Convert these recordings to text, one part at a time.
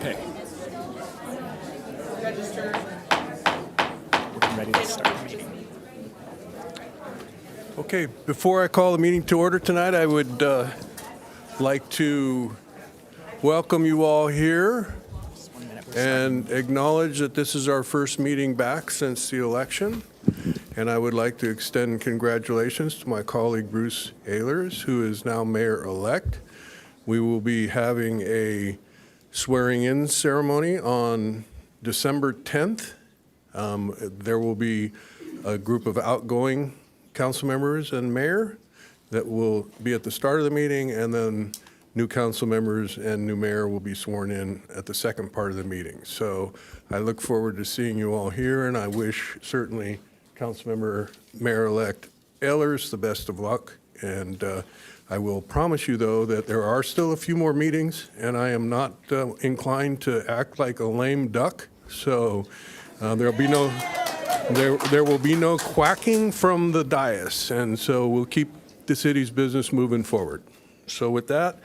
Okay. We're ready to start the meeting. Okay, before I call the meeting to order tonight, I would like to welcome you all here Just 1 minute. We're starting. and acknowledge that this is our first meeting back since the election. And I would like to extend congratulations to my colleague Bruce Ehlers, who is now mayor-elect. We will be having a swearing-in ceremony on December 10th. There will be a group of outgoing council members and mayor that will be at the start of the meeting, and then new council members and new mayor will be sworn in at the second part of the meeting. So I look forward to seeing you all here, and I wish certainly Councilmember Mayor-elect Ehlers the best of luck. And I will promise you, though, that there are still a few more meetings, and I am not inclined to act like a lame duck. So there will be no quacking from the dais, and so we'll keep the city's business moving forward. So with that,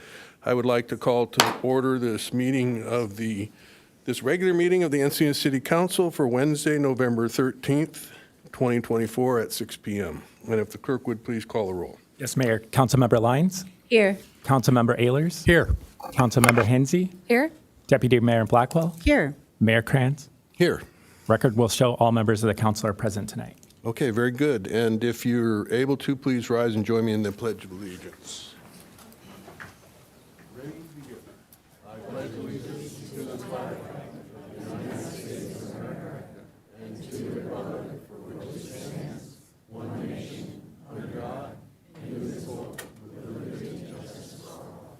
I would like to call to order this regular meeting of the Encinitas City Council for Wednesday, November 13th, 2024 at 6 p.m. And if the clerk would please call the roll. Yes, Mayor. Councilmember Lyons? Here. Councilmember Ehlers? Here. Councilmember Hensy? Here. Deputy Mayor Blackwell? Here. Mayor Krantz? Here. Record will show all members of the council are present tonight. Okay, very good. And if you're able to, please rise and join me in the Pledge of Allegiance. Ready to begin. I pledge allegiance to the flag of the United States of America and to the republic for which it stands, one nation, under God, indivisible, with liberty and justice for all.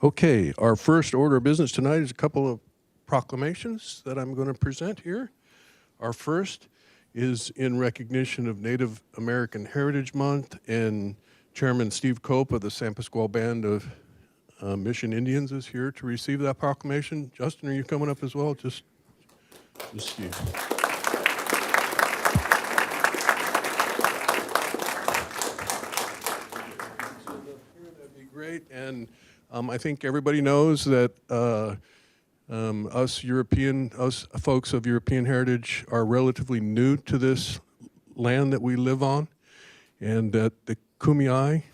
Okay, our first order of business tonight is a couple of proclamations that I'm going to present here. Our first is in recognition of Native American Heritage Month, and Chairman Steve Cope of the San Pasqual Band of Mission Indians is here to receive that proclamation. Justin, are you coming up as well? Just Steve. That'd be great. And I think everybody knows that us folks of European heritage are relatively new to this land that we live on, and that the Kumeyaay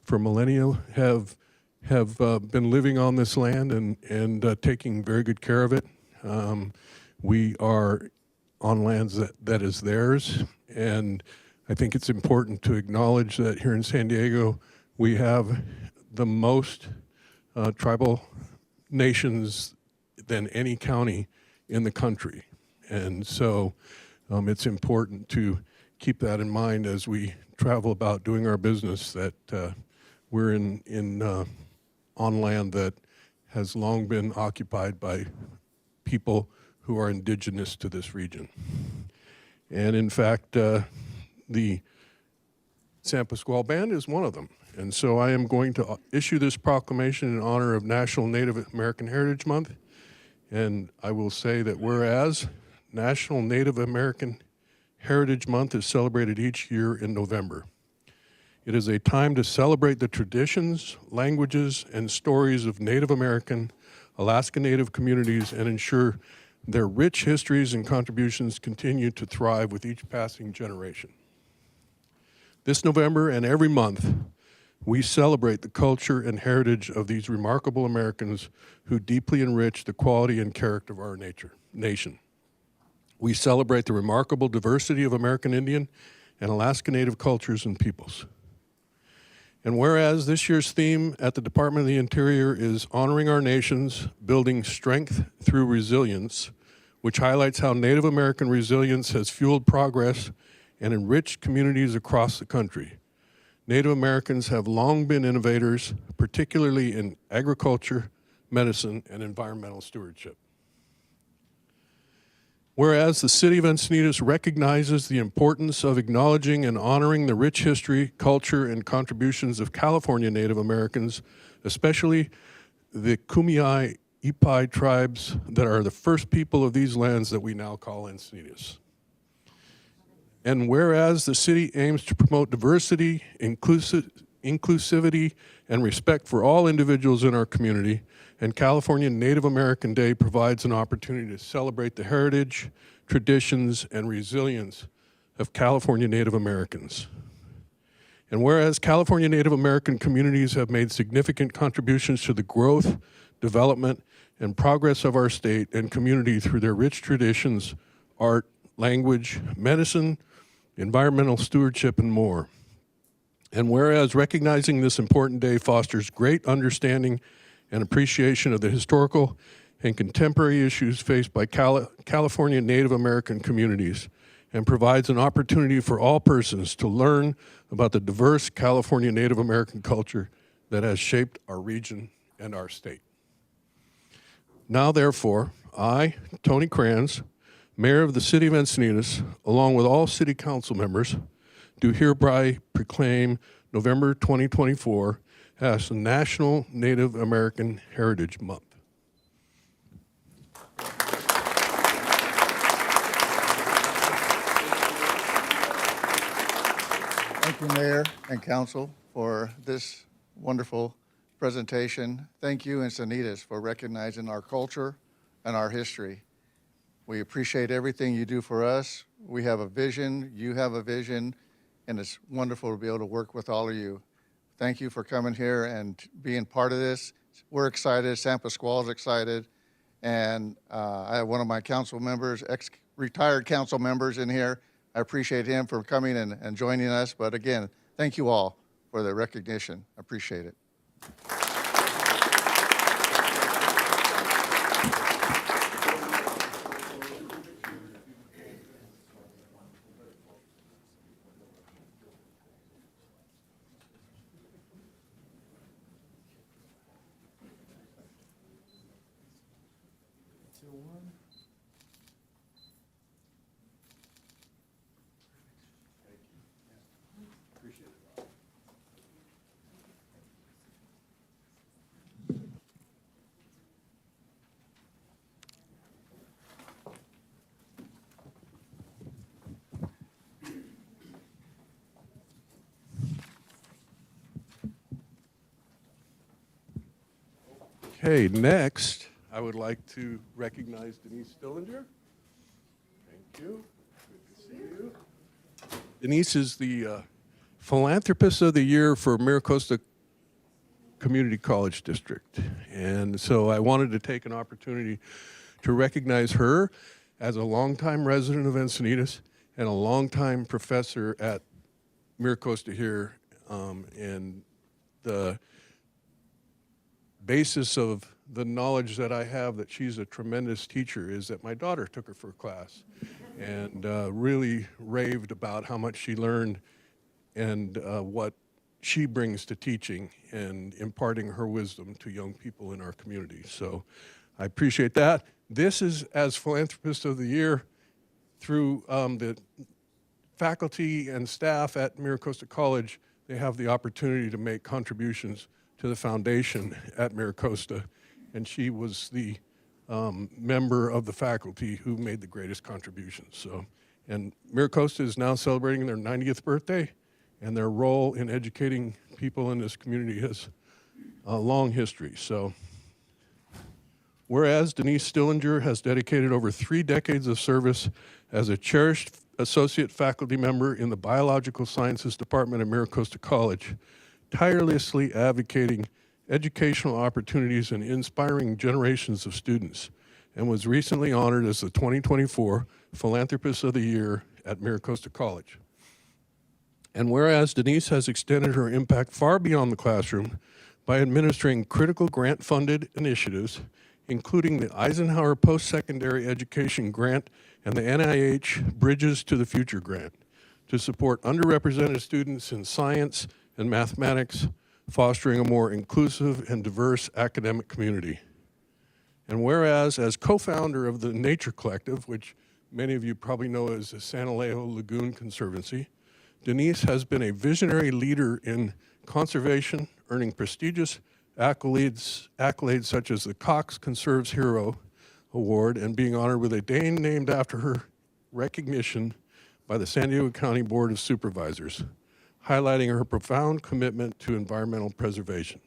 for millennia have been living on this land and taking very good care of it. We are on lands that is theirs, and I think it's important to acknowledge that here in San Diego we have the most tribal nations than any county in the country. And so it's important to keep that in mind as we travel about doing our business, that we're on land that has long been occupied by people who are indigenous to this region. And in fact, the San Pasqual Band is one of them. And so I am going to issue this proclamation in honor of National Native American Heritage Month. And I will say that whereas National Native American Heritage Month is celebrated each year in November, it is a time to celebrate the traditions, languages, and stories of Native American, Alaska Native communities and ensure their rich histories and contributions continue to thrive with each passing generation. This November and every month, we celebrate the culture and heritage of these remarkable Americans who deeply enrich the quality and character of our nation. We celebrate the remarkable diversity of American Indian and Alaska Native cultures and peoples. And whereas this year's theme at the Department of the Interior is honoring our nations, building strength through resilience, which highlights how Native American resilience has fueled progress and enriched communities across the country. Native Americans have long been innovators, particularly in agriculture, medicine, and environmental stewardship. Whereas the City of Encinitas recognizes the importance of acknowledging and honoring the rich history, culture, and contributions of California Native Americans, especially the Kumeyaay Ipai tribes that are the first people of these lands that we now call Encinitas. And whereas the city aims to promote diversity, inclusivity, and respect for all individuals in our community, and California Native American Day provides an opportunity to celebrate the heritage, traditions, and resilience of California Native Americans. And whereas California Native American communities have made significant contributions to the growth, development, and progress of our state and community through their rich traditions, art, language, medicine, environmental stewardship, and more. And whereas recognizing this important day fosters great understanding and appreciation of the historical and contemporary issues faced by California Native American communities, and provides an opportunity for all persons to learn about the diverse California Native American culture that has shaped our region and our state. Now, therefore, I, Tony Crest, Mayor of the City of Encinitas, along with all City Council members, do hereby proclaim November 2024 as National Native American Heritage Month. Thank you, Mayor and Council, for this wonderful presentation. Thank you, Encinitas, for recognizing our culture and our history. We appreciate everything you do for us. We have a vision, you have a vision, and it's wonderful to be able to work with all of you. Thank you for coming here and being part of this. We're excited, San Pasquale's excited, and I have one of my council members, ex-retired council members in here. I appreciate him for coming and joining us, but again, thank you all for the recognition. I appreciate it. Okay, next, I would like to recognize Denise Stillinger. Thank you. Good to see you. Denise is the Philanthropist of the Year for Miracosta Community College District. And so I wanted to take an opportunity to recognize her as a longtime resident of Encinitas and a longtime professor at Miracosta here. And the basis of the knowledge that I have that she's a tremendous teacher is that my daughter took her for a class and really raved about how much she learned and what she brings to teaching and imparting her wisdom to young people in our community. So I appreciate that. This is as Philanthropist of the Year through the faculty and staff at Miracosta College. They have the opportunity to make contributions to the foundation at Miracosta, and she was the member of the faculty who made the greatest contributions. So, and Miracosta is now celebrating their 90th birthday, and their role in educating people in this community has a long history. So, whereas Denise Stillinger has dedicated over 3 decades of service as a cherished associate faculty member in the Biological Sciences Department at Miracosta College, tirelessly advocating educational opportunities and inspiring generations of students, and was recently honored as the 2024 Philanthropist of the Year at Miracosta College. And whereas Denise has extended her impact far beyond the classroom by administering critical grant-funded initiatives, including the Eisenhower Post-Secondary Education Grant and the NIH Bridges to the Future Grant, to support underrepresented students in science and mathematics, fostering a more inclusive and diverse academic community. And whereas, as co-founder of the Nature Collective, which many of you probably know as the San Alejo Lagoon Conservancy. Denise has been a visionary leader in conservation, earning prestigious accolades such as the Cox Conserves Hero Award and being honored with a day named after her recognition by the San Diego County Board of Supervisors, highlighting her profound commitment to environmental preservation.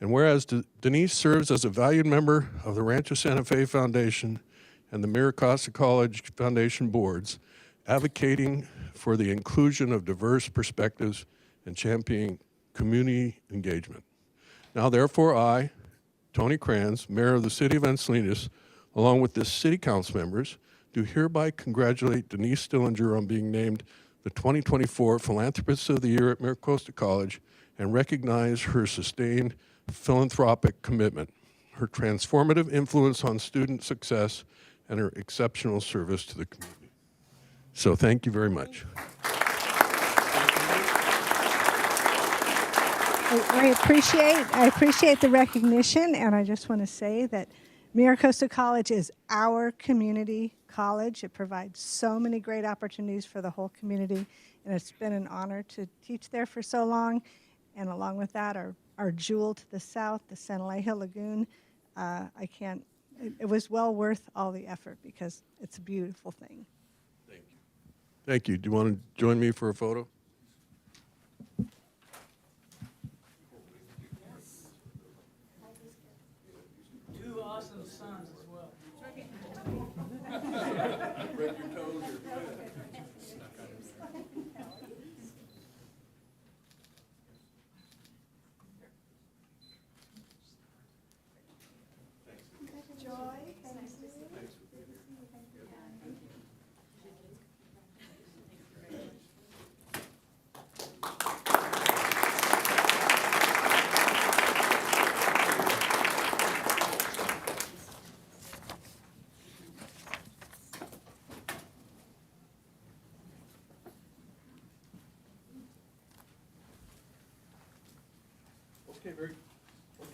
And whereas Denise serves as a valued member of the Rancho Santa Fe Foundation and the Mira Costa College Foundation boards, advocating for the inclusion of diverse perspectives and championing community engagement. Now, therefore, I, Tony Kranz, Mayor of the City of Encinitas, along with the City Council members, do hereby congratulate Denise Stillinger on being named the 2024 Philanthropist of the Year at Mira Costa College and recognize her sustained philanthropic commitment, her transformative influence on student success, and her exceptional service to the community. So thank you very much. I appreciate the recognition, and I just want to say that Mira Costa College is our community college. It provides so many great opportunities for the whole community, and it's been an honor to teach there for so long. And along with that, our jewel to the south, the San Alejo Lagoon, it was well worth all the effort because it's a beautiful thing. Thank you. Thank you. Do you want to join me for a photo? Two awesome sons as well. Okay,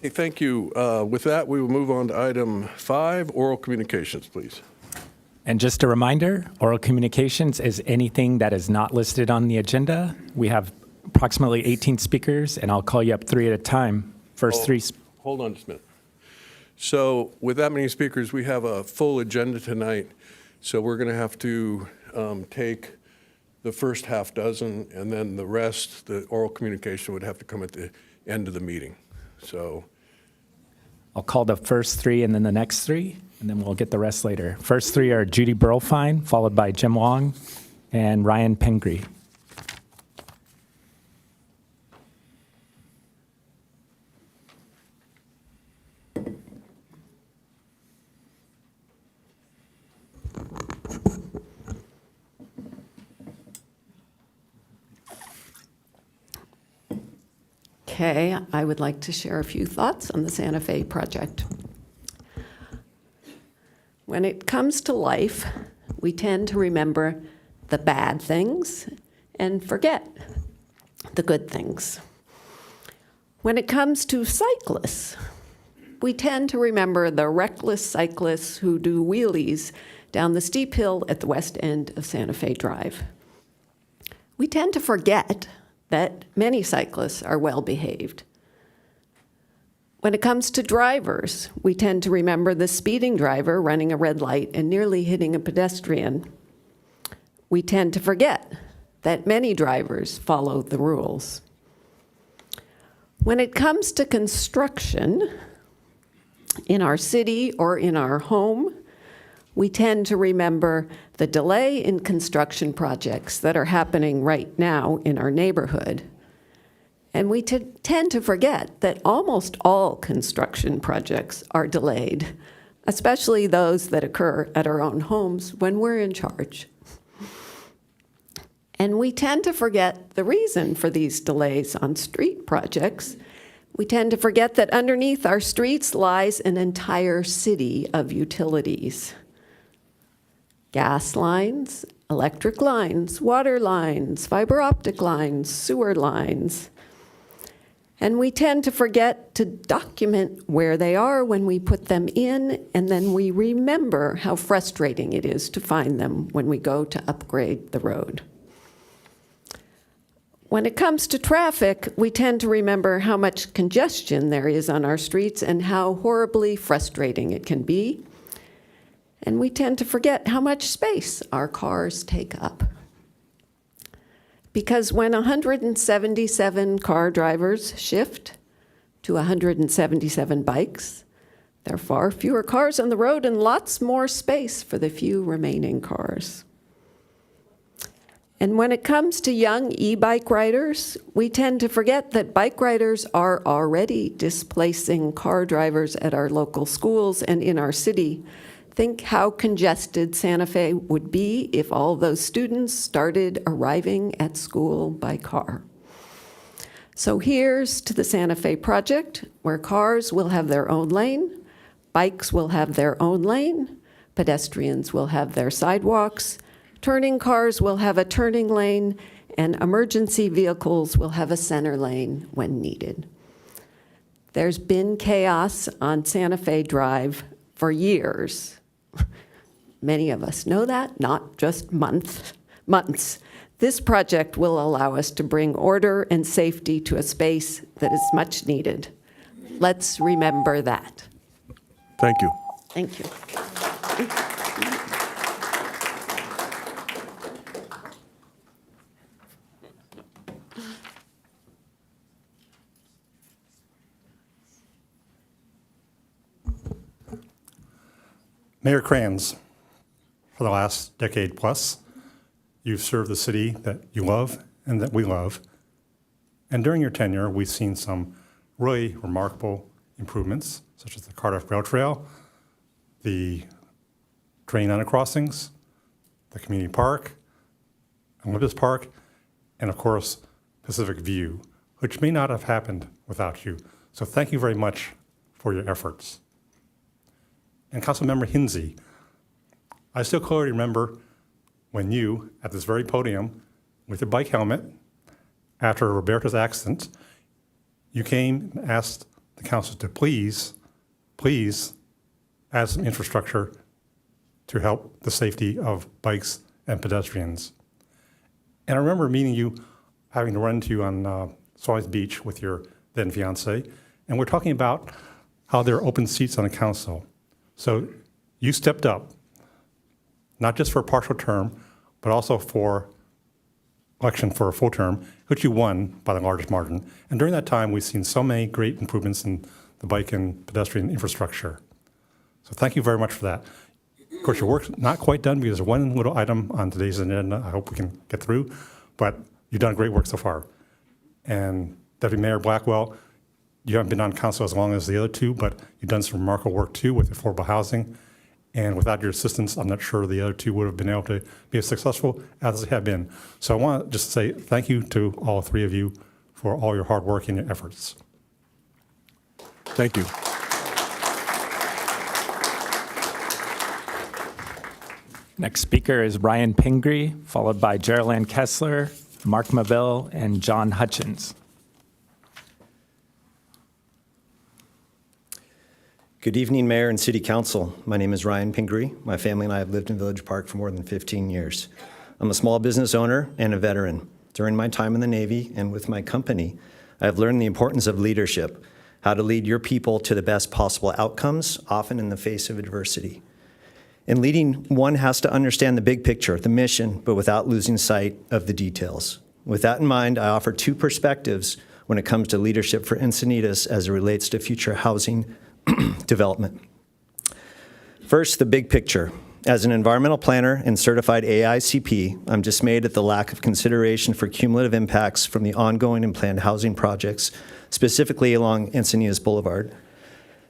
thank you. With that, we will move on to item 5, oral communications, please. And just a reminder, oral communications is anything that is not listed on the agenda. We have approximately 18 speakers, and I'll call you up 3 at a time. First 3. Hold on just a minute. So with that many speakers, we have a full agenda tonight. So we're going to have to take the first half dozen, and then the rest, the oral communication would have to come at the end of the meeting. So I'll call the first 3 and then the next 3, and then we'll get the rest later. First 3 are Judy Burlfine, followed by Jim Wong and Ryan Pengree. Okay, I would like to share a few thoughts on the Santa Fe project. When it comes to life, we tend to remember the bad things and forget the good things. When it comes to cyclists, we tend to remember the reckless cyclists who do wheelies down the steep hill at the west end of Santa Fe Drive. We tend to forget that many cyclists are well behaved. When it comes to drivers, we tend to remember the speeding driver running a red light and nearly hitting a pedestrian. We tend to forget that many drivers follow the rules. When it comes to construction, in our city or in our home, we tend to remember the delay in construction projects that are happening right now in our neighborhood. And we tend to forget that almost all construction projects are delayed, especially those that occur at our own homes when we're in charge. And we tend to forget the reason for these delays on street projects. We tend to forget that underneath our streets lies an entire city of utilities. Gas lines, electric lines, water lines, fiber optic lines, sewer lines. And we tend to forget to document where they are when we put them in, and then we remember how frustrating it is to find them when we go to upgrade the road. When it comes to traffic, we tend to remember how much congestion there is on our streets and how horribly frustrating it can be. And we tend to forget how much space our cars take up. Because when 177 car drivers shift to 177 bikes, there are far fewer cars on the road and lots more space for the few remaining cars. And when it comes to young e-bike riders, we tend to forget that bike riders are already displacing car drivers at our local schools and in our city. Think how congested Santa Fe would be if all those students started arriving at school by car. So here's to the Santa Fe project, where cars will have their own lane, bikes will have their own lane, pedestrians will have their sidewalks, turning cars will have a turning lane, and emergency vehicles will have a center lane when needed. There's been chaos on Santa Fe Drive for years. Many of us know that, not just months. This project will allow us to bring order and safety to a space that is much needed. Let's remember that. Thank you. Thank you. Mayor Kranz, for the last decade plus, you've served the city that you love and that we love. And during your tenure, we've seen some really remarkable improvements, such as the Cardiff Rail Trail, the train undercrossings, the community park, Olympus Park, and of course, Pacific View, which may not have happened without you. So thank you very much for your efforts. And Councilmember Hinsey, I still clearly remember when you, at this very podium, with your bike helmet, after Roberta's accident, you came and asked the council to please add some infrastructure to help the safety of bikes and pedestrians. And I remember meeting you, having to run into you on Swallows Beach with your then fiance, and we're talking about how there are open seats on the council. So you stepped up, not just for a partial term, but also for election for a full term, which you won by the largest margin. And during that time, we've seen so many great improvements in the bike and pedestrian infrastructure. So thank you very much for that. Of course, your work's not quite done because there's one little item on today's agenda I hope we can get through, but you've done great work so far. And Deputy Mayor Blackwell, you haven't been on council as long as the other two, but you've done some remarkable work too with affordable housing. And without your assistance, I'm not sure the other two would have been able to be as successful as they have been. So I want to just say thank you to all three of you for all your hard work and your efforts. Thank you. Next speaker is Ryan Pingree, followed by Geraldine Kessler, Mark Maville, and John Hutchins. Good evening, Mayor and City Council. My name is Ryan Pingree. My family and I have lived in Village Park for more than 15 years. I'm a small business owner and a veteran. During my time in the Navy and with my company, I have learned the importance of leadership, how to lead your people to the best possible outcomes, often in the face of adversity. In leading, one has to understand the big picture, the mission, but without losing sight of the details. With that in mind, I offer two perspectives when it comes to leadership for Encinitas as it relates to future housing development. First, the big picture. As an environmental planner and certified AICP, I'm dismayed at the lack of consideration for cumulative impacts from the ongoing and planned housing projects, specifically along Encinitas Boulevard.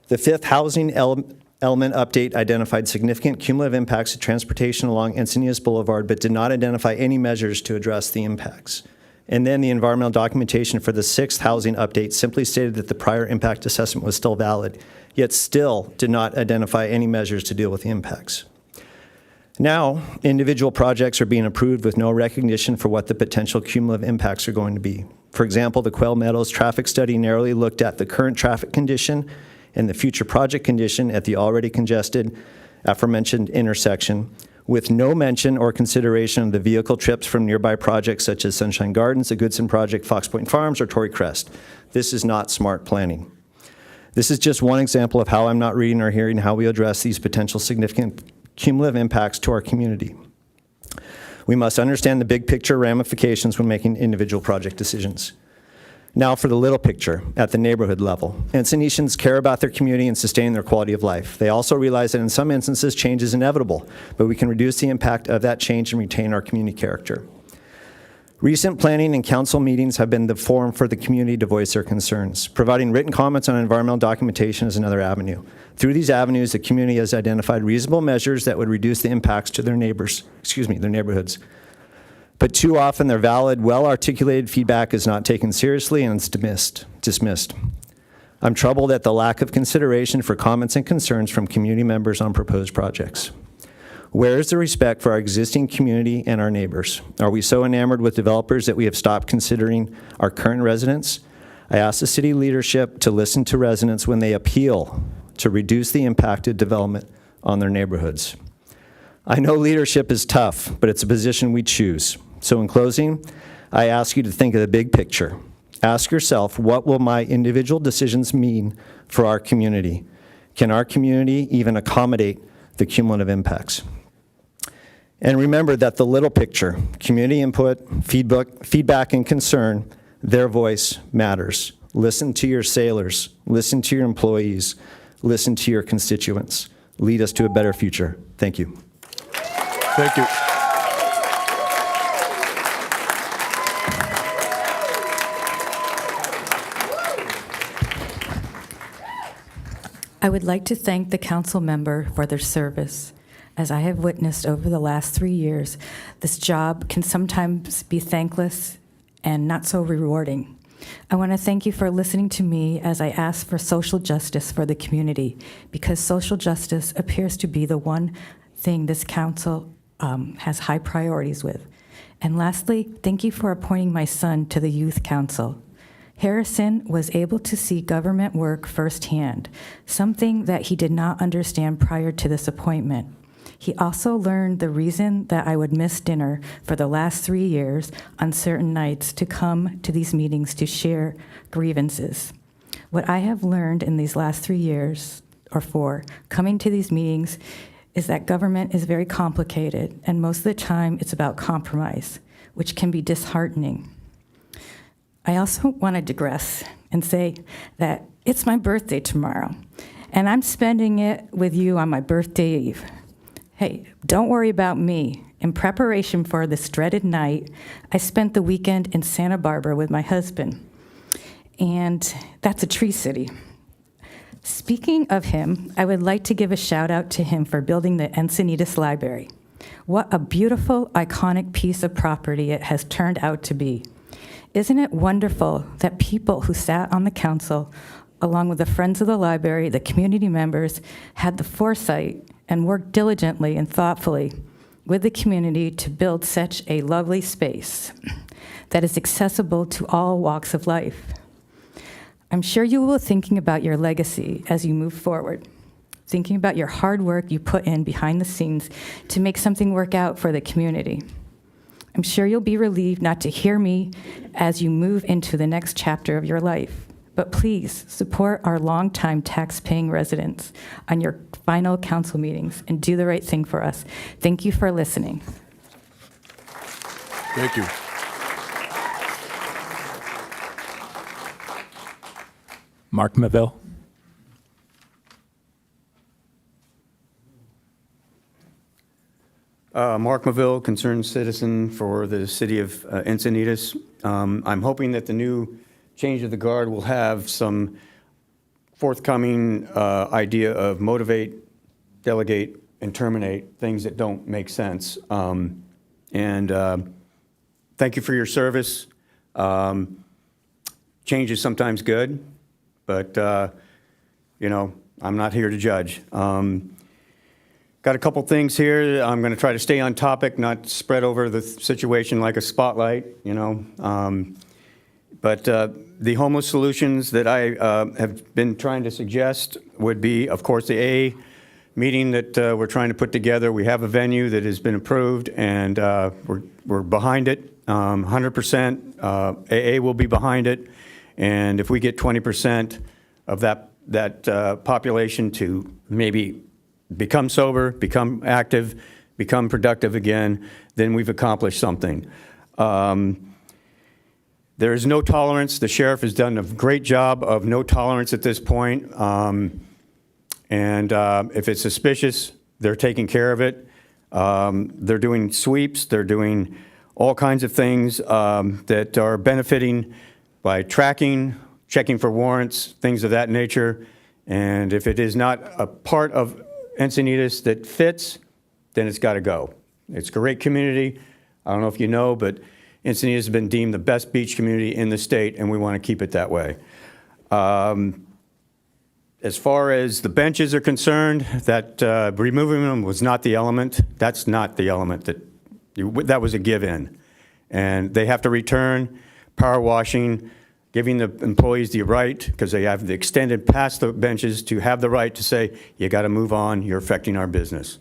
The fifth housing element update identified significant cumulative impacts to transportation along Encinitas Boulevard, but did not identify any measures to address the impacts. And then the environmental documentation for the sixth housing update simply stated that the prior impact assessment was still valid, yet still did not identify any measures to deal with the impacts. Now, individual projects are being approved with no recognition for what the potential cumulative impacts are going to be. For example, the Quail Meadows traffic study narrowly looked at the current traffic condition and the future project condition at the already congested aforementioned intersection, with no mention or consideration of the vehicle trips from nearby projects such as Sunshine Gardens, the Goodson Project, Fox Point Farms, or Tory Crest. This is not smart planning. This is just one example of how I'm not reading or hearing how we address these potential significant cumulative impacts to our community. We must understand the big picture ramifications when making individual project decisions. Now for the little picture at the neighborhood level. Encinitas care about their community and sustain their quality of life. They also realize that in some instances change is inevitable, but we can reduce the impact of that change and retain our community character. Recent planning and council meetings have been the forum for the community to voice their concerns. Providing written comments on environmental documentation is another avenue. Through these avenues, the community has identified reasonable measures that would reduce the impacts to their neighborhoods. But too often, their valid, well-articulated feedback is not taken seriously and it's dismissed. I'm troubled at the lack of consideration for comments and concerns from community members on proposed projects. Where is the respect for our existing community and our neighbors? Are we so enamored with developers that we have stopped considering our current residents? I ask the city leadership to listen to residents when they appeal to reduce the impact of development on their neighborhoods. I know leadership is tough, but it's a position we choose. So in closing, I ask you to think of the big picture. Ask yourself, what will my individual decisions mean for our community? Can our community even accommodate the cumulative impacts? And remember that the little picture, community input, feedback, and concern, their voice matters. Listen to your sailors, listen to your employees, listen to your constituents. Lead us to a better future. Thank you. Thank you. I would like to thank the council member for their service. As I have witnessed over the last 3 years, this job can sometimes be thankless and not so rewarding. I want to thank you for listening to me as I ask for social justice for the community, because social justice appears to be the one thing this council has high priorities with. And lastly, thank you for appointing my son to the Youth Council. Harrison was able to see government work firsthand, something that he did not understand prior to this appointment. He also learned the reason that I would miss dinner for the last 3 years on certain nights to come to these meetings to share grievances. What I have learned in these last 3 years, or 4, coming to these meetings, is that government is very complicated, and most of the time it's about compromise, which can be disheartening. I also want to digress and say that it's my birthday tomorrow, and I'm spending it with you on my birthday eve. Hey, don't worry about me. In preparation for this dreaded night, I spent the weekend in Santa Barbara with my husband, and that's a tree city. Speaking of him, I would like to give a shout out to him for building the Encinitas Library. What a beautiful, iconic piece of property it has turned out to be. Isn't it wonderful that people who sat on the council, along with the friends of the library, the community members, had the foresight and worked diligently and thoughtfully with the community to build such a lovely space that is accessible to all walks of life? I'm sure you will be thinking about your legacy as you move forward, thinking about your hard work you put in behind the scenes to make something work out for the community. I'm sure you'll be relieved not to hear me as you move into the next chapter of your life. But please support our longtime tax-paying residents on your final council meetings and do the right thing for us. Thank you for listening. Thank you. Mark Maville. Mark Maville, concerned citizen for the city of Encinitas. I'm hoping that the new change of the guard will have some forthcoming idea of motivate, delegate, and terminate things that don't make sense. And thank you for your service. Change is sometimes good, but I'm not here to judge. Got a couple things here. I'm going to try to stay on topic, not spread over the situation like a spotlight. But the homeless solutions that I have been trying to suggest would be, of course, the AA meeting that we're trying to put together. We have a venue that has been approved, and we're behind it 100%. AA will be behind it, and if we get 20% of that population to maybe become sober, become active, become productive again, then we've accomplished something. There is no tolerance. The sheriff has done a great job of no tolerance at this point. And if it's suspicious, they're taking care of it. They're doing sweeps. They're doing all kinds of things that are benefiting by tracking, checking for warrants, things of that nature. And if it is not a part of Encinitas that fits, then it's got to go. It's a great community. I don't know if you know, but Encinitas has been deemed the best beach community in the state, and we want to keep it that way. As far as the benches are concerned, that removing them was not the element. That's not the element. That was a give-in. And they have to return, power washing, giving the employees the right, because they have extended past the benches, to have the right to say, you got to move on, you're affecting our business.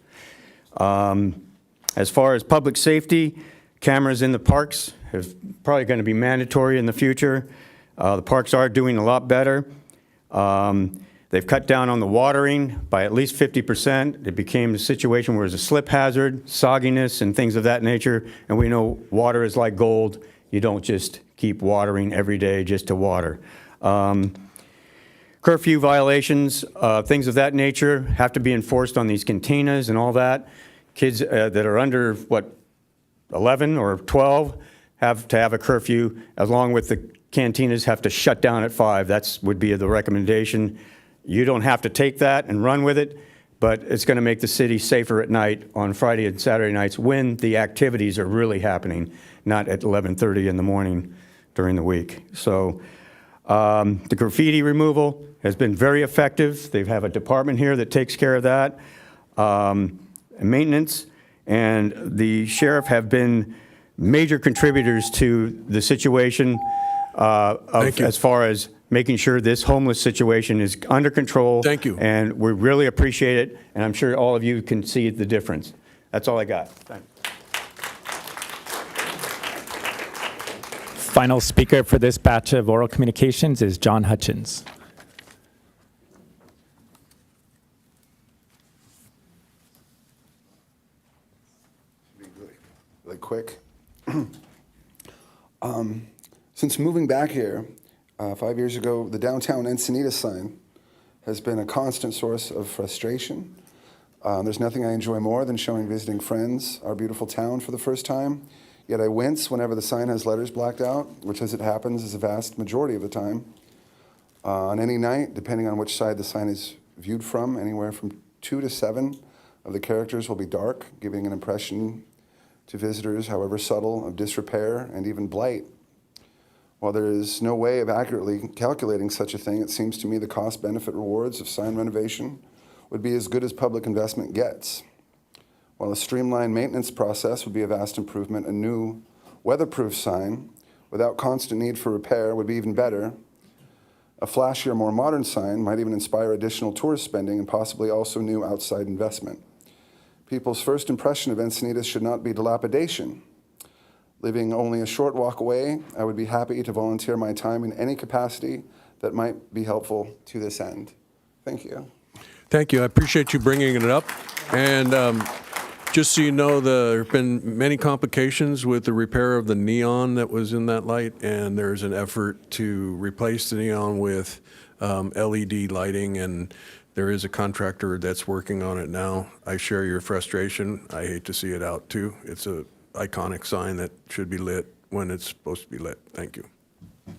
As far as public safety, cameras in the parks are probably going to be mandatory in the future. The parks are doing a lot better. They've cut down on the watering by at least 50%. It became a situation where there's a slip hazard, sogginess, and things of that nature. And we know water is like gold. You don't just keep watering every day just to water. Curfew violations, things of that nature have to be enforced on these cantinas and all that. Kids that are under, 11 or 12 have to have a curfew, along with the cantinas have to shut down at 5. That would be the recommendation. You don't have to take that and run with it, but it's going to make the city safer at night on Friday and Saturday nights when the activities are really happening, not at 11:30 in the morning during the week. So the graffiti removal has been very effective. They have a department here that takes care of that. Maintenance and the sheriff have been major contributors to the situation as far as making sure this homeless situation is under control. Thank you. And we really appreciate it, and I'm sure all of you can see the difference. That's all I got. Thanks. Final speaker for this batch of oral communications is John Hutchins. Really quick. Since moving back here 5 years ago, the downtown Encinitas sign has been a constant source of frustration. There's nothing I enjoy more than showing visiting friends our beautiful town for the first time. Yet I wince whenever the sign has letters blacked out, which, as it happens, is a vast majority of the time. On any night, depending on which side the sign is viewed from, anywhere from 2 to 7 of the characters will be dark, giving an impression to visitors, however subtle, of disrepair and even blight. While there is no way of accurately calculating such a thing, it seems to me the cost-benefit rewards of sign renovation would be as good as public investment gets. While a streamlined maintenance process would be a vast improvement, a new weatherproof sign without constant need for repair would be even better. A flashier, more modern sign might even inspire additional tourist spending and possibly also new outside investment. People's first impression of Encinitas should not be dilapidation. Living only a short walk away, I would be happy to volunteer my time in any capacity that might be helpful to this end. Thank you. Thank you. I appreciate you bringing it up. And just so you know, there have been many complications with the repair of the neon that was in that light, and there's an effort to replace the neon with LED lighting, and there is a contractor that's working on it now. I share your frustration. I hate to see it out too. It's a iconic sign that should be lit when it's supposed to be lit. Thank you. Is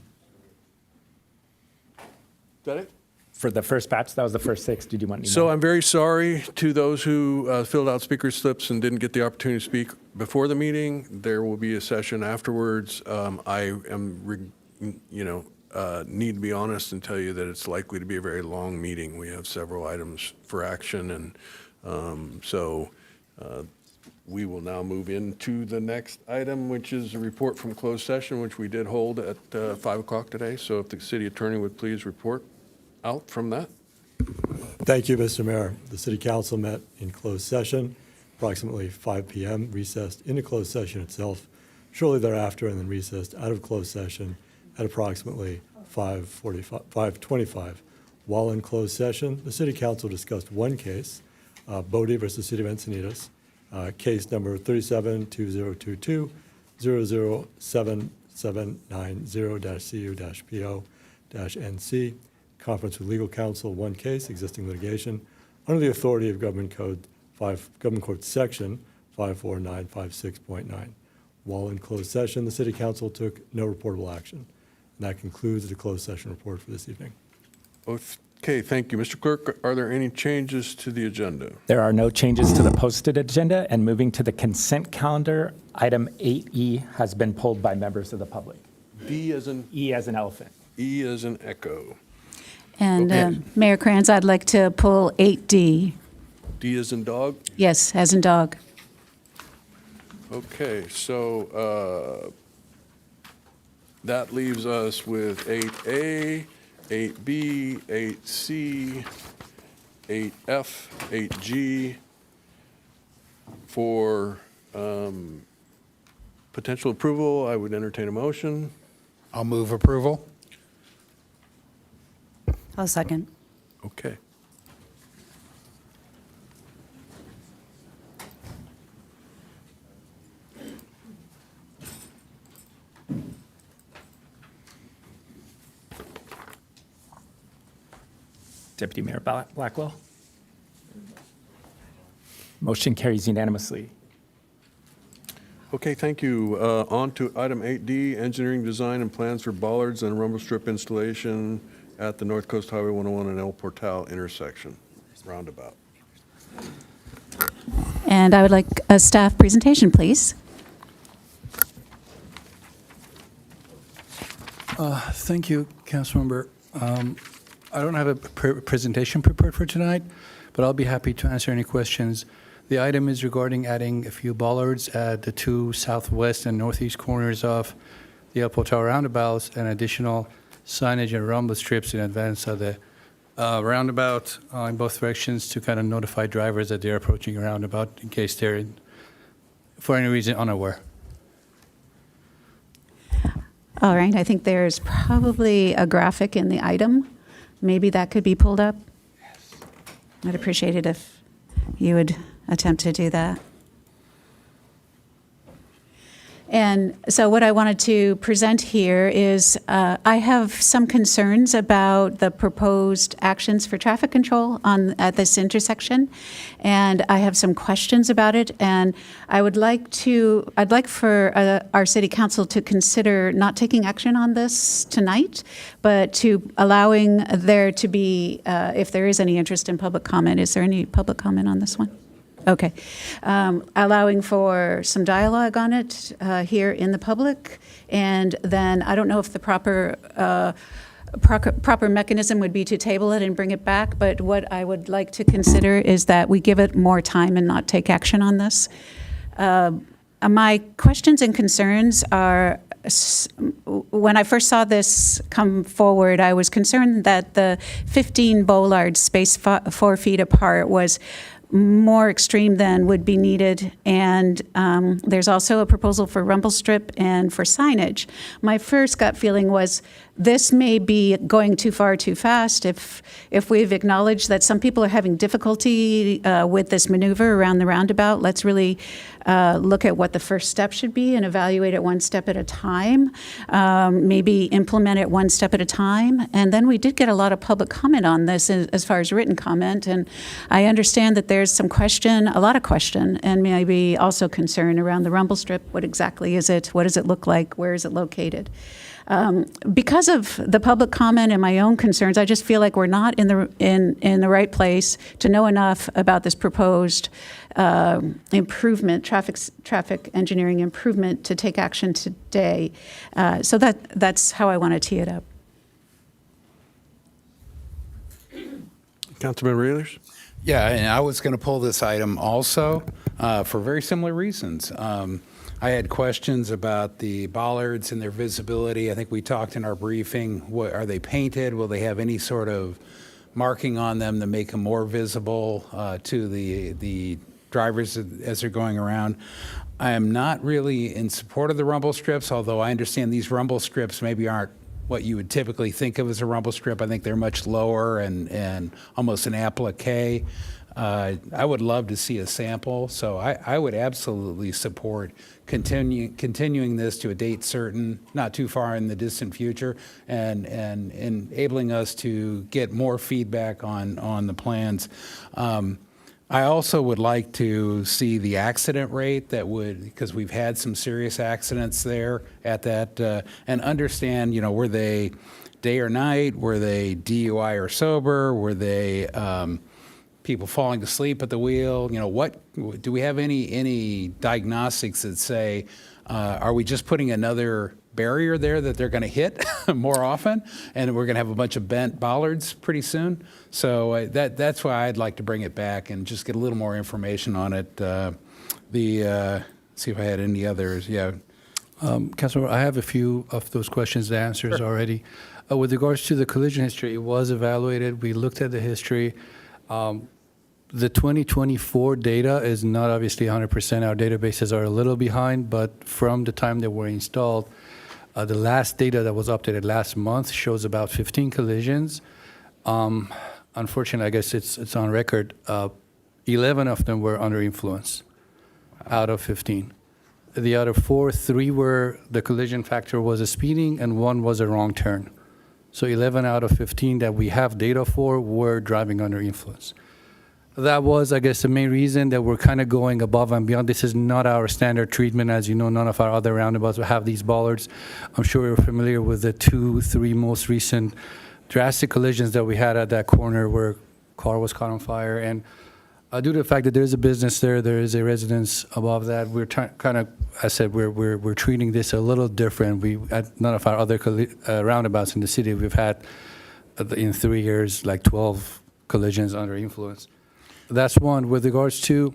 that it? For the first batch, that was the first 6. Did you want any So more? I'm very sorry to those who filled out speaker slips and didn't get the opportunity to speak before the meeting. There will be a session afterwards. I am, need to be honest and tell you that it's likely to be a very long meeting. We have several items for action, and We will now move into the next item, which is a report from closed session, which we did hold at 5 o'clock today. So if the city attorney would please report out from that. Thank you, Mr. Mayor. The City Council met in closed session, approximately 5 p.m., recessed into closed session itself shortly thereafter, and then recessed out of closed session at approximately 5:25. While in closed session, the City Council discussed one case, Bodie versus City of Encinitas, case number 37-2022-007-790-CU-PO-NC, conference with legal counsel, one case, existing litigation, under the authority of Government Code Section 54956.9. While in closed session, the City Council took no reportable action. And that concludes the closed session report for this evening. Okay, thank you. Mr. Clerk, are there any changes to the agenda? There are no changes to the posted agenda, and moving to the consent calendar, item 8E has been pulled by members of the public. D as in E as an elephant. E as in echo. And Okay. Mayor Kranz, I'd like to pull 8D. D as in dog? Yes, as in dog. Okay, so that leaves us with 8A, 8B, 8C, 8F, 8G for potential approval. I would entertain a motion. I'll move approval. I'll second. Okay. Deputy Mayor Blackwell. Motion carries unanimously. Okay, thank you. On to item 8D, engineering design and plans for bollards and rumble strip installation at the North Coast Highway 101 and El Portal intersection, roundabout. And I would like a staff presentation, please. Thank you, Councilmember. I don't have a presentation prepared for tonight, but I'll be happy to answer any questions. The item is regarding adding a few bollards at the two southwest and northeast corners of the El Portal roundabouts and additional signage and rumble strips in advance of the roundabout in both directions to kind of notify drivers that they're approaching a roundabout in case they're, for any reason, unaware. All right, I think there's probably a graphic in the item. Maybe that could be pulled up. I'd appreciate it if you would attempt to do that. And so what I wanted to present here is I have some concerns about the proposed actions for traffic control at this intersection, and I have some questions about it. And I'd like for our city council to consider not taking action on this tonight, but to allowing there to be, if there is any interest in public comment. Is there any public comment on this one? Okay. Allowing for some dialogue on it here in the public. And then I don't know if the proper mechanism would be to table it and bring it back, but what I would like to consider is that we give it more time and not take action on this. My questions and concerns are, when I first saw this come forward, I was concerned that the 15 bollards spaced 4 feet apart was more extreme than would be needed. And there's also a proposal for rumble strip and for signage. My first gut feeling was this may be going too far too fast. If we've acknowledged that some people are having difficulty with this maneuver around the roundabout, let's really look at what the first step should be and evaluate it one step at a time, maybe implement it one step at a time. And then we did get a lot of public comment on this as far as written comment. And I understand that there's some question, a lot of question, and maybe also concern around the rumble strip. What exactly is it? What does it look like? Where is it located? Because of the public comment and my own concerns, I just feel like we're not in the right place to know enough about this proposed improvement, traffic engineering improvement, to take action today. So that's how I want to tee it up. Councilmember Ehlers? Yeah, and I was going to pull this item also for very similar reasons. I had questions about the bollards and their visibility. I think we talked in our briefing. Are they painted? Will they have any sort of marking on them to make them more visible to the drivers as they're going around? I am not really in support of the rumble strips, although I understand these rumble strips maybe aren't what you would typically think of as a rumble strip. I think they're much lower and almost an applique. I would love to see a sample, so I would absolutely support continuing this to a date certain, not too far in the distant future, and enabling us to get more feedback on the plans. I also would like to see the accident rate because we've had some serious accidents there at that, and understand, were they day or night? Were they DUI or sober? Were they people falling asleep at the wheel? What do we have any diagnostics that say, are we just putting another barrier there that they're going to hit more often, and we're going to have a bunch of bent bollards pretty soon? So that's why I'd like to bring it back and just get a little more information on it. See if I had any others. Yeah. Councilmember, I have a few of those questions, the answers already. With regards to the collision history, it was evaluated. We looked at the history. The 2024 data is not obviously 100%. Our databases are a little behind, but from the time they were installed, the last data that was updated last month shows about 15 collisions. Unfortunately, I guess it's on record, 11 of them were under influence out of 15. The other 3 were the collision factor was a speeding and 1 was a wrong turn. So 11 out of 15 that we have data for were driving under influence. That was, I guess, the main reason that we're kind of going above and beyond. This is not our standard treatment. As you know, none of our other roundabouts will have these bollards. I'm sure you're familiar with the 2-3 most recent drastic collisions that we had at that corner where a car was caught on fire. And due to the fact that there is a business there is a residence above that, we're kind of, I said, we're treating this a little different. At none of our other roundabouts in the city, we've had, in 3 years, like 12 collisions under influence. That's one. With regards to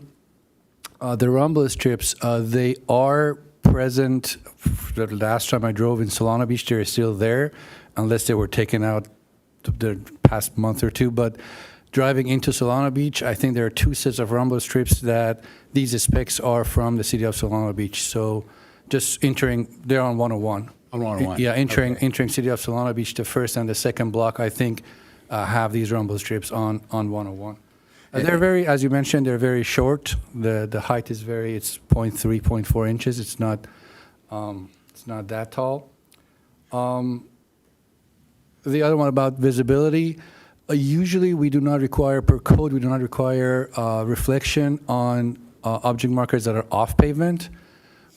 the rumble strips, they are present. The last time I drove in Solana Beach, they're still there, unless they were taken out the past month or two. But driving into Solana Beach, I think there are 2 sets of rumble strips that these specs are from the city of Solana Beach. So just entering, they're on 101. On 101. Yeah, entering city of Solana Beach, the first and the second block, I think, have these rumble strips on 101. They're very, as you mentioned, they're very short. The height is it's 0.3, 0.4 inches. It's not that tall. The other one about visibility, usually we do not require, per code, we do not require reflection on object markers that are off pavement,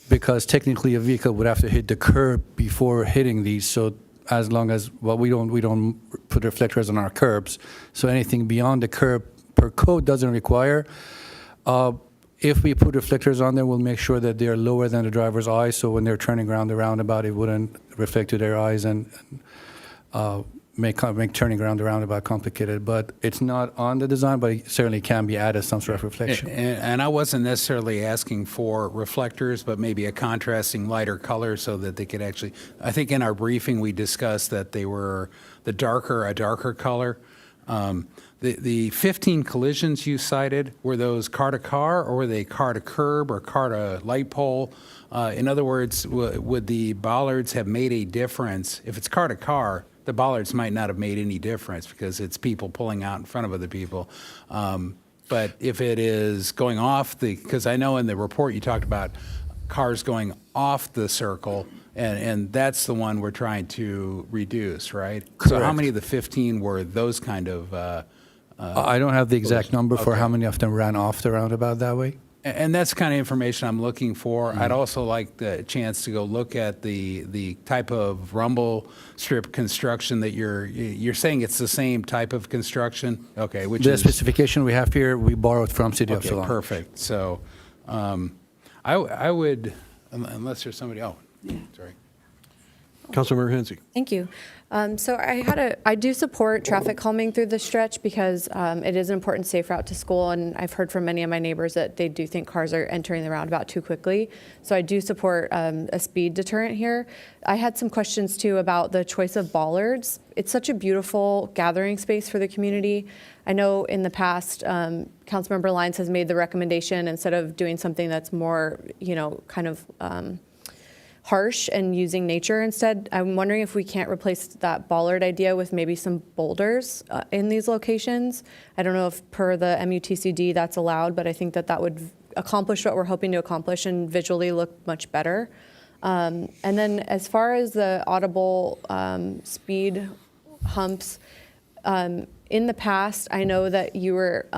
because technically a vehicle would have to hit the curb before hitting these. So as long as, we don't put reflectors on our curbs. So anything beyond the curb per code doesn't require. If we put reflectors on there, we'll make sure that they're lower than the driver's eyes, so when they're turning around the roundabout, it wouldn't reflect to their eyes and make turning around the roundabout complicated. But it's not on the design, but it certainly can be added some sort of reflection. And I wasn't necessarily asking for reflectors, but maybe a contrasting lighter color so that they could actually, I think in our briefing we discussed that they were a darker color. The 15 collisions you cited, were those car to car, or were they car to curb or car to light pole? In other words, would the bollards have made a difference? If it's car to car, the bollards might not have made any difference because it's people pulling out in front of other people. But if it is going off because I know in the report you talked about cars going off the circle, and that's the one we're trying to reduce, right? Correct. So how many of the 15 were those kind of I don't have the exact number for how many of them ran off the roundabout that way. And that's the kind of information I'm looking for. I'd also like the chance to go look at the type of rumble strip construction that you're saying it's the same type of construction? Okay, The specification we have here, we borrowed from City of Solana. Perfect. So I would, unless there's somebody, sorry. Councilmember Hensy. Thank you. So I do support traffic calming through the stretch because it is an important safe route to school, and I've heard from many of my neighbors that they do think cars are entering the roundabout too quickly. So I do support a speed deterrent here. I had some questions too about the choice of bollards. It's such a beautiful gathering space for the community. I know in the past, Councilmember Lyons has made the recommendation instead of doing something that's more, kind of harsh and using nature instead. I'm wondering if we can't replace that bollard idea with maybe some boulders in these locations. I don't know if per the MUTCD that's allowed, but I think that would accomplish what we're hoping to accomplish and visually look much better. And then as far as the audible speed humps, in the past, I know that you were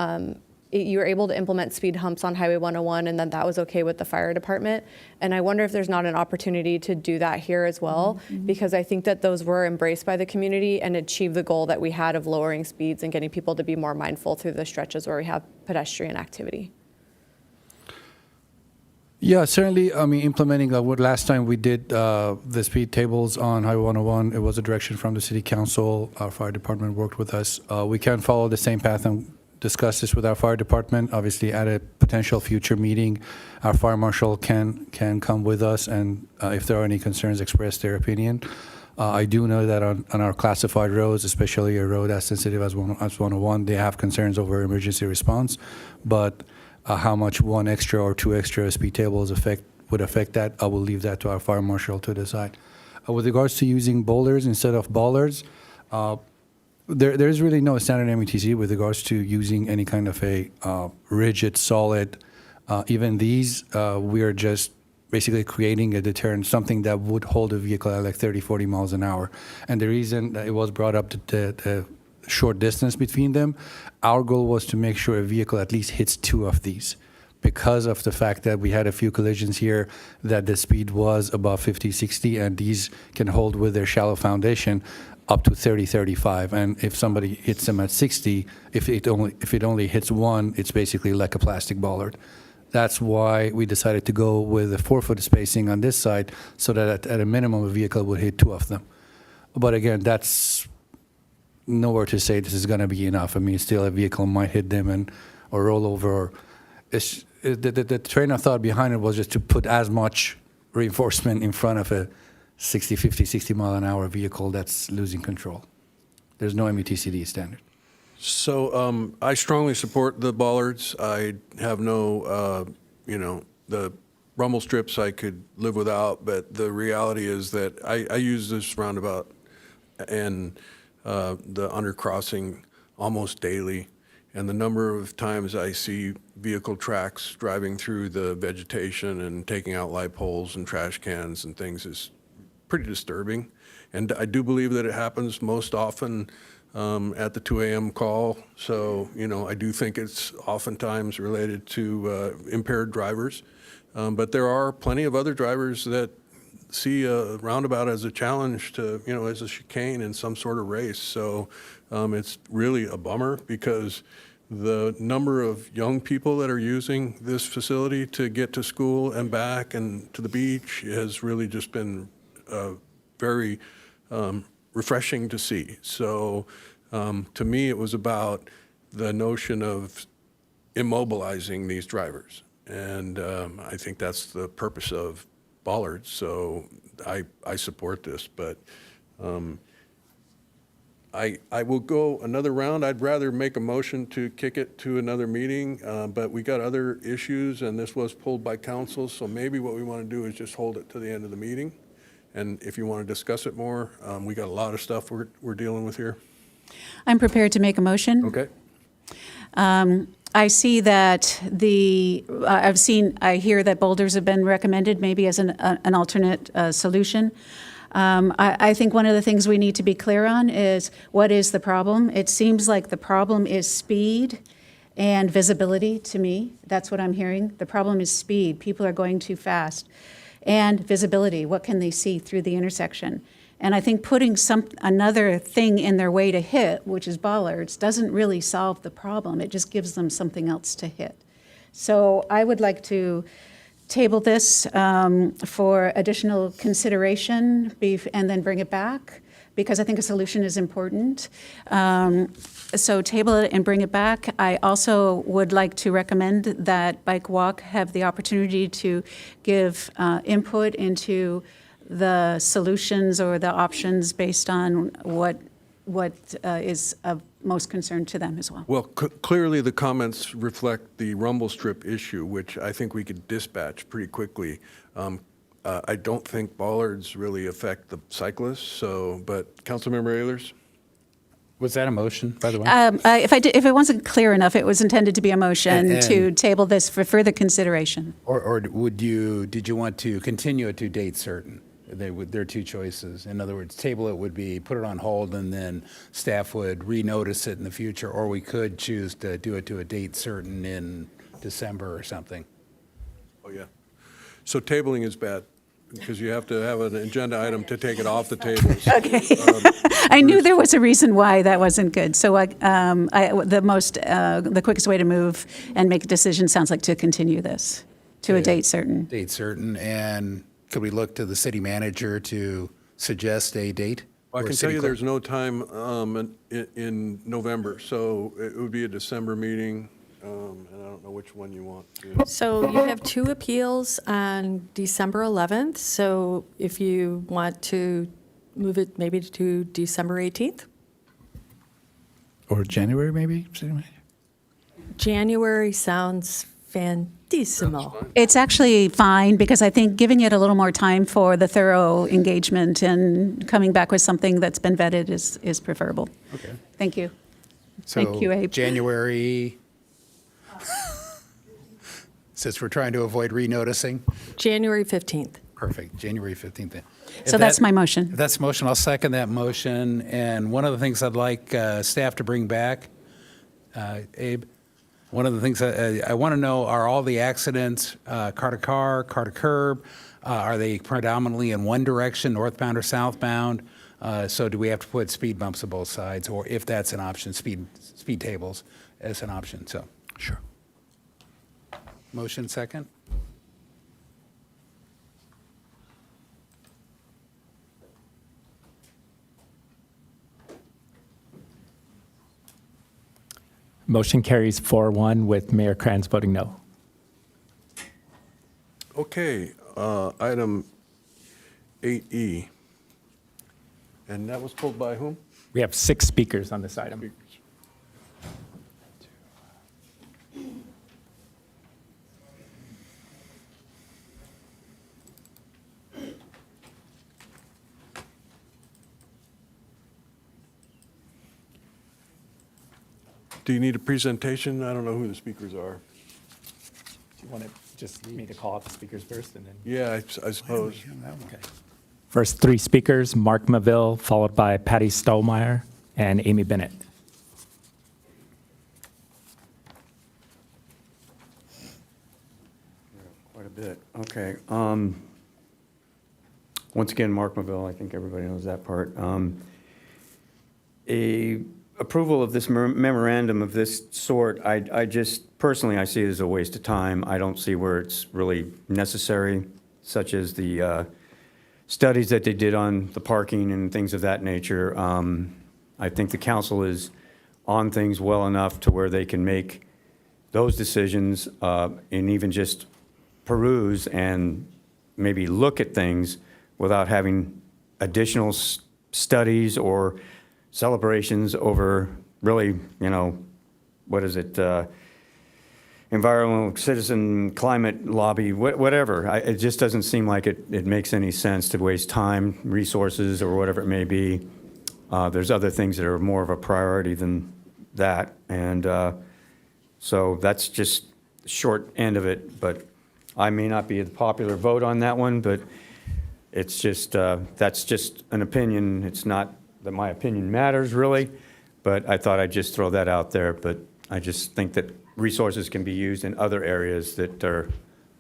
able to implement speed humps on Highway 101, and then that was okay with the fire department. And I wonder if there's not an opportunity to do that here as well, because I think that those were embraced by the community and achieved the goal that we had of lowering speeds and getting people to be more mindful through the stretches where we have pedestrian activity. Yeah, certainly. I mean, implementing what last time we did the speed tables on Highway 101, it was a direction from the city council. Our fire department worked with us. We can follow the same path and discuss this with our fire department. Obviously, at a potential future meeting, our fire marshal can come with us, and if there are any concerns, express their opinion. I do know that on our classified roads, especially a road as sensitive as 101, they have concerns over emergency response, but how much one extra or two extra speed tables would affect that, I will leave that to our fire marshal to decide. With regards to using boulders instead of bollards, there's really no standard MUTC with regards to using any kind of a rigid, solid. Even these, we are just basically creating a deterrent, something that would hold a vehicle at like 30, 40 miles an hour. And the reason that it was brought up the short distance between them, our goal was to make sure a vehicle at least hits two of these, because of the fact that we had a few collisions here that the speed was above 50, 60, and these can hold with their shallow foundation up to 30, 35. And if somebody hits them at 60, if it only hits one, it's basically like a plastic bollard. That's why we decided to go with a 4-foot spacing on this side, so that at a minimum, a vehicle would hit two of them. But again, that's nowhere to say this is going to be enough. I mean, still a vehicle might hit them or roll over. The train of thought behind it was just to put as much reinforcement in front of a 60, 50, 60 mile an hour vehicle that's losing control. There's no MUTCD standard. So I strongly support the bollards. I have no, the rumble strips I could live without, but the reality is that I use this roundabout and the undercrossing almost daily, and the number of times I see vehicle tracks driving through the vegetation and taking out light poles and trash cans and things is pretty disturbing. And I do believe that it happens most often at the 2 a.m. call. So, I do think it's oftentimes related to impaired drivers. But there are plenty of other drivers that see a roundabout as a challenge to, as a chicane in some sort of race. So it's really a bummer, because the number of young people that are using this facility to get to school and back and to the beach has really just been very refreshing to see. So to me, it was about the notion of immobilizing these drivers. And I think that's the purpose of bollards. So I support this, but I will go another round. I'd rather make a motion to kick it to another meeting, but we got other issues, and this was pulled by council, so maybe what we want to do is just hold it to the end of the meeting. And if you want to discuss it more, we got a lot of stuff we're dealing with here. I'm prepared to make a motion. Okay. I see that I hear that boulders have been recommended maybe as an alternate solution. I think one of the things we need to be clear on is, what is the problem? It seems like the problem is speed and visibility to me. That's what I'm hearing. The problem is speed. People are going too fast. And visibility. What can they see through the intersection? And I think putting another thing in their way to hit, which is bollards, doesn't really solve the problem. It just gives them something else to hit. So I would like to table this for additional consideration and then bring it back, because I think a solution is important. So table it and bring it back. I also would like to recommend that Bike Walk have the opportunity to give input into the solutions or the options based on what is of most concern to them as well. Well, clearly the comments reflect the rumble strip issue, which I think we could dispatch pretty quickly. I don't think bollards really affect the cyclists, so, but Councilmember Ehlers? Was that a motion, by the way? If it wasn't clear enough, it was intended to be a motion And- to table this for further consideration. Or did you want to continue it to date certain? There are two choices. In other words, table it would be put it on hold and then staff would renotice it in the future, or we could choose to do it to a date certain in December or something. Oh, yeah. So tabling is bad, because you have to have an agenda item to take it off the tables. Okay. I knew there was a reason why that wasn't good. So the quickest way to move and make a decision sounds like to continue this to a date certain. Date certain, and could we look to the city manager to suggest a date? Well, I Or can city tell you clerk? there's no time in November, so it would be a December meeting, and I don't know which one you want to. So you have two appeals on December 11th, so if you want to move it maybe to December 18th? Or January, maybe? January sounds fantissimo. It's actually fine, because I think giving it a little more time for the thorough engagement and coming back with something that's been vetted is preferable. Okay. Thank you. So Thank you, Abe. January, since we're trying to avoid renoticing. January 15th. Perfect, January 15th. then. So that's my motion. If that's the motion, I'll second that motion. And one of the things I'd like staff to bring back, Abe, one of the things I want to know, are all the accidents car to car, car to curb? Are they predominantly in one direction, northbound or southbound? So do we have to put speed bumps on both sides, or if that's an option, speed tables as an option? So Sure. motion second. Motion carries 4-1 with Mayor Kranz voting no. Okay, item 8E. And that was pulled by whom? We have 6 speakers on this item. Do you need a presentation? I don't know who the speakers are. Do you want to just me to call out the speakers first and then? Yeah, I suppose. Okay. First 3 speakers, Mark Maville, followed by Patty Stolmeyer and Amy Bennett. Quite a bit. Okay. Once again, Mark Maville, I think everybody knows that part. Approval of this memorandum of this sort, I just, personally, I see it as a waste of time. I don't see where it's really necessary, such as the studies that they did on the parking and things of that nature. I think the council is on things well enough to where they can make those decisions and even just peruse and maybe look at things without having additional studies or celebrations over really, what is it, environmental citizen climate lobby, whatever. It just doesn't seem like it makes any sense to waste time, resources, or whatever it may be. There's other things that are more of a priority than that. And so that's just the short end of it. But I may not be the popular vote on that one, but it's just, that's just an opinion. It's not that my opinion matters, really, but I thought I'd just throw that out there. But I just think that resources can be used in other areas that are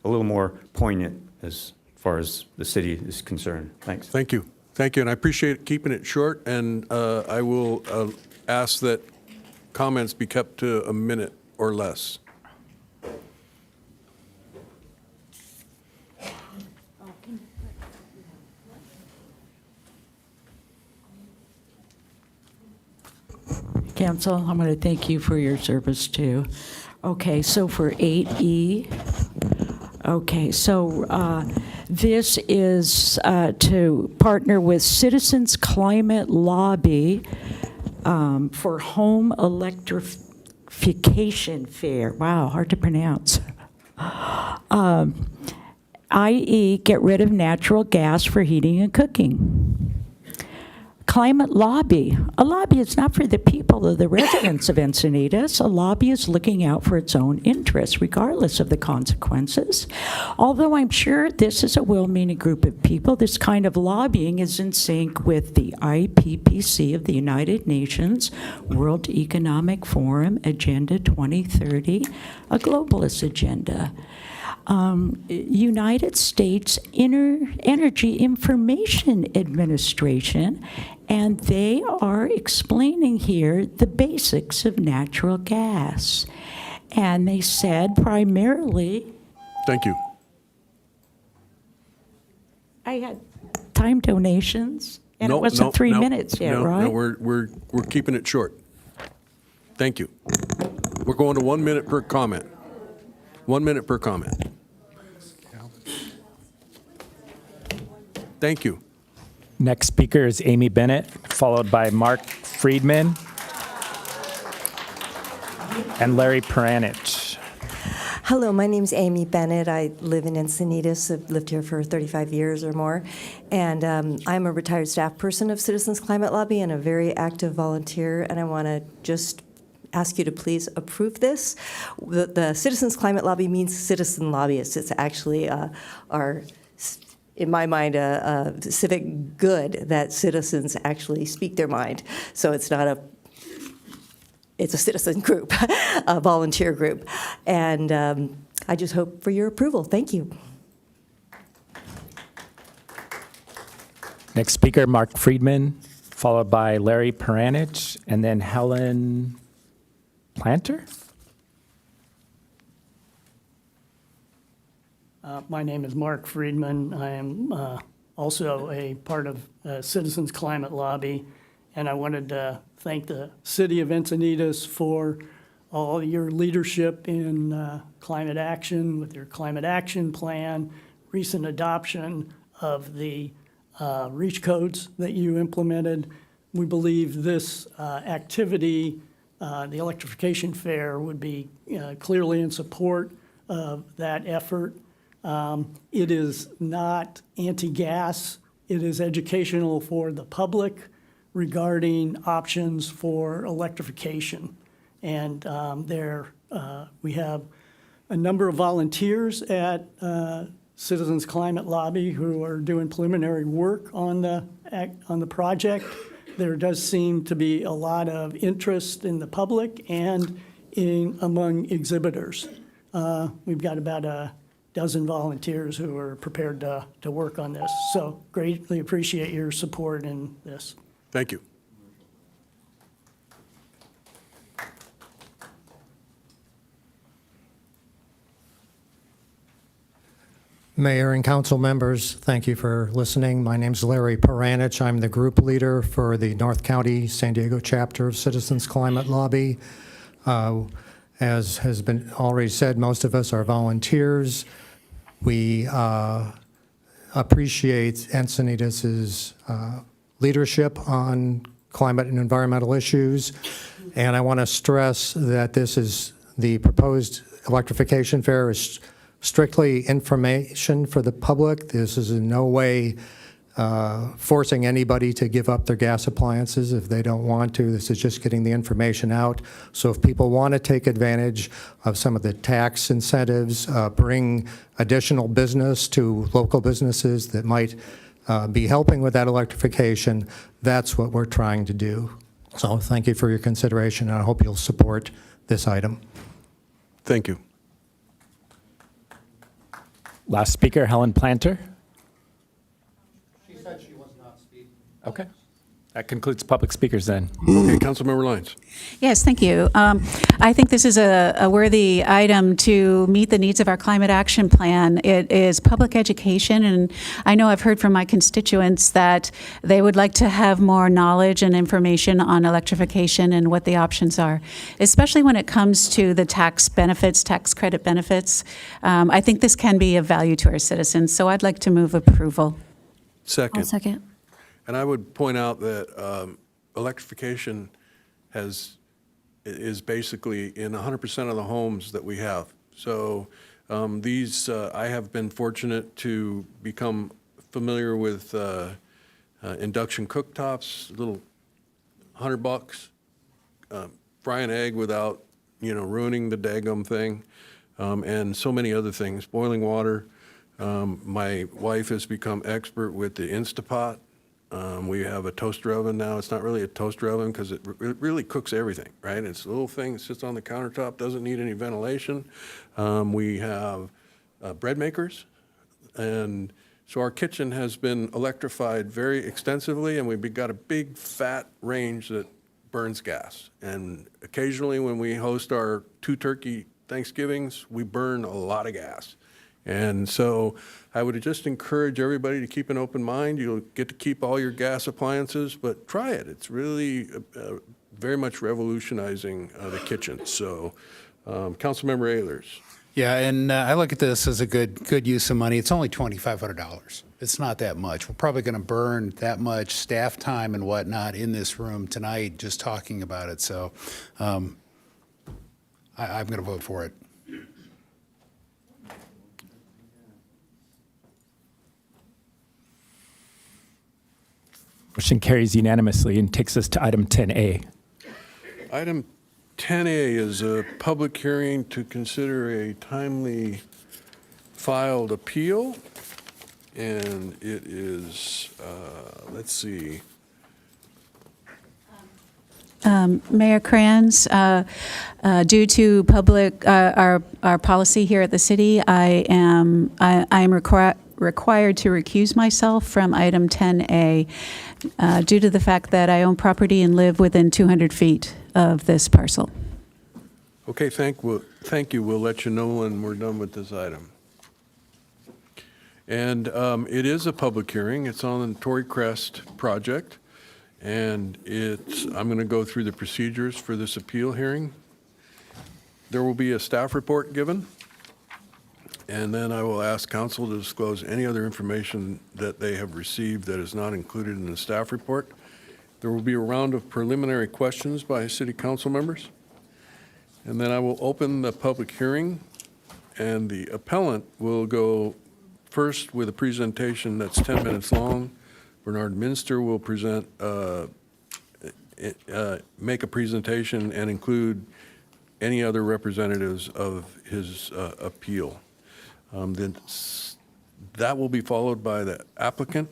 a little more poignant as far as the city is concerned. Thanks. Thank you. Thank you, and I appreciate keeping it short, and I will ask that comments be kept to a minute or less. Council, I'm going to thank you for your service too. Okay, so for 8E, okay, so this is to partner with Citizens Climate Lobby for home electrification fair. Wow, hard to pronounce. I.e., get rid of natural gas for heating and cooking. Climate lobby. A lobby is not for the people or the residents of Encinitas. A lobby is looking out for its own interests, regardless of the consequences. Although I'm sure this is a well-meaning group of people, this kind of lobbying is in sync with the IPPC of the United Nations World Economic Forum Agenda 2030, a globalist agenda. United States Energy Information Administration, and they are explaining here the basics of natural gas. And they said primarily... Thank you. I had time donations, and it wasn't 3 minutes yet, right? No, we're keeping it short. Thank you. We're going to 1 minute per comment. 1 minute per comment. Thank you. Next speaker is Amy Bennett, followed by Mark Friedman and Larry Peranich. Hello, my name's Amy Bennett. I live in Encinitas. I've lived here for 35 years or more. And I'm a retired staff person of Citizens Climate Lobby and a very active volunteer. And I want to just ask you to please approve this. The Citizens Climate Lobby means citizen lobbyists. It's actually our, in my mind, a civic good that citizens actually speak their mind. So it's not it's a citizen group, a volunteer group. And I just hope for your approval. Thank you. Next speaker, Mark Friedman, followed by Larry Peranich, and then Helen Planter. My name is Mark Friedman. I am also a part of Citizens Climate Lobby, and I wanted to thank the City of Encinitas for all your leadership in climate action with your climate action plan, recent adoption of the REACH codes that you implemented. We believe this activity, the Electrification Fair, would be clearly in support of that effort. It is not anti-gas. It is educational for the public regarding options for electrification. And we have a number of volunteers at Citizens Climate Lobby who are doing preliminary work on the project. There does seem to be a lot of interest in the public and among exhibitors. We've got about a dozen volunteers who are prepared to work on this. So greatly appreciate your support in this. Thank you. Mayor and council members, thank you for listening. My name's Larry Peranich. I'm the group leader for the North County San Diego chapter of Citizens Climate Lobby. As has been already said, most of us are volunteers. We appreciate Encinitas' leadership on climate and environmental issues. And I want to stress that the proposed electrification fair is strictly information for the public. This is in no way forcing anybody to give up their gas appliances if they don't want to. This is just getting the information out. So if people want to take advantage of some of the tax incentives, bring additional business to local businesses that might be helping with that electrification, that's what we're trying to do. So thank you for your consideration, and I hope you'll support this item. Thank you. Last speaker, Helen Planter. She said she was not speaking. Okay. That concludes public speakers then. Okay, Councilmember Lyons. Yes, thank you. I think this is a worthy item to meet the needs of our climate action plan. It is public education, and I know I've heard from my constituents that they would like to have more knowledge and information on electrification and what the options are, especially when it comes to the tax benefits, tax credit benefits. I think this can be of value to our citizens, so I'd like to move approval. Second. second. And I would point out that electrification is basically in 100% of the homes that we have. So I have been fortunate to become familiar with induction cooktops, little $100, fry an egg without ruining the daggum thing, and so many other things. Boiling water. My wife has become expert with the Instapot. We have a toaster oven now. It's not really a toaster oven because it really cooks everything, right? It's a little thing that sits on the countertop, doesn't need any ventilation. We have bread makers. And so our kitchen has been electrified very extensively, and we've got a big fat range that burns gas. And occasionally when we host our 2 turkey Thanksgivings, we burn a lot of gas. And so I would just encourage everybody to keep an open mind. You'll get to keep all your gas appliances, but try it. It's really very much revolutionizing the kitchen. So Councilmember Ehlers. Yeah, and I look at this as a good use of money. It's only $2,500. It's not that much. We're probably going to burn that much staff time and whatnot in this room tonight just talking about it. So I'm going to vote for it. Motion carries unanimously and takes us to item 10A. Item 10A is a public hearing to consider a timely filed appeal. And it is, let's see. Mayor Kranz, due to public our policy here at the city, I am required to recuse myself from item 10A due to the fact that I own property and live within 200 feet of this parcel. Okay, thank you. We'll let you know when we're done with this item. And it is a public hearing. It's on the Tory Crest project. And I'm going to go through the procedures for this appeal hearing. There will be a staff report given. And then I will ask council to disclose any other information that they have received that is not included in the staff report. There will be a round of preliminary questions by city council members. And then I will open the public hearing, and the appellant will go first with a presentation that's 10 minutes long. Bernard Minster will make a presentation and include any other representatives of his appeal. Then that will be followed by the applicant,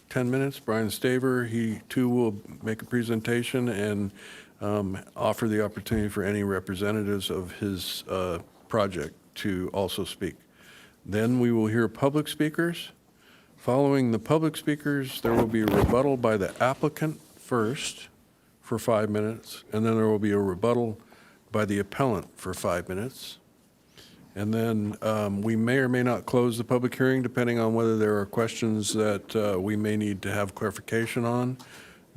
10 minutes. Brian Staver, he too will make a presentation and offer the opportunity for any representatives of his project to also speak. Then we will hear public speakers. Following the public speakers, there will be a rebuttal by the applicant first for 5 minutes, and then there will be a rebuttal by the appellant for 5 minutes. And then we may or may not close the public hearing depending on whether there are questions that we may need to have clarification on,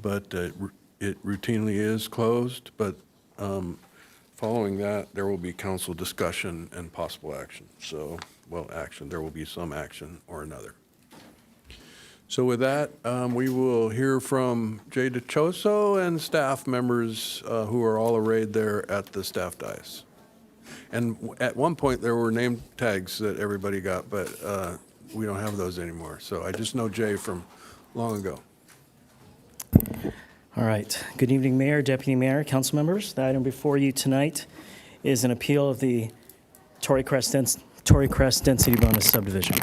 but it routinely is closed. But following that, there will be council discussion and possible action. So, well, action, there will be some action or another. So with that, we will hear from Jay DiCioso and staff members who are all arrayed there at the staff dais. And at one point, there were name tags that everybody got, but we don't have those anymore. So I just know Jay from long ago. All right. Good evening, Mayor, Deputy Mayor, council members. The item before you tonight is an appeal of the Tory Crest Density Bonus Subdivision.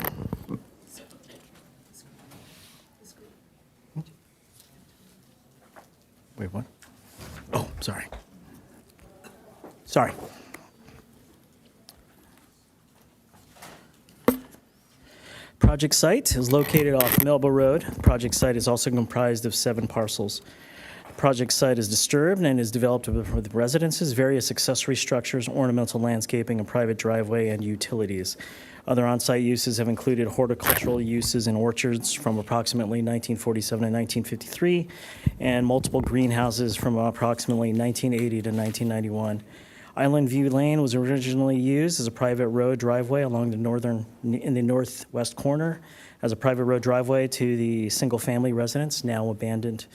Wait, what? Oh, sorry. Project site is located off Melba Road. The project site is also comprised of 7 parcels. The project site is disturbed and is developed with residences, various accessory structures, ornamental landscaping, a private driveway, and utilities. Other on-site uses have included horticultural uses and orchards from approximately 1947 to 1953, and multiple greenhouses from approximately 1980 to 1991. Island View Lane was originally used as a private road driveway along in the northwest corner as a private road driveway to the single-family residence, now abandoned,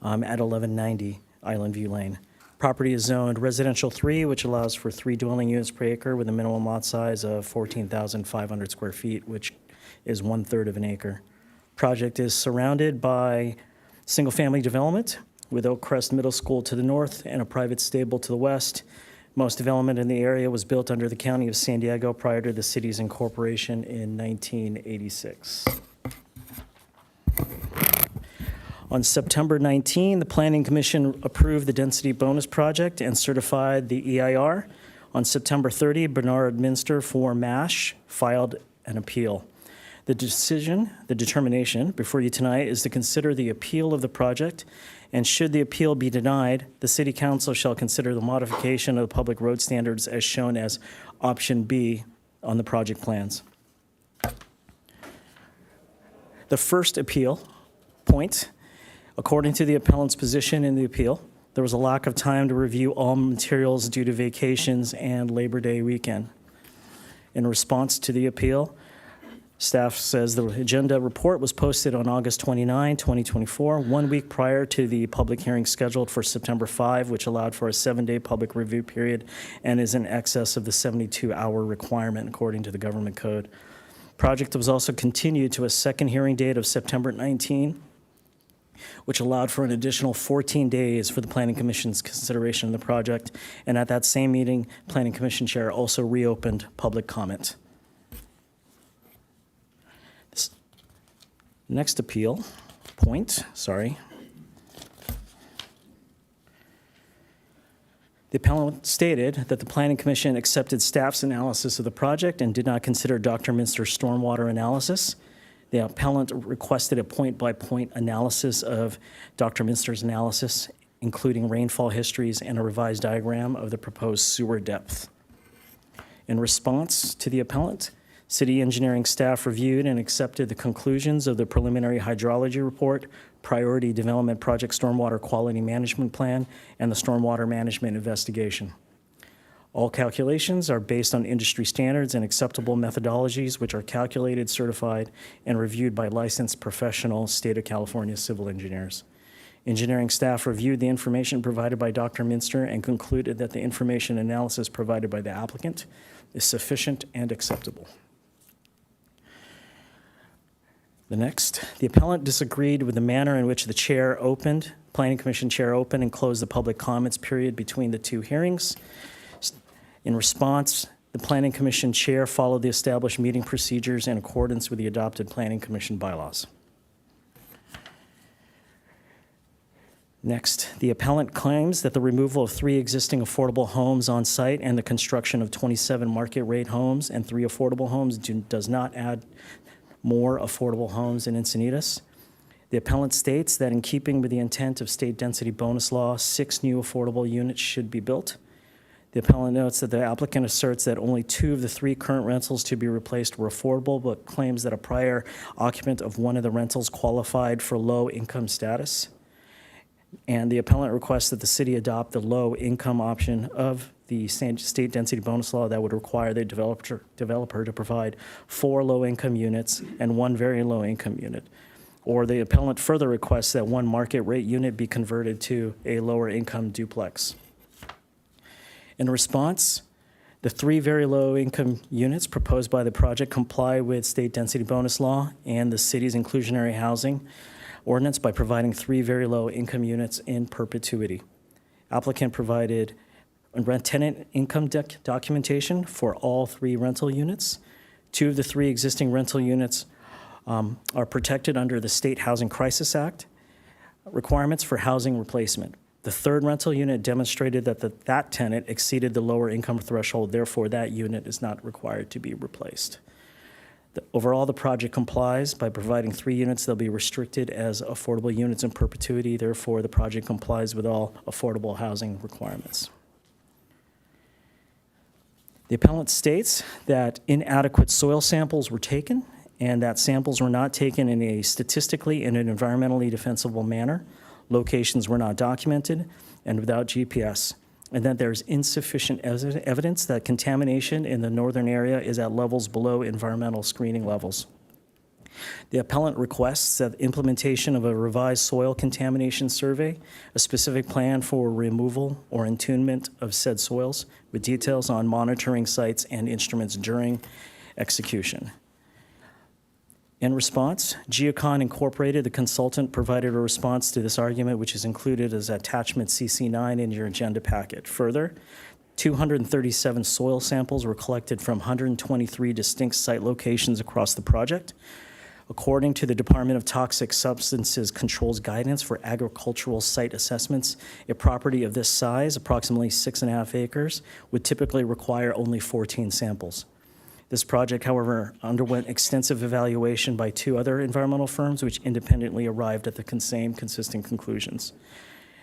at 1190 Island View Lane. Property is zoned residential 3, which allows for 3 dwelling units per acre with a minimum lot size of 14,500 square feet, which is 1/3 of an acre. Project is surrounded by single-family development with Oak Crest Middle School to the north and a private stable to the west. Most development in the area was built under the County of San Diego prior to the city's incorporation in 1986. On September 19, the Planning Commission approved the density bonus project and certified the EIR. On September 30, Bernard Minster for MASH filed an appeal. The determination before you tonight is to consider the appeal of the project, and should the appeal be denied, the City Council shall consider the modification of the public road standards as shown as option B on the project plans. The first appeal point, according to the appellant's position in the appeal, there was a lack of time to review all materials due to vacations and Labor Day weekend. In response to the appeal, staff says the agenda report was posted on August 29, 2024, 1 week prior to the public hearing scheduled for September 5, which allowed for a 7-day public review period and is in excess of the 72-hour requirement according to the government code. Project was also continued to a second hearing date of September 19, which allowed for an additional 14 days for the Planning Commission's consideration of the project. And at that same meeting, Planning Commission Chair also reopened public comment. Next appeal point, sorry. The appellant stated that the Planning Commission accepted staff's analysis of the project and did not consider Dr. Minster's stormwater analysis. The appellant requested a point-by-point analysis of Dr. Minster's analysis, including rainfall histories and a revised diagram of the proposed sewer depth. In response to the appellant, city engineering staff reviewed and accepted the conclusions of the preliminary hydrology report, priority development project stormwater quality management plan, and the stormwater management investigation. All calculations are based on industry standards and acceptable methodologies, which are calculated, certified, and reviewed by licensed professional State of California civil engineers. Engineering staff reviewed the information provided by Dr. Minster and concluded that the information analysis provided by the applicant is sufficient and acceptable. The next, the appellant disagreed with the manner in which the Planning Commission chair opened and closed the public comments period between the 2 hearings. In response, the Planning Commission chair followed the established meeting procedures in accordance with the adopted Planning Commission bylaws. Next, the appellant claims that the removal of 3 existing affordable homes on site and the construction of 27 market rate homes and 3 affordable homes does not add more affordable homes in Encinitas. The appellant states that in keeping with the intent of state density bonus law, 6 new affordable units should be built. The appellant notes that the applicant asserts that only 2 of the 3 current rentals to be replaced were affordable, but claims that a prior occupant of one of the rentals qualified for low income status. And the appellant requests that the city adopt the low income option of the state density bonus law that would require the developer to provide 4 low income units and 1 very low income unit. Or the appellant further requests that 1 market rate unit be converted to a lower income duplex. In response, the 3 very low income units proposed by the project comply with state density bonus law and the city's inclusionary housing ordinance by providing 3 very low income units in perpetuity. Applicant provided tenant income documentation for all 3 rental units. 2 of the 3 existing rental units are protected under the State Housing Crisis Act requirements for housing replacement. The 3rd rental unit demonstrated that that tenant exceeded the lower income threshold, therefore that unit is not required to be replaced. Overall, the project complies by providing 3 units. They'll be restricted as affordable units in perpetuity. Therefore, the project complies with all affordable housing requirements. The appellant states that inadequate soil samples were taken and that samples were not taken in a statistically and an environmentally defensible manner. Locations were not documented and without GPS, and that there's insufficient evidence that contamination in the northern area is at levels below environmental screening levels. The appellant requests that implementation of a revised soil contamination survey, a specific plan for removal or entombment of said soils with details on monitoring sites and instruments during execution. In response, Geocon Incorporated, the consultant, provided a response to this argument, which is included as attachment CC9 in your agenda packet. Further, 237 soil samples were collected from 123 distinct site locations across the project. According to the Department of Toxic Substances Control's guidance for agricultural site assessments, a property of this size, approximately 6.5 acres, would typically require only 14 samples. This project, however, underwent extensive evaluation by 2 other environmental firms, which independently arrived at the same consistent conclusions.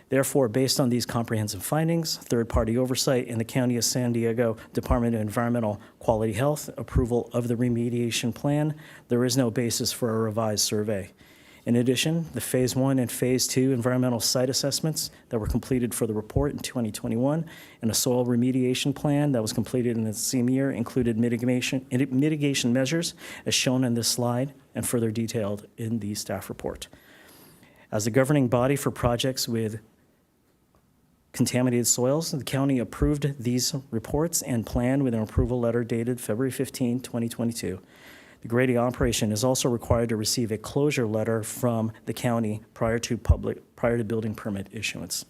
Therefore, based on these comprehensive findings, third-party oversight, and the County of San Diego Department of Environmental Quality Health approval of the remediation plan, there is no basis for a revised survey. In addition, the Phase 1 and Phase 2 environmental site assessments that were completed for the report in 2021 and a soil remediation plan that was completed in the same year included mitigation measures as shown in this slide and further detailed in the staff report. As the governing body for projects with contaminated soils, the county approved these reports and plan with an approval letter dated February 15, 2022. The grading operation is also required to receive a closure letter from the county prior to building permit issuance.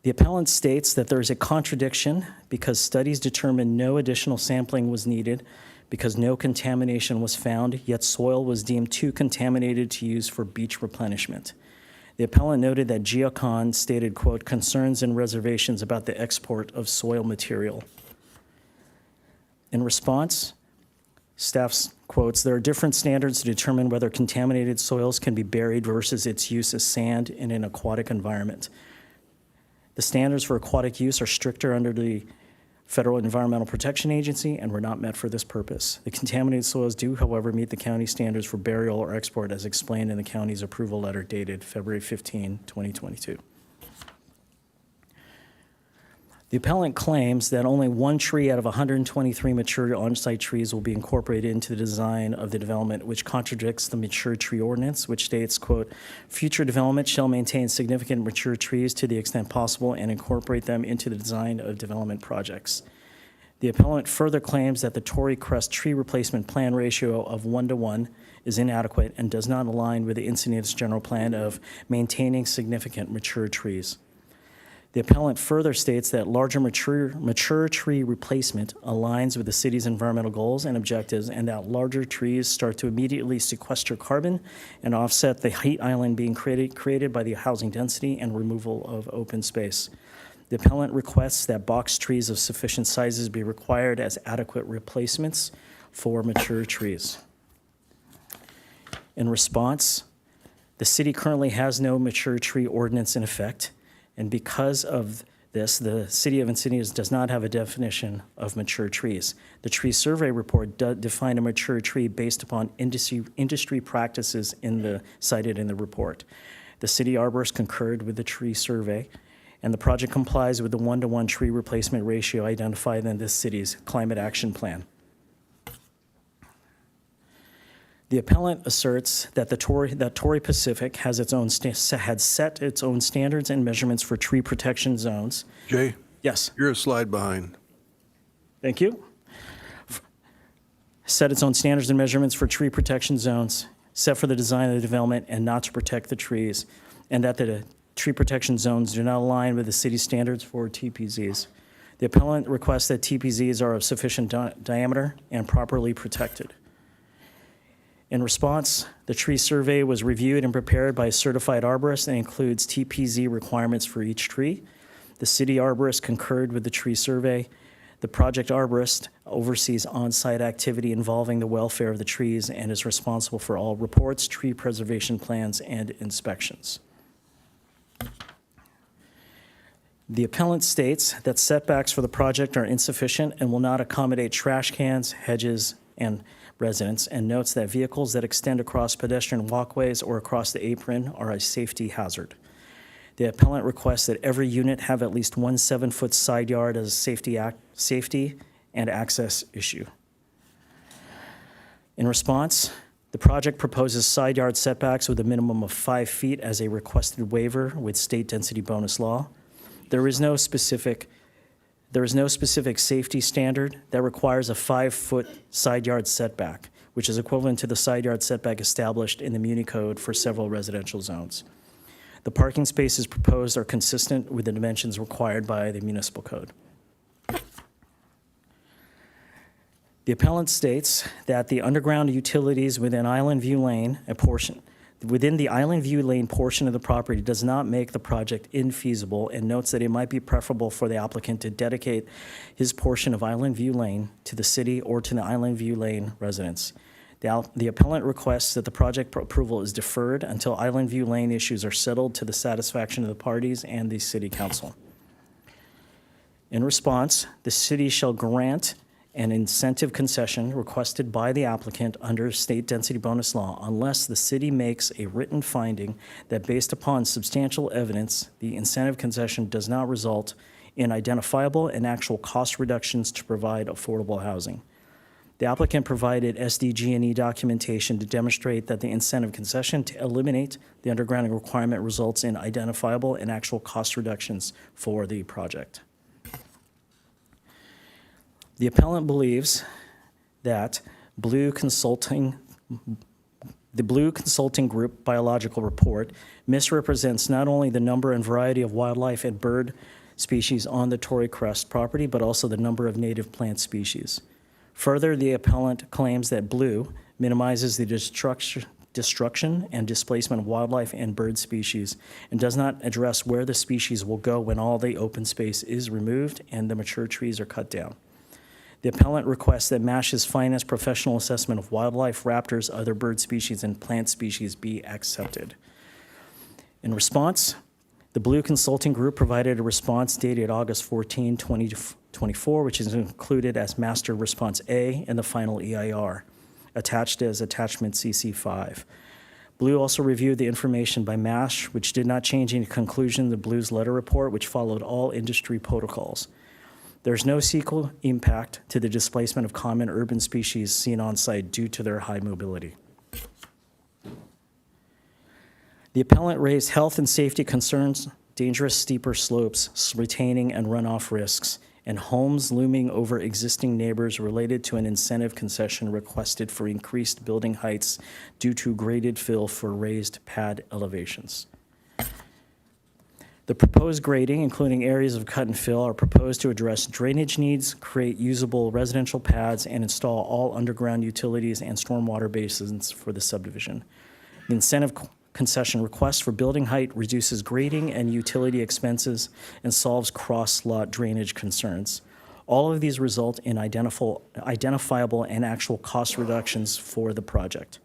The appellant states that there is a contradiction because studies determined no additional sampling was needed because no contamination was found, yet soil was deemed too contaminated to use for beach replenishment. The appellant noted that Geocon stated, quote, concerns and reservations about the export of soil material. In response, staff quotes, there are different standards to determine whether contaminated soils can be buried versus its use as sand in an aquatic environment. The standards for aquatic use are stricter under the Federal Environmental Protection Agency and were not met for this purpose. The contaminated soils do, however, meet the county standards for burial or export as explained in the county's approval letter dated February 15, 2022. The appellant claims that only 1 tree out of 123 mature on-site trees will be incorporated into the design of the development, which contradicts the mature tree ordinance, which states, quote, future development shall maintain significant mature trees to the extent possible and incorporate them into the design of development projects. The appellant further claims that the Tory Crest tree replacement plan ratio of 1:1 is inadequate and does not align with the Encinitas general plan of maintaining significant mature trees. The appellant further states that larger mature tree replacement aligns with the city's environmental goals and objectives, and that larger trees start to immediately sequester carbon and offset the heat island being created by the housing density and removal of open space. The appellant requests that box trees of sufficient sizes be required as adequate replacements for mature trees. In response, the city currently has no mature tree ordinance in effect. And because of this, the city of Encinitas does not have a definition of mature trees. The tree survey report defined a mature tree based upon industry practices cited in the report. The city arborist concurred with the tree survey, and the project complies with the 1:1 tree replacement ratio identified in this city's climate action plan. The appellant asserts that Tory Pacific had set its own standards and measurements for tree protection zones. Jay? Yes. You're a slide behind. Thank you. Set its own standards and measurements for tree protection zones set for the design of the development and not to protect the trees, and that the tree protection zones do not align with the city's standards for TPZs. The appellant requests that TPZs are of sufficient diameter and properly protected. In response, the tree survey was reviewed and prepared by a certified arborist and includes TPZ requirements for each tree. The city arborist concurred with the tree survey. The project arborist oversees on-site activity involving the welfare of the trees and is responsible for all reports, tree preservation plans, and inspections. The appellant states that setbacks for the project are insufficient and will not accommodate trash cans, hedges, and residents, and notes that vehicles that extend across pedestrian walkways or across the apron are a safety hazard. The appellant requests that every unit have at least one 7-foot side yard as a safety and access issue. In response, the project proposes side yard setbacks with a minimum of 5 feet as a requested waiver with state density bonus law. There is no specific safety standard that requires a 5-foot side yard setback, which is equivalent to the side yard setback established in the Muni Code for several residential zones. The parking spaces proposed are consistent with the dimensions required by the municipal code. The appellant states that the underground utilities within Island View Lane, within the Island View Lane portion of the property does not make the project infeasible, and notes that it might be preferable for the applicant to dedicate his portion of Island View Lane to the city or to the Island View Lane residents. The appellant requests that the project approval is deferred until Island View Lane issues are settled to the satisfaction of the parties and the city council. In response, the city shall grant an incentive concession requested by the applicant under state density bonus law unless the city makes a written finding that based upon substantial evidence, the incentive concession does not result in identifiable and actual cost reductions to provide affordable housing. The applicant provided SDG&E documentation to demonstrate that the incentive concession to eliminate the undergrounding requirement results in identifiable and actual cost reductions for the project. The appellant believes that the Blue Consulting Group biological report misrepresents not only the number and variety of wildlife and bird species on the Tory Crest property, but also the number of native plant species. Further, the appellant claims that Blue minimizes the destruction and displacement of wildlife and bird species and does not address where the species will go when all the open space is removed and the mature trees are cut down. The appellant requests that MASH's finest professional assessment of wildlife, raptors, other bird species, and plant species be accepted. In response, the Blue Consulting Group provided a response dated August 14, 2024, which is included as Master Response A in the final EIR, attached as Attachment CC5. Blue also reviewed the information by MASH, which did not change any conclusion in the Blue's letter report, which followed all industry protocols. There's no sequel impact to the displacement of common urban species seen on site due to their high mobility. The appellant raised health and safety concerns, dangerous steeper slopes, retaining and runoff risks, and homes looming over existing neighbors related to an incentive concession requested for increased building heights due to graded fill for raised pad elevations. The proposed grading, including areas of cut and fill, are proposed to address drainage needs, create usable residential pads, and install all underground utilities and stormwater basins for the subdivision. The incentive concession request for building height reduces grading and utility expenses and solves cross-lot drainage concerns. All of these result in identifiable and actual cost reductions for the project.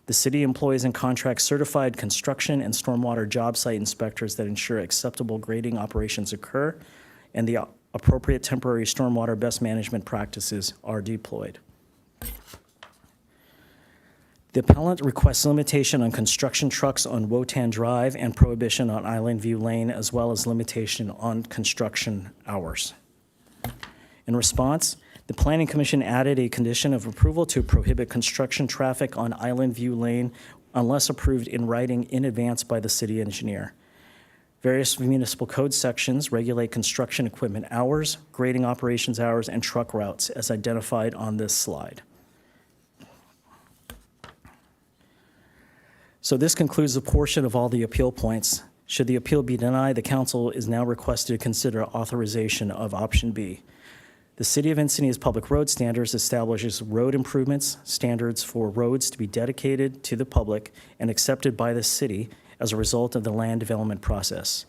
The city employs and contracts certified construction and stormwater job site inspectors that ensure acceptable grading operations occur and the appropriate temporary stormwater best management practices are deployed. The appellant requests limitation on construction trucks on Wotan Drive and prohibition on Island View Lane, as well as limitation on construction hours. In response, the Planning Commission added a condition of approval to prohibit construction traffic on Island View Lane unless approved in writing in advance by the city engineer. Various municipal code sections regulate construction equipment hours, grading operations hours, and truck routes as identified on this slide. So this concludes a portion of all the appeal points. Should the appeal be denied, the council is now requested to consider authorization of option B. The City of Encinitas Public Road Standards establishes road improvements standards for roads to be dedicated to the public and accepted by the city as a result of the land development process.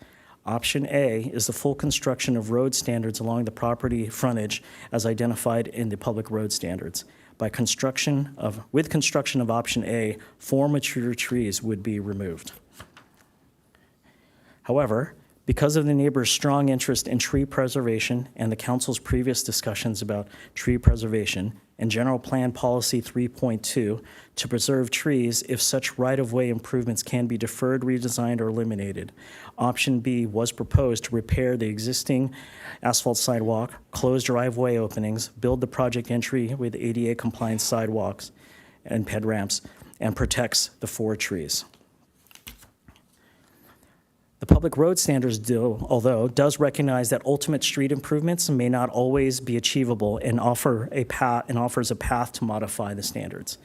Option A is the full construction of road standards along the property frontage as identified in the public road standards. With construction of option A, 4 mature trees would be removed. However, because of the neighbor's strong interest in tree preservation and the council's previous discussions about tree preservation and General Plan Policy 3.2 to preserve trees if such right-of-way improvements can be deferred, redesigned, or eliminated, Option B was proposed to repair the existing asphalt sidewalk, close driveway openings, build the project entry with ADA-compliant sidewalks and ped ramps, and protects the 4 trees. The public road standards does recognize that ultimate street improvements may not always be achievable and offers a path to modify the standards.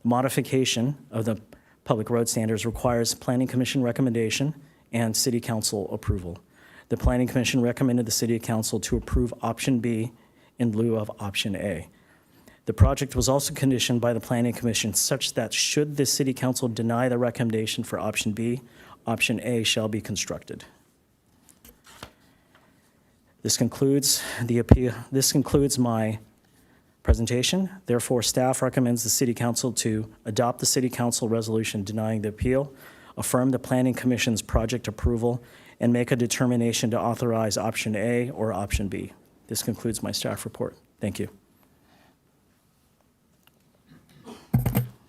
The modification of the public road standards requires Planning Commission recommendation and City Council approval. The Planning Commission recommended the City Council to approve Option B in lieu of Option A. The project was also conditioned by the Planning Commission such that should the City Council deny the recommendation for Option B, Option A shall be constructed. This concludes the appeal. This concludes my presentation. Therefore, staff recommends the City Council to adopt the City Council resolution denying the appeal, affirm the Planning Commission's project approval, and make a determination to authorize Option A or Option B. This concludes my staff report. Thank you.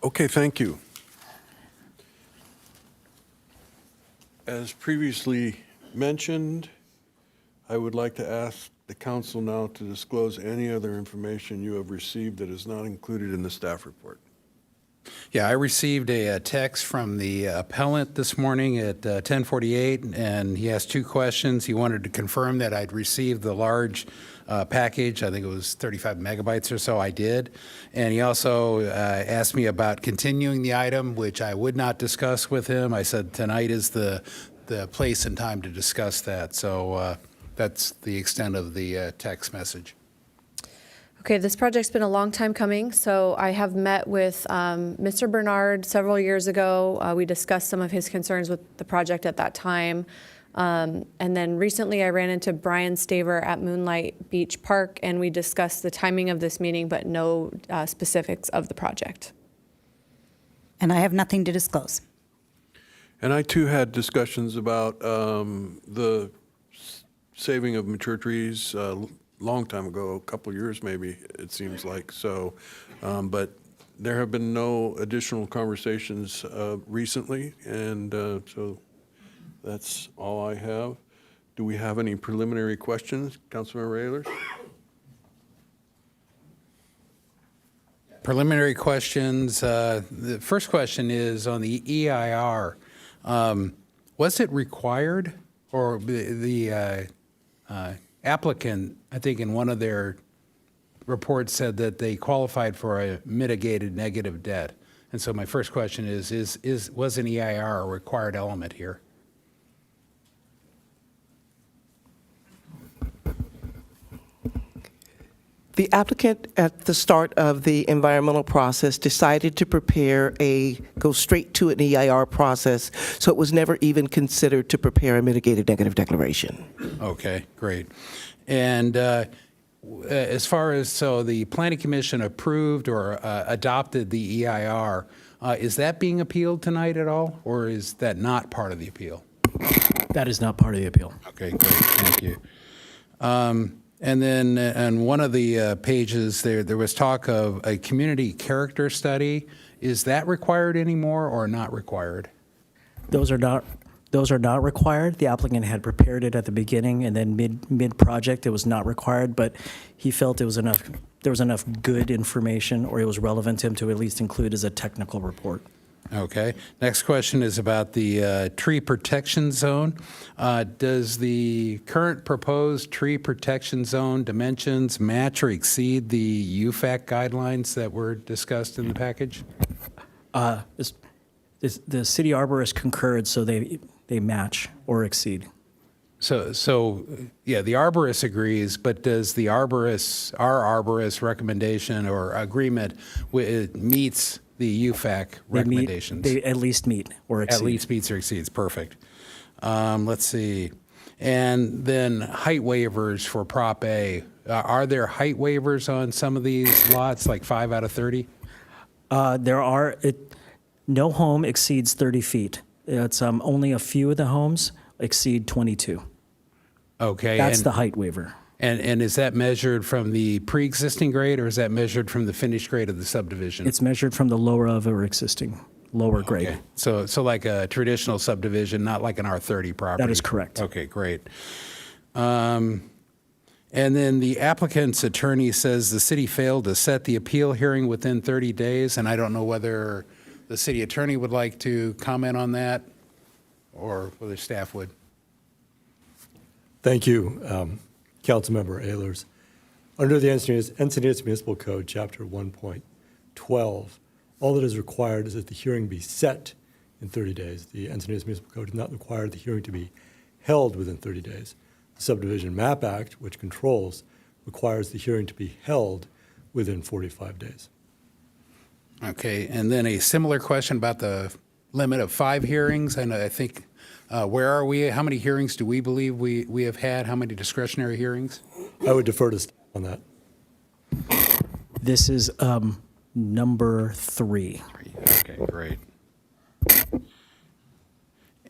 Okay, thank you. As previously mentioned, I would like to ask the council now to disclose any other information you have received that is not included in the staff report. Yeah, I received a text from the appellant this morning at 10:48, and he asked 2 questions. He wanted to confirm that I'd received the large package. I think it was 35 megabytes or so. I did. And he also asked me about continuing the item, which I would not discuss with him. I said tonight is the place and time to discuss that. So that's the extent of the text message. Okay, this project's been a long time coming, so I have met with Mr. Bernard several years ago. We discussed some of his concerns with the project at that time. And then recently I ran into Brian Staver at Moonlight Beach Park, and we discussed the timing of this meeting, but no specifics of the project. And I have nothing to disclose. And I too had discussions about the saving of mature trees long time ago, a couple years maybe, it seems like. So, but there have been no additional conversations recently, and so that's all I have. Do we have any preliminary questions, Councilmember Ehlers? Preliminary questions. The first question is on the EIR. Was it required, or the applicant, I think in one of their reports said that they qualified for a mitigated negative debt. And so my first question is was an EIR a required element here? The applicant at the start of the environmental process decided to go straight to an EIR process, so it was never even considered to prepare a mitigated negative declaration. Okay, great. And as far as, so the Planning Commission approved or adopted the EIR, is that being appealed tonight at all, or is that not part of the appeal? That is not part of the appeal. Okay, great, thank you. And then on one of the pages there was talk of a community character study. Is that required anymore or not required? Those are not required. The applicant had prepared it at the beginning, and then mid-project it was not required, but he felt there was enough good information, or it was relevant to him to at least include as a technical report. Okay. Next question is about the tree protection zone. Does the current proposed tree protection zone dimensions match or exceed the UFAC guidelines that were discussed in the package? The city arborist concurred, so they match or exceed. So yeah, the arborist agrees, but does the our arborist recommendation or agreement meets the UFAC recommendations? They at least meet or exceed. At least meets or exceeds, perfect. Let's see. And then height waivers for Prop A. Are there height waivers on some of these lots, like 5 out of 30? No home exceeds 30 feet. It's only a few of the homes exceed 22. Okay. That's the height waiver. And is that measured from the pre-existing grade, or is that measured from the finished grade of the subdivision? It's measured from the lower of or existing lower grade. Okay. So like a traditional subdivision, not like an R30 property? That is correct. Okay, great. And then the applicant's attorney says the city failed to set the appeal hearing within 30 days, and I don't know whether the city attorney would like to comment on that or whether staff would. Thank you, Councilmember Ehlers. Under the Encinitas Municipal Code, Chapter 1.12, all that is required is that the hearing be set in 30 days. The Encinitas Municipal Code does not require the hearing to be held within 30 days. The Subdivision Map Act, which controls, requires the hearing to be held within 45 days. Okay, and then a similar question about the limit of 5 hearings. And I think, where are we? How many hearings do we believe we have had? How many discretionary hearings? I would defer to staff on that. This is number 3. Okay, great.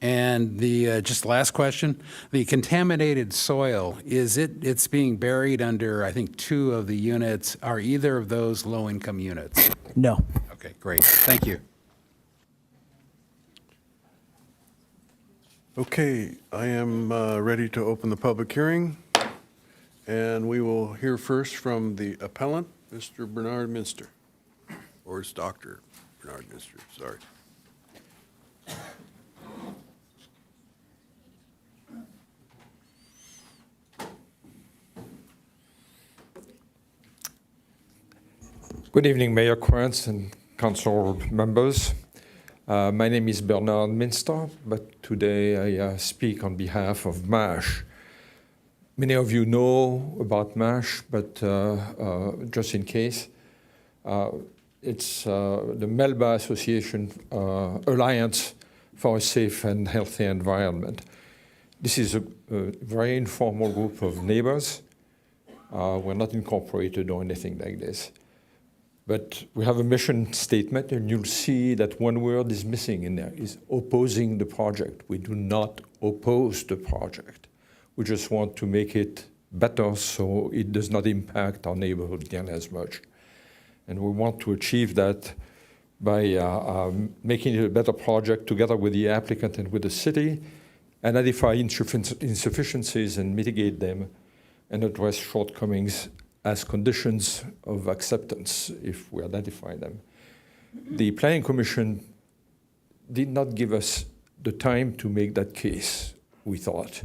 And the just last question, the contaminated soil, it's being buried under, I think, 2 of the units. Are either of those low-income units? No. Okay, great. Thank you. Okay, I am ready to open the public hearing, and we will hear first from the appellant, Mr. Bernard Minster, or it's Dr. Bernard Minster, sorry. Good evening, Mayor Krantz and council members. My name is Bernard Minster, but today I speak on behalf of MASH. Many of you know about MASH, but just in case, it's the Melba Association Alliance for a Safe and Healthy Environment. This is a very informal group of neighbors. We're not incorporated or anything like this. But we have a mission statement, and you'll see that one word is missing in there, is opposing the project. We do not oppose the project. We just want to make it better so it does not impact our neighborhood nearly as much. And we want to achieve that by making it a better project together with the applicant and with the city, identify insufficiencies and mitigate them, and address shortcomings as conditions of acceptance if we identify them. The Planning Commission did not give us the time to make that case, we thought.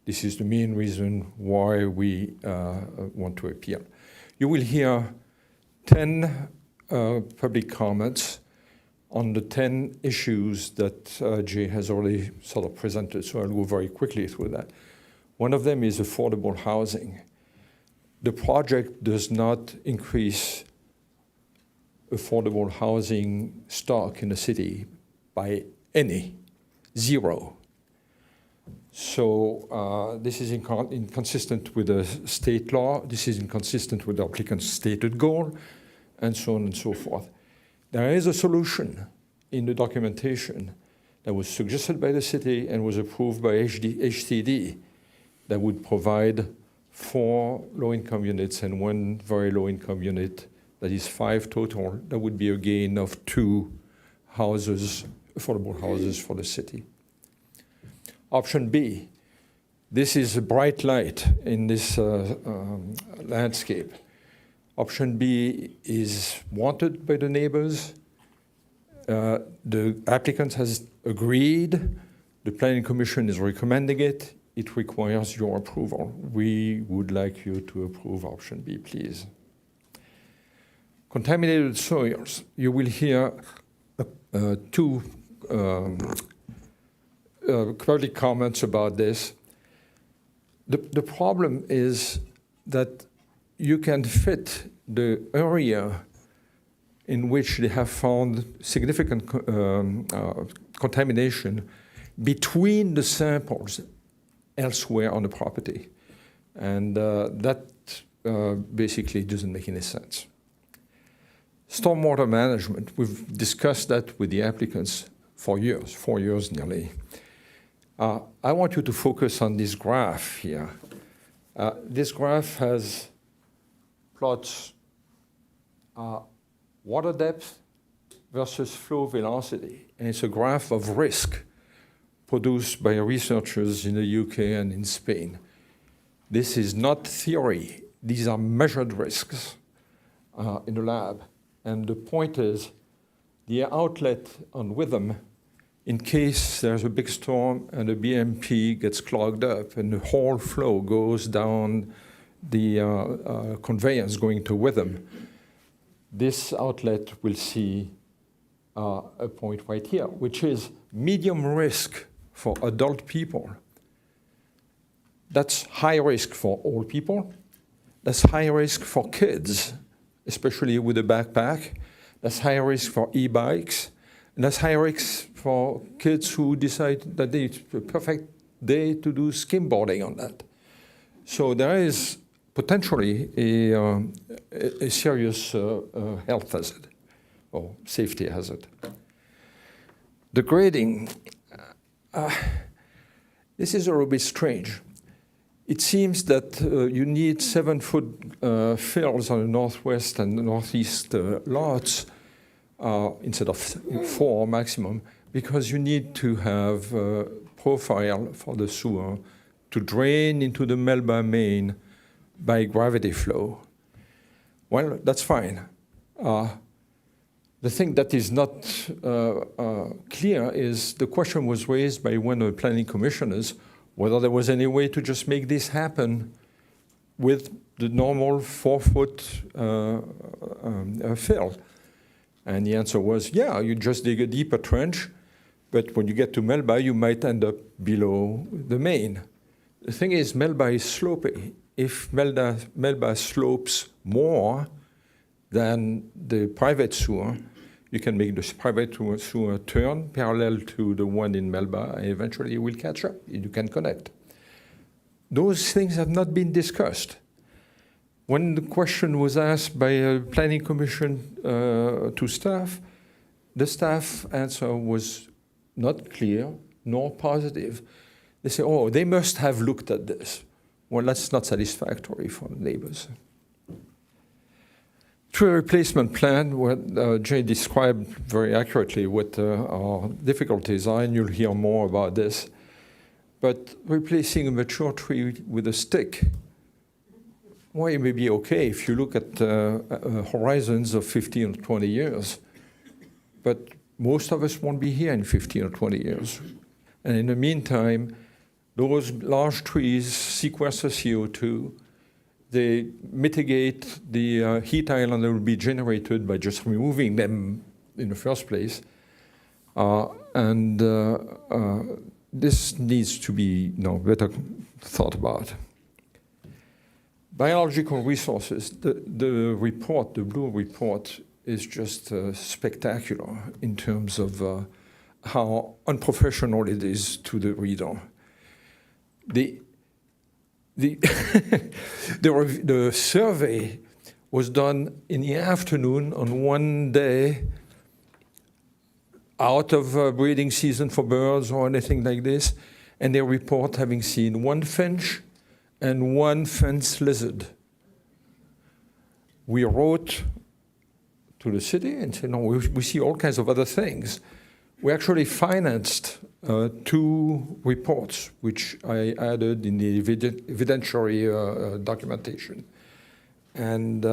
This is the main reason why we want to appeal. You will hear 10 public comments on the 10 issues that Jay has already sort of presented, so I'll go very quickly through that. One of them is affordable housing. The project does not increase affordable housing stock in the city by any, 0. So this is inconsistent with the state law, this is inconsistent with the applicant's stated goal, and so on and so forth. There is a solution in the documentation that was suggested by the city and was approved by HCD that would provide 4 low-income units and 1 very low-income unit, that is 5 total. That would be a gain of 2 houses, affordable houses for the city. Option B, this is a bright light in this landscape. Option B is wanted by the neighbors. The applicant has agreed. The Planning Commission is recommending it. It requires your approval. We would like you to approve option B, please. Contaminated soils. You will hear 2 public comments about this. The problem is that you can fit the area in which they have found significant contamination between the samples elsewhere on the property. And that basically doesn't make any sense. Stormwater management, we've discussed that with the applicants for years, 4 years nearly. I want you to focus on this graph here. This graph has plots water depth versus flow velocity. And it's a graph of risk produced by researchers in the UK and in Spain. This is not theory. These are measured risks in the lab. And the point is, the outlet on Witham, in case there's a big storm and the BMP gets clogged up and the whole flow goes down the conveyance going to Witham, this outlet will see a point right here, which is medium risk for adult people. That's high risk for old people. That's high risk for kids, especially with a backpack. That's high risk for e-bikes. And that's high risk for kids who decide that it's a perfect day to do skimboarding on that. So there is potentially a serious health hazard or safety hazard. The grading, this is a little bit strange. It seems that you need 7-foot fills on the northwest and the northeast lots instead of 4 maximum, because you need to have a profile for the sewer to drain into the Melba main by gravity flow. Well, that's fine. The thing that is not clear is the question was raised by one of the planning commissioners whether there was any way to just make this happen with the normal 4-foot fill. And the answer was, yeah, you just dig a deeper trench, but when you get to Melba, you might end up below the main. The thing is, Melba is slopey. If Melba slopes more than the private sewer, you can make the private sewer turn parallel to the one in Melba, and eventually you will catch up. You can connect. Those things have not been discussed. When the question was asked by a planning commission to staff, the staff answer was not clear nor positive. They say, oh, they must have looked at this. Well, that's not satisfactory for the neighbors. Tree replacement plan, what Jay described very accurately what our difficulties are, and you'll hear more about this. But replacing a mature tree with a stick, well, it may be okay if you look at horizons of 15 or 20 years. But most of us won't be here in 15 or 20 years. And in the meantime, those large trees sequester CO2. They mitigate the heat island that will be generated by just removing them in the first place. This needs to be better thought about. Biological resources, the report, the Blue Report, is just spectacular in terms of how unprofessional it is to the reader. The survey was done in the afternoon on one day out of breeding season for birds or anything like this, and they report having seen 1 finch and 1 fence lizard. We wrote to the city and said, no, we see all kinds of other things. We actually financed 2 reports, which I added in the evidentiary documentation. And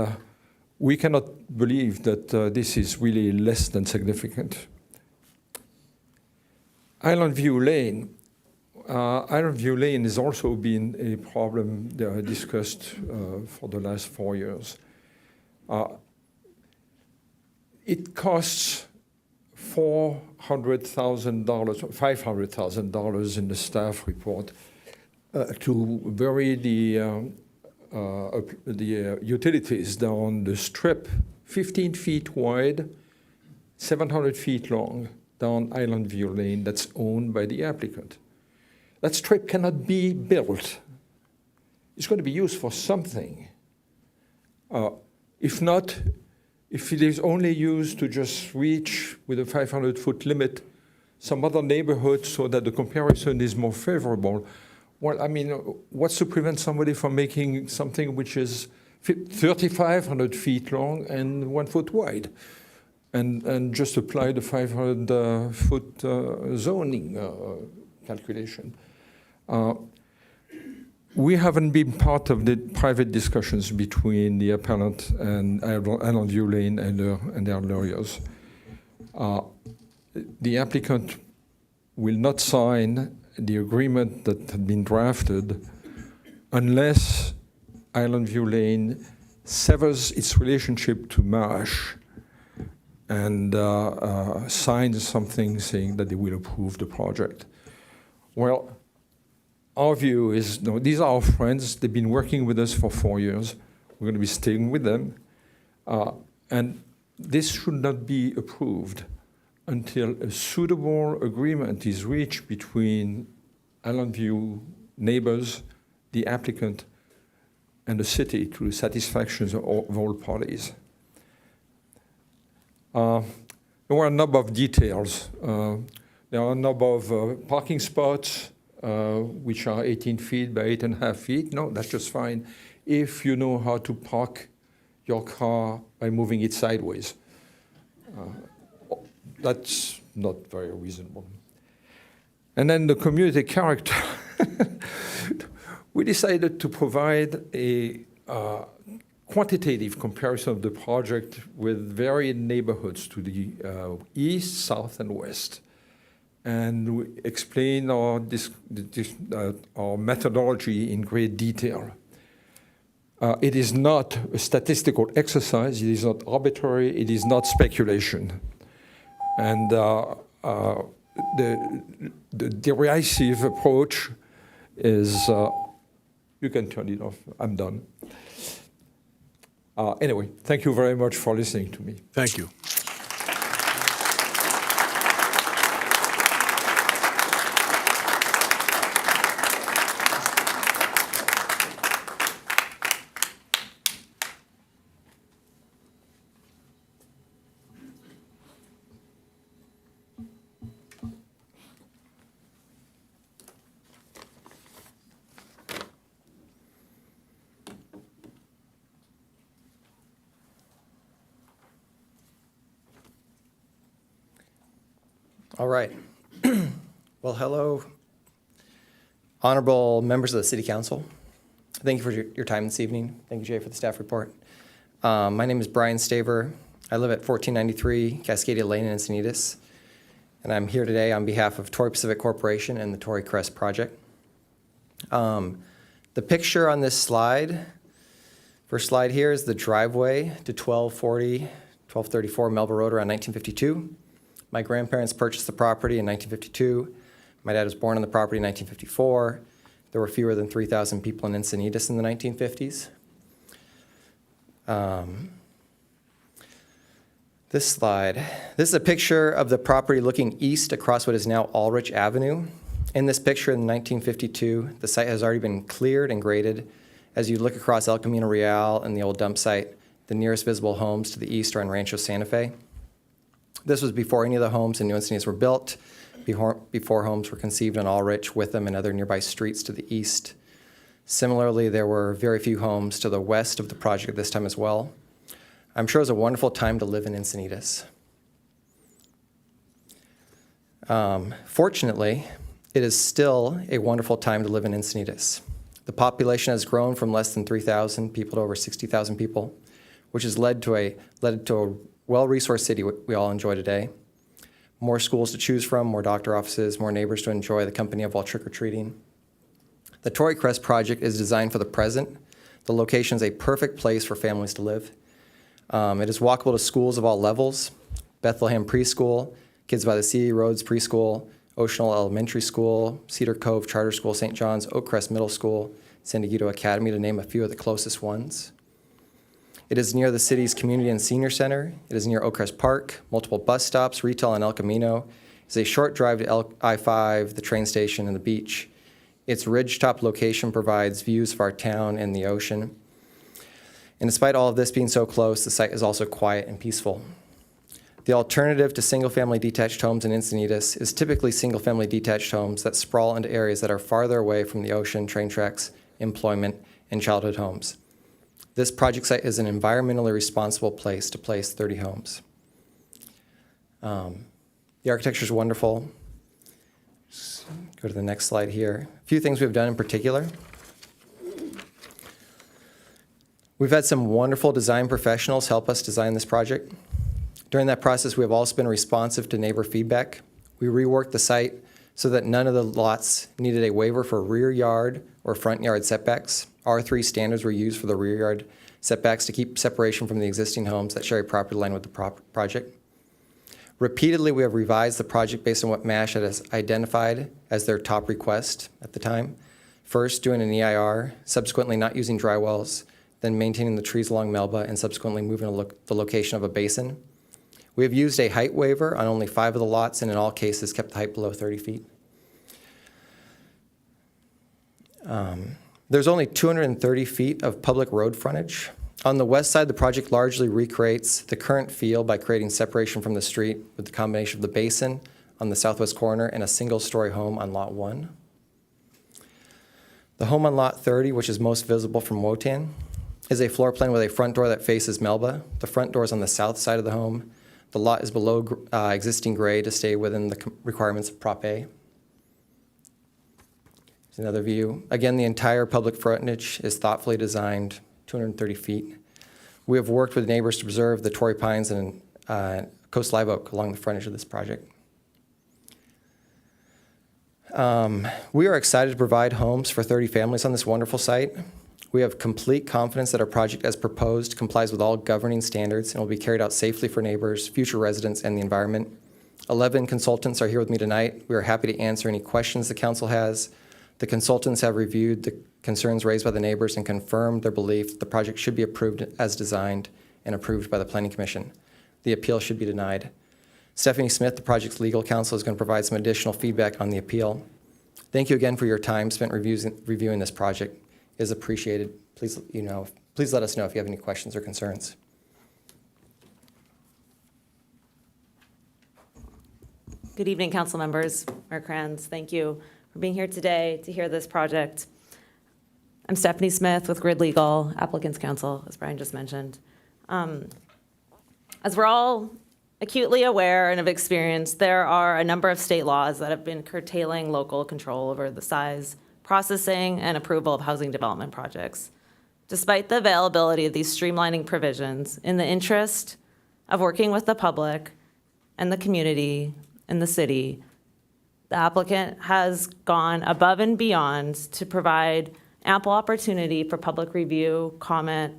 we cannot believe that this is really less than significant. Island View Lane. Island View Lane has also been a problem discussed for the last 4 years. It costs $400,000, $500,000 in the staff report to bury the utilities down the strip, 15 feet wide, 700 feet long, down Island View Lane that's owned by the applicant. that strip cannot be built. It's going to be used for something. If not, if it is only used to just reach with a 500-foot limit some other neighborhood so that the comparison is more favorable, well, I mean, what's to prevent somebody from making something which is 3,500 feet long and 1 foot wide, and just apply the 500-foot zoning calculation? We haven't been part of the private discussions between the appellant and Island View Lane and their lawyers. The applicant will not sign the agreement that had been drafted unless Island View Lane severs its relationship to Marsh and signs something saying that they will approve the project. Well, our view is, no, these are our friends. They've been working with us for 4 years. We're going to be staying with them. And this should not be approved until a suitable agreement is reached between Island View neighbors, the applicant, and the city to the satisfaction of all parties. There were a number of details. There are a number of parking spots which are 18 feet by 8.5 feet. No, that's just fine if you know how to park your car by moving it sideways. That's not very reasonable. And then the community character. We decided to provide a quantitative comparison of the project with varied neighborhoods to the east, south, and west. And we explain our methodology in great detail. It is not a statistical exercise. It is not arbitrary. It is not speculation. And the derisive approach is, you can turn it off. I'm done. Anyway, thank you very much for listening to me. Thank you. All right. Well, hello, honorable members of the City Council. Thank you for your time this evening. Thank you, Jay, for the staff report. My name is Brian Staver. I live at 1493 Cascadia Lane in Encinitas, and I'm here today on behalf of Tory Pacific Corporation and the Tory Crest project. The picture on this slide, first slide here, is the driveway to 1234 Melba Road around 1952. My grandparents purchased the property in 1952. My dad was born on the property in 1954. There were fewer than 3,000 people in Encinitas in the 1950s. This slide, this is a picture of the property looking east across what is now Ulrich Avenue. In this picture in 1952, the site has already been cleared and graded. As you look across El Camino Real and the old dump site, the nearest visible homes to the east are in Rancho Santa Fe. This was before any of the homes in New Encinitas were built, before homes were conceived on Ulrich, Witham, and other nearby streets to the east. Similarly, there were very few homes to the west of the project at this time as well. I'm sure it was a wonderful time to live in Encinitas. Fortunately, it is still a wonderful time to live in Encinitas. The population has grown from less than 3,000 people to over 60,000 people, which has led to a well-resourced city we all enjoy today. More schools to choose from, more doctor offices, more neighbors to enjoy the company of while trick-or-treating. The Tory Crest project is designed for the present. The location is a perfect place for families to live. It is walkable to schools of all levels: Bethlehem Preschool, Kids by the Sea Roads Preschool, Oceanal Elementary School, Cedar Cove Charter School, St. John's, Oak Crest Middle School, San Diego Academy, to name a few of the closest ones. It is near the city's community and senior center. It is near Oak Crest Park, multiple bus stops, retail, and El Camino. It's a short drive to I-5, the train station, and the beach. Its ridgetop location provides views of our town and the ocean. And despite all of this being so close, the site is also quiet and peaceful. The alternative to single-family detached homes in Encinitas is typically single-family detached homes that sprawl into areas that are farther away from the ocean, train tracks, employment, and childhood homes. This project site is an environmentally responsible place to place 30 homes. The architecture is wonderful. Just go to the next slide here. A few things we've done in particular. We've had some wonderful design professionals help us design this project. During that process, we have also been responsive to neighbor feedback. We reworked the site so that none of the lots needed a waiver for rear yard or front yard setbacks. R3 standards were used for the rear yard setbacks to keep separation from the existing homes that share a property line with the project. Repeatedly, we have revised the project based on what MASH had identified as their top request at the time. First, doing an EIR, subsequently not using dry wells, then maintaining the trees along Melba, and subsequently moving the location of a basin. We have used a height waiver on only 5 of the lots, and in all cases kept the height below 30 feet. There's only 230 feet of public road frontage. On the west side, the project largely recreates the current feel by creating separation from the street with the combination of the basin on the southwest corner and a single-story home on Lot 1. The home on Lot 30, which is most visible from Wotan, is a floor plan with a front door that faces Melba. The front door is on the south side of the home. The lot is below existing grade to stay within the requirements of Prop A. Here's another view. Again, the entire public frontage is thoughtfully designed, 230 feet. We have worked with neighbors to preserve the Tory pines and coast live oak along the frontage of this project. We are excited to provide homes for 30 families on this wonderful site. We have complete confidence that our project as proposed complies with all governing standards and will be carried out safely for neighbors, future residents, and the environment. 11 consultants are here with me tonight. We are happy to answer any questions the council has. The consultants have reviewed the concerns raised by the neighbors and confirmed their belief that the project should be approved as designed and approved by the Planning Commission. The appeal should be denied. Stephanie Smith, the project's legal counsel, is going to provide some additional feedback on the appeal. Thank you again for your time spent reviewing this project. Is appreciated. Please let us know if you have any questions or concerns. Good evening, council members. Mayor Kranz, thank you for being here today to hear this project. I'm Stephanie Smith with Grid Legal, Applicants Counsel, as Brian just mentioned. As we're all acutely aware and have experienced, there are a number of state laws that have been curtailing local control over the size, processing, and approval of housing development projects. Despite the availability of these streamlining provisions, in the interest of working with the public and the community and the city, the applicant has gone above and beyond to provide ample opportunity for public review, comment,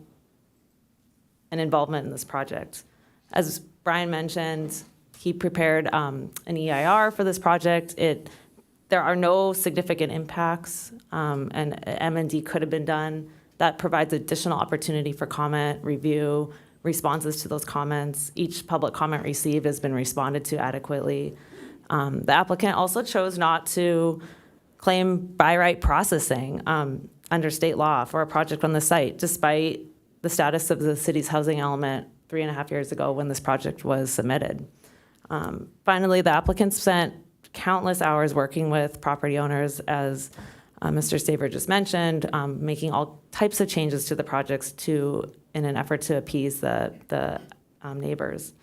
and involvement in this project. As Brian mentioned, he prepared an EIR for this project. There are no significant impacts, and M&D could have been done. That provides additional opportunity for comment, review, responses to those comments. Each public comment received has been responded to adequately. The applicant also chose not to claim by right processing under state law for a project on the site, despite the status of the city's housing element 3.5 years ago when this project was submitted. Finally, the applicant spent countless hours working with property owners, as Mr. Staver just mentioned, making all types of changes to the projects in an effort to appease the neighbors.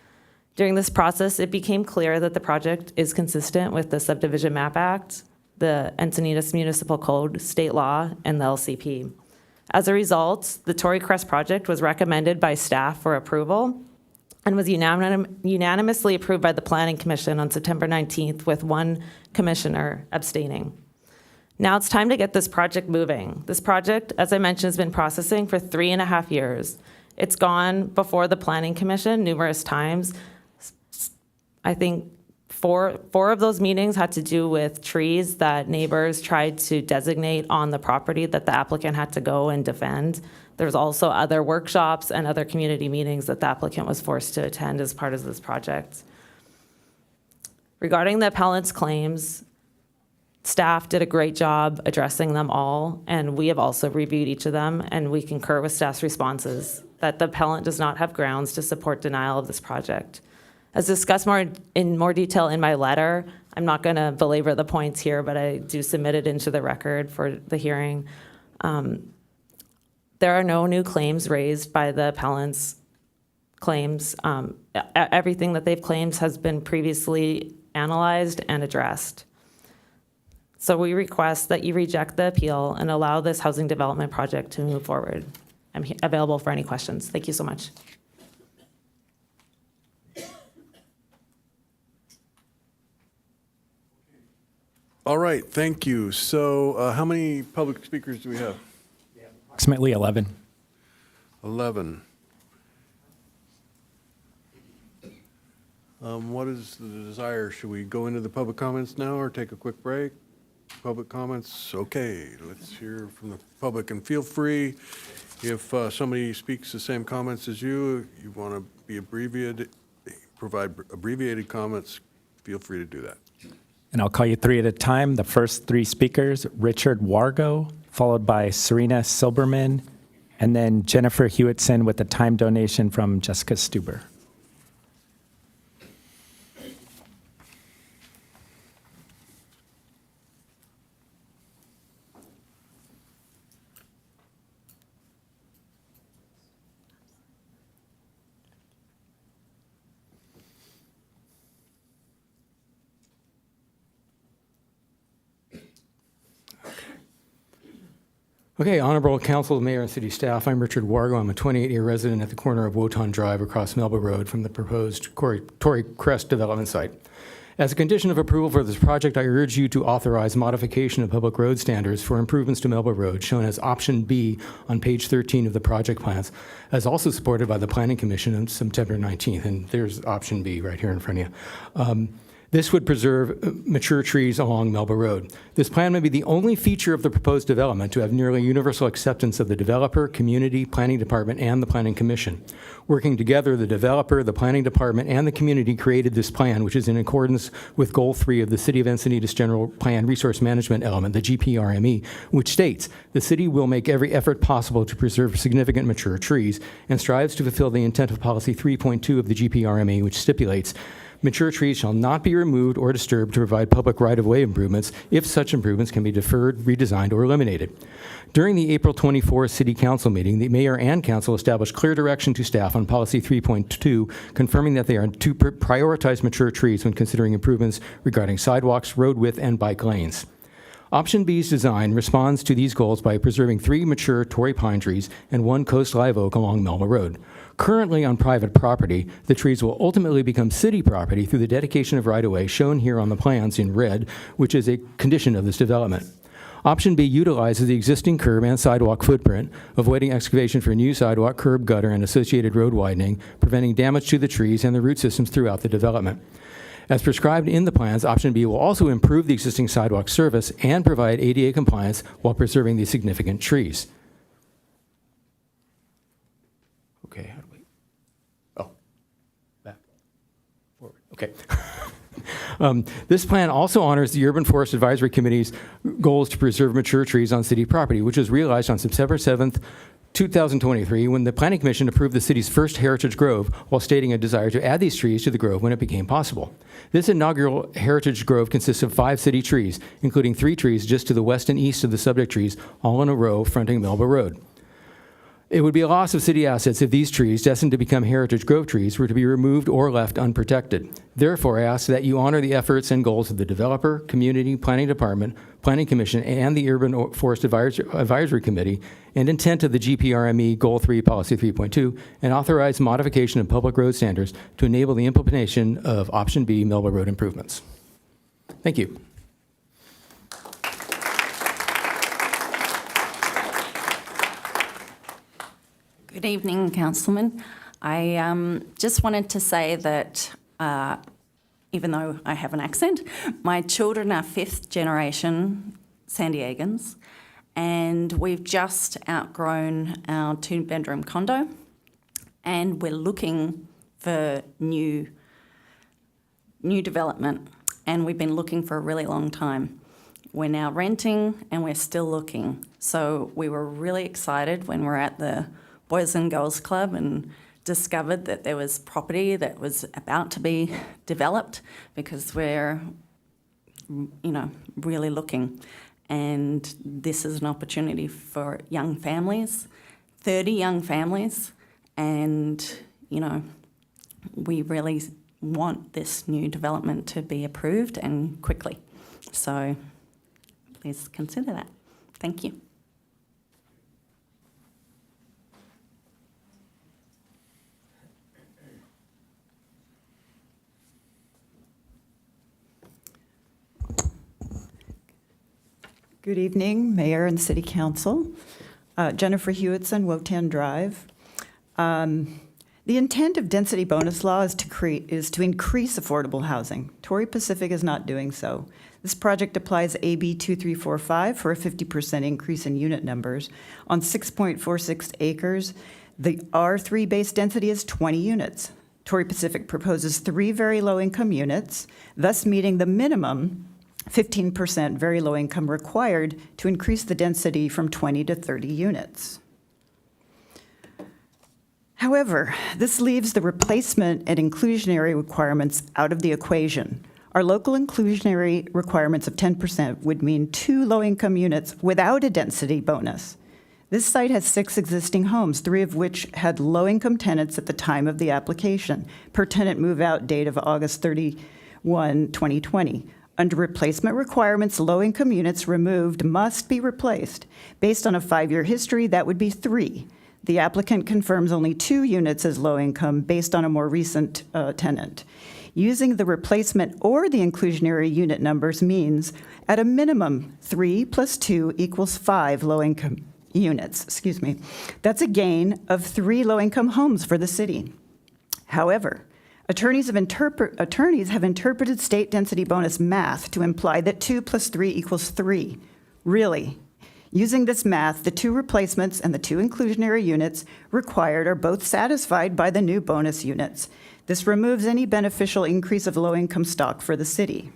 During this process, it became clear that the project is consistent with the Subdivision Map Act, the Encinitas Municipal Code, state law, and the LCP. As a result, the Tory Crest project was recommended by staff for approval and was unanimously approved by the Planning Commission on September 19th, with one commissioner abstaining. Now it's time to get this project moving. This project, as I mentioned, has been processing for 3.5 years. It's gone before the Planning Commission numerous times. I think four of those meetings had to do with trees that neighbors tried to designate on the property that the applicant had to go and defend. There's also other workshops and other community meetings that the applicant was forced to attend as part of this project. Regarding the appellant's claims, Staff did a great job addressing them all, and we have also reviewed each of them, and we concur with staff's responses that the appellant does not have grounds to support denial of this project. As discussed in more detail in my letter, I'm not going to belabor the points here, but I do submit it into the record for the hearing. There are no new claims raised by the appellant's claims. Everything that they've claimed has been previously analyzed and addressed. So we request that you reject the appeal and allow this housing development project to move forward. I'm available for any questions. Thank you so much. All right, thank you. So how many public speakers do we have? Approximately 11. 11. What is the desire? Should we go into the public comments now or take a quick break? Public comments, okay. Let's hear from the public, and feel free, if somebody speaks the same comments as you want to be abbreviated, provide abbreviated comments, feel free to do that. And I'll call you three at a time. The first three speakers, Richard Wargo, followed by Serena Silberman, and then Jennifer Hewitson with a time donation from Jessica Stuber. Okay, Honorable Council, Mayor, and City Staff, I'm Richard Wargo. I'm a 28-year resident at the corner of Wotan Drive across Melba Road from the proposed Tory Crest development site. As a condition of approval for this project, I urge you to authorize modification of public road standards for improvements to Melba Road, shown as option B on page 13 of the project plans, as also supported by the Planning Commission on September 19th. And there's option B right here in front of you. This would preserve mature trees along Melba Road. This plan may be the only feature of the proposed development to have nearly universal acceptance of the developer, community, planning department, and the planning commission. Working together, the developer, the planning department, and the community created this plan, which is in accordance with Goal 3 of the City of Encinitas General Plan Resource Management Element, the GPRME, which states, the city will make every effort possible to preserve significant mature trees and strives to fulfill the intent of Policy 3.2 of the GPRME, which stipulates, mature trees shall not be removed or disturbed to provide public right-of-way improvements if such improvements can be deferred, redesigned, or eliminated. During the April 24th City Council meeting, the Mayor and Council established clear direction to staff on Policy 3.2, confirming that they are to prioritize mature trees when considering improvements regarding sidewalks, road width, and bike lanes. Option B's design responds to these goals by preserving 3 mature Tory pine trees and 1 coast live oak along Melba Road. Currently on private property, the trees will ultimately become city property through the dedication of right-of-way shown here on the plans in red, which is a condition of this development. Option B utilizes the existing curb and sidewalk footprint, avoiding excavation for new sidewalk, curb, gutter, and associated road widening, preventing damage to the trees and the root systems throughout the development. As prescribed in the plans, Option B will also improve the existing sidewalk service and provide ADA compliance while preserving these significant trees. Okay, how do we? Oh, back, forward. Okay. This plan also honors the Urban Forest Advisory Committee's goals to preserve mature trees on city property, which was realized on September 7th, 2023, when the Planning Commission approved the city's first Heritage Grove while stating a desire to add these trees to the grove when it became possible. This inaugural Heritage Grove consists of 5 city trees, including 3 trees just to the west and east of the subject trees, all in a row fronting Melba Road. It would be a loss of city assets if these trees, destined to become Heritage Grove trees, were to be removed or left unprotected. Therefore, I ask that you honor the efforts and goals of the developer, community, planning department, planning commission, and the Urban Forest Advisory Committee, and intent of the GPRME Goal 3 Policy 3.2, and authorize modification of public road standards to enable the implementation of Option B Melba Road improvements. Thank you. Good evening, Councilman. I just wanted to say that even though I have an accent, my children are 5th generation San Diegans, and we've just outgrown our 2-bedroom condo, and we're looking for new development, and we've been looking for a really long time. We're now renting and we're still looking. So we were really excited when we were at the Boys and Girls Club and discovered that there was property that was about to be developed, because we're, really looking. And this is an opportunity for young families, 30 young families, and, we really want this new development to be approved and quickly. So please consider that. Thank you. Good evening, Mayor and City Council. Jennifer Hewitson, Wotan Drive. The intent of density bonus law is to increase affordable housing. Tory Pacific is not doing so. This project applies AB 2345 for a 50% increase in unit numbers on 6.46 acres. The R3 base density is 20 units. Tory Pacific proposes 3 very low-income units, thus meeting the minimum 15% very low income required to increase the density from 20 to 30 units. However, this leaves the replacement and inclusionary requirements out of the equation. Our local inclusionary requirements of 10% would mean 2 low-income units without a density bonus. This site has 6 existing homes, 3 of which had low-income tenants at the time of the application, per tenant move-out date of August 31, 2020. Under replacement requirements, low-income units removed must be replaced. Based on a 5-year history, that would be 3. The applicant confirms only 2 units as low-income based on a more recent tenant. Using the replacement or the inclusionary unit numbers means, at a minimum, 3 plus 2 equals 5 low-income units. That's a gain of 3 low-income homes for the city. However, attorneys have interpreted state density bonus math to imply that 2 plus 3 equals 3. Really? Using this math, the 2 replacements and the 2 inclusionary units required are both satisfied by the new bonus units. This removes any beneficial increase of low-income stock for the city.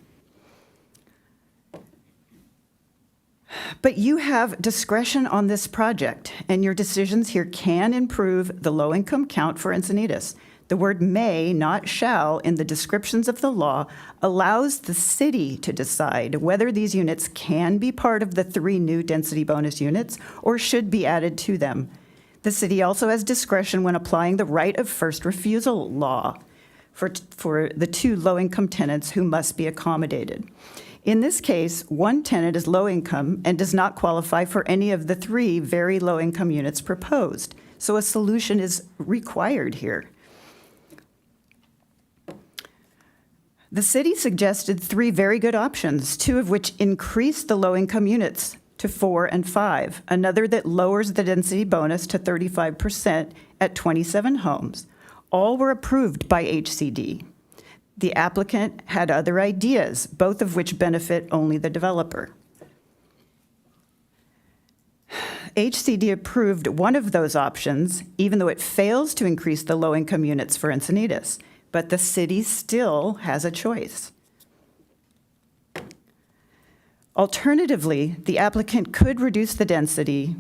But you have discretion on this project, and your decisions here can improve the low-income count for Encinitas. The word may, not shall, in the descriptions of the law allows the city to decide whether these units can be part of the 3 new density bonus units or should be added to them. The city also has discretion when applying the right of first refusal law for the 2 low-income tenants who must be accommodated. In this case, 1 tenant is low income and does not qualify for any of the 3 very low-income units proposed, so a solution is required here. The city suggested 3 very good options, 2 of which increase the low-income units to 4 and 5, another that lowers the density bonus to 35% at 27 homes. All were approved by HCD. The applicant had other ideas, both of which benefit only the developer. HCD approved one of those options, even though it fails to increase the low-income units for Encinitas. But the city still has a choice. Alternatively, the applicant could reduce the density,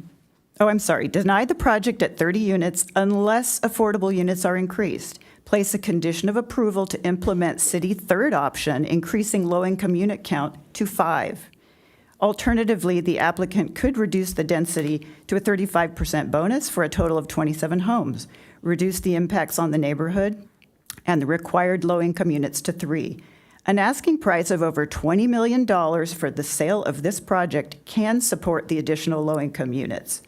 deny the project at 30 units unless affordable units are increased, place a condition of approval to implement city 3rd option, increasing low-income unit count to 5. Alternatively, the applicant could reduce the density to a 35% bonus for a total of 27 homes, reduce the impacts on the neighborhood, and the required low-income units to 3. An asking price of over $20 million for the sale of this project can support the additional low-income units.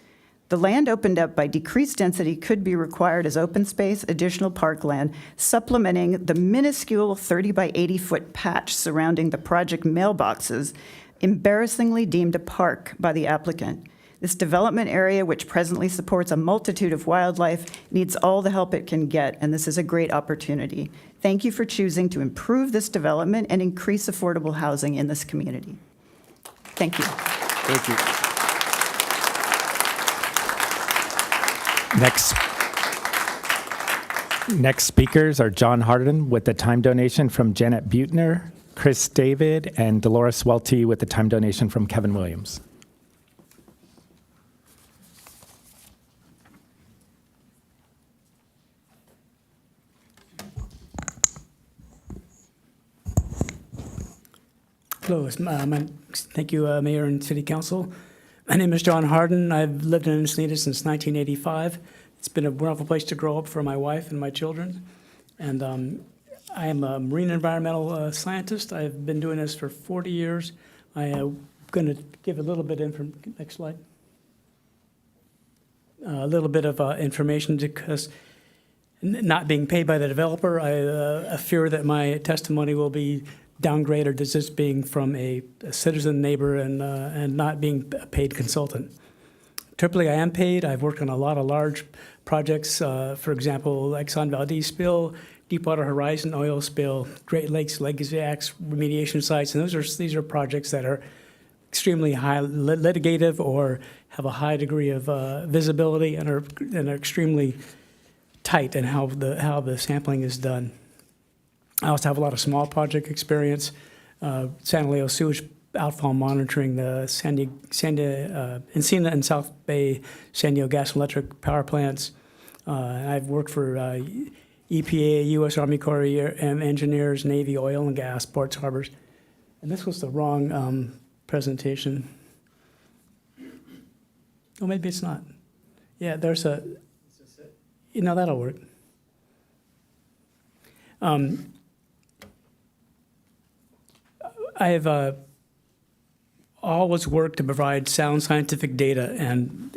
The land opened up by decreased density could be required as open space, additional parkland, supplementing the minuscule 30 by 80 foot patch surrounding the project mailboxes, embarrassingly deemed a park by the applicant. This development area, which presently supports a multitude of wildlife, needs all the help it can get, and this is a great opportunity. Thank you for choosing to improve this development and increase affordable housing in this community. Thank you. Thank you. Next speakers are John Harden with a time donation from Janet Butner, Chris David, and Dolores Welty with the time donation from Kevin Williams. Hello, thank you, Mayor and City Council. My name is John Harden. I've lived in Encinitas since 1985. It's been a wonderful place to grow up for my wife and my children. And I am a marine environmental scientist. I've been doing this for 40 years. I am going to give a little bit of next slide. A little bit of information because not being paid by the developer, I fear that my testimony will be downgraded as just being from a citizen neighbor and not being a paid consultant. Typically, I am paid. I've worked on a lot of large projects, for example, Exxon Valdez spill, Deepwater Horizon oil spill, Great Lakes Legacy Acts remediation sites, and these are projects that are extremely high litigative or have a high degree of visibility and are extremely tight in how the sampling is done. I also have a lot of small project experience, San Leo sewage outfall monitoring, the Encina and South Bay San Diego gas and electric power plants. I've worked for EPA, U.S. Army Corps of Engineers, Navy, oil and gas, ports, harbors. And this was the wrong presentation. Oh, maybe it's not. Yeah, there's a, that'll work. I have always worked to provide sound scientific data and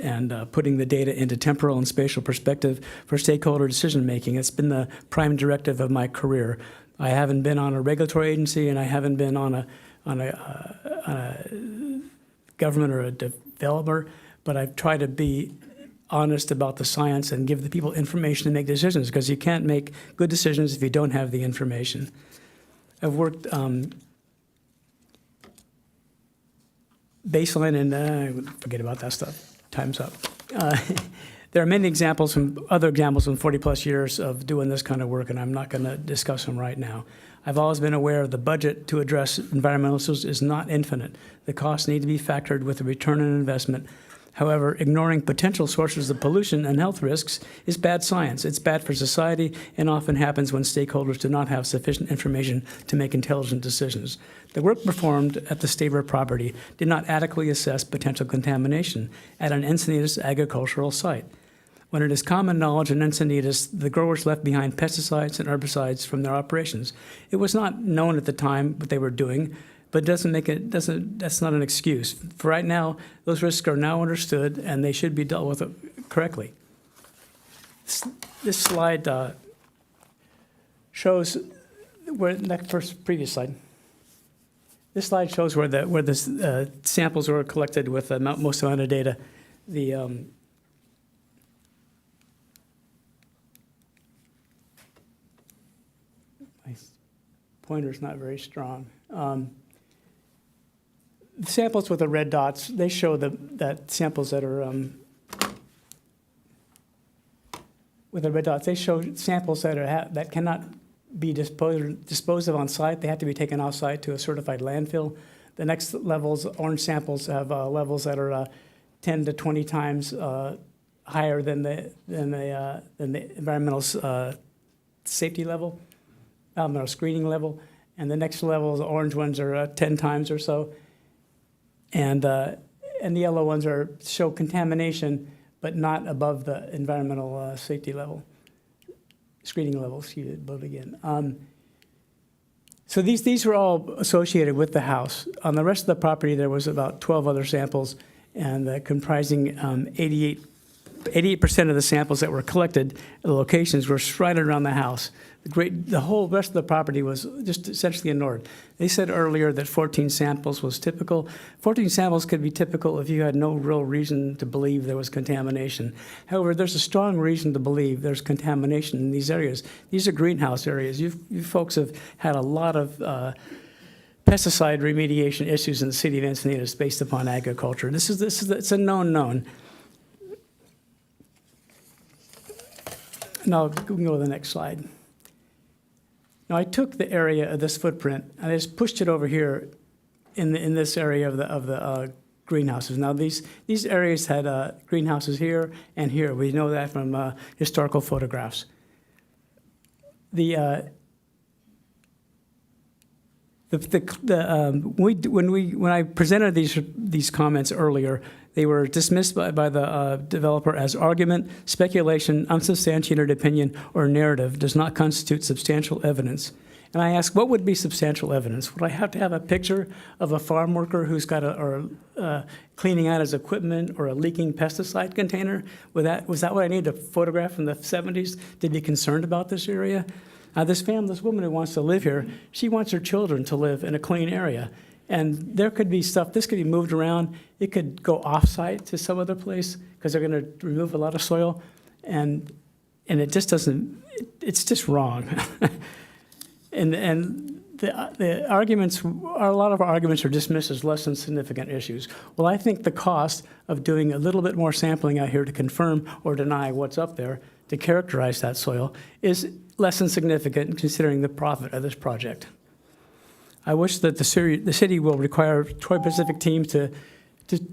putting the data into temporal and spatial perspective for stakeholder decision making. It's been the prime directive of my career. I haven't been on a regulatory agency, and I haven't been on a government or a developer, but I've tried to be honest about the science and give the people information to make decisions, because you can't make good decisions if you don't have the information. I've worked baseline and forget about that stuff. Time's up. There are many examples other examples from 40 plus years of doing this kind of work, and I'm not going to discuss them right now. I've always been aware the budget to address environmental issues is not infinite. The costs need to be factored with the return on investment. However, ignoring potential sources of pollution and health risks is bad science. It's bad for society and often happens when stakeholders do not have sufficient information to make intelligent decisions. The work performed at the Staber property did not adequately assess potential contamination at an Encinitas agricultural site. When it is common knowledge in Encinitas, the growers left behind pesticides and herbicides from their operations. It was not known at the time what they were doing, but that's not an excuse. For right now, those risks are now understood, and they should be dealt with correctly. This slide shows where previous slide. This slide shows where the samples were collected with the most amount of data. My pointer's not very strong. The samples with the red dots, they show that samples that are with the red dots, they show samples that cannot be disposed of on site. They have to be taken off site to a certified landfill. The next levels, orange samples, have levels that are 10 to 20 times higher than the environmental safety level, environmental screening level. And the next level, the orange ones, are 10 times or so. And the yellow ones show contamination, but not above the environmental safety level, screening level, So these were all associated with the house. On the rest of the property, there was about 12 other samples, and comprising 88% of the samples that were collected, the locations were right around the house. The whole rest of the property was just essentially ignored. They said earlier that 14 samples was typical. 14 samples could be typical if you had no real reason to believe there was contamination. However, there's a strong reason to believe there's contamination in these areas. These are greenhouse areas. You folks have had a lot of pesticide remediation issues in the city of Encinitas based upon agriculture. It's a known. Now we can go to the next slide. Now, I took the area of this footprint and I just pushed it over here in this area of the greenhouses. Now, these areas had greenhouses here and here. We know that from historical photographs. When I presented these comments earlier, they were dismissed by the developer as argument, speculation, unsubstantiated opinion, or narrative does not constitute substantial evidence. And I asked, what would be substantial evidence? Would I have to have a picture of a farm worker who's got cleaning out his equipment or a leaking pesticide container? Was that what I needed to photograph from the 70s to be concerned about this area? This woman who wants to live here, she wants her children to live in a clean area. And there could be stuff, this could be moved around. It could go off-site to some other place because they're going to remove a lot of soil. And it just doesn't, it's just wrong. And the arguments, a lot of our arguments are dismissed as less than significant issues. Well, I think the cost of doing a little bit more sampling out here to confirm or deny what's up there, to characterize that soil, is less than significant considering the profit of this project. I wish that the city will require Troy Pacific teams to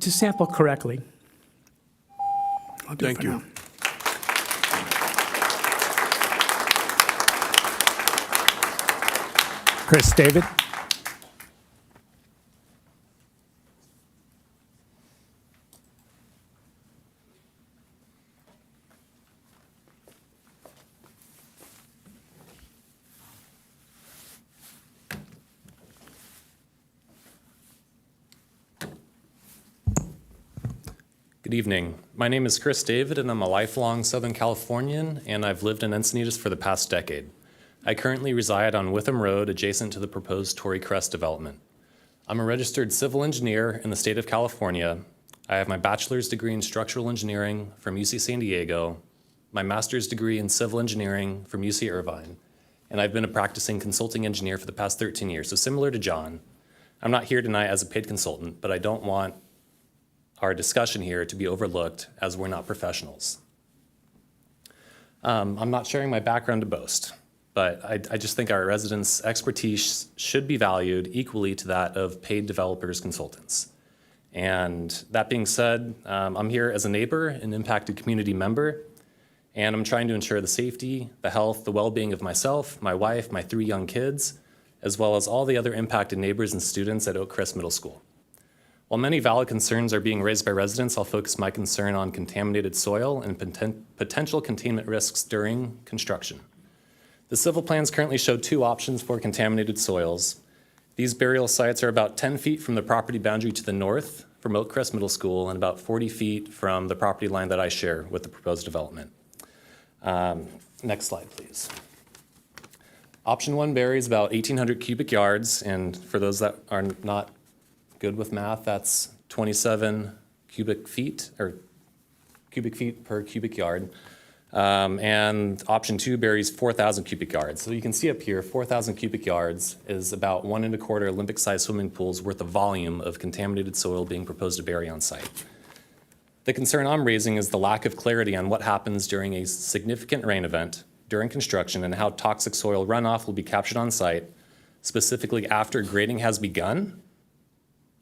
sample correctly. Thank you. Chris David. Good evening. My name is Chris David, and I'm a lifelong Southern Californian, and I've lived in Encinitas for the past decade. I currently reside on Witham Road, adjacent to the proposed Tory Crest development. I'm a registered civil engineer in the state of California. I have my bachelor's degree in structural engineering from UC San Diego, my master's degree in civil engineering from UC Irvine, and I've been a practicing consulting engineer for the past 13 years. So similar to John, I'm not here tonight as a paid consultant, but I don't want our discussion here to be overlooked as we're not professionals. I'm not sharing my background to boast, but I just think our residents' expertise should be valued equally to that of paid developers consultants. And that being said, I'm here as a neighbor, an impacted community member, and I'm trying to ensure the safety, the health, the well-being of myself, my wife, my 3 young kids, as well as all the other impacted neighbors and students at Oak Crest Middle School. While many valid concerns are being raised by residents, I'll focus my concern on contaminated soil and potential containment risks during construction. The civil plans currently show 2 options for contaminated soils. These burial sites are about 10 feet from the property boundary to the north from Oak Crest Middle School and about 40 feet from the property line that I share with the proposed development. Next slide, please. Option 1 buries about 1,800 cubic yards, and for those that are not good with math, that's 27 cubic feet per cubic yard. And option 2 buries 4,000 cubic yards. So you can see up here, 4,000 cubic yards is about 1 1/4 Olympic-sized swimming pools worth of volume of contaminated soil being proposed to bury on site. The concern I'm raising is the lack of clarity on what happens during a significant rain event during construction and how toxic soil runoff will be captured on site, specifically after grading has begun.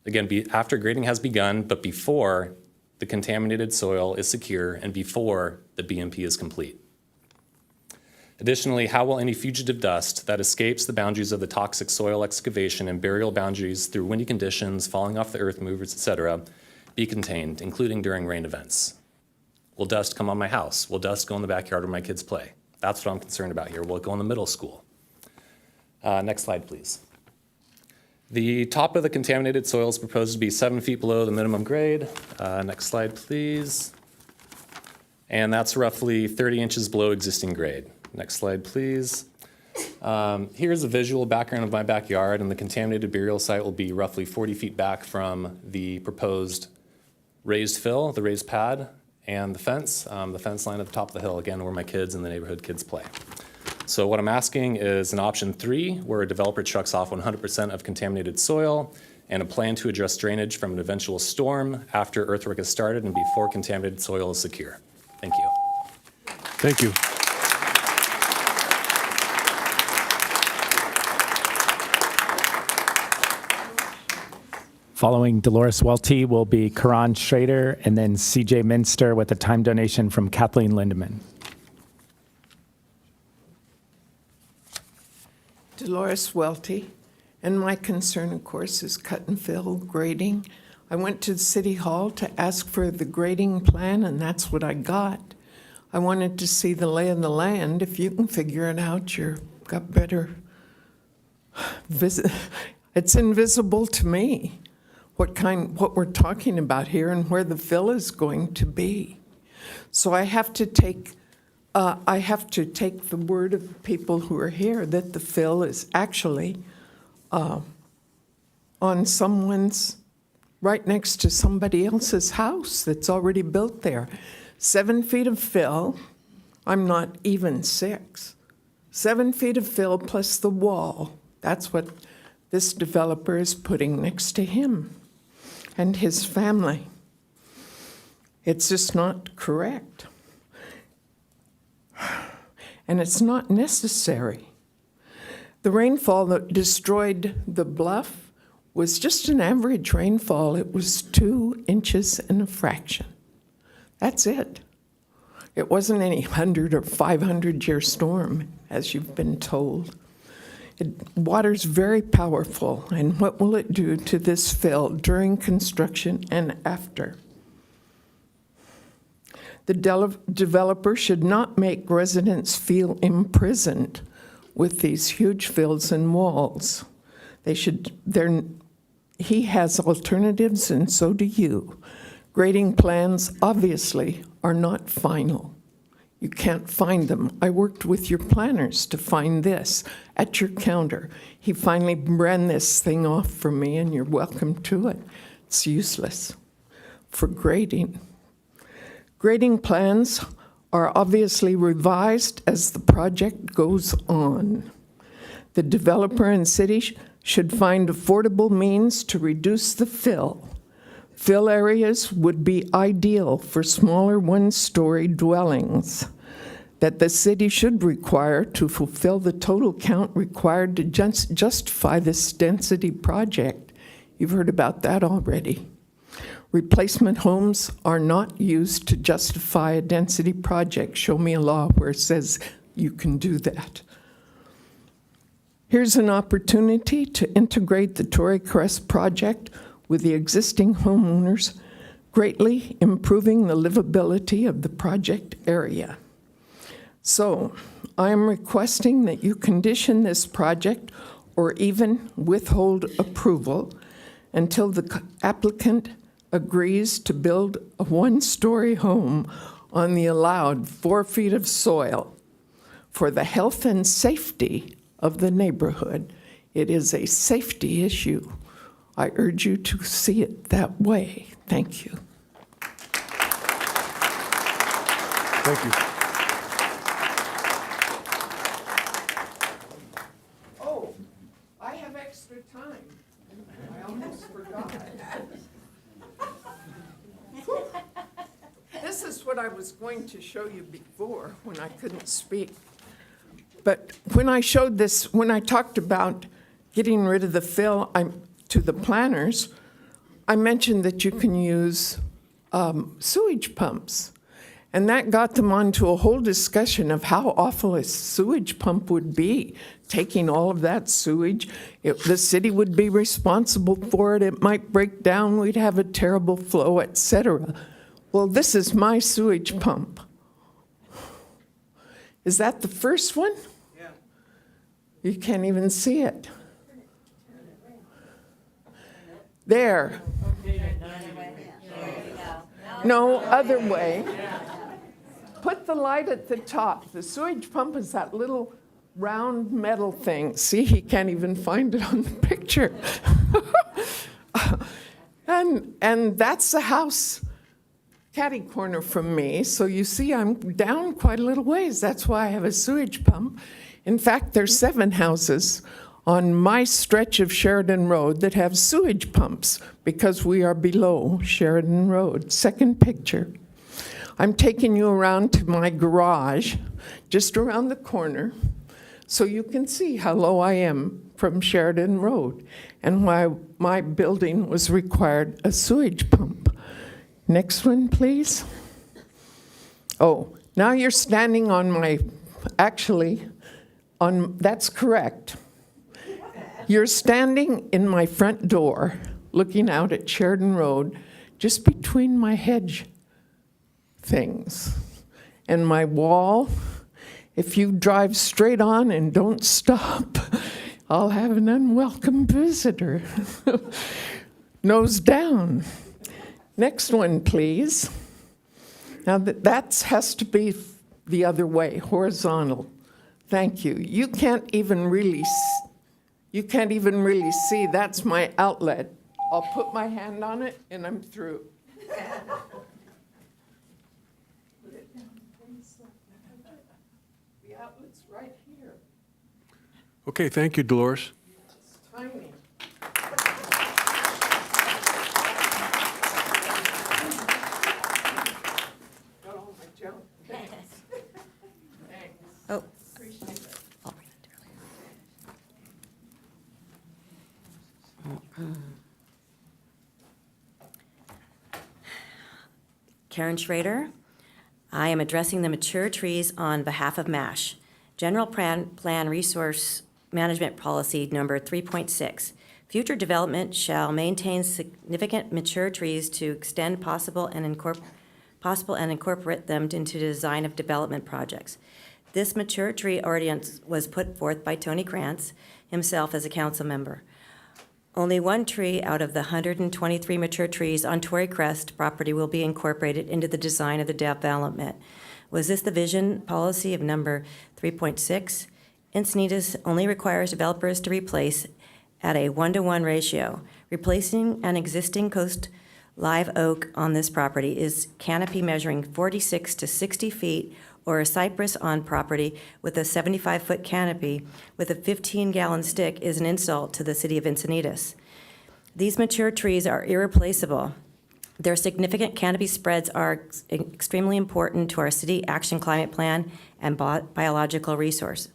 Again, after grading has begun, but before the contaminated soil is secure and before the BMP is complete. Additionally, how will any fugitive dust that escapes the boundaries of the toxic soil excavation and burial boundaries through windy conditions, falling off the earth movers, etc., be contained, including during rain events? Will dust come on my house? Will dust go in the backyard where my kids play? That's what I'm concerned about here. Will it go in the middle school? Next slide, please. The top of the contaminated soil is proposed to be 7 feet below the minimum grade. Next slide, please. And that's roughly 30 inches below existing grade. Next slide, please. Here's a visual background of my backyard, and the contaminated burial site will be roughly 40 feet back from the proposed raised fill, the raised pad, and the fence line at the top of the hill, again, where my kids and the neighborhood kids play. So what I'm asking is an option 3, where a developer trucks off 100% of contaminated soil and a plan to address drainage from an eventual storm after earthwork is started and before contaminated soil is secure. Thank you. Thank you. Following Dolores Welty will be Karan Schrader and then CJ Minster with a time donation from Kathleen Lindeman. Dolores Welty, and my concern, of course, is cut and fill grading. I went to City Hall to ask for the grading plan, and that's what I got. I wanted to see the lay of the land. If you can figure it out, you've got better it's invisible to me what we're talking about here and where the fill is going to be. So I have to take the word of people who are here that the fill is actually on someone's, right next to somebody else's house that's already built there. 7 feet of fill, I'm not even 6. 7 feet of fill plus the wall. That's what this developer is putting next to him and his family. It's just not correct. And it's not necessary. The rainfall that destroyed the bluff was just an average rainfall. It was 2 inches and a fraction. That's it. It wasn't any 100 or 500-year storm, as you've been told. Water's very powerful, and what will it do to this fill during construction and after? The developer should not make residents feel imprisoned with these huge fills and walls. He has alternatives, and so do you. Grading plans, obviously, are not final. You can't find them. I worked with your planners to find this at your counter. He finally ran this thing off for me, and you're welcome to it. It's useless for grading. Grading plans are obviously revised as the project goes on. The developer and city should find affordable means to reduce the fill. Fill areas would be ideal for smaller one-story dwellings that the city should require to fulfill the total count required to justify this density project. You've heard about that already. Replacement homes are not used to justify a density project. Show me a law where it says you can do that. Here's an opportunity to integrate the Tory Crest project with the existing homeowners, greatly improving the livability of the project area. So I am requesting that you condition this project or even withhold approval until the applicant agrees to build a one-story home on the allowed 4 feet of soil for the health and safety of the neighborhood. It is a safety issue. I urge you to see it that way. Thank you. Thank you. Oh, I have extra time. I almost forgot. This is what I was going to show you before when I couldn't speak. But when I showed this, when I talked about getting rid of the fill to the planners, I mentioned that you can use sewage pumps. And that got them onto a whole discussion of how awful a sewage pump would be, taking all of that sewage. The city would be responsible for it. It might break down. We'd have a terrible flow, etc. Well, this is my sewage pump. Is that the first one? Yeah. You can't even see it. There. No, other way. Put the light at the top. The sewage pump is that little round metal thing. See, he can't even find it on the picture. And that's the house catty corner from me. So you see, I'm down quite a little ways. That's why I have a sewage pump. In fact, there's 7 houses on my stretch of Sheridan Road that have sewage pumps because we are below Sheridan Road. Second picture. I'm taking you around to my garage, just around the corner. So you can see how low I am from Sheridan Road and why my building was required a sewage pump. Next one, please. Oh, now you're standing on my, actually, that's correct. You're standing in my front door, looking out at Sheridan Road, just between my hedge things and my wall. If you drive straight on and don't stop, I'll have an unwelcome visitor. Nose down. Next one, please. Now that has to be the other way, horizontal. Thank you. You can't even really see. That's my outlet. I'll put my hand on it and I'm through. The outlet's right here. Okay, thank you, Dolores. It's tiny. Got all my junk. Thanks. Oh. Appreciate it. Karen Schrader. I am addressing the mature trees on behalf of MASH. General Plan Resource Management Policy number 3.6. Future development shall maintain significant mature trees to extend possible and incorporate them into the design of development projects. This mature tree ordinance was put forth by Tony Crest himself as a council member. Only one tree out of the 123 mature trees on Tory Crest property will be incorporated into the design of the development. Was this the vision policy of number 3.6? Encinitas only requires developers to replace at a 1-to-1 ratio. Replacing an existing coast live oak on this property is canopy measuring 46 to 60 feet or a cypress on property with a 75-foot canopy with a 15-gallon stick is an insult to the city of Encinitas. These mature trees are irreplaceable. Their significant canopy spreads are extremely important to our city action climate plan and biological resource.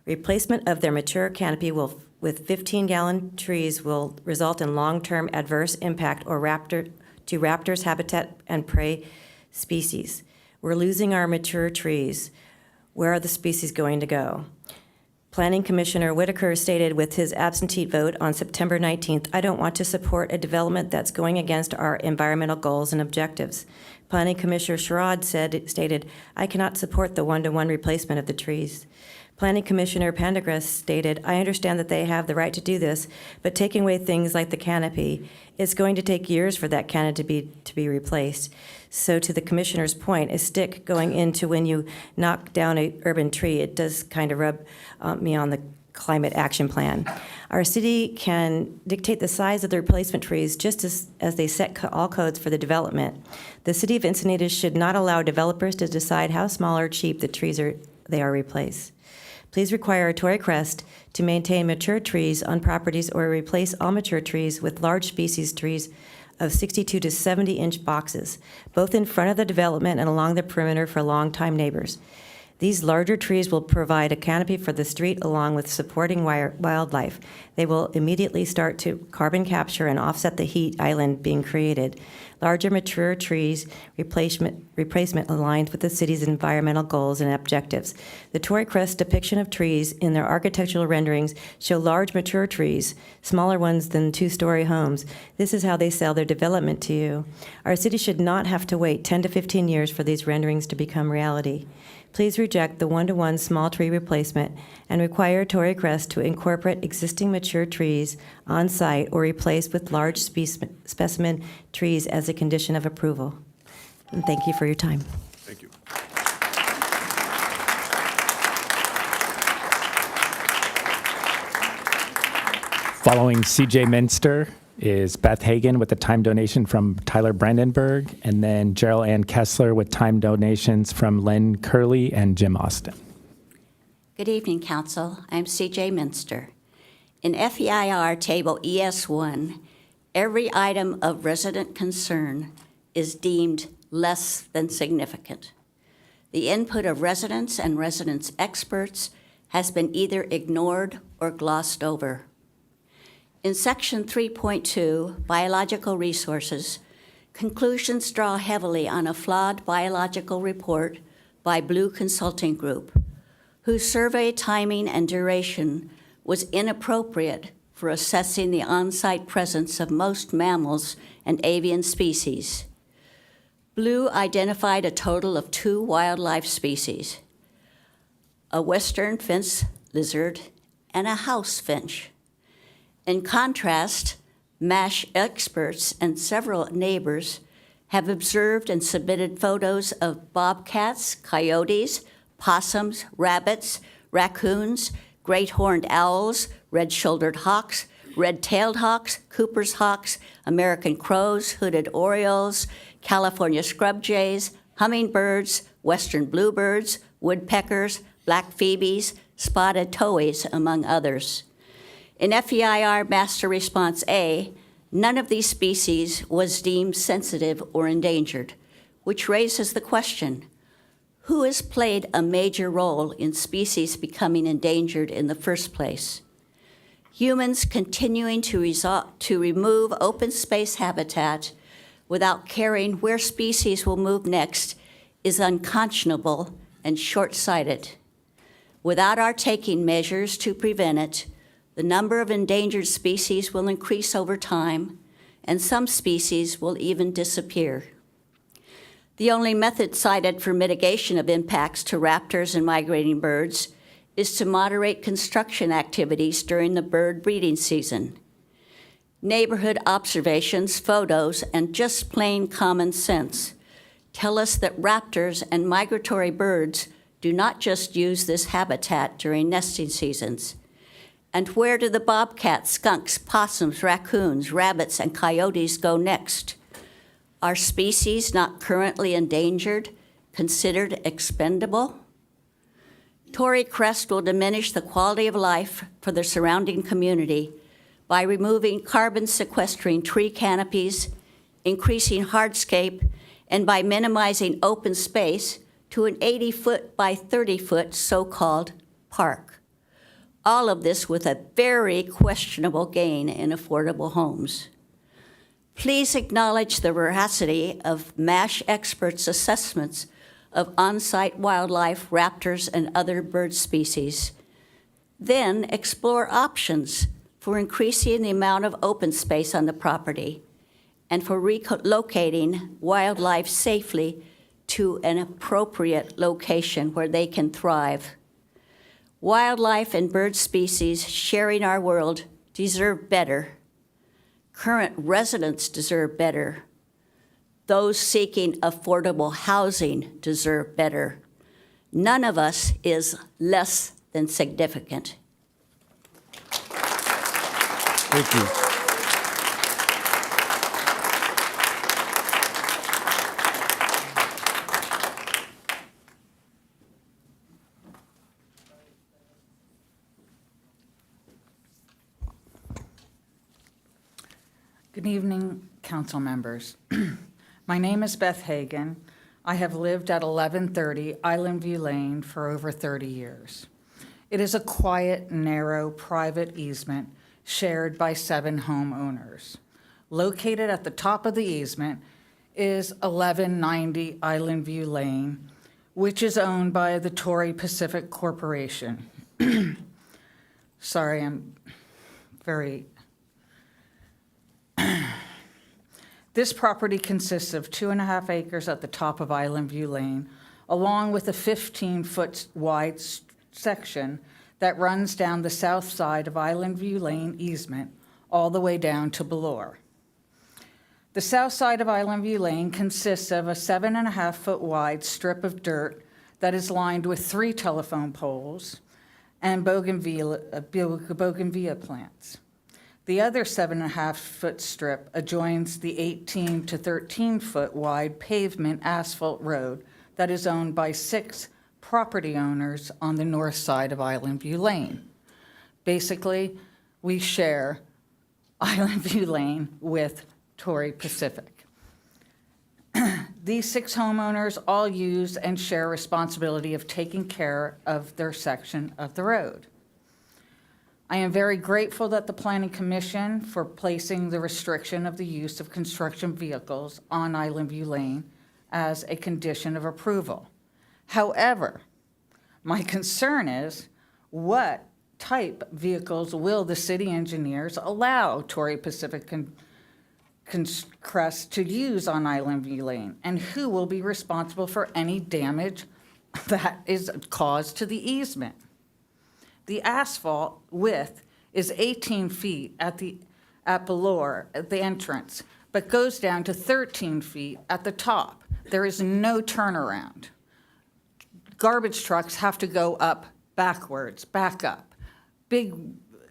Replacement of their mature canopy with 15-gallon trees will result in long-term adverse impact to raptors, habitat, and prey species. We're losing our mature trees. Where are the species going to go? Planning Commissioner Whitaker stated with his absentee vote on September 19th, I don't want to support a development that's going against our environmental goals and objectives. Planning Commissioner Sherrod stated, I cannot support the 1-to-1 replacement of the trees. Planning Commissioner Pendergrass stated, I understand that they have the right to do this, but taking away things like the canopy, it's going to take years for that canopy to be replaced. So to the commissioner's point, a stick going into when you knock down an urban tree, it does kind of rub me on the climate action plan. Our city can dictate the size of the replacement trees just as they set all codes for the development. The city of Encinitas should not allow developers to decide how small or cheap the trees are replaced. Please require Tory Crest to maintain mature trees on properties or replace all mature trees with large species trees of 62 to 70-inch boxes, both in front of the development and along the perimeter for longtime neighbors. These larger trees will provide a canopy for the street along with supporting wildlife. They will immediately start to carbon capture and offset the heat island being created. Larger mature trees replacement aligns with the city's environmental goals and objectives. The Tory Crest depiction of trees in their architectural renderings show large mature trees, smaller ones than 2-story homes. This is how they sell their development to you. Our city should not have to wait 10 to 15 years for these renderings to become reality. Please reject the 1-to-1 small tree replacement and require Tory Crest to incorporate existing mature trees on site or replace with large specimen trees as a condition of approval. And thank you for your time. Thank you. Following CJ Minster is Beth Hagan with a time donation from Tyler Brandenburg, and then Gerald Ann Kessler with time donations from Len Curley and Jim Austin. Good evening, Council. I'm CJ Minster. In FEIR Table ES1, every item of resident concern is deemed less than significant. The input of residents and residents' experts has been either ignored or glossed over. In Section 3.2, Biological Resources, conclusions draw heavily on a flawed biological report by Blue Consulting Group, whose survey timing and duration was inappropriate for assessing the on-site presence of most mammals and avian species. Blue identified a total of 2 wildlife species, a western fence lizard and a house finch. In contrast, MASH experts and several neighbors have observed and submitted photos of bobcats, coyotes, possums, rabbits, raccoons, great horned owls, red-shouldered hawks, red-tailed hawks, Cooper's hawks, American crows, hooded orioles, California scrub jays, hummingbirds, western bluebirds, woodpeckers, black phoebes, spotted towhees, among others. In FEIR Master Response A, none of these species was deemed sensitive or endangered, which raises the question, who has played a major role in species becoming endangered in the first place? Humans continuing to remove open space habitat without caring where species will move next is unconscionable and short-sighted. Without our taking measures to prevent it, the number of endangered species will increase over time, and some species will even disappear. The only method cited for mitigation of impacts to raptors and migrating birds is to moderate construction activities during the bird breeding season. Neighborhood observations, photos, and just plain common sense tell us that raptors and migratory birds do not just use this habitat during nesting seasons. And where do the bobcats, skunks, possums, raccoons, rabbits, and coyotes go next? Are species not currently endangered considered expendable? Tory Crest will diminish the quality of life for the surrounding community by removing carbon sequestering tree canopies, increasing hardscape, and by minimizing open space to an 80-foot by 30-foot so-called park. All of this with a very questionable gain in affordable homes. Please acknowledge the veracity of MASH experts' assessments of on-site wildlife, raptors, and other bird species. Then explore options for increasing the amount of open space on the property and for relocating wildlife safely to an appropriate location where they can thrive. Wildlife and bird species sharing our world deserve better. Current residents deserve better. Those seeking affordable housing deserve better. None of us is less than significant. Thank you. Good evening, council members. My name is Beth Hagan. I have lived at 1130 Island View Lane for over 30 years. It is a quiet, narrow, private easement shared by 7 homeowners. Located at the top of the easement is 1190 Island View Lane, which is owned by the Tory Pacific Corporation. Sorry, I'm very... This property consists of 2.5 acres at the top of Island View Lane, along with a 15-foot wide section that runs down the south side of Island View Lane easement all the way down to Bollard. The south side of Island View Lane consists of a 7.5-foot wide strip of dirt that is lined with 3 telephone poles and bougainvillea plants. The other 7.5-foot strip adjoins the 18 to 13-foot wide pavement asphalt road that is owned by 6 property owners on the north side of Island View Lane. Basically, we share Island View Lane with Tory Pacific. These 6 homeowners all use and share responsibility of taking care of their section of the road. I am very grateful that the Planning Commission for placing the restriction of the use of construction vehicles on Island View Lane as a condition of approval. However, my concern is what type vehicles will the city engineers allow Tory Pacific Crest to use on Island View Lane, and who will be responsible for any damage that is caused to the easement? The asphalt width is 18 feet at Bollard, at the entrance, but goes down to 13 feet at the top. There is no turnaround. Garbage trucks have to go up backwards, back up. Big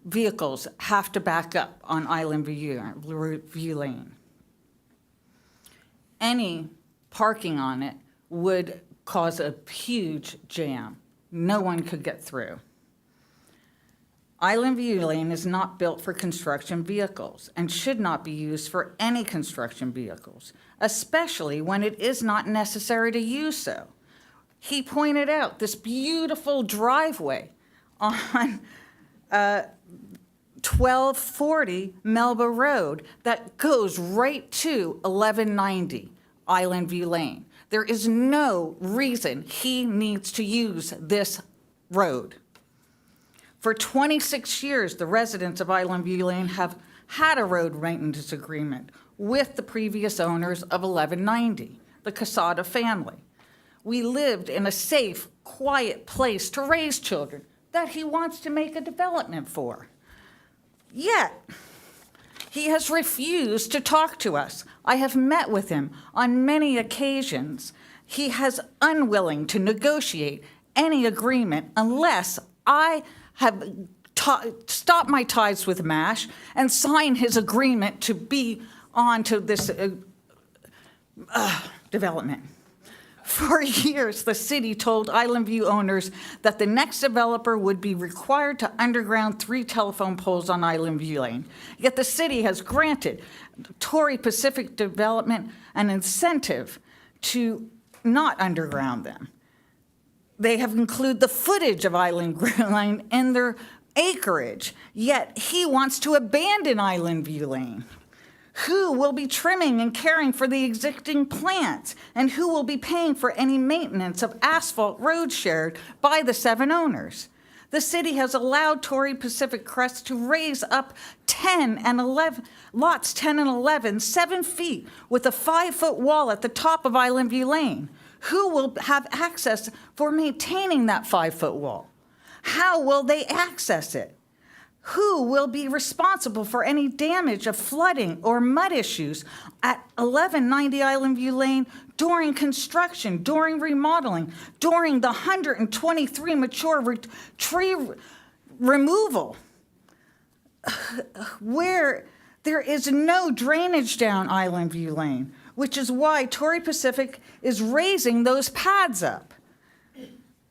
vehicles have to back up on Island View Lane. Any parking on it would cause a huge jam. No one could get through. Island View Lane is not built for construction vehicles and should not be used for any construction vehicles, especially when it is not necessary to use so. He pointed out this beautiful driveway on 1240 Melba Road that goes right to 1190 Island View Lane. There is no reason he needs to use this road. For 26 years, the residents of Island View Lane have had a road maintenance agreement with the previous owners of 1190, the Casada family. We lived in a safe, quiet place to raise children that he wants to make a development for. Yet, he has refused to talk to us. I have met with him on many occasions. He has unwilling to negotiate any agreement unless I have stopped my ties with MASH and sign his agreement to be on to this development. For years, the city told Island View owners that the next developer would be required to underground 3 telephone poles on Island View Lane. Yet the city has granted Tory Pacific Development an incentive to not underground them. They have included the footage of Island View Lane in their acreage, yet he wants to abandon Island View Lane. Who will be trimming and caring for the existing plants? And who will be paying for any maintenance of asphalt road shared by the 7 owners? The city has allowed Tory Pacific Crest to raise up lots 10 and 11, 7 feet with a 5-foot wall at the top of Island View Lane. Who will have access for maintaining that 5-foot wall? How will they access it? Who will be responsible for any damage of flooding or mud issues at 1190 Island View Lane during construction, during remodeling, during the 123 mature tree removal, where there is no drainage down Island View Lane, which is why Tory Pacific is raising those pads up.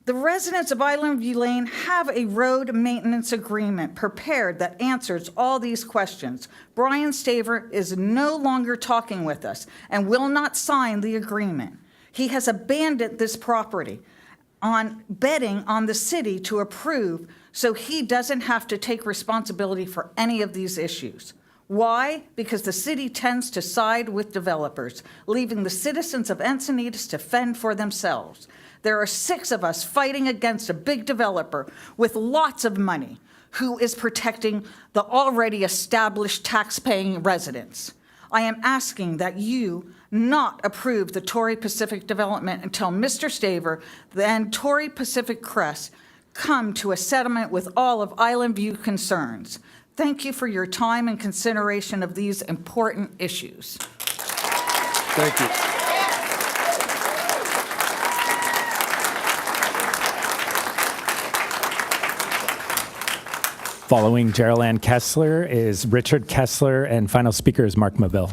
The residents of Island View Lane have a road maintenance agreement prepared that answers all these questions. Brian Staver is no longer talking with us and will not sign the agreement. He has abandoned this property on betting on the city to approve so he doesn't have to take responsibility for any of these issues. Why? Because the city tends to side with developers, leaving the citizens of Encinitas to fend for themselves. There are 6 of us fighting against a big developer with lots of money who is protecting the already established tax-paying residents. I am asking that you not approve the Tory Pacific development until Mr. Staver and Tory Pacific Crest come to a settlement with all of Island View concerns. Thank you for your time and consideration of these important issues. Thank you. Following Gerald Ann Kessler is Richard Kessler, and final speaker is Mark Mabille.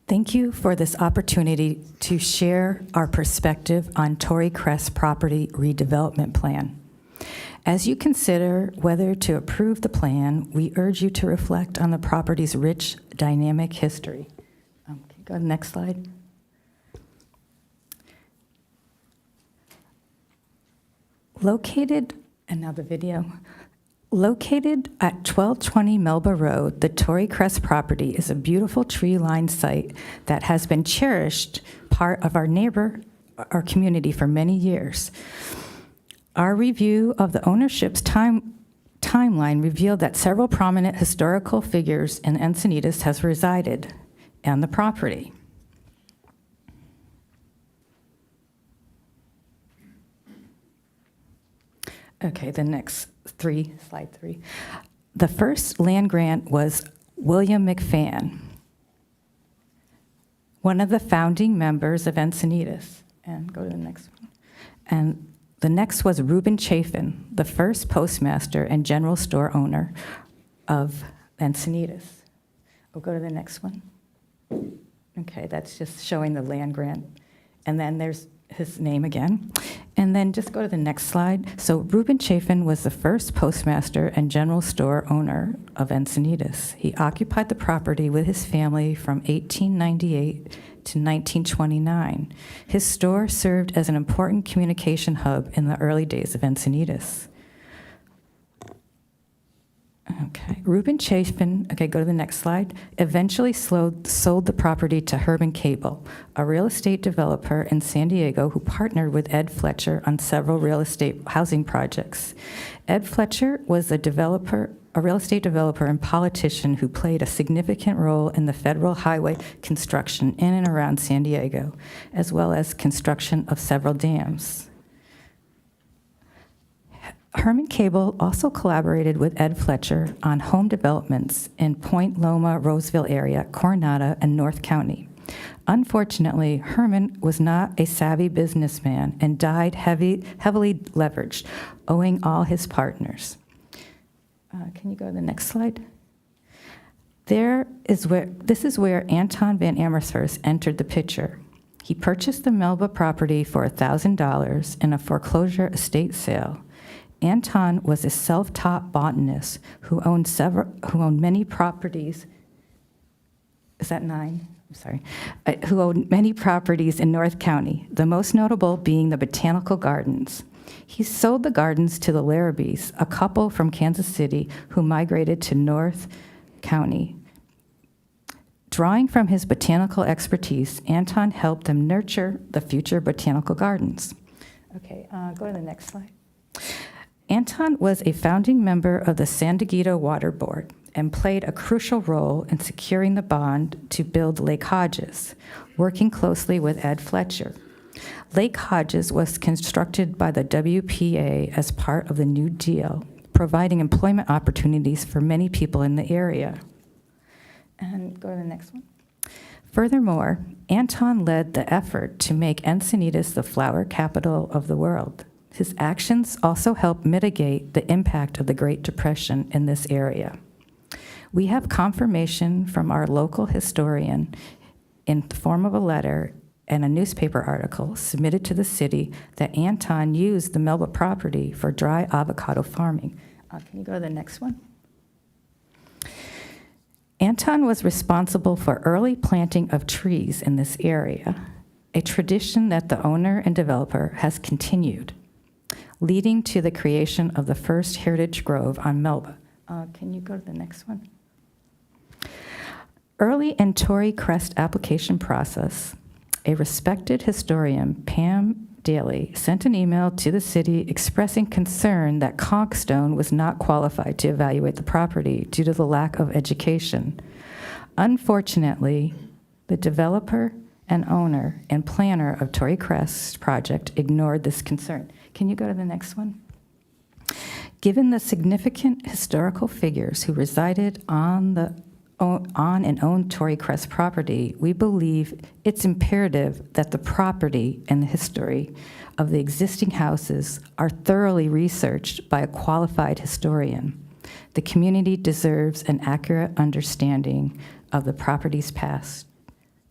Thank you for this opportunity to share our perspective on Tory Crest property redevelopment plan. As you consider whether to approve the plan, we urge you to reflect on the property's rich, dynamic history. Can you go to the next slide? Located at 1220 Melba Road, the Tory Crest property is a beautiful tree-lined site that has been cherished part of our community for many years. Our review of the ownership's timeline revealed that several prominent historical figures in Encinitas has resided on the property. Okay, the next slide 3. The first land grant was William McFan, one of the founding members of Encinitas. And go to the next one. And the next was Reuben Chafin, the first postmaster and general store owner of Encinitas. We'll go to the next one. Okay, that's just showing the land grant. And then there's his name again. And then just go to the next slide. So Reuben Chafin was the first postmaster and general store owner of Encinitas. He occupied the property with his family from 1898 to 1929. His store served as an important communication hub in the early days of Encinitas. Okay, Reuben Chafin, okay, go to the next slide, eventually sold the property to Herman Cable, a real estate developer in San Diego who partnered with Ed Fletcher on several real estate housing projects. Ed Fletcher was a real estate developer and politician who played a significant role in the federal highway construction in and around San Diego, as well as construction of several dams. Herman Cable also collaborated with Ed Fletcher on home developments in Point Loma, Roseville area, Coronado, and North County. Unfortunately, Herman was not a savvy businessman and died heavily leveraged, owing all his partners. Can you go to the next slide? This is where Anton Van Amersfoort entered the picture. He purchased the Melba property for $1,000 in a foreclosure estate sale. Anton was a self-taught botanist who owned many properties. Is that 9? I'm sorry. Who owned many properties in North County, the most notable being the Botanical Gardens. He sold the gardens to the Larrabees, a couple from Kansas City who migrated to North County. Drawing from his botanical expertise, Anton helped them nurture the future botanical gardens. Okay, go to the next slide. Anton was a founding member of the San Diego Water Board and played a crucial role in securing the bond to build Lake Hodges, working closely with Ed Fletcher. Lake Hodges was constructed by the WPA as part of the New Deal, providing employment opportunities for many people in the area. And go to the next one. Furthermore, Anton led the effort to make Encinitas the flower capital of the world. His actions also helped mitigate the impact of the Great Depression in this area. We have confirmation from our local historian in the form of a letter and a newspaper article submitted to the city that Anton used the Melba property for dry avocado farming. Can you go to the next one? Anton was responsible for early planting of trees in this area, a tradition that the owner and developer has continued, leading to the creation of the first heritage grove on Melba. Can you go to the next one? Early in Tory Crest application process, a respected historian, Pam Daly, sent an email to the city expressing concern that Conkstone was not qualified to evaluate the property due to the lack of education. Unfortunately, the developer and owner and planner of Tory Crest project ignored this concern. Can you go to the next one? Given the significant historical figures who resided on and owned Tory Crest property, we believe it's imperative that the property and the history of the existing houses are thoroughly researched by a qualified historian. The community deserves an accurate understanding of the property's past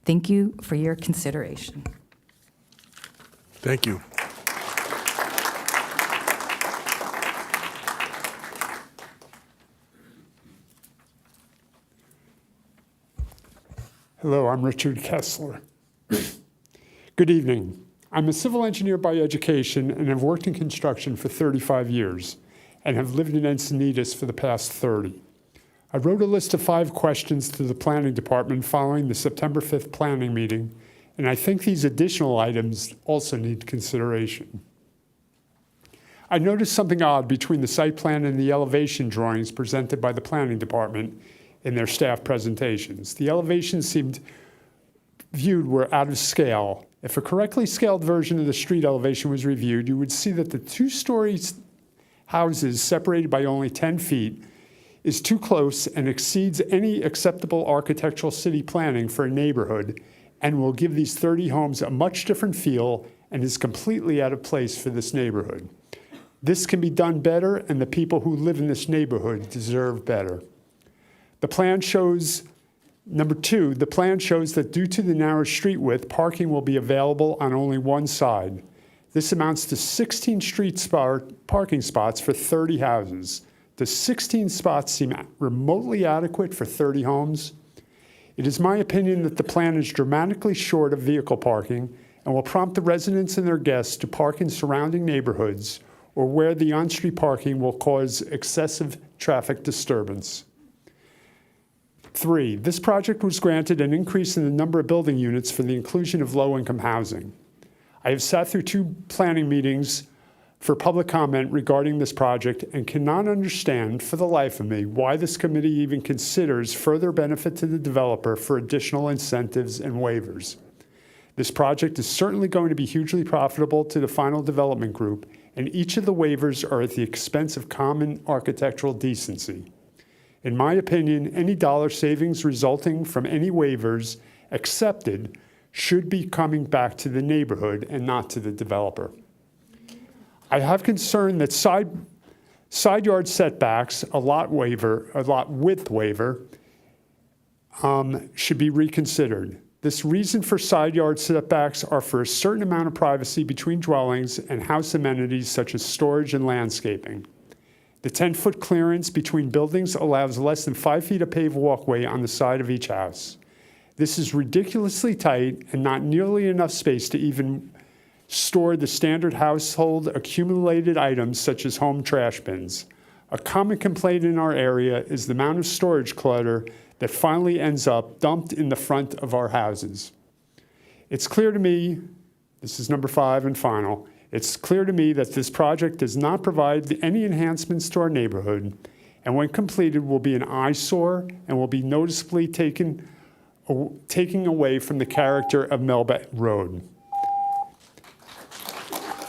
Thank you for your consideration. Thank you. Hello, I'm Richard Kessler. Good evening. I'm a civil engineer by education and have worked in construction for 35 years and have lived in Encinitas for the past 30. I wrote a list of 5 questions to the planning department following the September 5th planning meeting, and I think these additional items also need consideration. I noticed something odd between the site plan and the elevation drawings presented by the planning department in their staff presentations. The elevations seemed viewed were out of scale. If a correctly scaled version of the street elevation was reviewed, you would see that the 2-story houses separated by only 10 feet is too close and exceeds any acceptable architectural city planning for a neighborhood and will give these 30 homes a much different feel and is completely out of place for this neighborhood. This can be done better, and the people who live in this neighborhood deserve better. The plan shows, number 2, the plan shows that due to the narrow street width, parking will be available on only one side. This amounts to 16 parking spots for 30 houses. Does 16 spots seem remotely adequate for 30 homes? It is my opinion that the plan is dramatically short of vehicle parking and will prompt the residents and their guests to park in surrounding neighborhoods or where the on-street parking will cause excessive traffic disturbance. 3, this project was granted an increase in the number of building units for the inclusion of low-income housing. I have sat through 2 planning meetings for public comment regarding this project and cannot understand for the life of me why this committee even considers further benefit to the developer for additional incentives and waivers. This project is certainly going to be hugely profitable to the final development group, and each of the waivers are at the expense of common architectural decency. In my opinion, any dollar savings resulting from any waivers accepted should be coming back to the neighborhood and not to the developer. I have concern that side yard setbacks, a lot width waiver, should be reconsidered. This reason for side yard setbacks are for a certain amount of privacy between dwellings and house amenities such as storage and landscaping. The 10-foot clearance between buildings allows less than 5 feet of paved walkway on the side of each house. This is ridiculously tight and not nearly enough space to even store the standard household accumulated items such as home trash bins. A common complaint in our area is the amount of storage clutter that finally ends up dumped in the front of our houses. It's clear to me, this is number 5 and final, it's clear to me that this project does not provide any enhancements to our neighborhood, and when completed will be an eyesore and will be noticeably taking away from the character of Melba Road.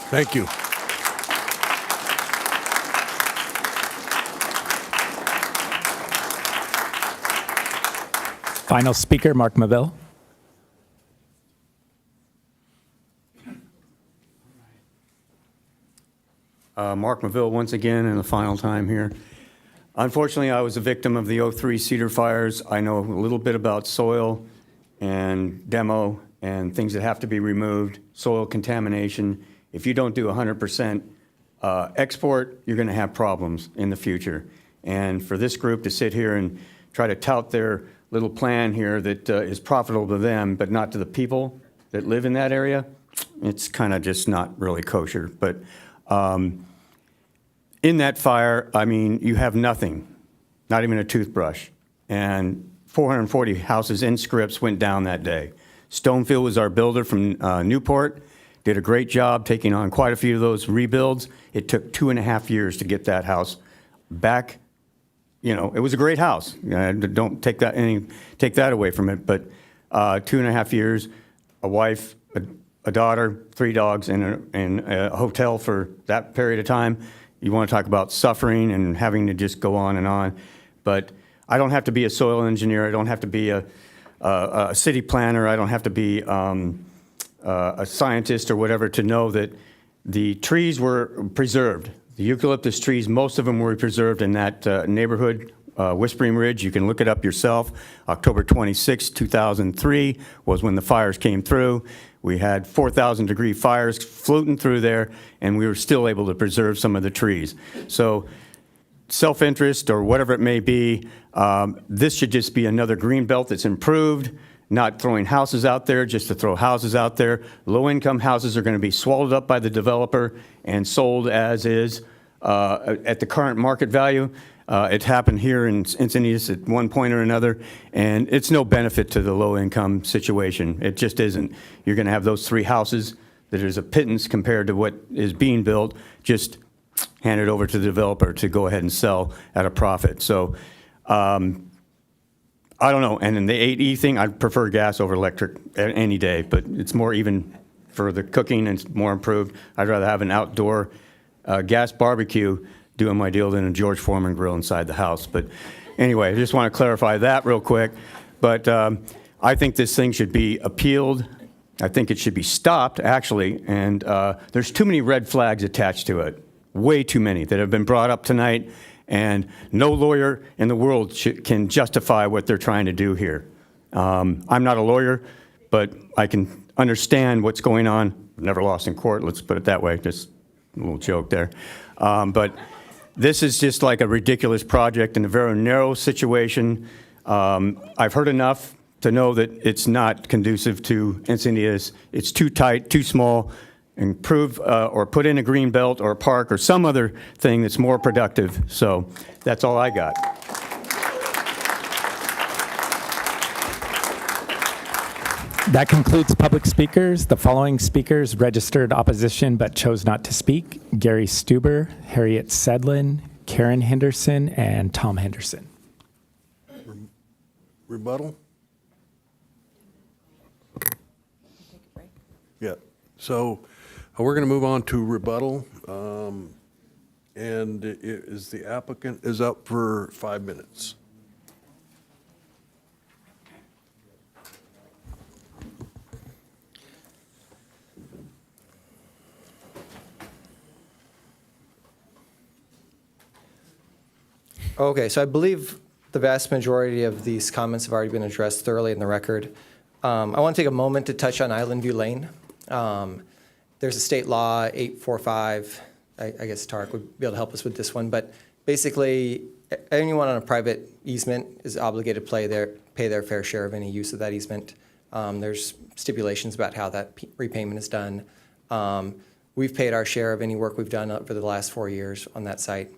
Thank you. Final speaker, Mark Maville. Mark Maville once again in the final time here. Unfortunately, I was a victim of the 03 Cedar fires. I know a little bit about soil and demo and things that have to be removed, soil contamination. If you don't do 100% export, you're going to have problems in the future. And for this group to sit here and try to tout their little plan here that is profitable to them, but not to the people that live in that area, it's kind of just not really kosher. But in that fire, I mean, you have nothing, not even a toothbrush. And 440 houses in Scripps went down that day. Stonefield was our builder from Newport, did a great job taking on quite a few of those rebuilds. It took 2.5 years to get that house back. You know, it was a great house. Don't take that away from it. But 2.5 years, a wife, a daughter, 3 dogs, and a hotel for that period of time. You want to talk about suffering and having to just go on and on. But I don't have to be a soil engineer. I don't have to be a city planner. I don't have to be a scientist or whatever to know that the trees were preserved. The eucalyptus trees, most of them were preserved in that neighborhood Whispering Ridge. You can look it up yourself. October 26, 2003 was when the fires came through. We had 4,000-degree fires floating through there, and we were still able to preserve some of the trees. So self-interest or whatever it may be, this should just be another green belt that's improved, not throwing houses out there just to throw houses out there. Low-income houses are going to be swallowed up by the developer and sold as is at the current market value. It happened here in Encinitas at one point or another, and it's no benefit to the low-income situation. It just isn't. You're going to have those 3 houses that is a pittance compared to what is being built, just hand it over to the developer to go ahead and sell at a profit. So I don't know. And in the 8E thing, I'd prefer gas over electric any day, but it's more even for the cooking and it's more improved. I'd rather have an outdoor gas barbecue doing my deal than a George Foreman grill inside the house. But anyway, I just want to clarify that real quick. But I think this thing should be appealed. I think it should be stopped, actually. And there's too many red flags attached to it, way too many that have been brought up tonight. And no lawyer in the world can justify what they're trying to do here. I'm not a lawyer, but I can understand what's going on. I've never lost in court, let's put it that way. Just a little joke there. But this is just like a ridiculous project in a very narrow situation. I've heard enough to know that it's not conducive to Encinitas. It's too tight, too small. Improve or put in a green belt or a park or some other thing that's more productive. So that's all I got. That concludes public speakers. The following speakers registered opposition but chose not to speak: Gary Stuber, Harriet Sedlin, Karen Henderson, and Tom Henderson. Rebuttal? Yeah. So we're going to move on to rebuttal. And the applicant is up for 5 minutes. Okay, so I believe the vast majority of these comments have already been addressed thoroughly in the record. I want to take a moment to touch on Island View Lane. There's a state law, 845. I guess Tarek would be able to help us with this one. But basically, anyone on a private easement is obligated to pay their fair share of any use of that easement. There's stipulations about how that repayment is done. We've paid our share of any work we've done over the last 4 years on that site.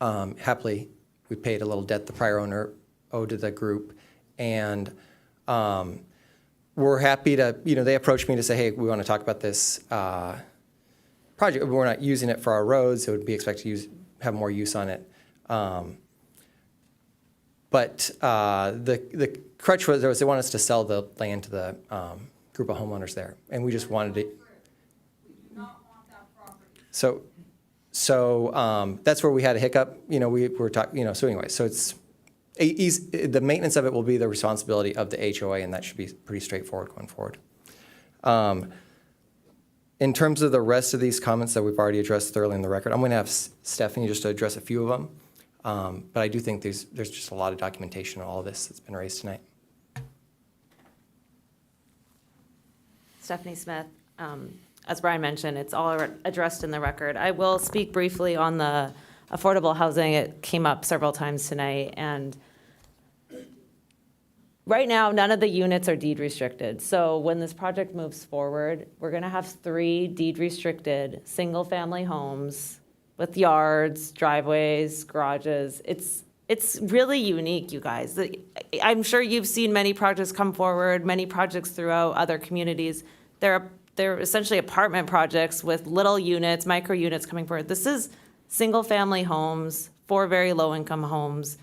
Happily, we paid a little debt the prior owner owed to the group. And we're happy to, they approached me to say, hey, we want to talk about this project. We're not using it for our roads, so it would be expected to have more use on it. But the crutch was they wanted us to sell the land to the group of homeowners there, and we just wanted to. We do not want that property. So that's where we had a hiccup. We were talking. So anyway, so it's the maintenance of it will be the responsibility of the HOA, and that should be pretty straightforward going forward. In terms of the rest of these comments that we've already addressed thoroughly in the record, I'm going to have Stephanie just to address a few of them. But I do think there's just a lot of documentation on all of this that's been raised tonight. Stephanie Smith, as Brian mentioned, it's all addressed in the record. I will speak briefly on the affordable housing. It came up several times tonight, and right now, none of the units are deed restricted. So when this project moves forward, we're going to have 3 deed restricted single-family homes with yards, driveways, garages. It's really unique, you guys. I'm sure you've seen many projects come forward, many projects throughout other communities. They're essentially apartment projects with little units, micro units coming forward. This is single-family homes, 4 very low-income homes.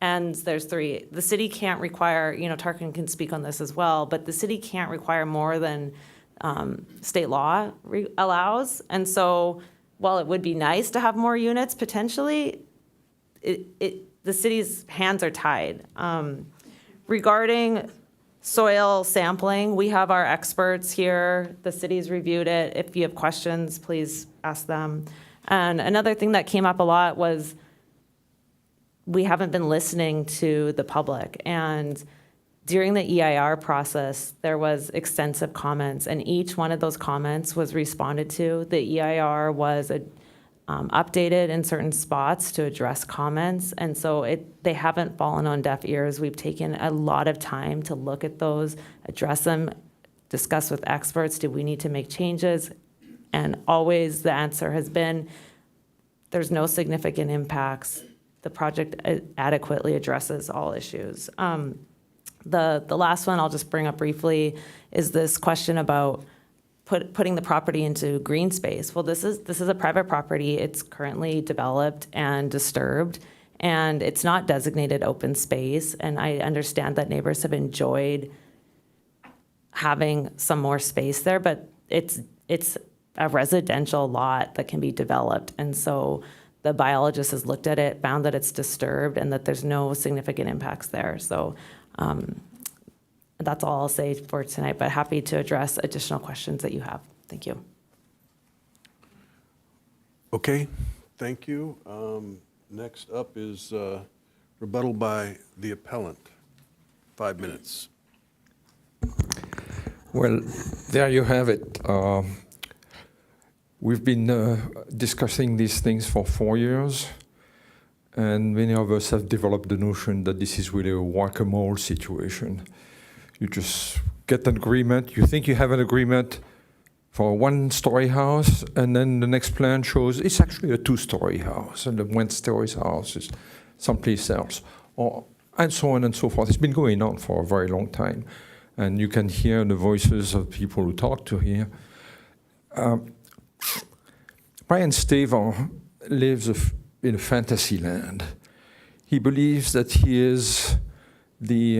And there's 3. The city can't require, Tarkin can speak on this as well, but the city can't require more than state law allows. And so while it would be nice to have more units potentially, the city's hands are tied. Regarding soil sampling, we have our experts here. The city's reviewed it. If you have questions, please ask them. And another thing that came up a lot was we haven't been listening to the public. And during the EIR process, there was extensive comments, and each one of those comments was responded to. The EIR was updated in certain spots to address comments, and so they haven't fallen on deaf ears. We've taken a lot of time to look at those, address them, discuss with experts, do we need to make changes? And always the answer has been, there's no significant impacts. The project adequately addresses all issues. The last one I'll just bring up briefly is this question about putting the property into green space. Well, this is a private property. It's currently developed and disturbed, and it's not designated open space. And I understand that neighbors have enjoyed having some more space there, but it's a residential lot that can be developed. And so the biologist has looked at it, found that it's disturbed, and that there's no significant impacts there. So that's all I'll say for tonight, but happy to address additional questions that you have. Thank you. Okay, thank you. Next up is rebuttal by the appellant. 5 minutes. Well, there you have it. We've been discussing these things for 4 years, and many of us have developed the notion that this is really a whack-a-mole situation. You just get an agreement, you think you have an agreement for a one-story house, and then the next plan shows it's actually a two-story house, and the one-story house is someplace else, and so on and so forth. It's been going on for a very long time, and you can hear the voices of people who talk to here. Brian Staver lives in a fantasy land. He believes that he is the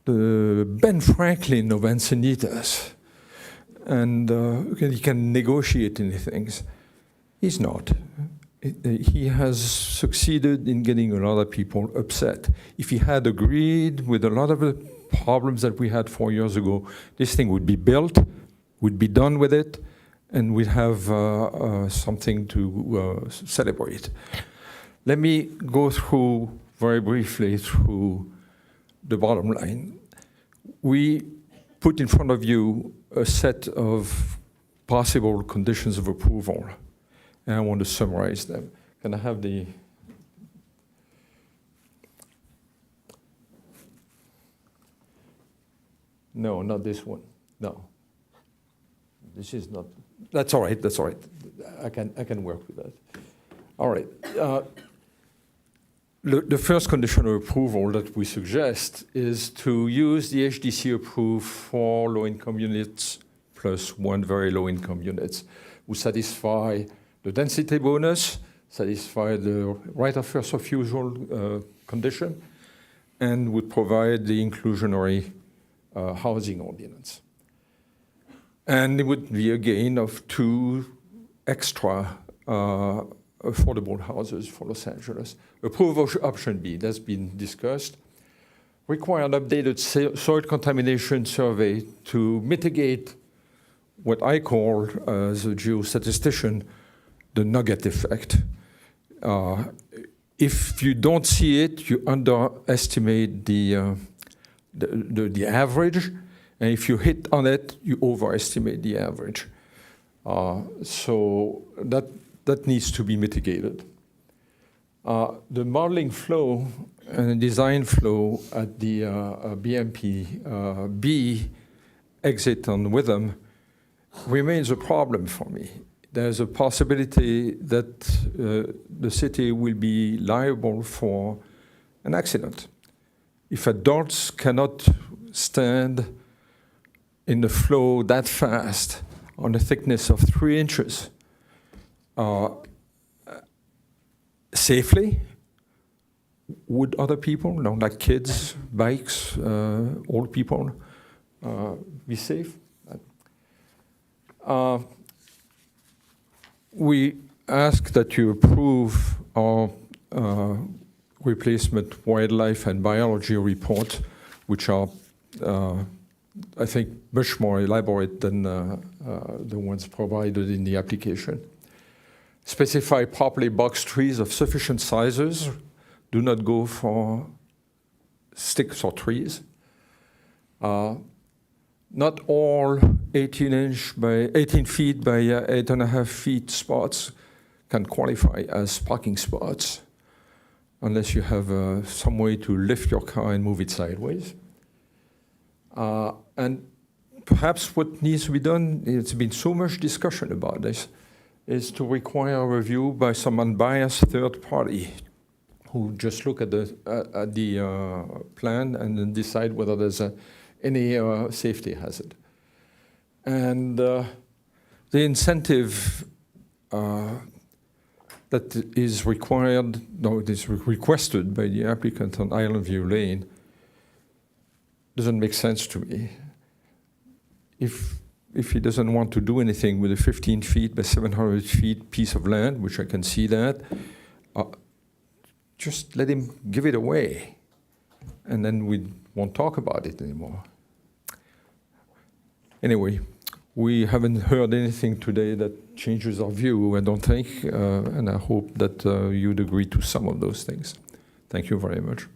Ben Franklin of Encinitas, and he can negotiate anything. He's not. He has succeeded in getting a lot of people upset. If he had agreed with a lot of the problems that we had 4 years ago, this thing would be built, we'd be done with it, and we'd have something to celebrate. Let me go through very briefly through the bottom line. We put in front of you a set of possible conditions of approval, and I want to summarize them. Can I have the... No, not this one. No. This is not... That's all right, that's all right. I can work with that. All right. The first condition of approval that we suggest is to use the HDC approved 4 low-income units plus 1 very low-income units who satisfy the density bonus, satisfy the right of first refusal condition, and would provide the inclusionary housing ordinance. And it would be a gain of 2 extra affordable houses for Los Angeles. Approval option B, that's been discussed. Require an updated soil contamination survey to mitigate what I call, as a geostatistician, the nugget effect. If you don't see it, you underestimate the average, and if you hit on it, you overestimate the average. So that needs to be mitigated. The modeling flow and design flow at the BMP B exit on Witham remains a problem for me. There's a possibility that the city will be liable for an accident. If adults cannot stand in the flow that fast on a thickness of 3 inches safely, would other people, like kids, bikes, old people, be safe? We ask that you approve our replacement wildlife and biology report, which are, I think, much more elaborate than the ones provided in the application. Specify properly box trees of sufficient sizes. Do not go for sticks or trees. Not all 18 feet by 8.5 feet spots can qualify as parking spots unless you have some way to lift your car and move it sideways. And perhaps what needs to be done, it's been so much discussion about this, is to require a review by some unbiased third party who just look at the plan and then decide whether there's any safety hazard. And the incentive that is required, no, it is requested by the applicant on Island View Lane doesn't make sense to me. If he doesn't want to do anything with a 15 feet by 700 feet piece of land, which I can see that, just let him give it away, and then we won't talk about it anymore. Anyway, we haven't heard anything today that changes our view, I don't think, and I hope that you'd agree to some of those things. Thank you very much.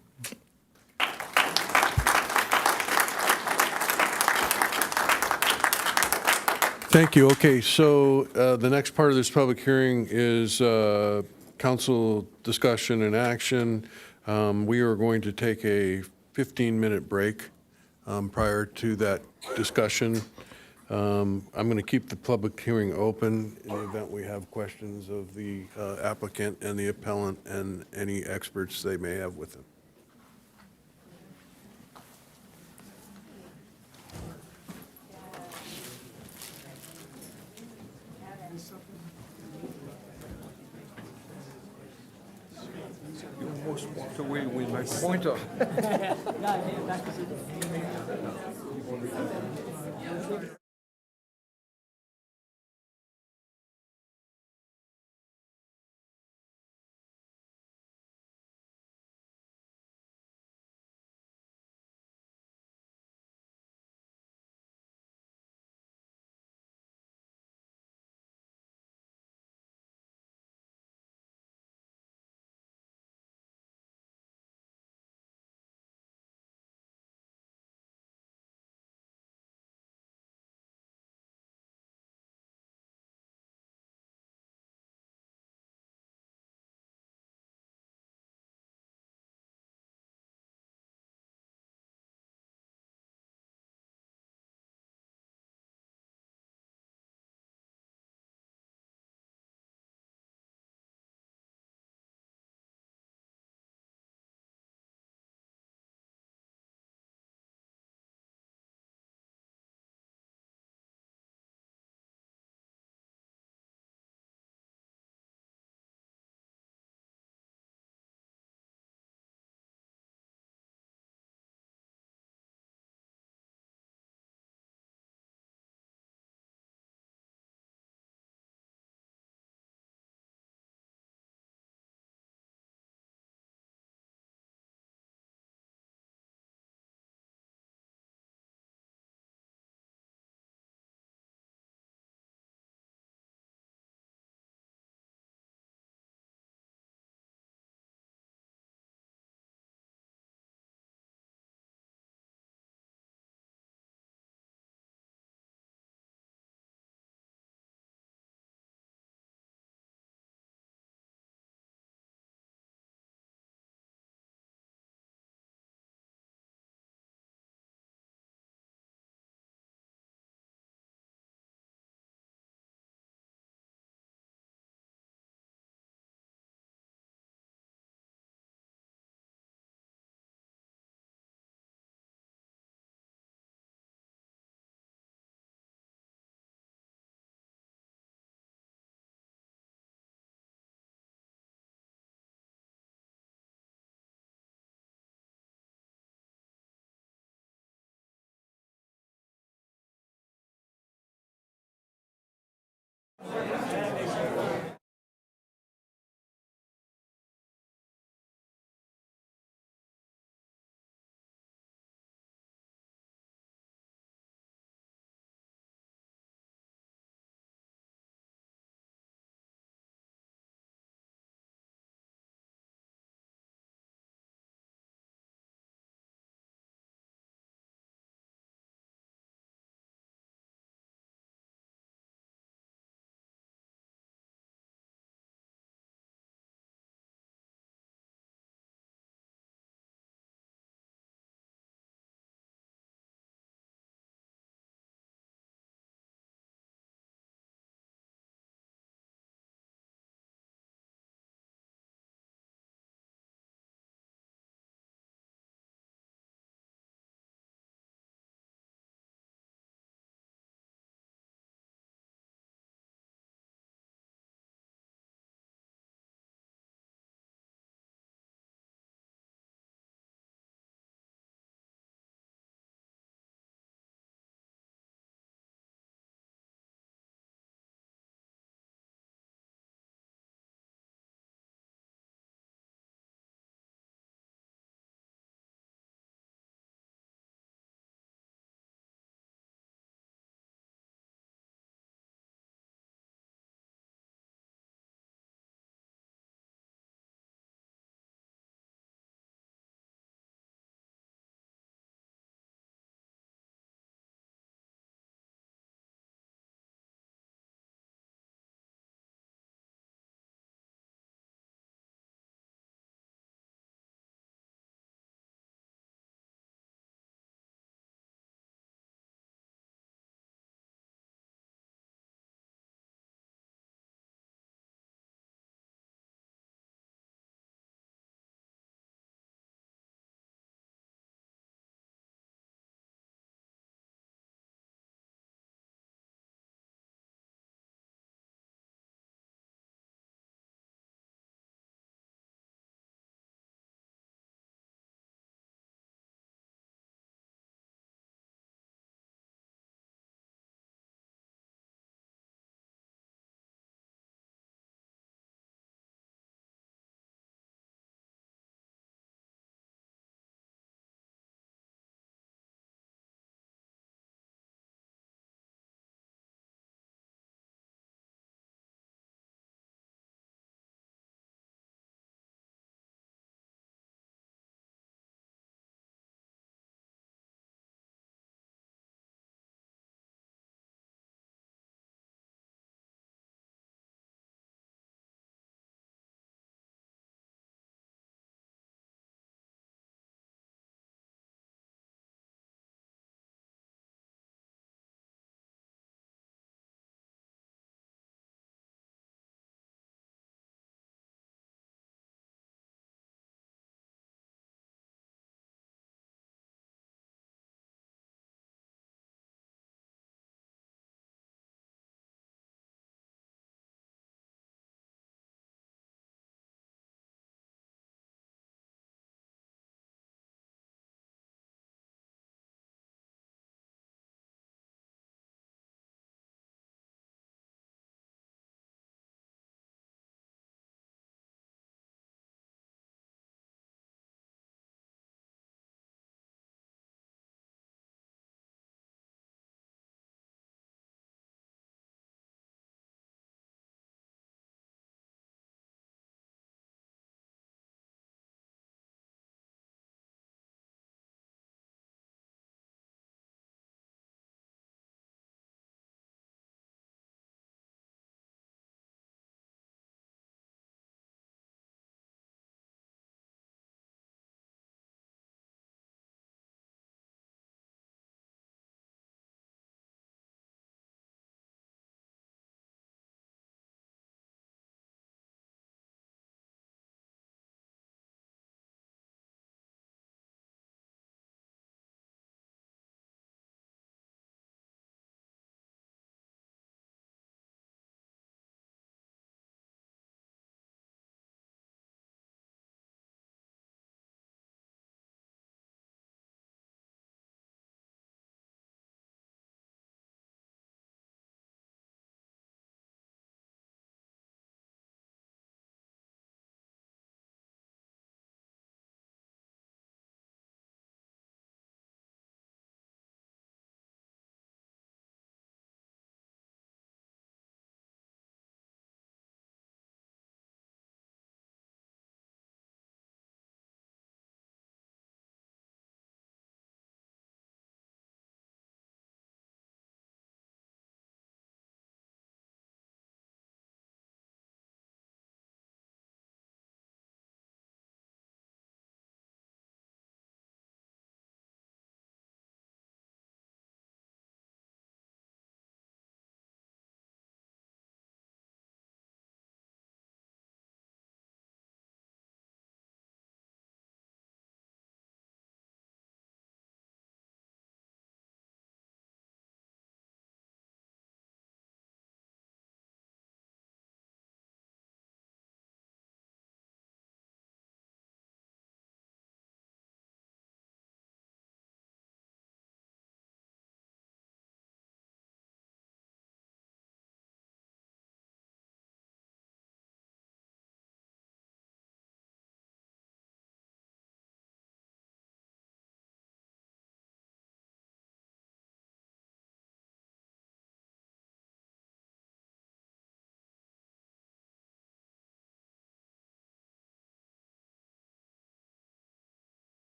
Thank you. Okay, so the next part of this public hearing is council discussion and action. We are going to take a 15-minute break prior to that discussion. I'm going to keep the public hearing open in the event we have questions of the applicant and the appellant and any experts they may have with them. You almost walked away with my pointer.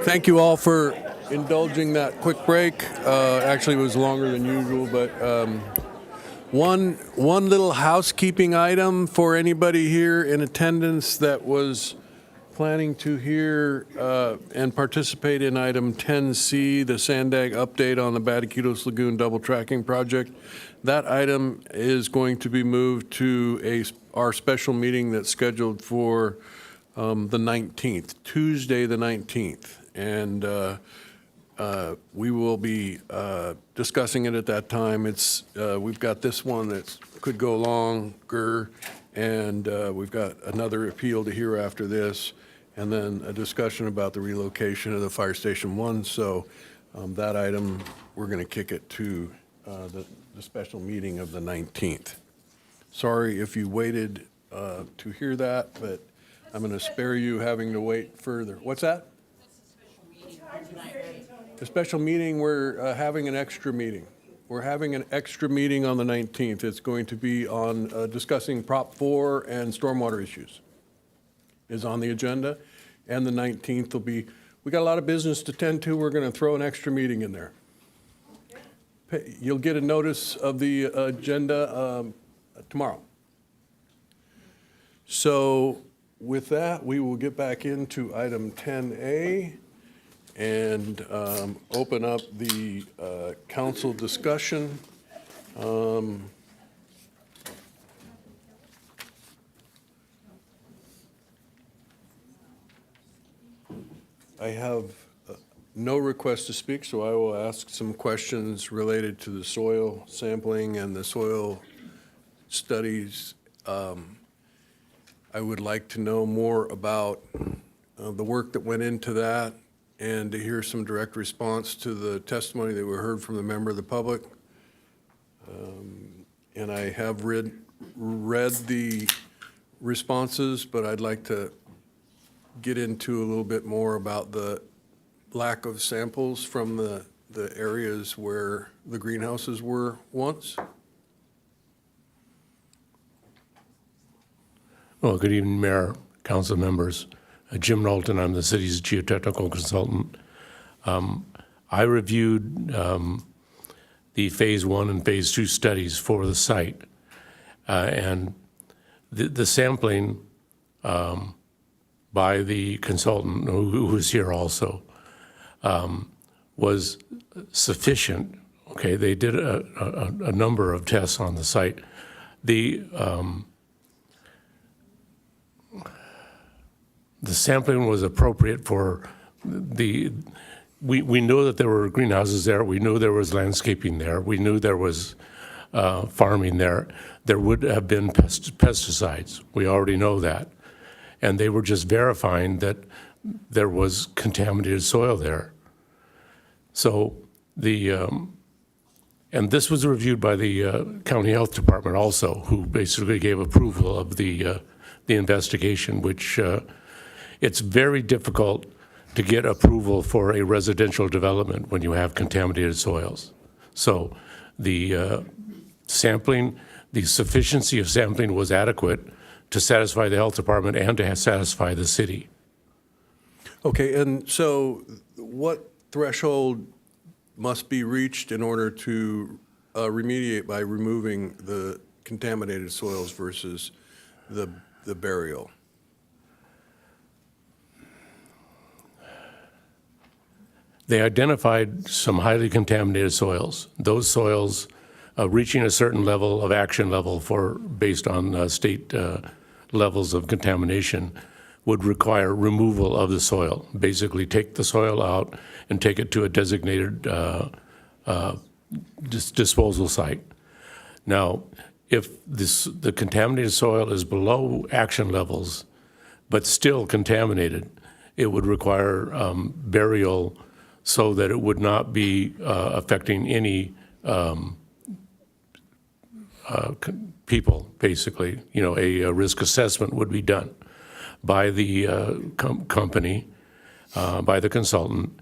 Thank you all for indulging that quick break. Actually, it was longer than usual, but one little housekeeping item for anybody here in attendance that was planning to hear and participate in item 10C, the Sandag update on the Batiquitos Lagoon double tracking project. That item is going to be moved to our special meeting that's scheduled for the 19th, Tuesday the 19th. And we will be discussing it at that time. We've got this one that could go longer, and we've got another appeal to hear after this, and then a discussion about the relocation of the Fire Station 1. So that item, we're going to kick it to the special meeting of the 19th. Sorry if you waited to hear that, but I'm going to spare you having to wait further. What's that? A special meeting, we're having an extra meeting. We're having an extra meeting on the 19th. It's going to be on discussing Prop 4 and stormwater issues is on the agenda. And the 19th will be, we got a lot of business to tend to. We're going to throw an extra meeting in there. You'll get a notice of the agenda tomorrow. So with that, we will get back into item 10A and open up the council discussion. I have no request to speak, so I will ask some questions related to the soil sampling and the soil studies. I would like to know more about the work that went into that and to hear some direct response to the testimony that we heard from the member of the public. And I have read the responses, but I'd like to get into a little bit more about the lack of samples from the areas where the greenhouses were once. Well, good evening, Mayor, council members. Jim Knowlton, I'm the city's geotechnical consultant. I reviewed the Phase 1 and Phase 2 studies for the site. And the sampling by the consultant, who was here also, was sufficient. Okay, they did a number of tests on the site. The sampling was appropriate for we know that there were greenhouses there. We knew there was landscaping there. We knew there was farming there. There would have been pesticides. We already know that. And they were just verifying that there was contaminated soil there. So and this was reviewed by the county health department also, who basically gave approval of the investigation, which it's very difficult to get approval for a residential development when you have contaminated soils. So the sampling, the sufficiency of sampling was adequate to satisfy the health department and to satisfy the city. Okay, and so what threshold must be reached in order to remediate by removing the contaminated soils versus the burial? They identified some highly contaminated soils. Those soils reaching a certain level of action level based on state levels of contamination would require removal of the soil. Basically take the soil out and take it to a designated disposal site. Now, if the contaminated soil is below action levels, but still contaminated, it would require burial so that it would not be affecting any people, basically. You know, a risk assessment would be done by the company, by the consultant,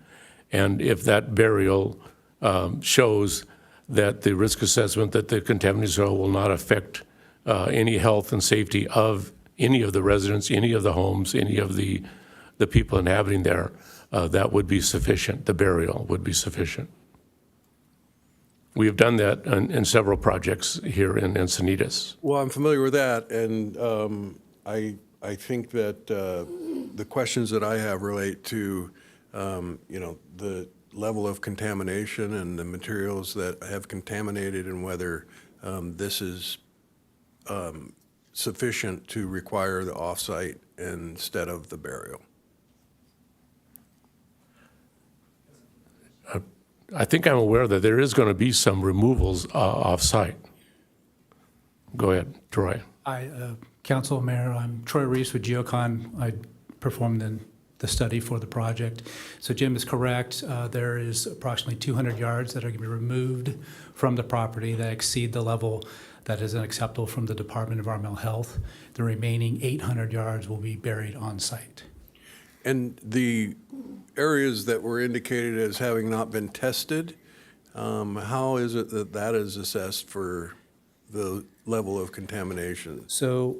and if that burial shows that the risk assessment that the contaminated soil will not affect any health and safety of any of the residents, any of the homes, any of the people inhabiting there, that would be sufficient. The burial would be sufficient. We have done that in several projects here in Encinitas. Well, I'm familiar with that, and I think that the questions that I have relate to, the level of contamination and the materials that have contaminated, and whether this is sufficient to require the off-site instead of the burial. I think I'm aware that there is going to be some removals off-site. Go ahead, Troy. Council, Mayor, I'm Troy Reese with Geocon. I performed the study for the project. So Jim is correct. There is approximately 200 yards that are going to be removed from the property that exceed the level that is unacceptable from the Department of Environmental Health. The remaining 800 yards will be buried on site. And the areas that were indicated as having not been tested, how is it that that is assessed for the level of contamination? So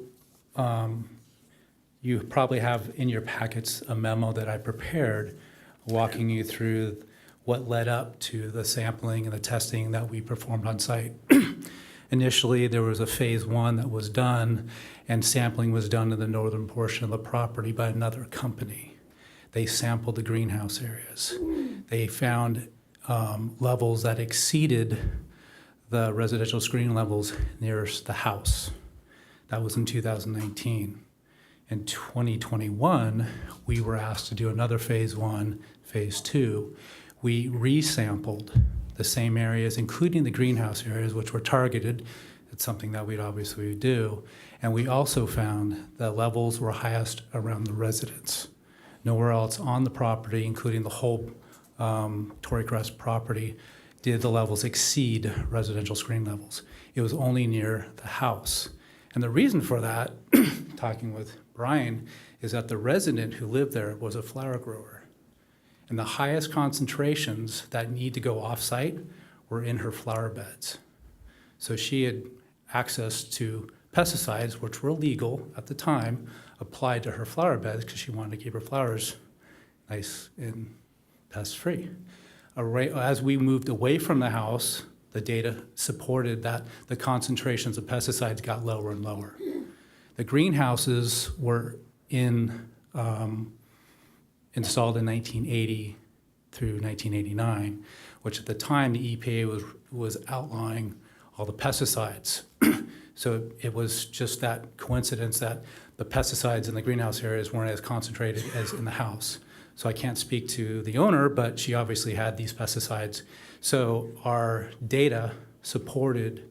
you probably have in your packets a memo that I prepared walking you through what led up to the sampling and the testing that we performed on site. Initially, there was a phase 1 that was done, and sampling was done in the northern portion of the property by another company. They sampled the greenhouse areas. They found levels that exceeded the residential screening levels nearest the house. That was in 2019. In 2021, we were asked to do another phase 1, phase 2. We resampled the same areas, including the greenhouse areas, which were targeted. It's something that we'd obviously do. And we also found the levels were highest around the residents. Nowhere else on the property, including the whole Tory Crest property, did the levels exceed residential screen levels. It was only near the house. And the reason for that, talking with Brian, is that the resident who lived there was a flower grower. And the highest concentrations that need to go off-site were in her flower beds. So she had access to pesticides, which were illegal at the time, applied to her flower beds because she wanted to keep her flowers nice and pest-free. As we moved away from the house, the data supported that the concentrations of pesticides got lower and lower. The greenhouses were installed in 1980 through 1989, which at the time the EPA was outlawing all the pesticides. So it was just that coincidence that the pesticides in the greenhouse areas weren't as concentrated as in the house. So I can't speak to the owner, but she obviously had these pesticides. So our data supported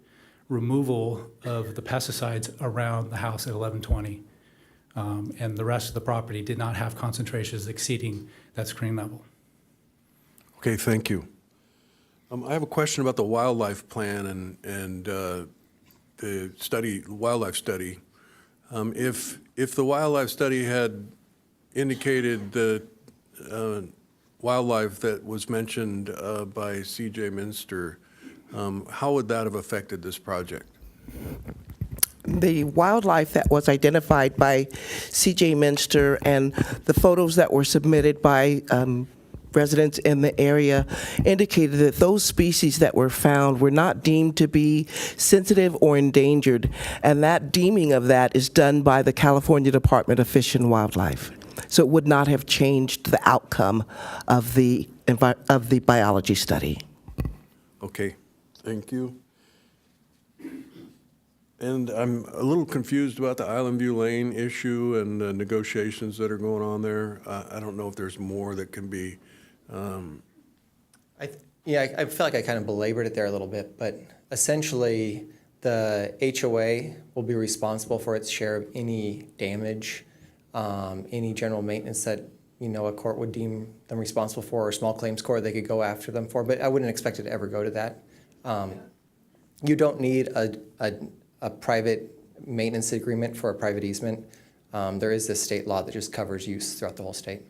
removal of the pesticides around the house at 1120. And the rest of the property did not have concentrations exceeding that screen level. Okay, thank you. I have a question about the wildlife plan and the wildlife study. If the wildlife study had indicated the wildlife that was mentioned by C.J. Minster, how would that have affected this project? The wildlife that was identified by C.J. Minster and the photos that were submitted by residents in the area indicated that those species that were found were not deemed to be sensitive or endangered, and that deeming of that is done by the California Department of Fish and Wildlife. So it would not have changed the outcome of the biology study. Okay, thank you. And I'm a little confused about the Island View Lane issue and the negotiations that are going on there. I don't know if there's more that can be. I feel like I kind of belabored it there a little bit, but essentially the HOA will be responsible for its share of any damage, any general maintenance that a court would deem them responsible for, or a small claims court they could go after them for. But I wouldn't expect it to ever go to that. You don't need a private maintenance agreement for a private easement. There is this state law that just covers use throughout the whole state.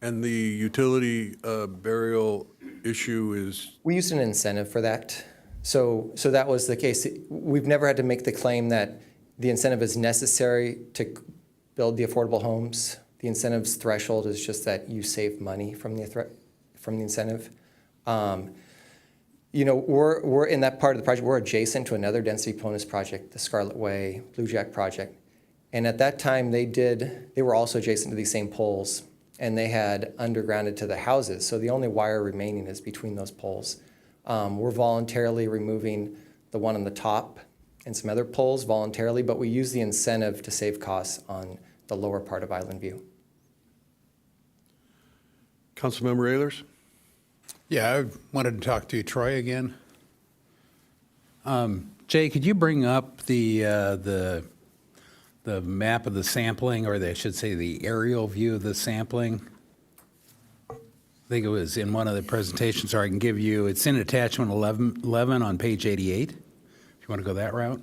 And the utility burial issue is? We used an incentive for that. So that was the case. We've never had to make the claim that the incentive is necessary to build the affordable homes. The incentives threshold is just that you save money from the incentive. You know, we're in that part of the project, we're adjacent to another density bonus project, the Scarlet Way Blue Jack project. And at that time, they were also adjacent to these same poles, and they had undergrounded to the houses. So the only wire remaining is between those poles. We're voluntarily removing the one on the top and some other poles voluntarily, but we use the incentive to save costs on the lower part of Island View. Councilmember Ehlers? Yeah, I wanted to talk to you, Troy, again. Jay, could you bring up the map of the sampling, or I should say the aerial view of the sampling? I think it was in one of the presentations, or I can give you, it's in attachment 11 on page 88, if you want to go that route.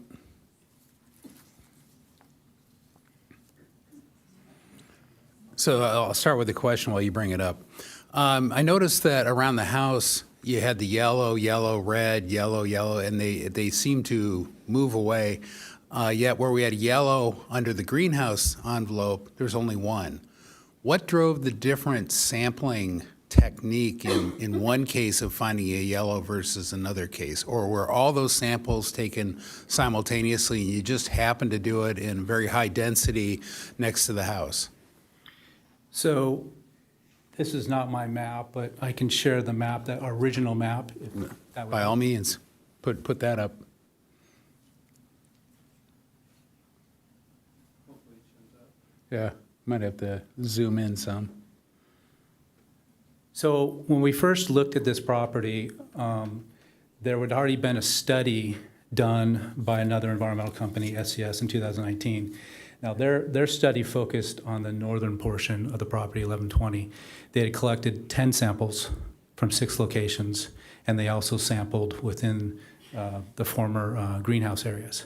So I'll start with the question while you bring it up. I noticed that around the house, you had the yellow, yellow, red, yellow, yellow, and they seem to move away. Yet where we had yellow under the greenhouse envelope, there's only one. What drove the different sampling technique in one case of finding a yellow versus another case? Or were all those samples taken simultaneously and you just happened to do it in very high density next to the house? So this is not my map, but I can share the map, that original map. If that would By all means, put that up. Yeah, might have to zoom in some. So when we first looked at this property, there had already been a study done by another environmental company, SCS, in 2019. Now, their study focused on the northern portion of the property, 1120. They had collected 10 samples from 6 locations, and they also sampled within the former greenhouse areas.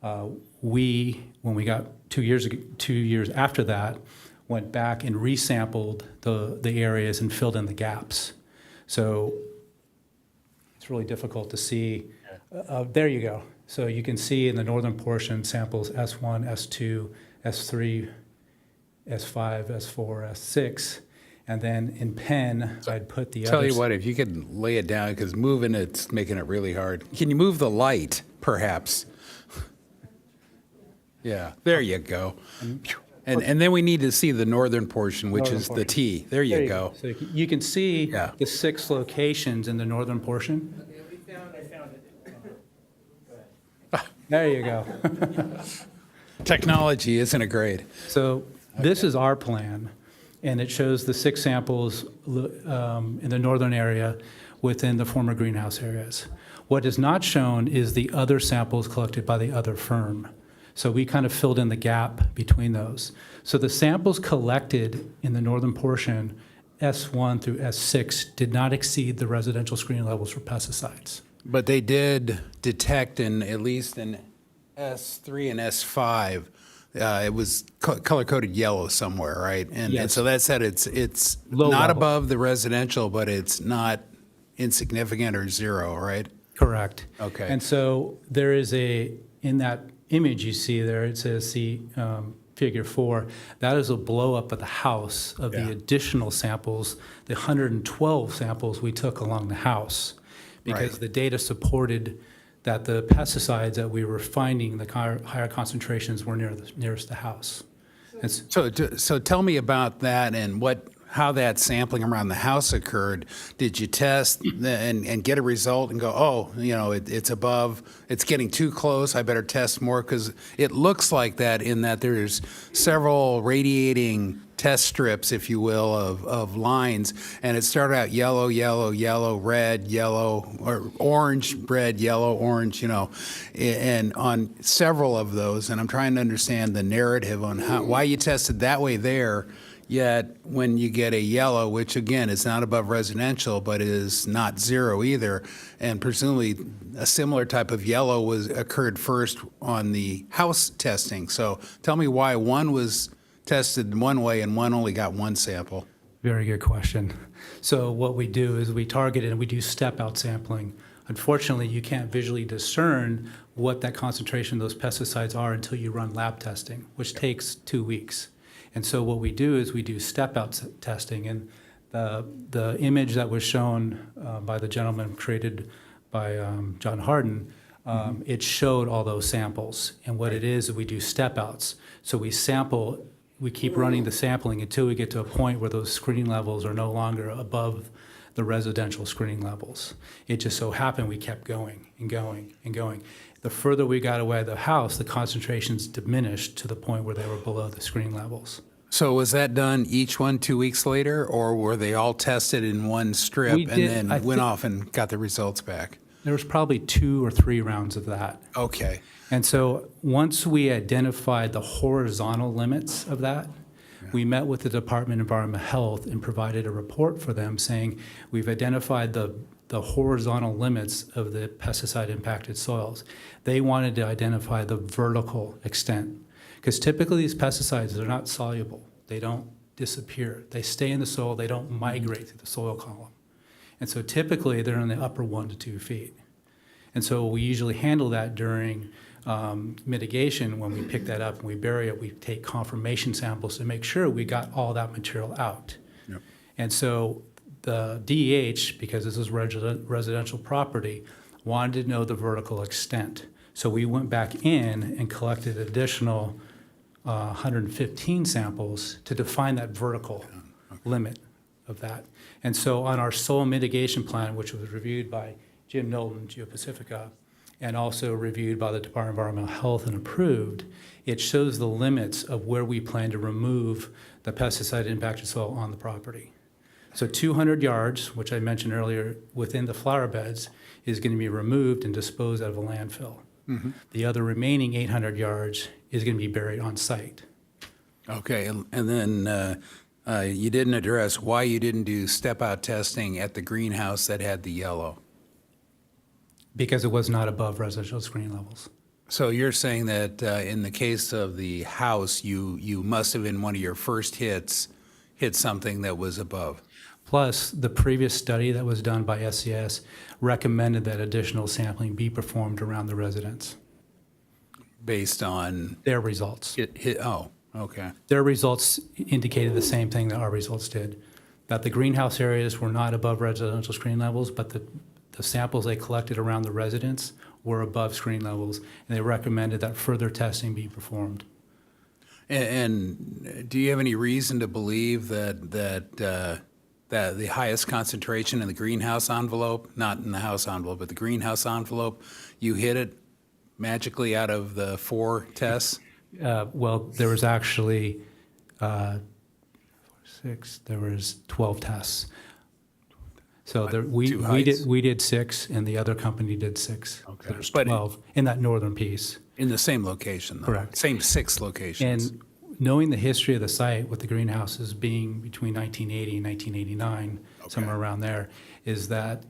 When we got 2 years after that, went back and resampled the areas and filled in the gaps. So it's really difficult to see. There you go. So you can see in the northern portion samples S1, S2, S3, S5, S4, S6. And then in pen, I'd put the Tell others. you what, if you could lay it down, because moving it's making it really hard. Can you move the light, perhaps? Yeah, there you go. And then we need to see the northern portion, which is the T. There you go. So you can see the 6 locations in the northern portion. There you go. Technology, isn't it great? So this is our plan, and it shows the 6 samples in the northern area within the former greenhouse areas. What is not shown is the other samples collected by the other firm. So we kind of filled in the gap between those. So the samples collected in the northern portion, S1 through S6, did not exceed the residential screening levels for pesticides. But they did detect at least in S3 and S5, it was color-coded yellow somewhere, right? And so that said, it's Low not level. above the residential, but it's not insignificant or zero, right? Correct. Okay. And so there is in that image you see there, it says figure 4, that is a blow up of the house of the additional samples, the 112 samples we took along the house, because the data supported that the pesticides that we were finding, the higher concentrations were nearest the house. And So tell me about that and how that sampling around the house occurred. Did you test and get a result and go, oh, it's above, it's getting too close, I better test more? Because it looks like that in that there's several radiating test strips, if you will, of lines, and it started out yellow, yellow, yellow, red, yellow, or orange, red, yellow, orange, and on several of those. And I'm trying to understand the narrative on why you tested that way there. Yet when you get a yellow, which again is not above residential, but is not zero either, and presumably a similar type of yellow occurred first on the house testing. So tell me why one was tested one way and one only got one sample. Very good question. So what we do is we target it and we do step-out sampling. Unfortunately, you can't visually discern what that concentration of those pesticides are until you run lab testing, which takes 2 weeks. And so what we do is we do step-out testing. And the image that was shown by the gentleman created by John Harden, it showed all those samples. And what it is we do step-outs. So we sample, we keep running the sampling until we get to a point where those screening levels are no longer above the residential screening levels. It just so happened we kept going and going and going. The further we got away from the house, the concentrations diminished to the point where they were below the screening levels. So was that done each one 2 weeks later, or were they all tested in one strip We and did- then I went thi- off and got the results back? There was probably 2 or 3 rounds of that. Okay. And so once we identified the horizontal limits of that, we met with the Department of Environmental Health and provided a report for them saying, we've identified the horizontal limits of the pesticide-impacted soils. They wanted to identify the vertical extent. Because typically these pesticides are not soluble. They don't disappear. They stay in the soil. They don't migrate through the soil column. And so typically they're in the upper 1 to 2 feet. And so we usually handle that during mitigation. When we pick that up and we bury it, we take confirmation samples to make sure we got all that material out. Yep. And so the DEH, because this is residential property, wanted to know the vertical extent. So we went back in and collected additional 115 samples to define that vertical limit of that. And so on our soil mitigation plan, which was reviewed by Jim Knowlton, GeoPacifica, and also reviewed by the Department of Environmental Health and approved, it shows the limits of where we plan to remove the pesticide-impacted soil on the property. So 200 yards, which I mentioned earlier, within the flower beds, is going to be removed and disposed out of a landfill. Mhm. The other remaining 800 yards is going to be buried on site. Okay, and then you didn't address why you didn't do step-out testing at the greenhouse that had the yellow. Because it was not above residential screening levels. So you're saying that in the case of the house, you must have in one of your first hits hit something that was above. Plus, the previous study that was done by SCS recommended that additional sampling be performed around the residence. Based on? Their results. Oh, okay. Their results indicated the same thing that our results did, that the greenhouse areas were not above residential screening levels, but the samples they collected around the residence were above screening levels, and they recommended that further testing be performed. And do you have any reason to believe that the highest concentration in the greenhouse envelope, not in the house envelope, but the greenhouse envelope, you hit it magically out of the 4 tests? Well, there was actually 12 tests. So we did 6, and the other company did 6. Okay. So there's 12 in that northern piece. In the same location, though? Correct. Same 6 locations? And knowing the history of the site, with the greenhouses being between 1980 and 1989, somewhere around there, is that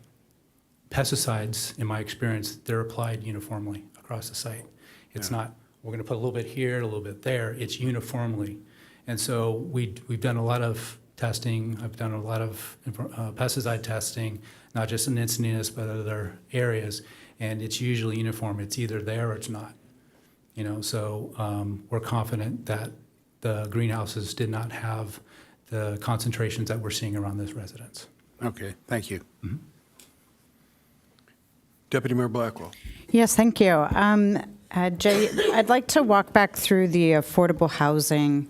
pesticides, in my experience, they're applied uniformly across the site. It's not, we're going to put a little bit here, a little bit there. It's uniformly. And so we've done a lot of testing. I've done a lot of pesticide testing, not just in Encinitas, but other areas. And it's usually uniform. It's either there or it's not. You know, so we're confident that the greenhouses did not have the concentrations that we're seeing around this residence. Okay, thank you. Mm-hmm. Deputy Mayor Blackwell. Yes, thank you. Jay, I'd like to walk back through the affordable housing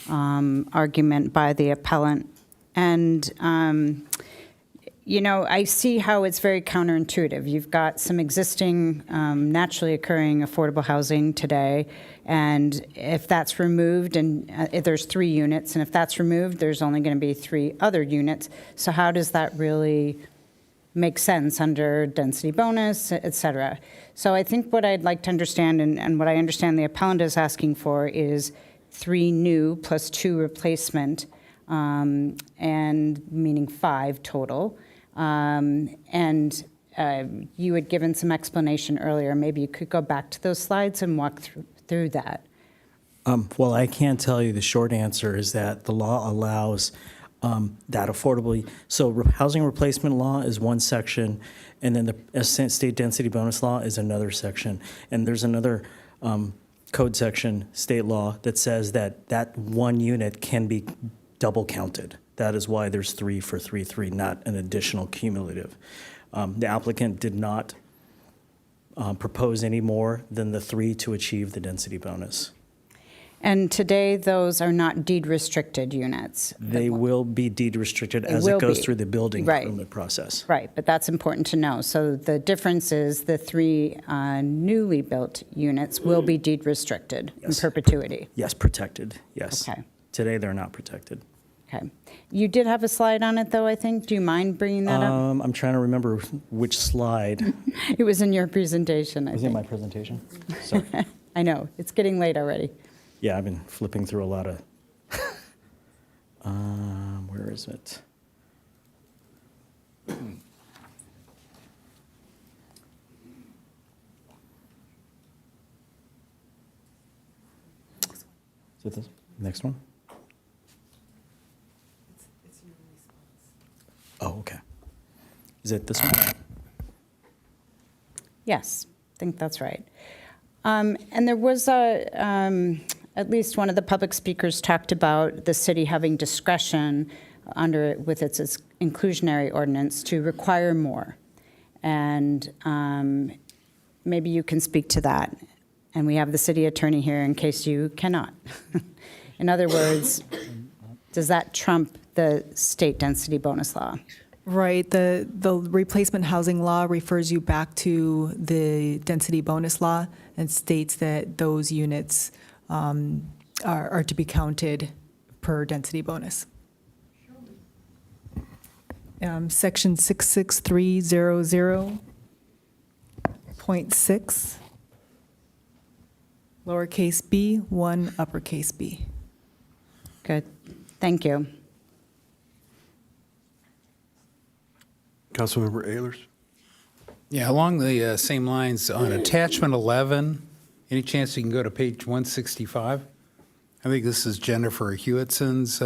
argument by the appellant. And, you know, I see how it's very counterintuitive. You've got some existing naturally occurring affordable housing today, and if that's removed, and if there's 3 units, and if that's removed, there's only going to be 3 other units. So how does that really make sense under density bonus, et cetera? So I think what I'd like to understand, and what I understand the appellant is asking for, is 3 new plus 2 replacement, and meaning 5 total. And you had given some explanation earlier. Maybe you could go back to those slides and walk through that. Well, I can tell you the short answer is that the law allows that affordable. So housing replacement law is one section, and then the state density bonus law is another section. And there's another code section, state law, that says that that one unit can be double counted. That is why there's 3 for 3, not an additional cumulative. The applicant did not propose any more than the 3 to achieve the density bonus. And today, those are not deed-restricted units. They will be deed restricted They as will it goes be. through the building Right. permit process. Right, but that's important to know. So the difference is the 3 newly built units will be deed-restricted in perpetuity. Yes, protected, yes. Okay. Today, they're not protected. Okay. You did have a slide on it, though, I think. Do you mind bringing that up? I'm trying to remember which slide. It was in your presentation, I Was it think. my presentation? Sorry. I know, it's getting late already. Yeah, I've been flipping through a lot of, where is it? Is it this? Next one? Oh, okay. Is it this one? Yes, I think that's right. And there was at least one of the public speakers talked about the city having discretion with its inclusionary ordinance to require more. And maybe you can speak to that. And we have the city attorney here in case you cannot. In other words, does that trump the state density bonus law? Right. The replacement housing law refers you back to the density bonus law and states that those units are to be counted per density bonus. Section 66300.6, lowercase b, 1 uppercase b. Good. Thank you. Councilmember Ehlers? Yeah, along the same lines, on attachment 11, any chance you can go to page 165? I think this is Jennifer Hewittson's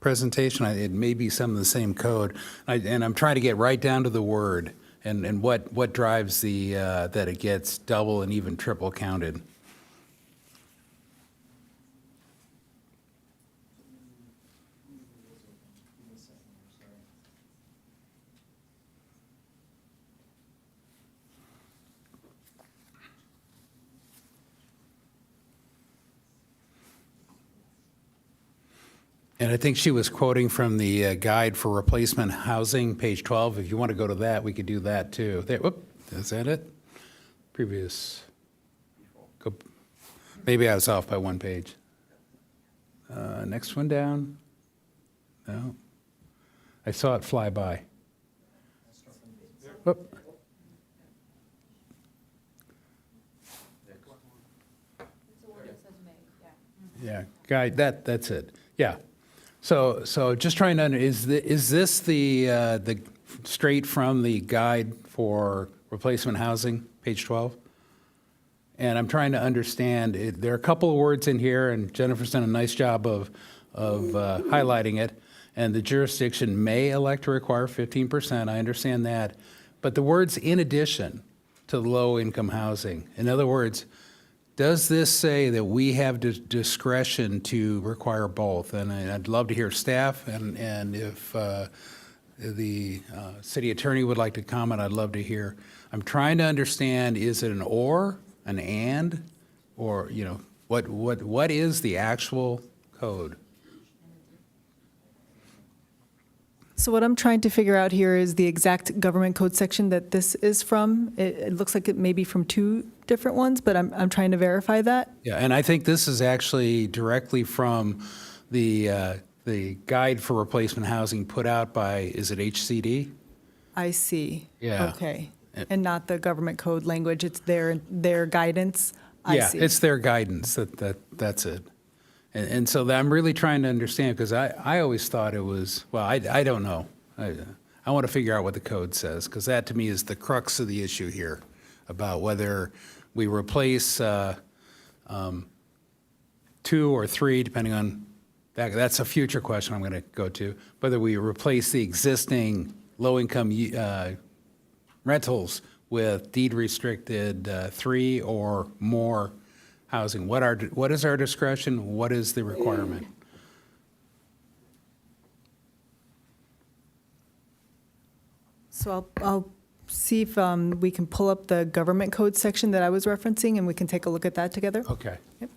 presentation. It may be some of the same code. And I'm trying to get right down to the word and what drives that it gets double and even triple counted. And I think she was quoting from the Guide for Replacement Housing, page 12. If you want to go to that, we could do that too. There, whoop, is that it? Previous. Maybe I was off by one page. Next one down. No. I saw it fly by. Whoop. Yeah, Guide, that's it. Yeah. So just trying to, is this the straight from the Guide for Replacement Housing, page 12? And I'm trying to understand, there are a couple of words in here, and Jennifer's done a nice job of highlighting it, and the jurisdiction may elect to require 15%, I understand that, but the words in addition to low-income housing, in other words, does this say that we have discretion to require both? And I'd love to hear staff, and if the city attorney would like to comment, I'd love to hear. I'm trying to understand, is it an or, an and, or, you know, what is the actual code? So what I'm trying to figure out here is the exact government code section that this is from. It looks like it may be from 2 different ones, but I'm trying to verify that. Yeah, and I think this is actually directly from the Guide for Replacement Housing put out by, is it HCD? I see. Yeah. Okay. And not the government code language, it's their guidance? I Yeah, see. it's their guidance, that's it. And so I'm really trying to understand, because I always thought it was, well, I don't know. I want to figure out what the code says, because that to me is the crux of the issue here, about whether we replace 2 or 3, depending on That's a future question I'm going to go to, whether we replace the existing low-income rentals with deed-restricted 3 or more housing. What is our discretion? What is the requirement? So I'll see if we can pull up the government code section that I was referencing, and we can take a look at that together. Okay. Yep.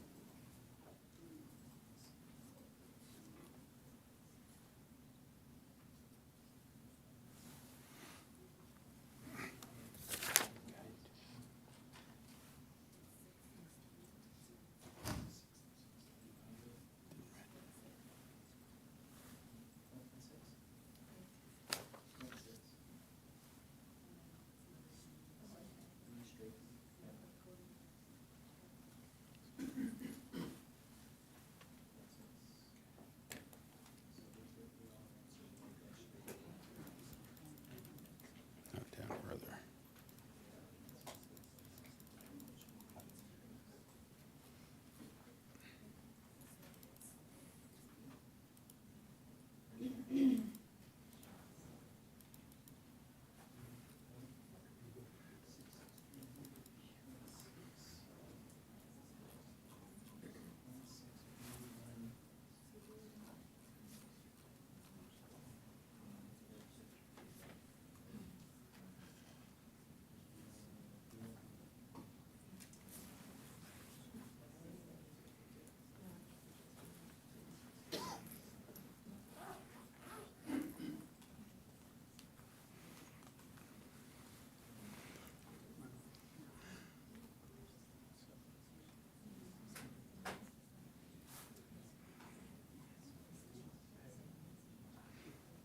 Down further.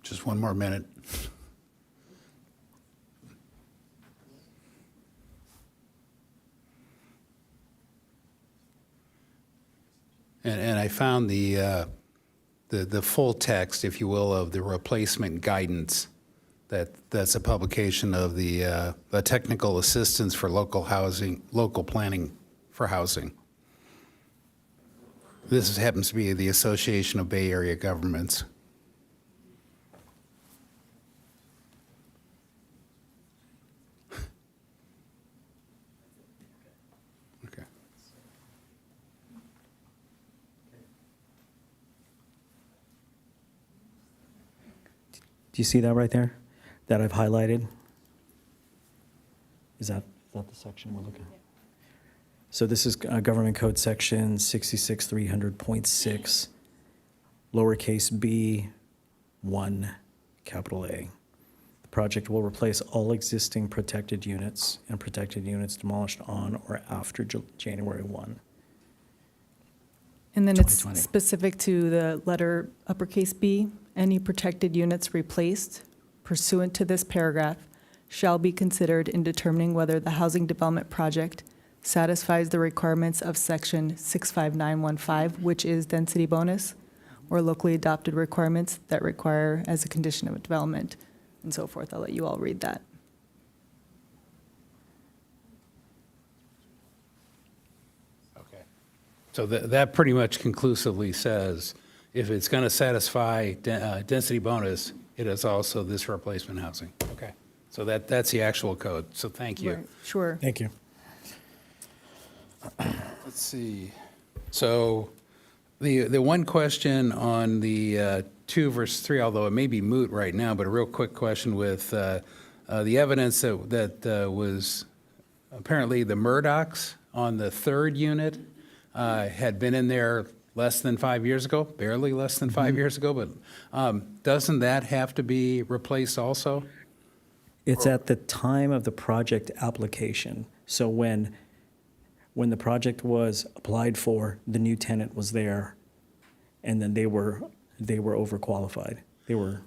Just one more minute. And I found the full text, if you will, of the replacement guidance. That's a publication of the technical assistance for local planning for housing. This happens to be the Association of Bay Area Governments. Do you see that right there that I've highlighted? Is that the section we're looking at? So this is Government Code Section 66300.6, lowercase b, 1, capital A. The project will replace all existing protected units and protected units demolished on or after January 1. And then it's 2020. specific to the letter uppercase B. Any protected units replaced pursuant to this paragraph shall be considered in determining whether the housing development project satisfies the requirements of section 65915, which is density bonus, or locally adopted requirements that require as a condition of development, and so forth. I'll let you all read that. Okay. So that pretty much conclusively says if it's going to satisfy density bonus, it is also this replacement housing. Okay. So that's the actual code. So thank you. Right. Sure. Thank you. Let's see. So the one question on the 2 versus 3, although it may be moot right now, but a real quick question with the evidence that was apparently the Murdochs on the 3rd unit had been in there less than 5 years ago, barely less than 5 years ago, but doesn't that have to be replaced also? It's at the time of the project application. So when the project was applied for, the new tenant was there, and then they were overqualified. They were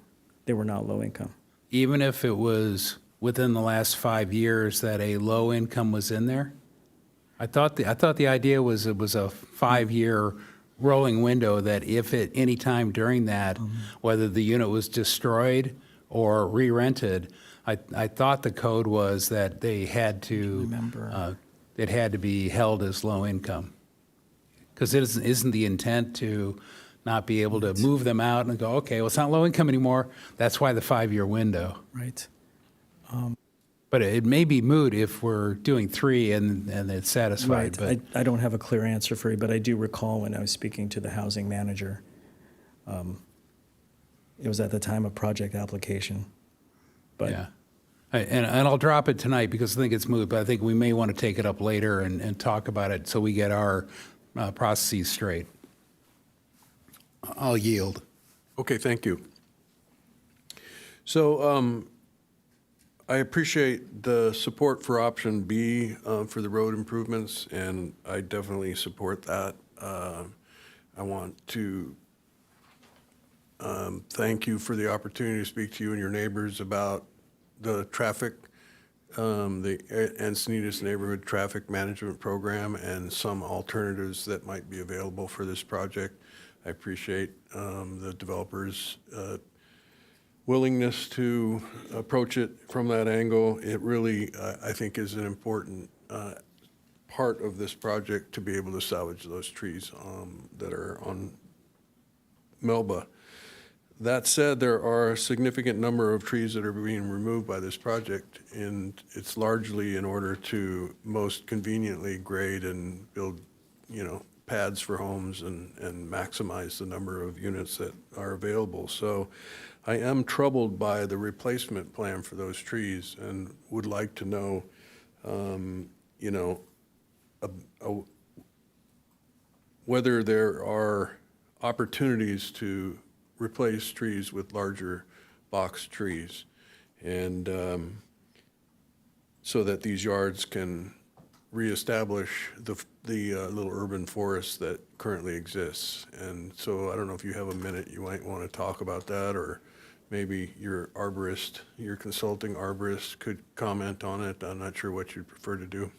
not low income. Even if it was within the last 5 years that a low income was in there? I thought the idea was it was a 5-year rolling window that if at any time during that, whether the unit was destroyed or re-rented, I thought the code was that they had to, it had to be held as low income. Because isn't the intent to not be able to move them out and go, okay, well, it's not low income anymore. That's why the 5-year window. Right. But it may be moot if we're doing 3 and it's satisfied. Right. But I don't have a clear answer for you, but I do recall when I was speaking to the housing manager, it was at the time of project application. But yeah. And I'll drop it tonight because I think it's moot, but I think we may want to take it up later and talk about it so we get our processes straight. I'll yield. Okay, thank you. So I appreciate the support for option B for the road improvements, and I definitely support that. I want to thank you for the opportunity to speak to you and your neighbors about the traffic, the Encinitas Neighborhood Traffic Management Program and some alternatives that might be available for this project. I appreciate the developers' willingness to approach it from that angle. It really, I think, is an important part of this project to be able to salvage those trees that are on Melba. That said, there are a significant number of trees that are being removed by this project, and it's largely in order to most conveniently grade and build, pads for homes and maximize the number of units that are available. So I am troubled by the replacement plan for those trees and would like to know, whether there are opportunities to replace trees with larger box trees, and so that these yards can reestablish the little urban forest that currently exists. And so I don't know if you have a minute, you might want to talk about that, or maybe your arborist, your consulting arborist could comment on it. I'm not sure what you'd prefer to do.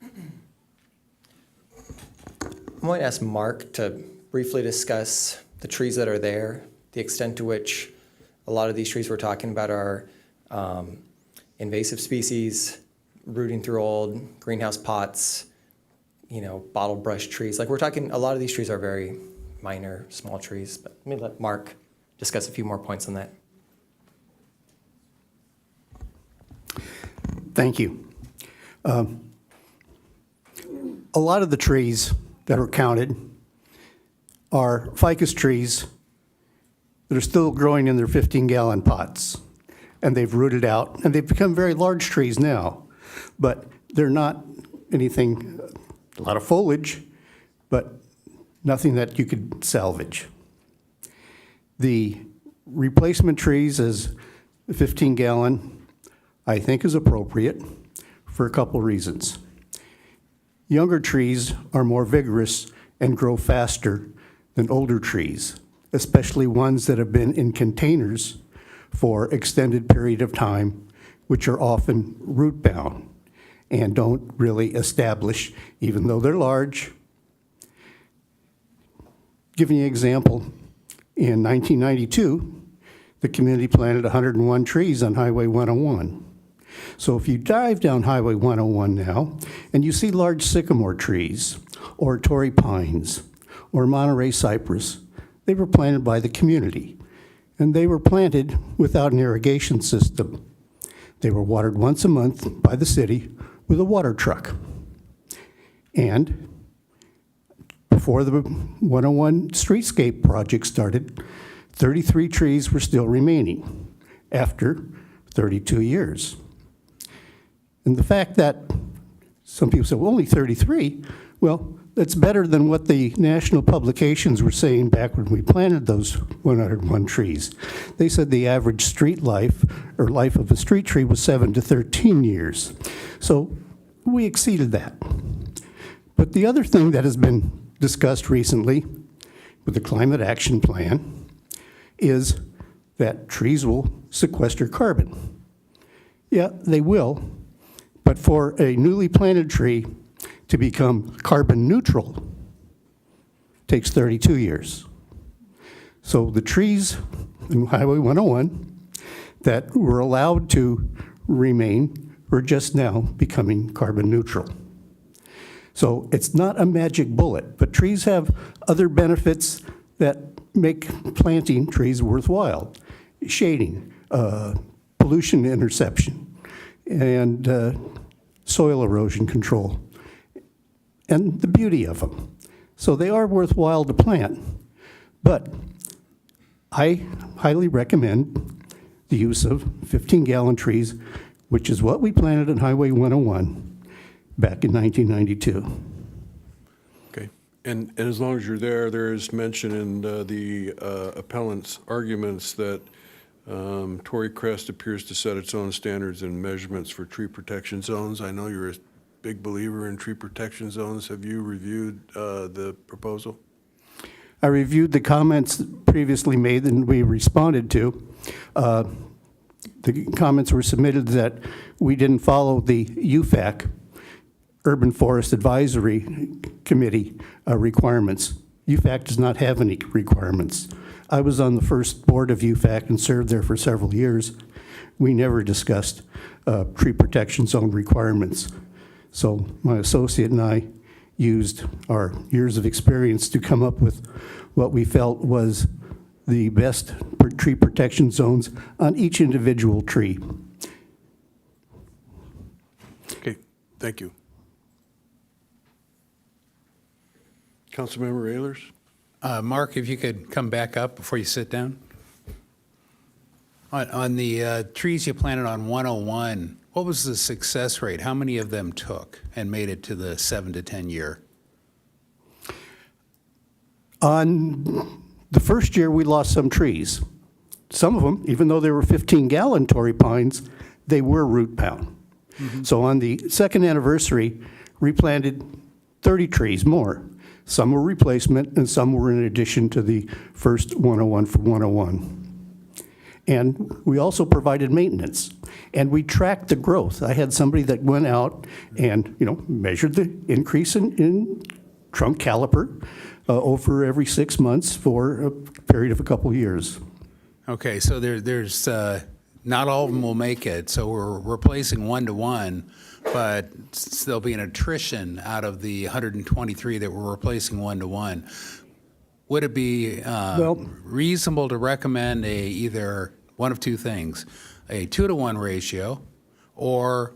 I might ask Mark to briefly discuss the trees that are there, the extent to which a lot of these trees we're talking about are invasive species, rooting through old greenhouse pots, bottle brush trees. Like we're talking, a lot of these trees are very minor, small trees, but let me let Mark discuss a few more points on that. Thank you. A lot of the trees that are counted are ficus trees that are still growing in their 15-gallon pots, and they've rooted out, and they've become very large trees now, but they're not anything, a lot of foliage, but nothing that you could salvage. The replacement trees as 15-gallon, I think, is appropriate for a couple reasons. Younger trees are more vigorous and grow faster than older trees, especially ones that have been in containers for extended period of time, which are often root bound and don't really establish, even though they're large. Giving you an example, in 1992, the community planted 101 trees on Highway 101. So if you drive down Highway 101 now and you see large sycamore trees or Tory pines or Monterey cypress, they were planted by the community, and they were planted without an irrigation system. They were watered once a month by the city with a water truck. And before the 101 streetscape project started, 33 trees were still remaining after 32 years. And the fact that some people say, well, only 33, well, that's better than what the national publications were saying back when we planted those 101 trees. They said the average street life, or life of a street tree, was 7 to 13 years. So we exceeded that. But the other thing that has been discussed recently with the Climate Action Plan is that trees will sequester carbon. Yeah, they will, but for a newly planted tree to become carbon neutral takes 32 years. So the trees in Highway 101 that were allowed to remain are just now becoming carbon neutral. So it's not a magic bullet, but trees have other benefits that make planting trees worthwhile. Shading, pollution interception, and soil erosion control, and the beauty of them. So they are worthwhile to plant. But I highly recommend the use of 15-gallon trees, which is what we planted on Highway 101 back in 1992. Okay. And as long as you're there, there is mention in the appellant's arguments that Tory Crest appears to set its own standards and measurements for tree protection zones. I know you're a big believer in tree protection zones. Have you reviewed the proposal? I reviewed the comments previously made and we responded to. The comments were submitted that we didn't follow the UFAC, Urban Forest Advisory Committee requirements. UFAC does not have any requirements. I was on the first board of UFAC and served there for several years. We never discussed tree protection zone requirements. So my associate and I used our years of experience to come up with what we felt was the best tree protection zones on each individual tree. Okay, thank you. Councilmember Ehlers? Mark, if you could come back up before you sit down. On the trees you planted on 101, what was the success rate? How many of them took and made it to the 7 to 10 year? On the first year, we lost some trees. Some of them, even though they were 15-gallon Tory pines, they were root bound. So on the second anniversary, we planted 30 trees more. Some were replacement and some were in addition to the first 101 for 101. And we also provided maintenance. And we tracked the growth. I had somebody that went out and measured the increase in trunk caliper over every 6 months for a period of a couple years. Okay, so there's not all of them will make it. So we're replacing 1-to-1, but there'll be an attrition out of the 123 that we're replacing 1-to-1. Would it be reasonable to recommend either one of two things, a 2-to-1 ratio, or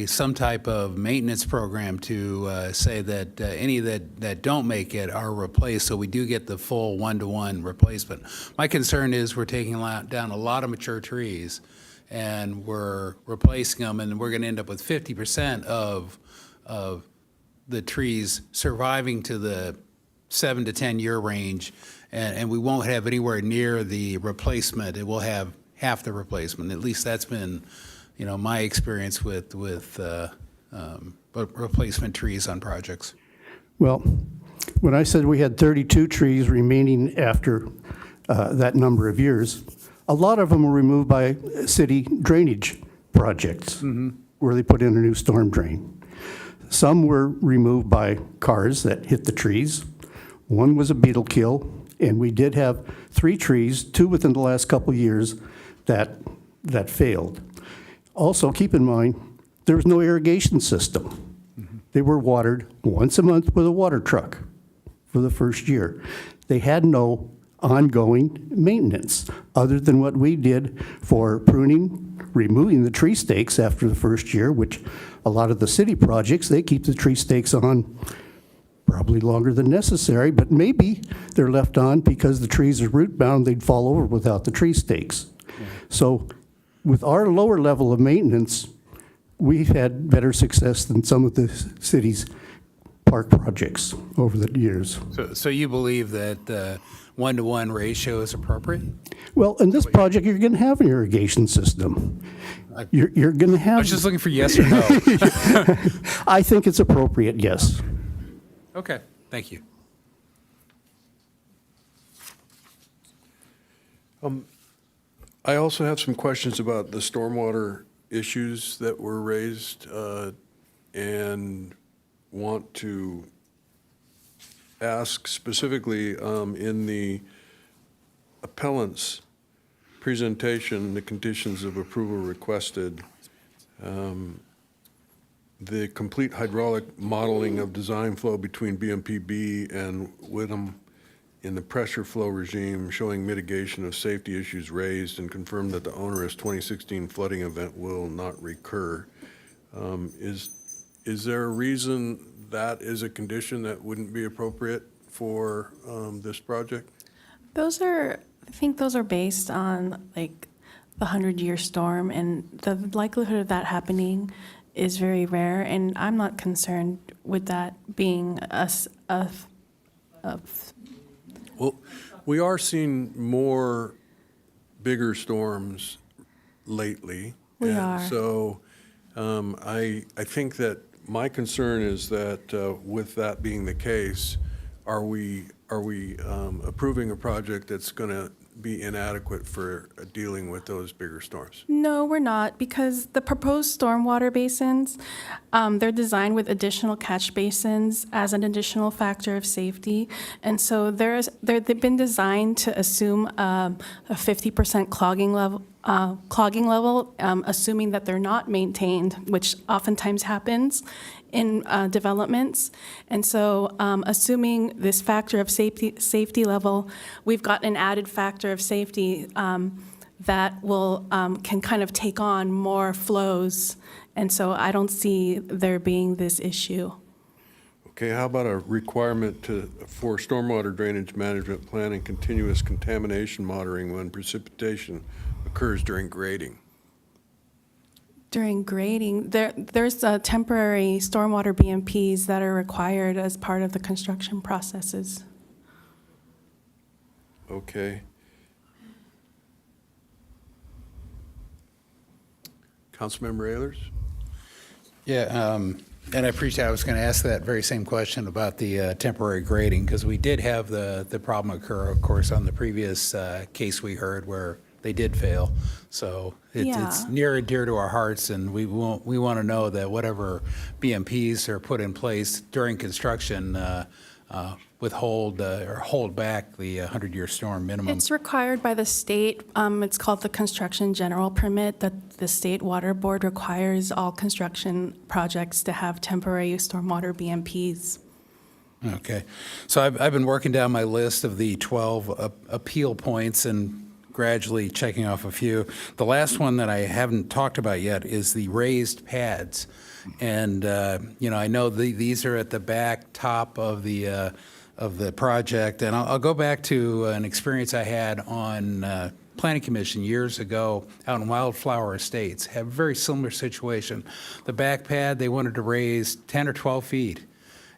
some type of maintenance program to say that any that don't make it are replaced, so we do get the full 1-to-1 replacement? My concern is we're taking down a lot of mature trees, and we're replacing them, and we're going to end up with 50% of the trees surviving to the 7 to 10 year range, and we won't have anywhere near the replacement. It will have half the replacement. At least that's been, my experience with replacement trees on projects. Well, when I said we had 32 trees remaining after that number of years, a lot of them were removed by city drainage projects where they put in a new storm drain. Some were removed by cars that hit the trees. One was a beetle kill, and we did have 3 trees, 2 within the last couple of years, that failed. Also, keep in mind, there was no irrigation system. They were watered once a month with a water truck for the first year. They had no ongoing maintenance other than what we did for pruning, removing the tree stakes after the first year, which a lot of the city projects, they keep the tree stakes on probably longer than necessary, but maybe they're left on because the trees are root bound, they'd fall over without the tree stakes. So with our lower level of maintenance, we've had better success than some of the city's park projects over the years. So you believe that 1-to-1 ratio is appropriate? Well, in this project, you're going to have an irrigation system. You're going to have... I was just looking for yes or no. I think it's appropriate, yes. Okay, thank you. I also have some questions about the stormwater issues that were raised and want to ask specifically in the appellant's presentation, the conditions of approval requested, the complete hydraulic modeling of design flow between BMPB and Whittam in the pressure flow regime, showing mitigation of safety issues raised, and confirmed that the onerous 2016 flooding event will not recur. Is there a reason that is a condition that wouldn't be appropriate for this project? I think those are based on like the 100-year storm, and the likelihood of that happening is very rare, and I'm not concerned with that being Well, we are seeing more bigger storms lately. We and are. So I think that my concern is that with that being the case, are we approving a project that's going to be inadequate for dealing with those bigger storms? No, we're not, because the proposed stormwater basins, they're designed with additional catch basins as an additional factor of safety. And so they've been designed to assume a 50% clogging level, assuming that they're not maintained, which oftentimes happens in developments. And so assuming this factor of safety level, we've got an added factor of safety that will can kind of take on more flows. And so I don't see there being this issue. Okay, how about a requirement for stormwater drainage management plan and continuous contamination monitoring when precipitation occurs during grading? During grading, there's temporary stormwater BMPs that are required as part of the construction processes. Okay. Councilmember Ehlers? Yeah, and I appreciate, I was going to ask that very same question about the temporary grading, because we did have the problem occur, of course, on the previous case we heard where they did fail. So it's near and dear to our hearts, and we want to know that whatever BMPs are put in place during construction withhold or hold back the 100-year storm minimum. It's required by the state. It's called the Construction General Permit, that the State Water Board requires all construction projects to have temporary stormwater BMPs. Okay. So I've been working down my list of the 12 appeal points and gradually checking off a few. The last one that I haven't talked about yet is the raised pads. And, I know these are at the back top of the project. And I'll go back to an experience I had on Planning Commission years ago out in Wildflower Estates. Have a very similar situation. The back pad, they wanted to raise 10 or 12 feet.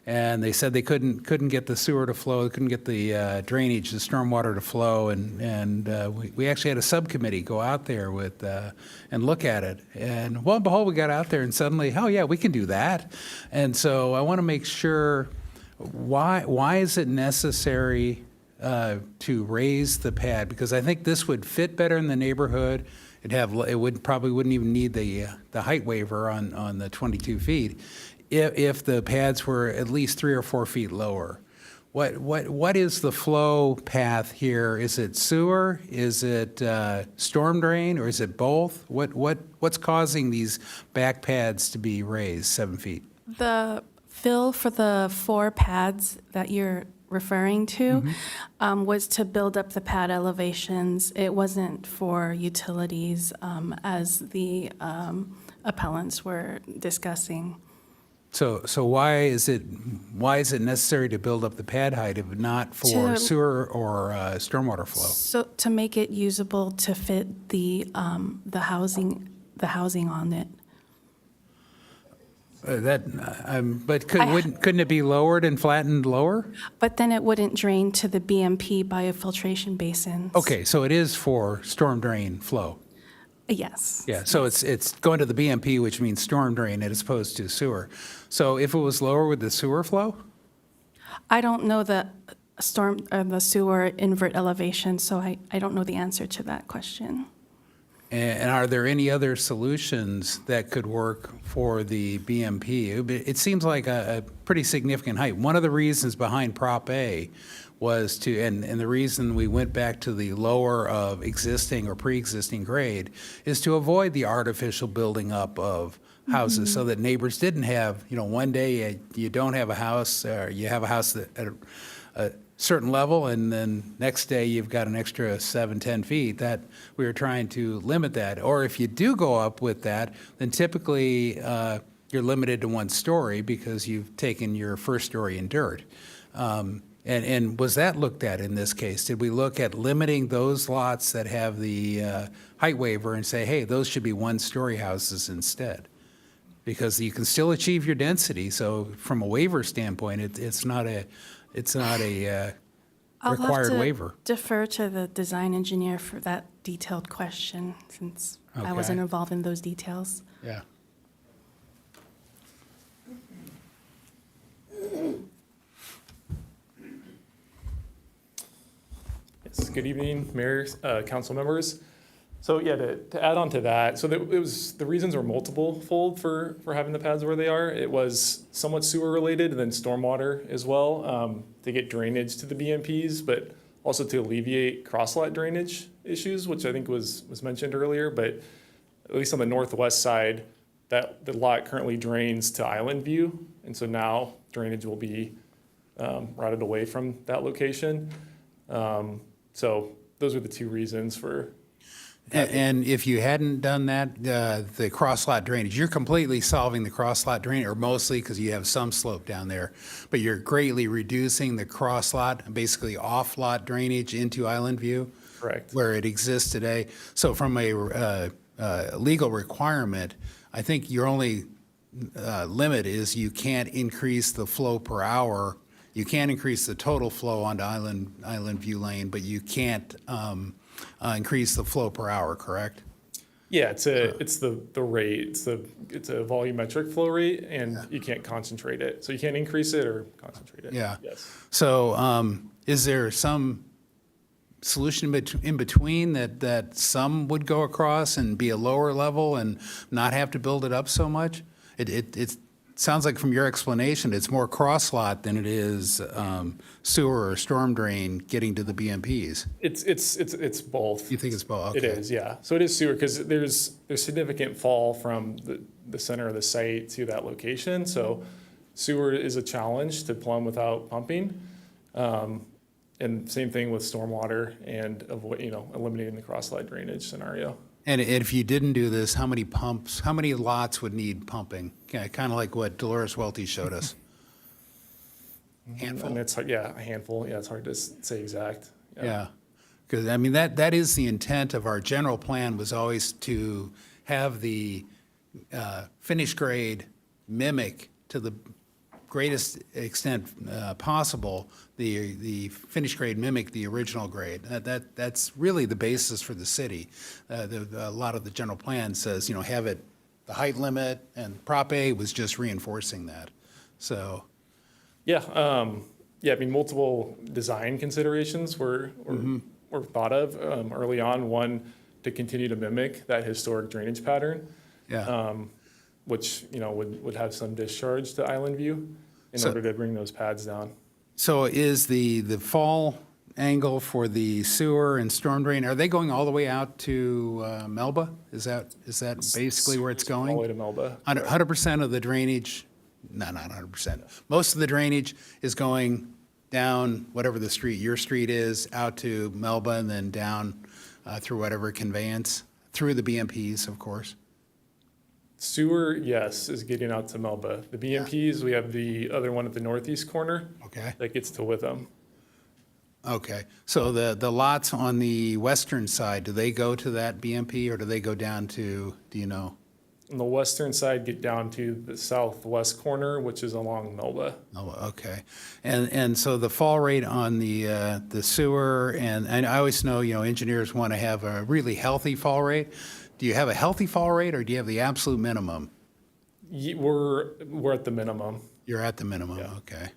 And they said they couldn't get the sewer to flow, they couldn't get the drainage, the stormwater to flow, and we actually had a subcommittee go out there with and look at it. And lo and behold, we got out there and suddenly, oh yeah, we can do that. And so I want to make sure, why is it necessary to raise the pad? Because I think this would fit better in the neighborhood. Probably wouldn't even need the height waiver on the 22 feet. If the pads were at least 3 or 4 feet lower. What is the flow path here? Is it sewer? Is it storm drain, or is it both? What's causing these back pads to be raised 7 feet? The fill for the 4 pads that you're referring to was to build up the pad elevations. It wasn't for utilities, as the appellants were discussing. So why is it necessary to build up the pad height if not for sewer or stormwater flow? So to make it usable to fit the housing on it. Couldn't it be lowered and flattened lower? But then it wouldn't drain to the BMP biofiltration basins. Okay, so it is for storm drain flow. Yes. Yeah, so it's going to the BMP, which means storm drain, as opposed to sewer. So if it was lower, would the sewer flow? I don't know the sewer invert elevation, so I don't know the answer to that question. And are there any other solutions that could work for the BMP? It seems like a pretty significant height. One of the reasons behind Prop A was and the reason we went back to the lower of existing or pre-existing grade is to avoid the artificial building up of houses so that neighbors didn't have, one day you don't have a house, or you have a house that at a certain level, and then next day you've got an extra 7-10 feet. That we were trying to limit that. Or if you do go up with that, then typically you're limited to 1 story because you've taken your first story in dirt. And was that looked at in this case? Did we look at limiting those lots that have the height waiver and say, hey, those should be 1-story houses instead? Because you can still achieve your density. So from a waiver standpoint, it's not a required waiver. Defer to the design engineer for that detailed question, since I wasn't involved in those details. Yeah. Yes, good evening, Mayor, council members. So yeah, to add on to that, so the reasons were multiple-fold for having the pads where they are. It was somewhat sewer-related, and then stormwater as well, to get drainage to the BMPs, but also to alleviate cross-lot drainage issues, which I think was mentioned earlier. But at least on the northwest side, the lot currently drains to Island View, and so now drainage will be routed away from that location. So those are the 2 reasons for. And if you hadn't done that, the cross-lot drainage, you're completely solving the cross-lot drainage, or mostly because you have some slope down there, but you're greatly reducing the cross-lot, basically off-lot drainage into Island View. Correct. Where it exists today. So from a legal requirement, I think your only limit is you can't increase the flow per hour. You can increase the total flow onto Island View Lane, but you can't increase the flow per hour, correct? Yeah, it's the rate. It's a volumetric flow rate, and you can't concentrate it. So you can't increase it or concentrate it. Yeah. Yes. So is there some solution in between that some would go across and be a lower level and not have to build it up so much? It sounds like from your explanation, it's more cross-lot than it is sewer or storm drain getting to the BMPs. It's both. You think it's both? Okay. It is, yeah. So it is sewer because there's significant fall from the center of the site to that location. So sewer is a challenge to plumb without pumping. And same thing with stormwater and eliminating the cross-lot drainage scenario. And if you didn't do this, how many lots would need pumping? Kind of like what Dolores Welty showed us. Handful. And it's a handful. Yeah, it's hard to say exact. Yeah, because I mean that is the intent of our general plan, was always to have the finished grade mimic to the greatest extent possible the finished grade mimic the original grade. That's really the basis for the city. A lot of the general plan says, have it the height limit, and Prop A was just reinforcing that. So. Yeah, I mean, multiple design considerations were thought of early on. One, to continue to mimic that historic drainage pattern. Yeah. Which would have some discharge to Island View in order to bring those pads down. So is the fall angle for the sewer and storm drain, are they going all the way out to Melba? Is that basically where it's going? All the way to Melba. 100% of the drainage, no, not 100%. Most of the drainage is going down whatever your street is, out to Melba, and then down through whatever conveyance, through the BMPs, of course. Sewer, yes, is getting out to Melba. The BMPs, we have the other one at the northeast corner. Okay. That gets to Witham. Okay, so the lots on the western side, do they go to that BMP, or do they go down to, do you know? On the western side, get down to the southwest corner, which is along Melba. Oh, okay. And so the fall rate on the sewer, and I always know, engineers want to have a really healthy fall rate. Do you have a healthy fall rate, or do you have the absolute minimum? We're at the minimum. You're at the minimum, okay.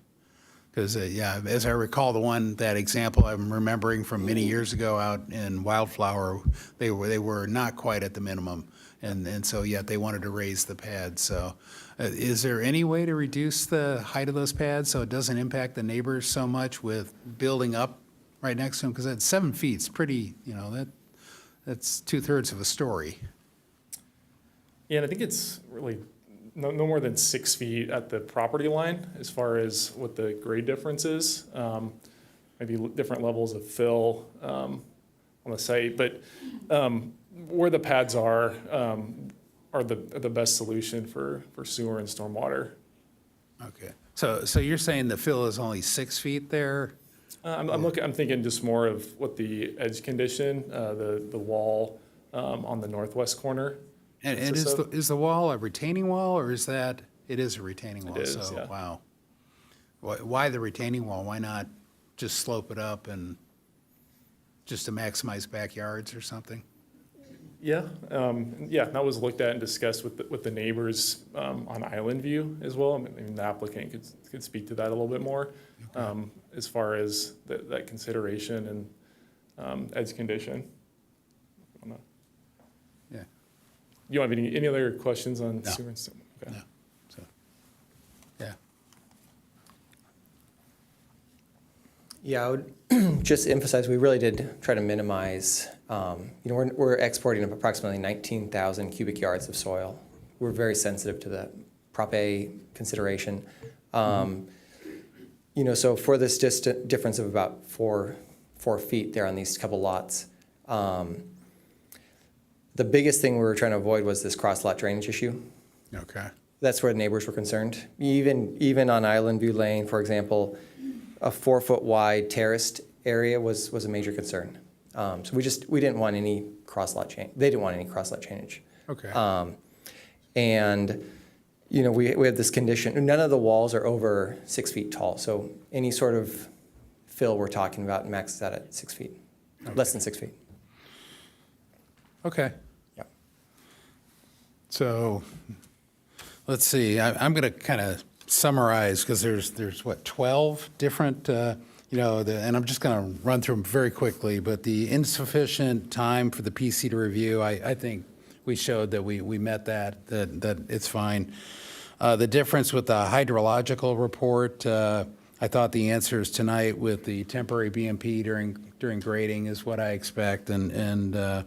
Because, as I recall, that example I'm remembering from many years ago out in Wildflower, they were not quite at the minimum. And so, yet they wanted to raise the pad. So is there any way to reduce the height of those pads so it doesn't impact the neighbors so much with building up right next to them? Because at 7 feet, it's pretty, that's 2/3 of a story. Yeah, and I think it's really no more than 6 feet at the property line as far as what the grade difference is. Maybe different levels of fill on the site, but where the pads are the best solution for sewer and stormwater. Okay. So you're saying the fill is only 6 feet there? I'm thinking just more of what the edge condition, the wall on the northwest corner. And is the wall a retaining wall, or is that, it is a retaining wall? It is, so, yeah. Wow. Why the retaining wall? Why not just slope it up and just to maximize backyards or something? Yeah, that was looked at and discussed with the neighbors on Island View as well. I mean, the applicant could speak to that a little bit more as far as that consideration and edge condition. I don't know. Yeah. You have any other questions on No. sewer and stuff? Okay. No. So, yeah. Yeah, I would just emphasize, we really did try to minimize, we're exporting approximately 19,000 cubic yards of soil. We're very sensitive to the Prop A consideration. So for this difference of about four feet there on these couple lots, the biggest thing we were trying to avoid was this cross-lot drainage issue. Okay. That's where the neighbors were concerned. Even on Island View Lane, for example, a 4-foot wide terraced area was a major concern. So we didn't want any cross-lot change. They didn't want any cross-lot change. Okay. And we have this condition. None of the walls are over 6 feet tall. So any sort of fill we're talking about maxes out at 6 feet, less than 6 feet. Okay. Yeah. So let's see. I'm going to kind of summarize because there's what, 12 different and I'm just going to run through them very quickly. But the insufficient time for the PC to review, I think we showed that we met that it's fine. The difference with the hydrological report, I thought the answers tonight with the temporary BMP during grading is what I expect, and the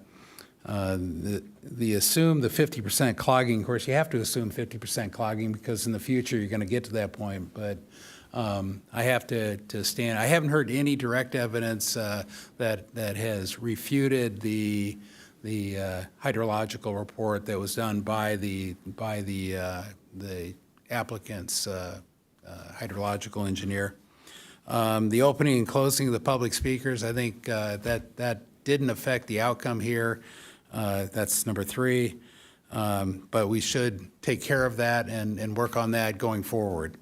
assume the 50% clogging. Of course, you have to assume 50% clogging because in the future you're going to get to that point. But I have to stand. I haven't heard any direct evidence that has refuted the hydrological report that was done by the applicant's hydrological engineer. The opening and closing of the public speakers, I think that didn't affect the outcome here. That's number 3. But we should take care of that and work on that going forward.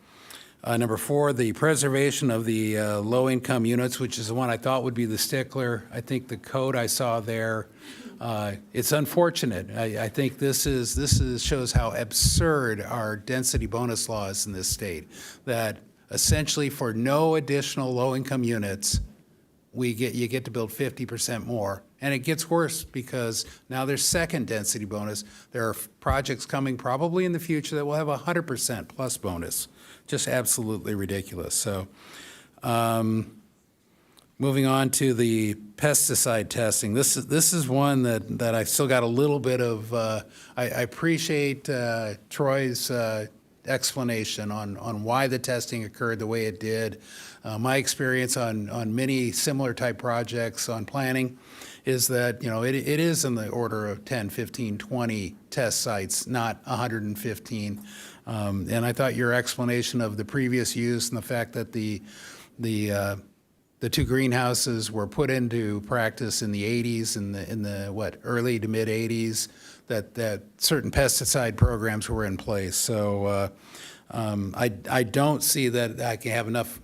Number 4, the preservation of the low-income units, which is the one I thought would be the stickler. I think the code I saw there, it's unfortunate. I think this shows how absurd our density bonus law is in this state, that essentially for no additional low-income units, you get to build 50% more. And it gets worse because now there's second density bonus. There are projects coming probably in the future that will have 100% plus bonus. Just absolutely ridiculous. So moving on to the pesticide testing. This is one that I still got a little bit of, I appreciate Troy's explanation on why the testing occurred the way it did. My experience on many similar type projects on planning is that, it is in the order of 10, 15, 20 test sites, not 115. And I thought your explanation of the previous use and the fact that the 2 greenhouses were put into practice in the 80s, in the early to mid 80s, that certain pesticide programs were in place. So I don't see that I can have enough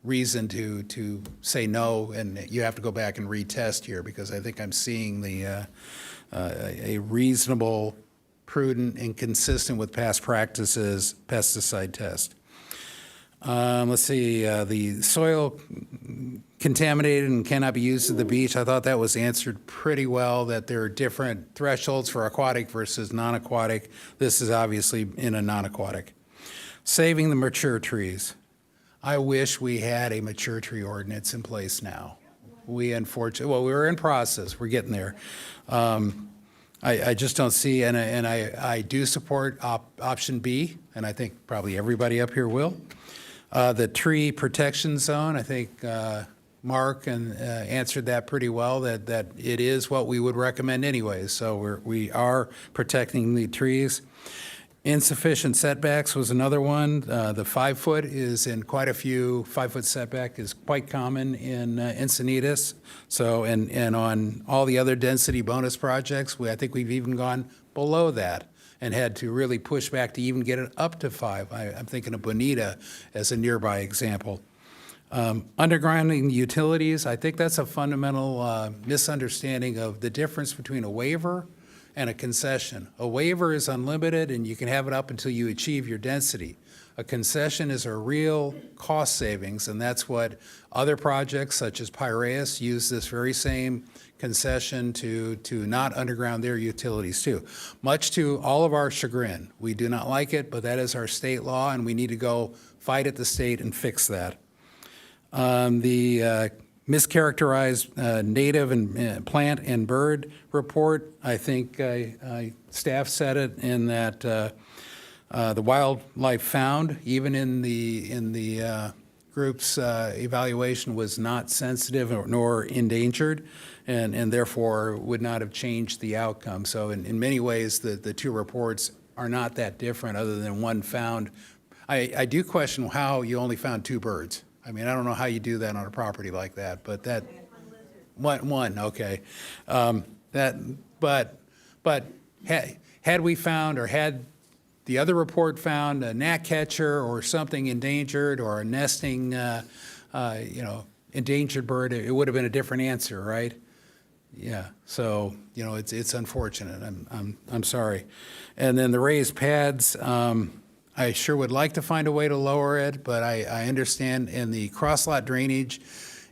reason to say no, and you have to go back and retest here, because I think I'm seeing a reasonable, prudent, and consistent with past practices pesticide test. Let's see, the soil contaminated and cannot be used at the beach. I thought that was answered pretty well, that there are different thresholds for aquatic versus non-aquatic. This is obviously in a non-aquatic. Saving the mature trees. I wish we had a mature tree ordinance in place now. We unfortunately, we were in process. We're getting there. I just don't see, and I do support option B, and I think probably everybody up here will. The tree protection zone, I think Mark answered that pretty well, that it is what we would recommend anyways. So we are protecting the trees. Insufficient setbacks was another one. The 5 foot is in quite a few, 5 foot setback is quite common in Encinitas. So, and on all the other density bonus projects, I think we've even gone below that and had to really push back to even get it up to 5. I'm thinking of Bonita as a nearby example. Undergrounding utilities, I think that's a fundamental misunderstanding of the difference between a waiver and a concession. A waiver is unlimited and you can have it up until you achieve your density. A concession is a real cost savings, and that's what other projects such as Piraeus use this very same concession to not underground their utilities too. Much to all of our chagrin. We do not like it, but that is our state law and we need to go fight at the state and fix that. The mischaracterized native and plant and bird report, I think staff said it in that the wildlife found, even in the group's evaluation, was not sensitive nor endangered, and therefore would not have changed the outcome. So in many ways, the two reports are not that different, other than one found. I do question how you only found 2 birds. I mean, I don't know how you do that on a property like that, but that one, okay. But had we found, or had the other report found a gnatcatcher or something endangered, or a nesting, endangered bird, it would have been a different answer, right? Yeah. So it's unfortunate. I'm sorry. And then the raised pads. I sure would like to find a way to lower it, but I understand, and the cross-lot drainage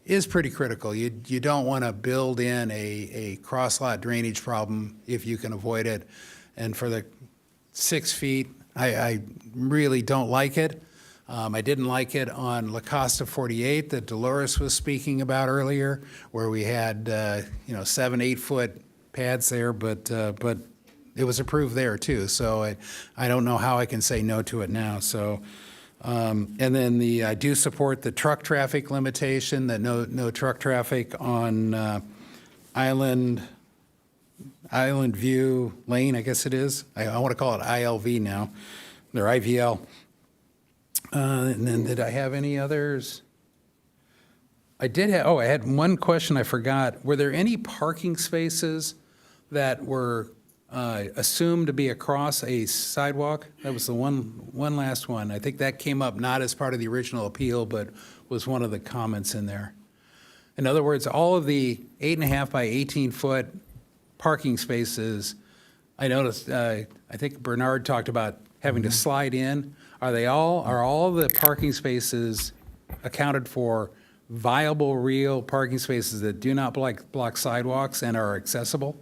is pretty critical. You don't want to build in a cross-lot drainage problem if you can avoid it. And for the 6 feet, I really don't like it. I didn't like it on La Costa 48 that Dolores was speaking about earlier, where we had 7, 8 foot pads there, but it was approved there too, so I don't know how I can say no to it now. So, and then I do support the truck traffic limitation, that no truck traffic on Island View Lane, I guess it is. I want to call it ILV now, or IVL. And then did I have any others? I did have. I had one question I forgot. Were there any parking spaces that were assumed to be across a sidewalk? That was the one last one. I think that came up not as part of the original appeal, but was one of the comments in there. In other words, all of the 8.5 by 18 foot parking spaces, I noticed, I think Bernard talked about having to slide in. Are all the parking spaces accounted for viable, real parking spaces that do not block sidewalks and are accessible?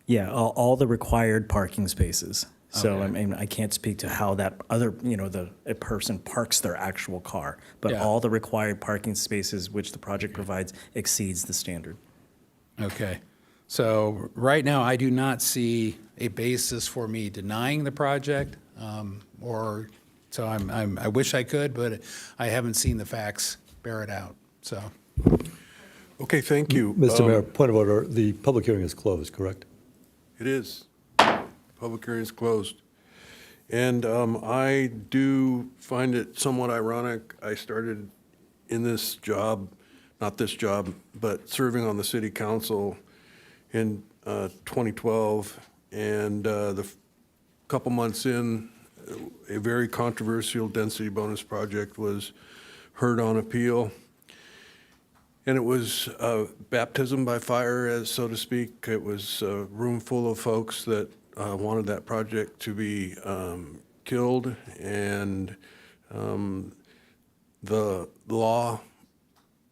Yeah, all the required parking spaces. So, Okay. I mean, I can't speak to how that other, a person parks their actual car, but Yeah. all the required parking spaces which the project provides exceeds the standard. Okay. So right now, I do not see a basis for me denying the project, so I wish I could, but I haven't seen the facts bear it out, so. Okay, thank you. Mr. Mayor, point of order, the public hearing is closed, correct? It is. Public hearing is closed. And I do find it somewhat ironic. I started in this job, not this job, but serving on the city council in 2012. And the couple months in, a very controversial density bonus project was heard on appeal. And it was baptism by fire, as so to speak. It was a room full of folks that wanted that project to be killed, and the law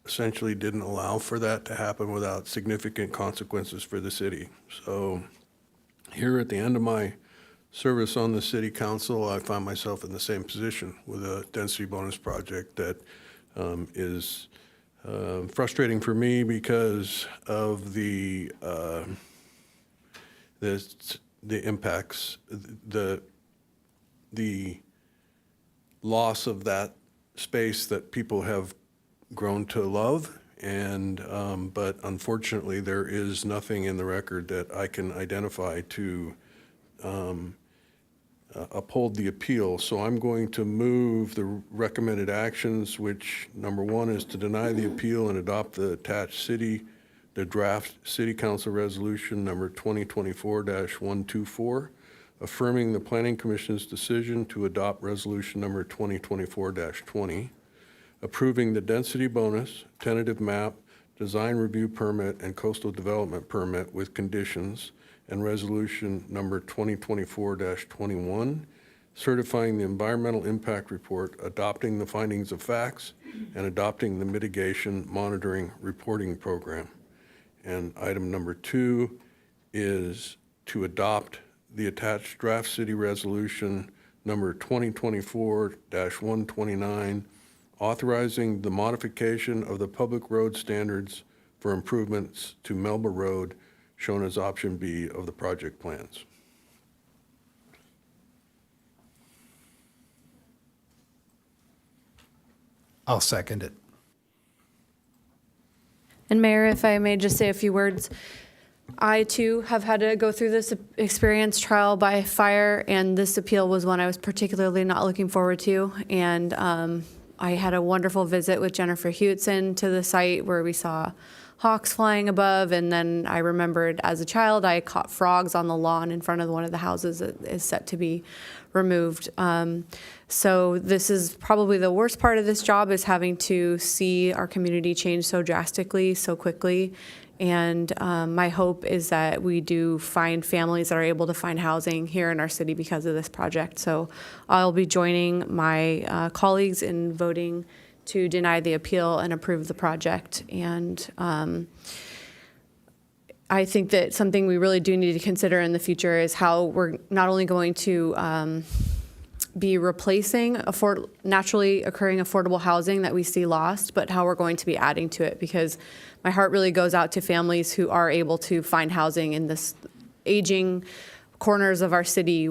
essentially didn't allow for that to happen without significant consequences for the city. So here at the end of my service on the city council, I find myself in the same position with a density bonus project that is frustrating for me because of the the impacts, the loss of that space that people have grown to love. And but unfortunately, there is nothing in the record that I can identify to uphold the appeal. So I'm going to move the recommended actions, which number one is to deny the appeal and adopt the draft City Council Resolution number 2024-124, affirming the Planning Commission's decision to adopt Resolution number 2024-20, approving the density bonus, tentative map, design review permit, and coastal development permit with conditions, and Resolution number 2024-21, certifying the environmental impact report, adopting the findings of facts, and adopting the mitigation monitoring reporting program. And item number 2 is to adopt the attached draft city resolution number 2024-129, authorizing the modification of the public road standards for improvements to Melba Road, shown as option B of the project plans. I'll second it. And Mayor, if I may just say a few words, I too have had to go through this experience, trial by fire, and this appeal was one I was particularly not looking forward to. And I had a wonderful visit with Jennifer Hewitson to the site where we saw hawks flying above, and then I remembered as a child I caught frogs on the lawn in front of one of the houses that is set to be removed. So this is probably the worst part of this job, is having to see our community change so drastically, so quickly. And my hope is that we do find families that are able to find housing here in our city because of this project. So I'll be joining my colleagues in voting to deny the appeal and approve the project. And I think that something we really do need to consider in the future is how we're not only going to be replacing naturally occurring affordable housing that we see lost, but how we're going to be adding to it, because my heart really goes out to families who are able to find housing in this aging corners of our city,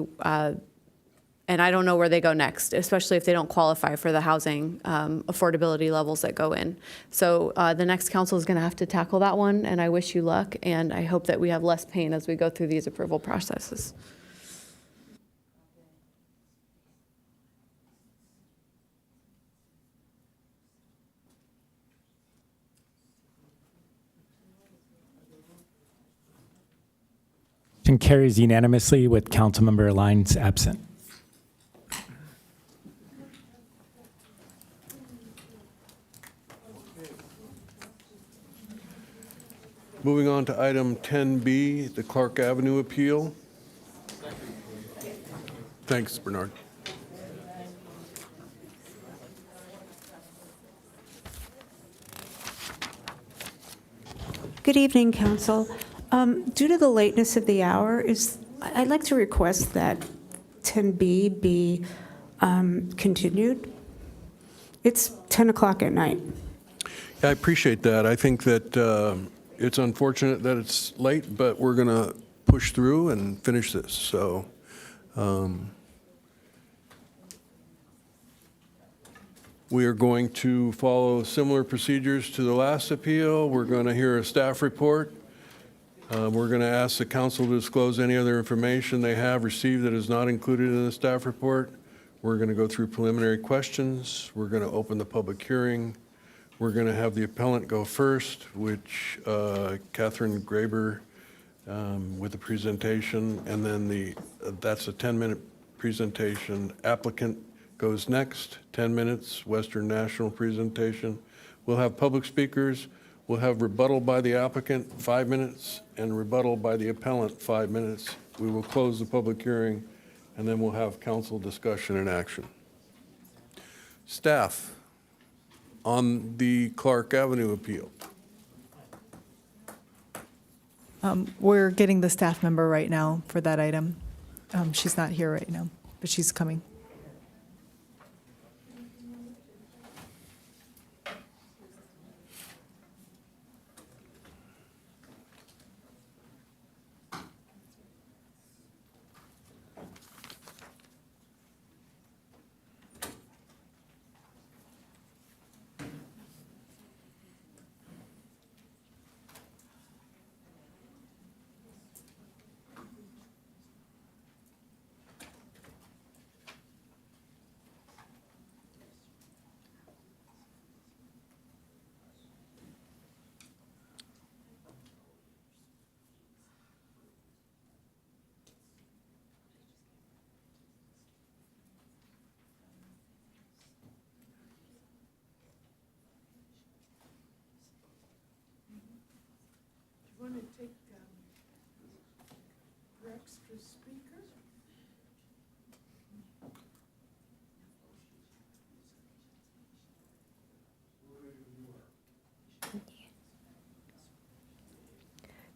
and I don't know where they go next, especially if they don't qualify for the housing affordability levels that go in. So the next council is going to have to tackle that one, and I wish you luck, and I hope that we have less pain as we go through these approval processes. Motion carries unanimously with Councilmember Lyons absent. Moving on to item 10B, the Clark Avenue appeal. Thanks, Bernard. Good evening, Council. Due to the lateness of the hour, I'd like to request that 10B be continued. It's 10 o'clock at night. Yeah, I appreciate that. I think that it's unfortunate that it's late, but we're going to push through and finish this. So we are going to follow similar procedures to the last appeal. We're going to hear a staff report. We're going to ask the council to disclose any other information they have received that is not included in the staff report. We're going to go through preliminary questions. We're going to open the public hearing. We're going to have the appellant go first, which Catherine Graber with the presentation, and then that's a 10-minute presentation. Applicant goes next, 10 minutes, Western National presentation. We'll have public speakers. We'll have rebuttal by the applicant, 5 minutes, and rebuttal by the appellant, 5 minutes. We will close the public hearing, and then we'll have council discussion and action. Staff on the Clark Avenue appeal. We're getting the staff member right now for that item. She's not here right now, but she's coming.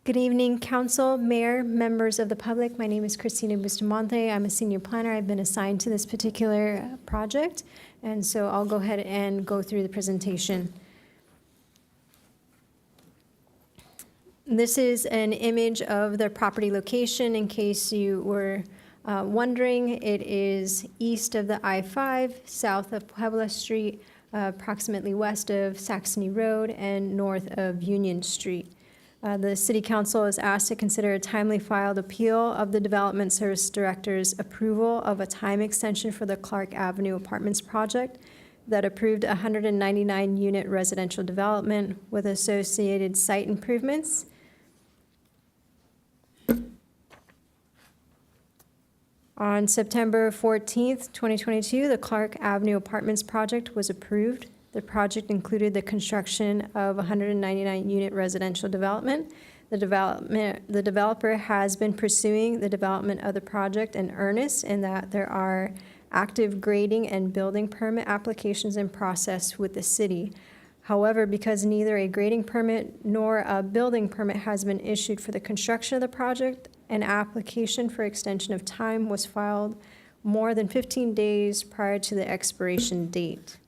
Good evening, council, mayor, members of the public. My name is Christina Bustamante. I'm a senior planner. I've been assigned to this particular project, and so I'll go ahead and go through the presentation. This is an image of the property location in case you were wondering. It is east of the I-5, south of Puebla Street, approximately west of Saxony Road, and north of Union Street. The City Council is asked to consider a timely filed appeal of the Development Service Director's approval of a time extension for the Clark Avenue Apartments project that approved a 199-unit residential development with associated site improvements. On September 14th, 2022, the Clark Avenue Apartments project was approved. The project included the construction of a 199-unit residential development. The developer has been pursuing the development of the project in earnest in that there are active grading and building permit applications in process with the city. However, because neither a grading permit nor a building permit has been issued for the construction of the project, an application for extension of time was filed more than 15 days prior to the expiration date.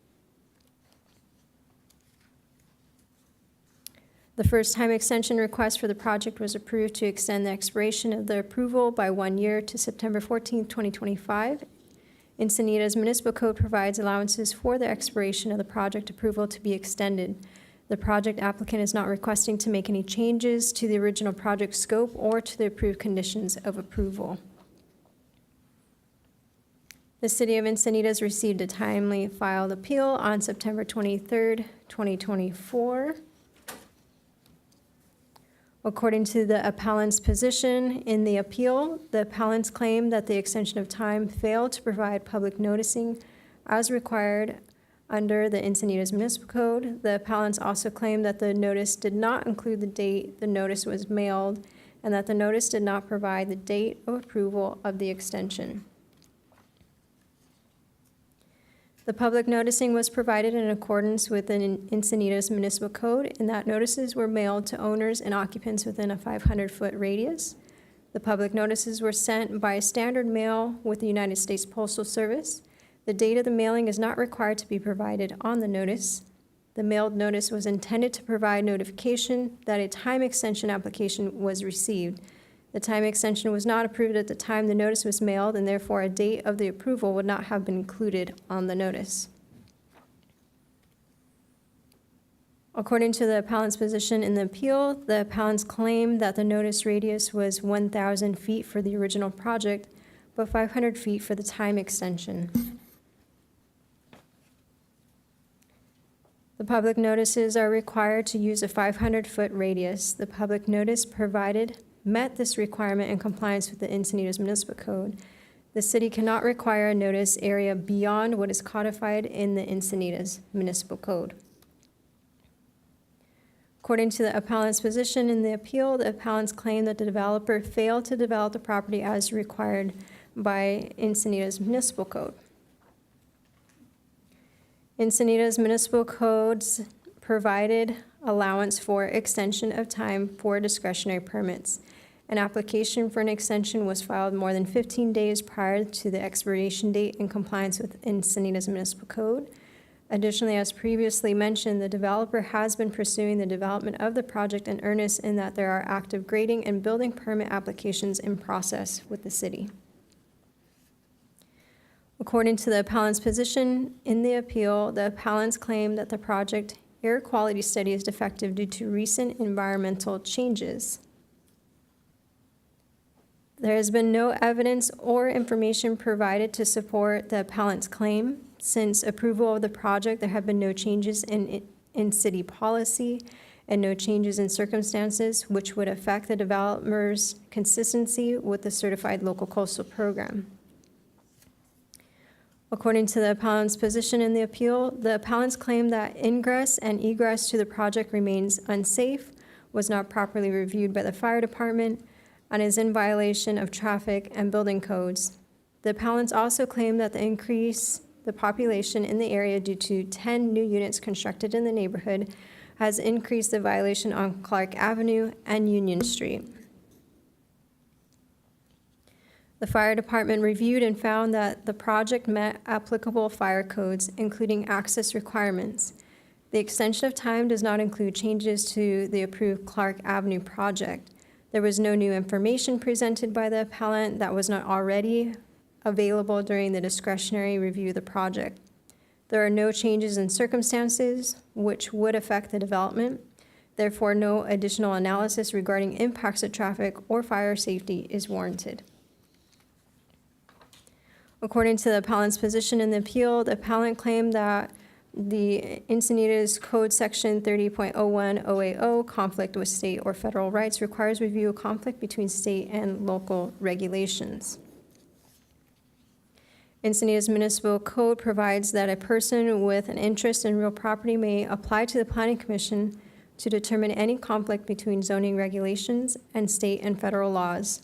The first time extension request for the project was approved to extend the expiration of the approval by 1 year to September 14, 2025. Encinitas Municipal Code provides allowances for the expiration of the project approval to be extended. The project applicant is not requesting to make any changes to the original project scope or to the approved conditions of approval. The City of Encinitas received a timely filed appeal on September 23rd, 2024. According to the appellant's position in the appeal, the appellants claim that the extension of time failed to provide public noticing as required under the Encinitas Municipal Code. The appellants also claim that the notice did not include the date the notice was mailed and that the notice did not provide the date of approval of the extension. The public noticing was provided in accordance with the Encinitas Municipal Code, in that notices were mailed to owners and occupants within a 500-foot radius. The public notices were sent by standard mail with the United States Postal Service. The date of the mailing is not required to be provided on the notice. The mailed notice was intended to provide notification that a time extension application was received. The time extension was not approved at the time the notice was mailed, and therefore a date of the approval would not have been included on the notice. According to the appellant's position in the appeal, the appellants claim that the notice radius was 1,000 feet for the original project, but 500 feet for the time extension. The public notices are required to use a 500-foot radius. The public notice provided met this requirement in compliance with the Encinitas Municipal Code. The city cannot require a notice area beyond what is codified in the Encinitas Municipal Code. According to the appellant's position in the appeal, the appellants claim that the developer failed to develop the property as required by Encinitas Municipal Code. Encinitas Municipal Codes provided allowance for extension of time for discretionary permits. An application for an extension was filed more than 15 days prior to the expiration date in compliance with Encinitas Municipal Code. Additionally, as previously mentioned, the developer has been pursuing the development of the project in earnest in that there are active grading and building permit applications in process with the city. According to the appellant's position in the appeal, the appellants claim that the project air quality study is defective due to recent environmental changes. There has been no evidence or information provided to support the appellant's claim. Since approval of the project, there have been no changes in city policy and no changes in circumstances which would affect the developer's consistency with the Certified Local Coastal Program. According to the appellant's position in the appeal, the appellants claim that ingress and egress to the project remains unsafe, was not properly reviewed by the fire department, and is in violation of traffic and building codes. The appellants also claim that the population in the area due to 10 new units constructed in the neighborhood has increased the violation on Clark Avenue and Union Street. The fire department reviewed and found that the project met applicable fire codes, including access requirements. The extension of time does not include changes to the approved Clark Avenue project. There was no new information presented by the appellant that was not already available during the discretionary review of the project. There are no changes in circumstances which would affect the development. Therefore, no additional analysis regarding impacts of traffic or fire safety is warranted. According to the appellant's position in the appeal, the appellant claimed that the Encinitas Code Section 30.01 OAO, conflict with state or federal rights, requires review of conflict between state and local regulations. Encinitas Municipal Code provides that a person with an interest in real property may apply to the Planning Commission to determine any conflict between zoning regulations and state and federal laws.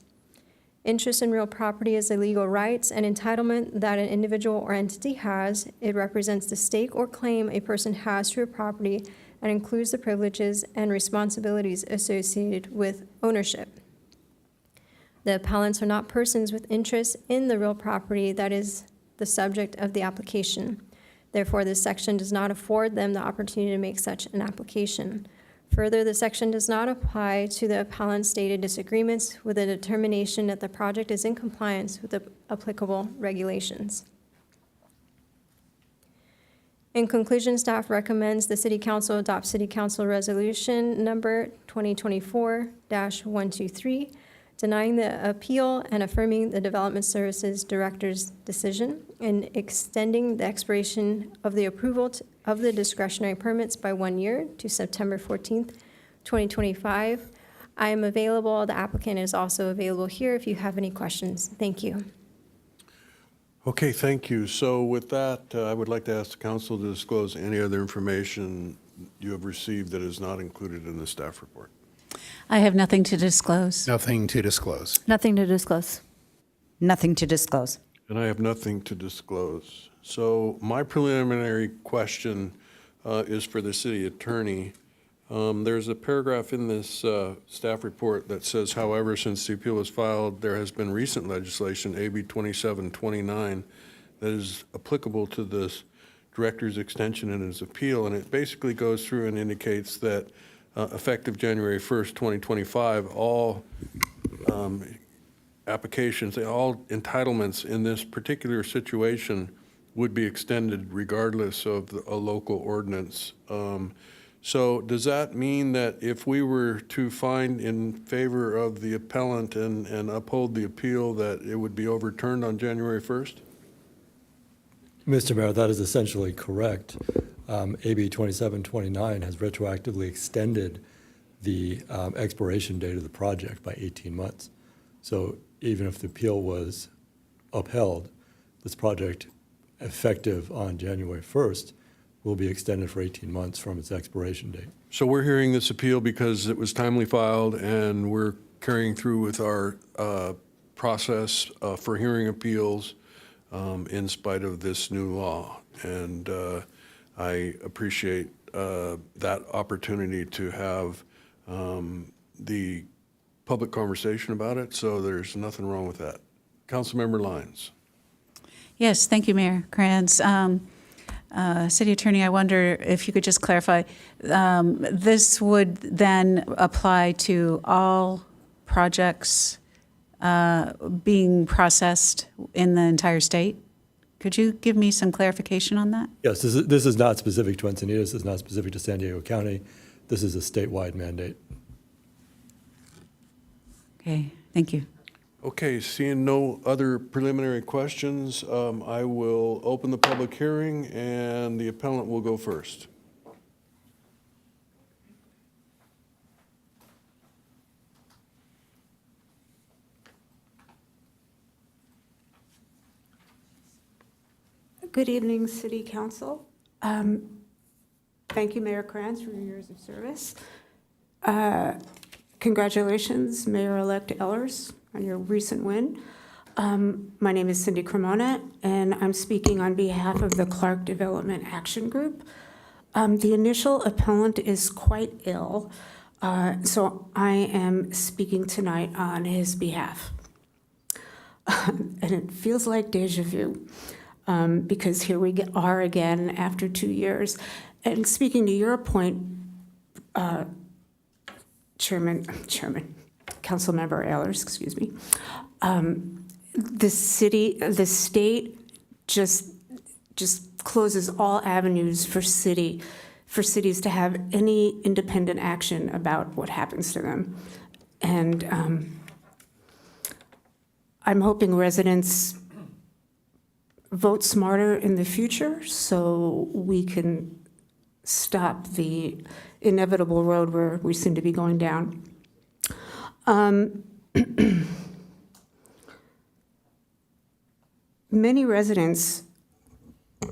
Interest in real property is a legal rights and entitlement that an individual or entity has. It represents the stake or claim a person has to a property and includes the privileges and responsibilities associated with ownership. The appellants are not persons with interest in the real property that is the subject of the application. Therefore, this section does not afford them the opportunity to make such an application. Further, the section does not apply to the appellant's stated disagreements with the determination that the project is in compliance with the applicable regulations. In conclusion, staff recommends the City Council adopt City Council Resolution number 2024-123, denying the appeal and affirming the Development Services Director's decision and extending the expiration of the approval of the discretionary permits by 1 year to September 14th, 2025. I am available. The applicant is also available here if you have any questions. Thank you. Okay, thank you. So with that, I would like to ask the council to disclose any other information you have received that is not included in the staff report. I have nothing to disclose. Nothing to disclose. Nothing to disclose. Nothing to disclose. And I have nothing to disclose. So my preliminary question is for the city attorney. There's a paragraph in this staff report that says, however, since the appeal was filed, there has been recent legislation, AB 2729, that is applicable to this director's extension and his appeal. And it basically goes through and indicates that effective January 1st, 2025, all applications, all entitlements in this particular situation would be extended regardless of a local ordinance. So does that mean that if we were to find in favor of the appellant and uphold the appeal, that it would be overturned on January 1st? Mr. Mayor, that is essentially correct. AB 2729 has retroactively extended the expiration date of the project by 18 months. So even if the appeal was upheld, this project, effective on January 1st, will be extended for 18 months from its expiration date. So we're hearing this appeal because it was timely filed, and we're carrying through with our process for hearing appeals in spite of this new law. And I appreciate that opportunity to have the public conversation about it, so there's nothing wrong with that. Councilmember Lyons. Yes, thank you, Mayor Kranz. City Attorney, I wonder if you could just clarify, this would then apply to all projects being processed in the entire state? Could you give me some clarification on that? Yes, this is not specific to Encinitas. This is not specific to San Diego County. This is a statewide mandate. Okay, thank you. Okay, seeing no other preliminary questions, I will open the public hearing, and the appellant will go first. Good evening, City Council. Thank you, Mayor Kranz, for your years of service. Congratulations, Mayor-elect Ellers, on your recent win. My name is Cindy Cremona, and I'm speaking on behalf of the Clark Development Action Group. The initial appellant is quite ill, so I am speaking tonight on his behalf. And it feels like deja vu, because here we are again after 2 years. And speaking to your point, Councilmember Ehlers, excuse me, the state just closes all avenues for cities to have any independent action about what happens to them. And I'm hoping residents vote smarter in the future so we can stop the inevitable road where we seem to be going down. Many residents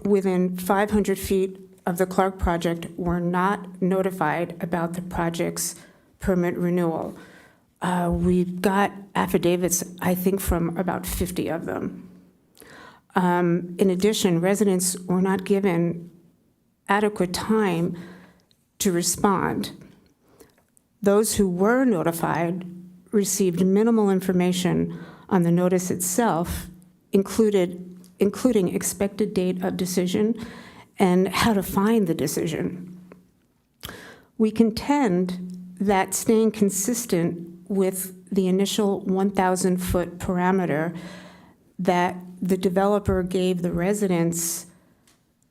within 500 feet of the Clark project were not notified about the project's permit renewal. We've got affidavits, I think, from about 50 of them. In addition, residents were not given adequate time to respond. Those who were notified received minimal information on the notice itself, including expected date of decision and how to find the decision. We contend that staying consistent with the initial 1,000-foot parameter that the developer gave the residents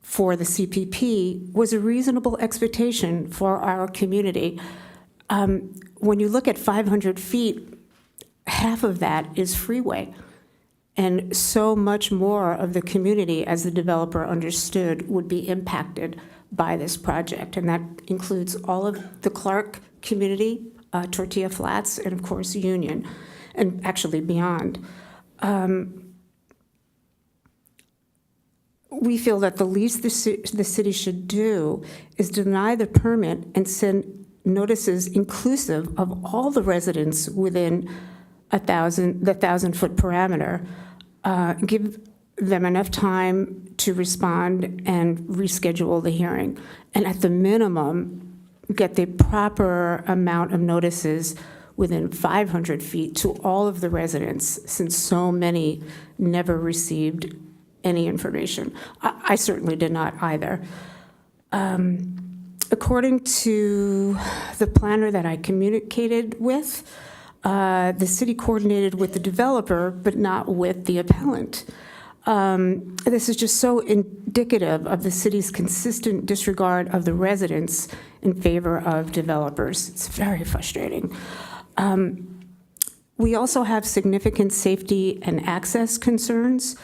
for the CPP was a reasonable expectation for our community. When you look at 500 feet, half of that is freeway. And so much more of the community, as the developer understood, would be impacted by this project. And that includes all of the Clark community, Tortilla Flats, and of course Union, and actually beyond. We feel that the least the city should do is deny the permit and send notices inclusive of all the residents within the 1,000-foot parameter. Give them enough time to respond and reschedule the hearing. And at the minimum, get the proper amount of notices within 500 feet to all of the residents, since so many never received any information. I certainly did not either. According to the planner that I communicated with, the city coordinated with the developer, but not with the appellant. This is just so indicative of the city's consistent disregard of the residents in favor of developers. It's very frustrating. We also have significant safety and access concerns.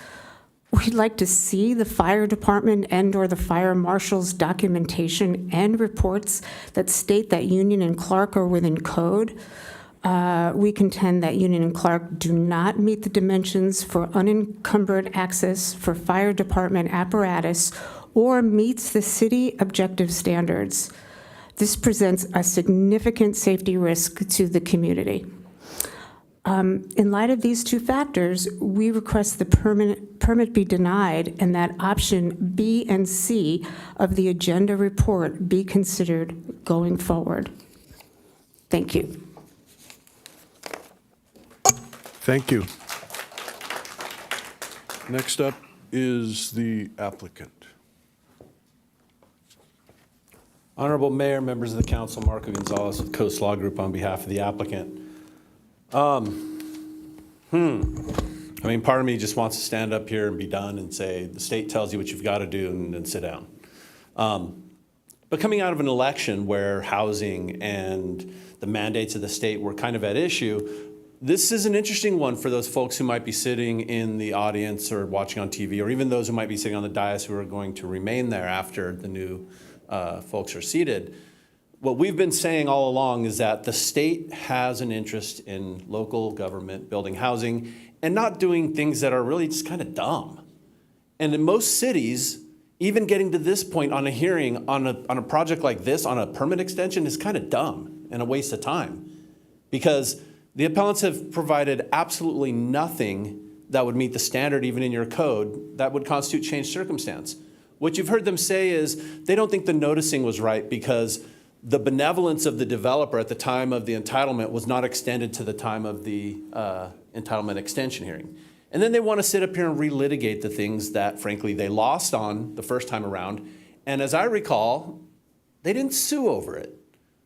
We'd like to see the fire department and/or the fire marshal's documentation and reports that state that Union and Clark are within code. We contend that Union and Clark do not meet the dimensions for unencumbered access for fire department apparatus or meets the city objective standards. This presents a significant safety risk to the community. In light of these two factors, we request the permit be denied and that option B and C of the agenda report be considered going forward. Thank you. Thank you. Next up is the applicant. Honorable Mayor, members of the council, Marco Gonzalez with Coast Law Group on behalf of the applicant. I mean, part of me just wants to stand up here and be done and say, the state tells you what you've got to do and then sit down. But coming out of an election where housing and the mandates of the state were kind of at issue, this is an interesting one for those folks who might be sitting in the audience or watching on TV, or even those who might be sitting on the dais who are going to remain there after the new folks are seated. What we've been saying all along is that the state has an interest in local government building housing and not doing things that are really just kind of dumb. And in most cities, even getting to this point on a hearing on a project like this, on a permit extension, is kind of dumb and a waste of time, because the appellants have provided absolutely nothing that would meet the standard, even in your code, that would constitute changed circumstance. What you've heard them say is they don't think the noticing was right because the benevolence of the developer at the time of the entitlement was not extended to the time of the entitlement extension hearing. And then they want to sit up here and relitigate the things that, frankly, they lost on the first time around. And as I recall, they didn't sue over it.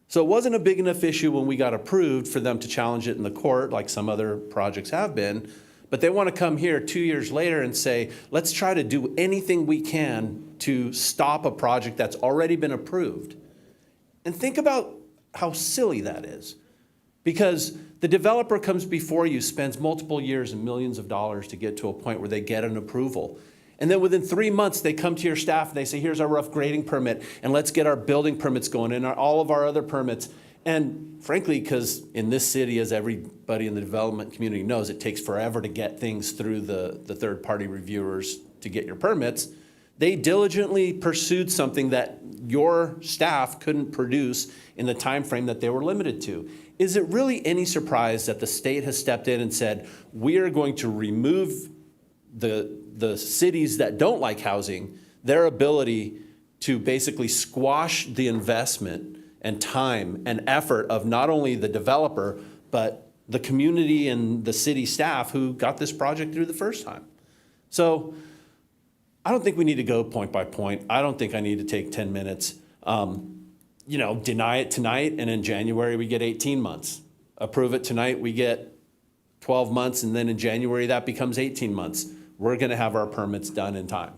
So it wasn't a big enough issue when we got approved for them to challenge it in the court like some other projects have been. But they want to come here 2 years later and say, let's try to do anything we can to stop a project that's already been approved. And think about how silly that is. Because the developer comes before you, spends multiple years and millions of dollars to get to a point where they get an approval. And then within 3 months, they come to your staff and they say, here's our rough grading permit, and let's get our building permits going and all of our other permits. And frankly, because in this city, as everybody in the development community knows, it takes forever to get things through the third-party reviewers to get your permits, they diligently pursued something that your staff couldn't produce in the time frame that they were limited to. Is it really any surprise that the state has stepped in and said, we are going to remove the cities that don't like housing, their ability to basically squash the investment and time and effort of not only the developer, but the community and the city staff who got this project through the first time? So I don't think we need to go point by point. I don't think I need to take 10 minutes. Deny it tonight, and in January we get 18 months. Approve it tonight, we get 12 months, and then in January that becomes 18 months. We're going to have our permits done in time.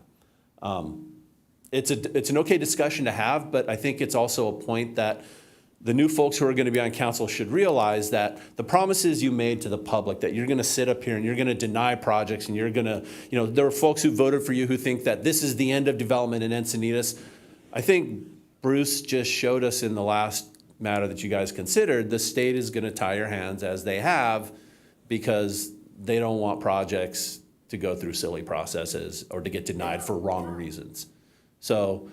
It's an okay discussion to have, but I think it's also a point that the new folks who are going to be on council should realize that the promises you made to the public, that you're going to sit up here and you're going to deny projects and you're going to, there are folks who voted for you who think that this is the end of development in Encinitas. I think Bruce just showed us in the last matter that you guys considered, the state is going to tie your hands as they have because they don't want projects to go through silly processes or to get denied for wrong reasons. So,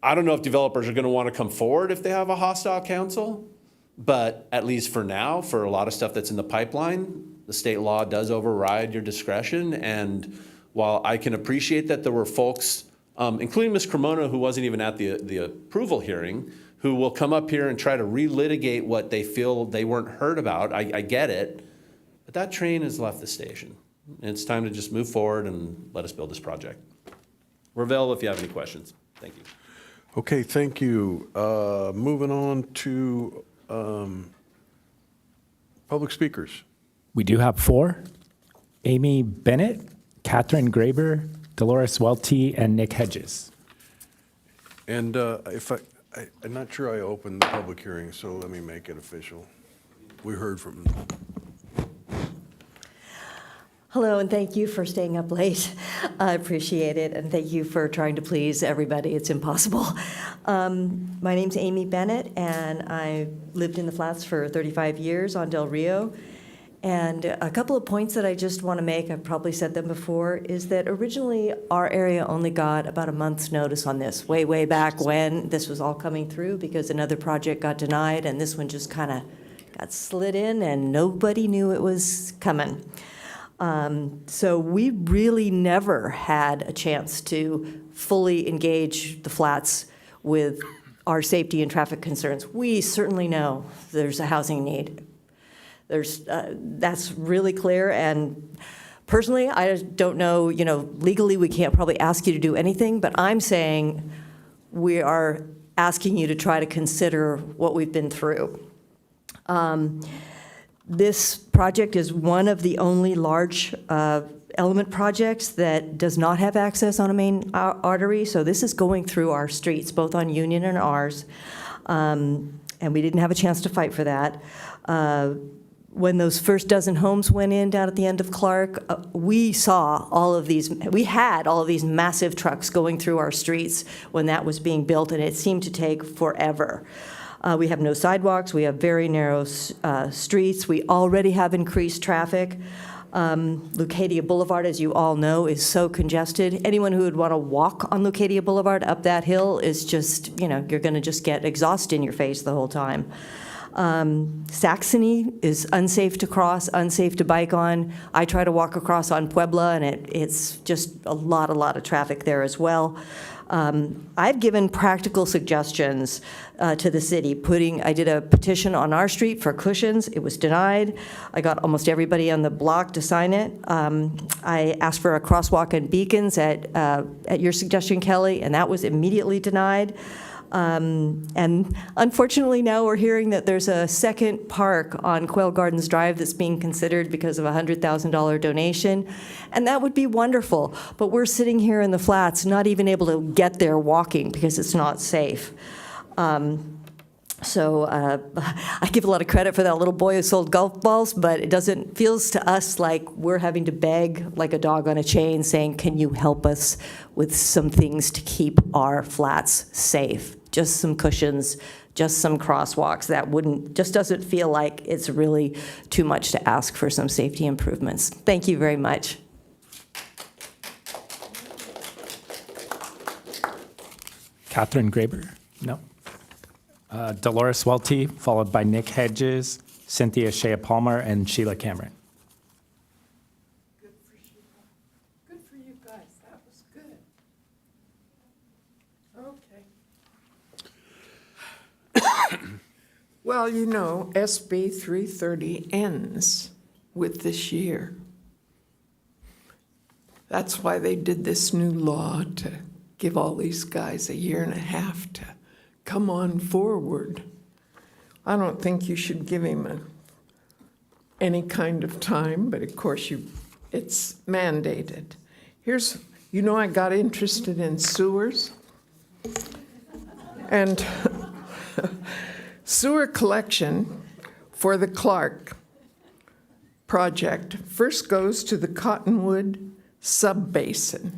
I don't know if developers are going to want to come forward if they have a hostile council, but at least for now, for a lot of stuff that's in the pipeline, the state law does override your discretion. And while I can appreciate that there were folks, including Ms. Cremona, who wasn't even at the approval hearing, who will come up here and try to relitigate what they feel they weren't heard about, I get it, but that train has left the station. And it's time to just move forward and let us build this project. We're available if you have any questions. Thank you. Okay, thank you. Moving on to public speakers. We do have 4. Amy Bennett, Catherine Graber, Dolores Welty, and Nick Hedges. And I'm not sure I opened the public hearing, so let me make it official. We heard from them. Hello, and thank you for staying up late. I appreciate it, and thank you for trying to please everybody. It's impossible. My name's Amy Bennett, and I lived in the flats for 35 years on Del Rio. And a couple of points that I just want to make, I've probably said them before, is that originally our area only got about a month's notice on this, way back when this was all coming through because another project got denied, and this one just kind of got slid in, and nobody knew it was coming. So we really never had a chance to fully engage the flats with our safety and traffic concerns. We certainly know there's a housing need. That's really clear. And personally, I don't know, legally we can't probably ask you to do anything, but I'm saying we are asking you to try to consider what we've been through. This project is one of the only large element projects that does not have access on a main artery, so this is going through our streets, both on Union and ours, and we didn't have a chance to fight for that. When those first dozen homes went in down at the end of Clark, we had all of these massive trucks going through our streets when that was being built, and it seemed to take forever. We have no sidewalks. We have very narrow streets. We already have increased traffic. Leucadia Boulevard, as you all know, is so congested. Anyone who would want to walk on Leucadia Boulevard up that hill is just, you're going to just get exhaust in your face the whole time. Saxony is unsafe to cross, unsafe to bike on. I try to walk across on Puebla, and it's just a lot of traffic there as well. I've given practical suggestions to the city. I did a petition on our street for cushions. It was denied. I got almost everybody on the block to sign it. I asked for a crosswalk and beacons at your suggestion, Kelly, and that was immediately denied. And unfortunately now we're hearing that there's a second park on Quail Gardens Drive that's being considered because of a $100,000 donation. And that would be wonderful. But we're sitting here in the flats not even able to get there walking because it's not safe. So I give a lot of credit for that little boy who sold golf balls, but it feels to us like we're having to beg like a dog on a chain saying, can you help us with some things to keep our flats safe? Just some cushions, just some crosswalks. Just doesn't feel like it's really too much to ask for some safety improvements. Thank you very much. Catherine Graber? No. Dolores Welty, followed by Nick Hedges, Cynthia Shea Palmer, and Sheila Cameron. Good for you guys. That was good. Okay. Well, you know, SB 330 ends with this year. That's why they did this new law, to give all these guys a year and a half to come on forward. I don't think you should give him any kind of time, but of course it's mandated. I got interested in sewers, and sewer collection for the Clark project first goes to the Cottonwood subbasin,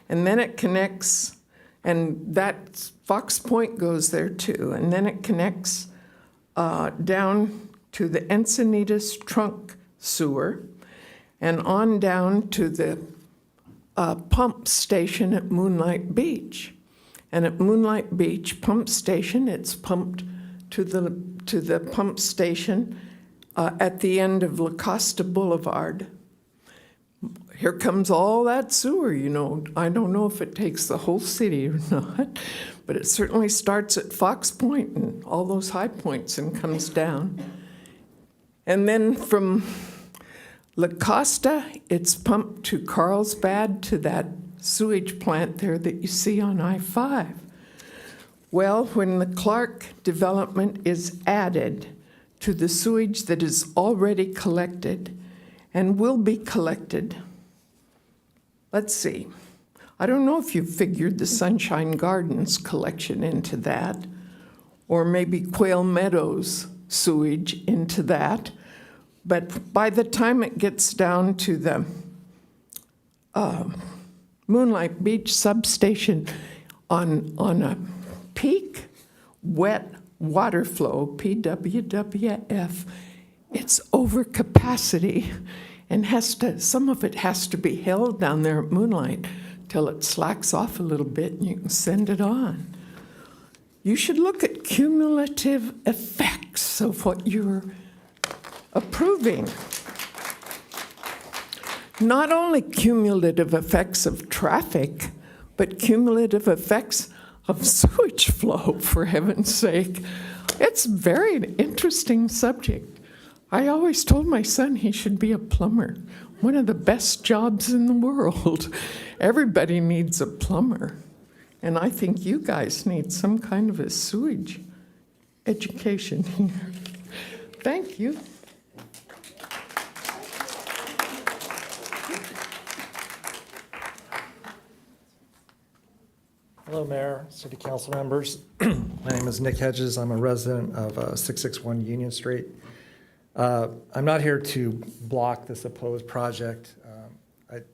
and then it connects, and that Fox Point goes there too, and then it connects down to the Encinitas trunk sewer and on down to the pump station at Moonlight Beach. And at Moonlight Beach pump station, it's pumped to the pump station at the end of La Costa Boulevard. Here comes all that sewer, I don't know if it takes the whole city or not, but it certainly starts at Fox Point and all those high points and comes down. And then from La Costa, it's pumped to Carlsbad, to that sewage plant there that you see on I-5. Well, when the Clark development is added to the sewage that is already collected and will be collected, let's see, I don't know if you figured the Sunshine Gardens collection into that, or maybe Quail Meadows sewage into that, but by the time it gets down to the Moonlight Beach substation on a peak wet water flow, PWWF, it's over capacity, and some of it has to be held down there at Moonlight till it slacks off a little bit and you can send it on. You should look at cumulative effects of what you're approving. Not only cumulative effects of traffic, but cumulative effects of sewage flow, for heaven's sake. It's a very interesting subject. I always told my son he should be a plumber. One of the best jobs in the world. Everybody needs a plumber. And I think you guys need some kind of a sewage education here. Thank you. Hello, Mayor, City Council members. My name is Nick Hedges. I'm a resident of 661 Union Street. I'm not here to block this opposed project.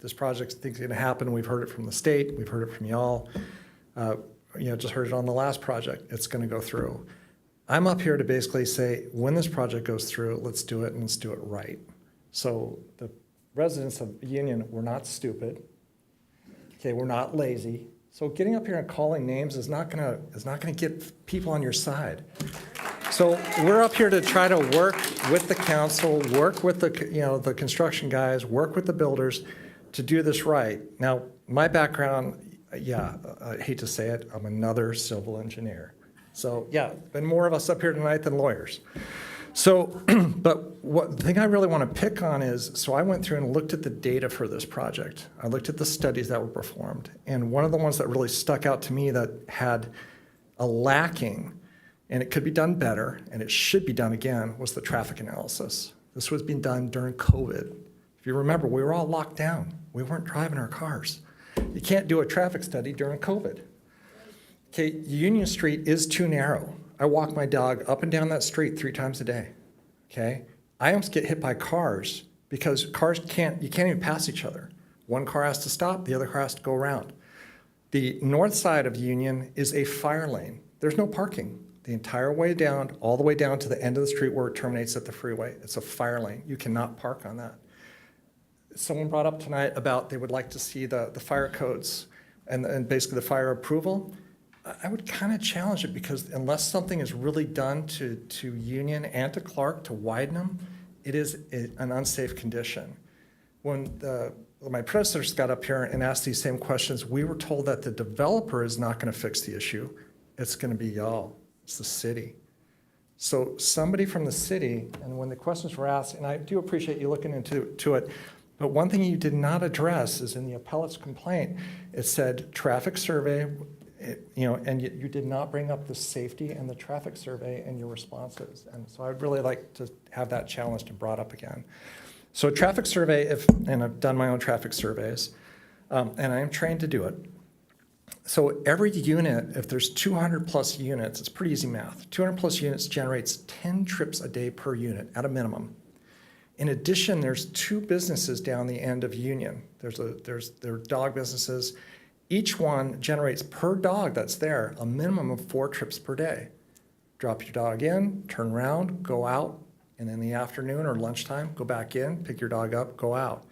This project I think is going to happen. We've heard it from the state. We've heard it from y'all. Just heard it on the last project. It's going to go through. I'm up here to basically say, when this project goes through, let's do it and let's do it right. So the residents of Union, we're not stupid. Okay, we're not lazy. So getting up here and calling names is not gonna get people on your side. So we're up here to try to work with the council, work with the construction guys, work with the builders to do this right. Now, my background, I hate to say it, I'm another civil engineer. So yeah, been more of us up here tonight than lawyers. So, but the thing I really want to pick on is, so I went through and looked at the data for this project. I looked at the studies that were performed. And one of the ones that really stuck out to me that had a lacking, and it could be done better, and it should be done again, was the traffic analysis. This was being done during COVID. If you remember, we were all locked down. We weren't driving our cars. You can't do a traffic study during COVID. Okay, Union Street is too narrow. I walk my dog up and down that street 3 times a day, okay? I almost get hit by cars because you can't even pass each other. One car has to stop, the other car has to go around. The north side of Union is a fire lane. There's no parking. The entire way down, all the way down to the end of the street where it terminates at the freeway. It's a fire lane. You cannot park on that. Someone brought up tonight about they would like to see the fire codes and basically the fire approval. I would kind of challenge it because unless something is really done to Union and to Clark to widen them, it is an unsafe condition. When my predecessors got up here and asked these same questions, we were told that the developer is not going to fix the issue. It's going to be y'all. It's the city. So somebody from the city, and when the questions were asked, and I do appreciate you looking into it, but one thing you did not address is in the appellate's complaint, it said traffic survey, and you did not bring up the safety and the traffic survey in your responses. And so I'd really like to have that challenged and brought up again. So a traffic survey, and I've done my own traffic surveys, and I am trained to do it. So every unit, if there's 200 plus units, it's pretty easy math. 200 plus units generates 10 trips a day per unit at a minimum. In addition, there's 2 businesses down the end of Union. There are dog businesses. Each one generates per dog that's there a minimum of 4 trips per day. Drop your dog in, turn around, go out, and in the afternoon or lunchtime, go back in, pick your dog up, go out.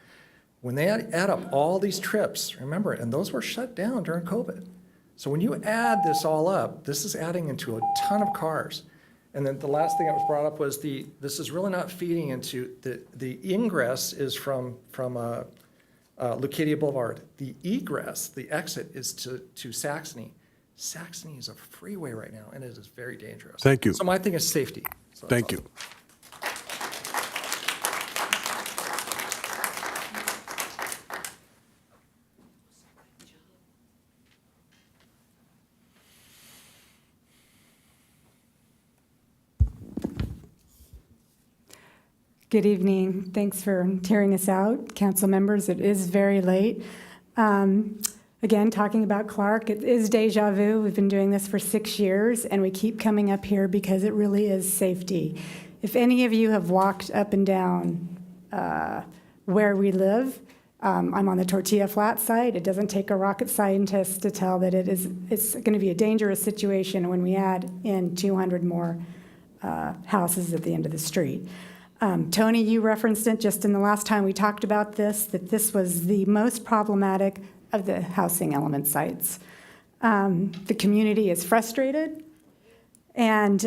When they add up all these trips, remember, and those were shut down during COVID. So when you add this all up, this is adding into a ton of cars. And then the last thing that was brought up was this is really not feeding into, the ingress is from Leucadia Boulevard. The egress, the exit, is to Saxony. Saxony is a freeway right now, and it is very dangerous. Thank you. So my thing is safety. So Thank you. Good evening. Thanks for hearing us out, council members. It is very late. Again, talking about Clark, it is deja vu. We've been doing this for 6 years, and we keep coming up here because it really is safety. If any of you have walked up and down where we live, I'm on the Tortilla Flat site. It doesn't take a rocket scientist to tell that it's going to be a dangerous situation when we add in 200 more houses at the end of the street. Tony, you referenced it just in the last time we talked about this, that this was the most problematic of the housing element sites. The community is frustrated, and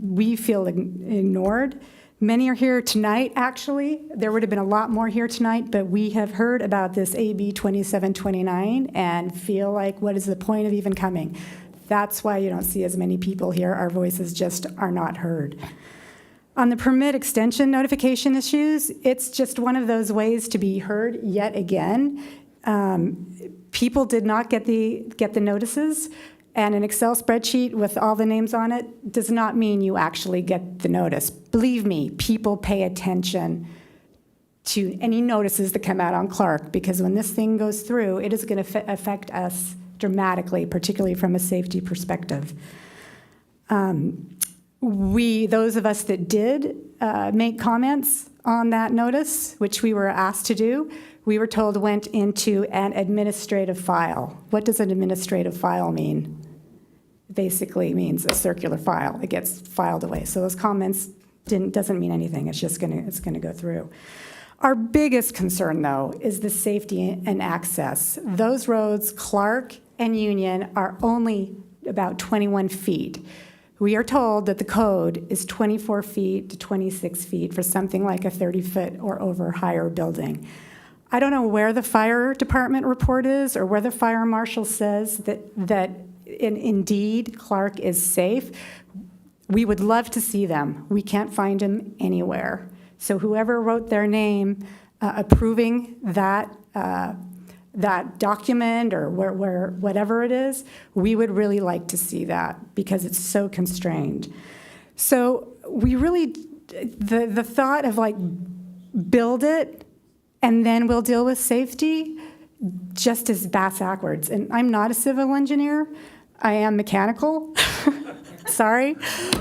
we feel ignored. Many are here tonight, actually. There would have been a lot more here tonight, but we have heard about this AB 2729 and feel like, what is the point of even coming? That's why you don't see as many people here. Our voices just are not heard. On the permit extension notification issues, it's just one of those ways to be heard yet again. People did not get the notices, and an Excel spreadsheet with all the names on it does not mean you actually get the notice. Believe me, people pay attention to any notices that come out on Clark, because when this thing goes through, it is going to affect us dramatically, particularly from a safety perspective. Those of us that did make comments on that notice, which we were asked to do, we were told went into an administrative file. What does an administrative file mean? It basically means a circular file. It gets filed away. So those comments doesn't mean anything. It's just going to go through. Our biggest concern, though, is the safety and access. Those roads, Clark and Union, are only about 21 feet. We are told that the code is 24 feet to 26 feet for something like a 30-foot or over higher building. I don't know where the fire department report is or where the fire marshal says that indeed Clark is safe. We would love to see them. We can't find them anywhere. So whoever wrote their name approving that document or where whatever it is, we would really like to see that because it's so constrained. So we really, the thought of like build it and then we'll deal with safety just is backwards. And I'm not a civil engineer. I am mechanical. Sorry.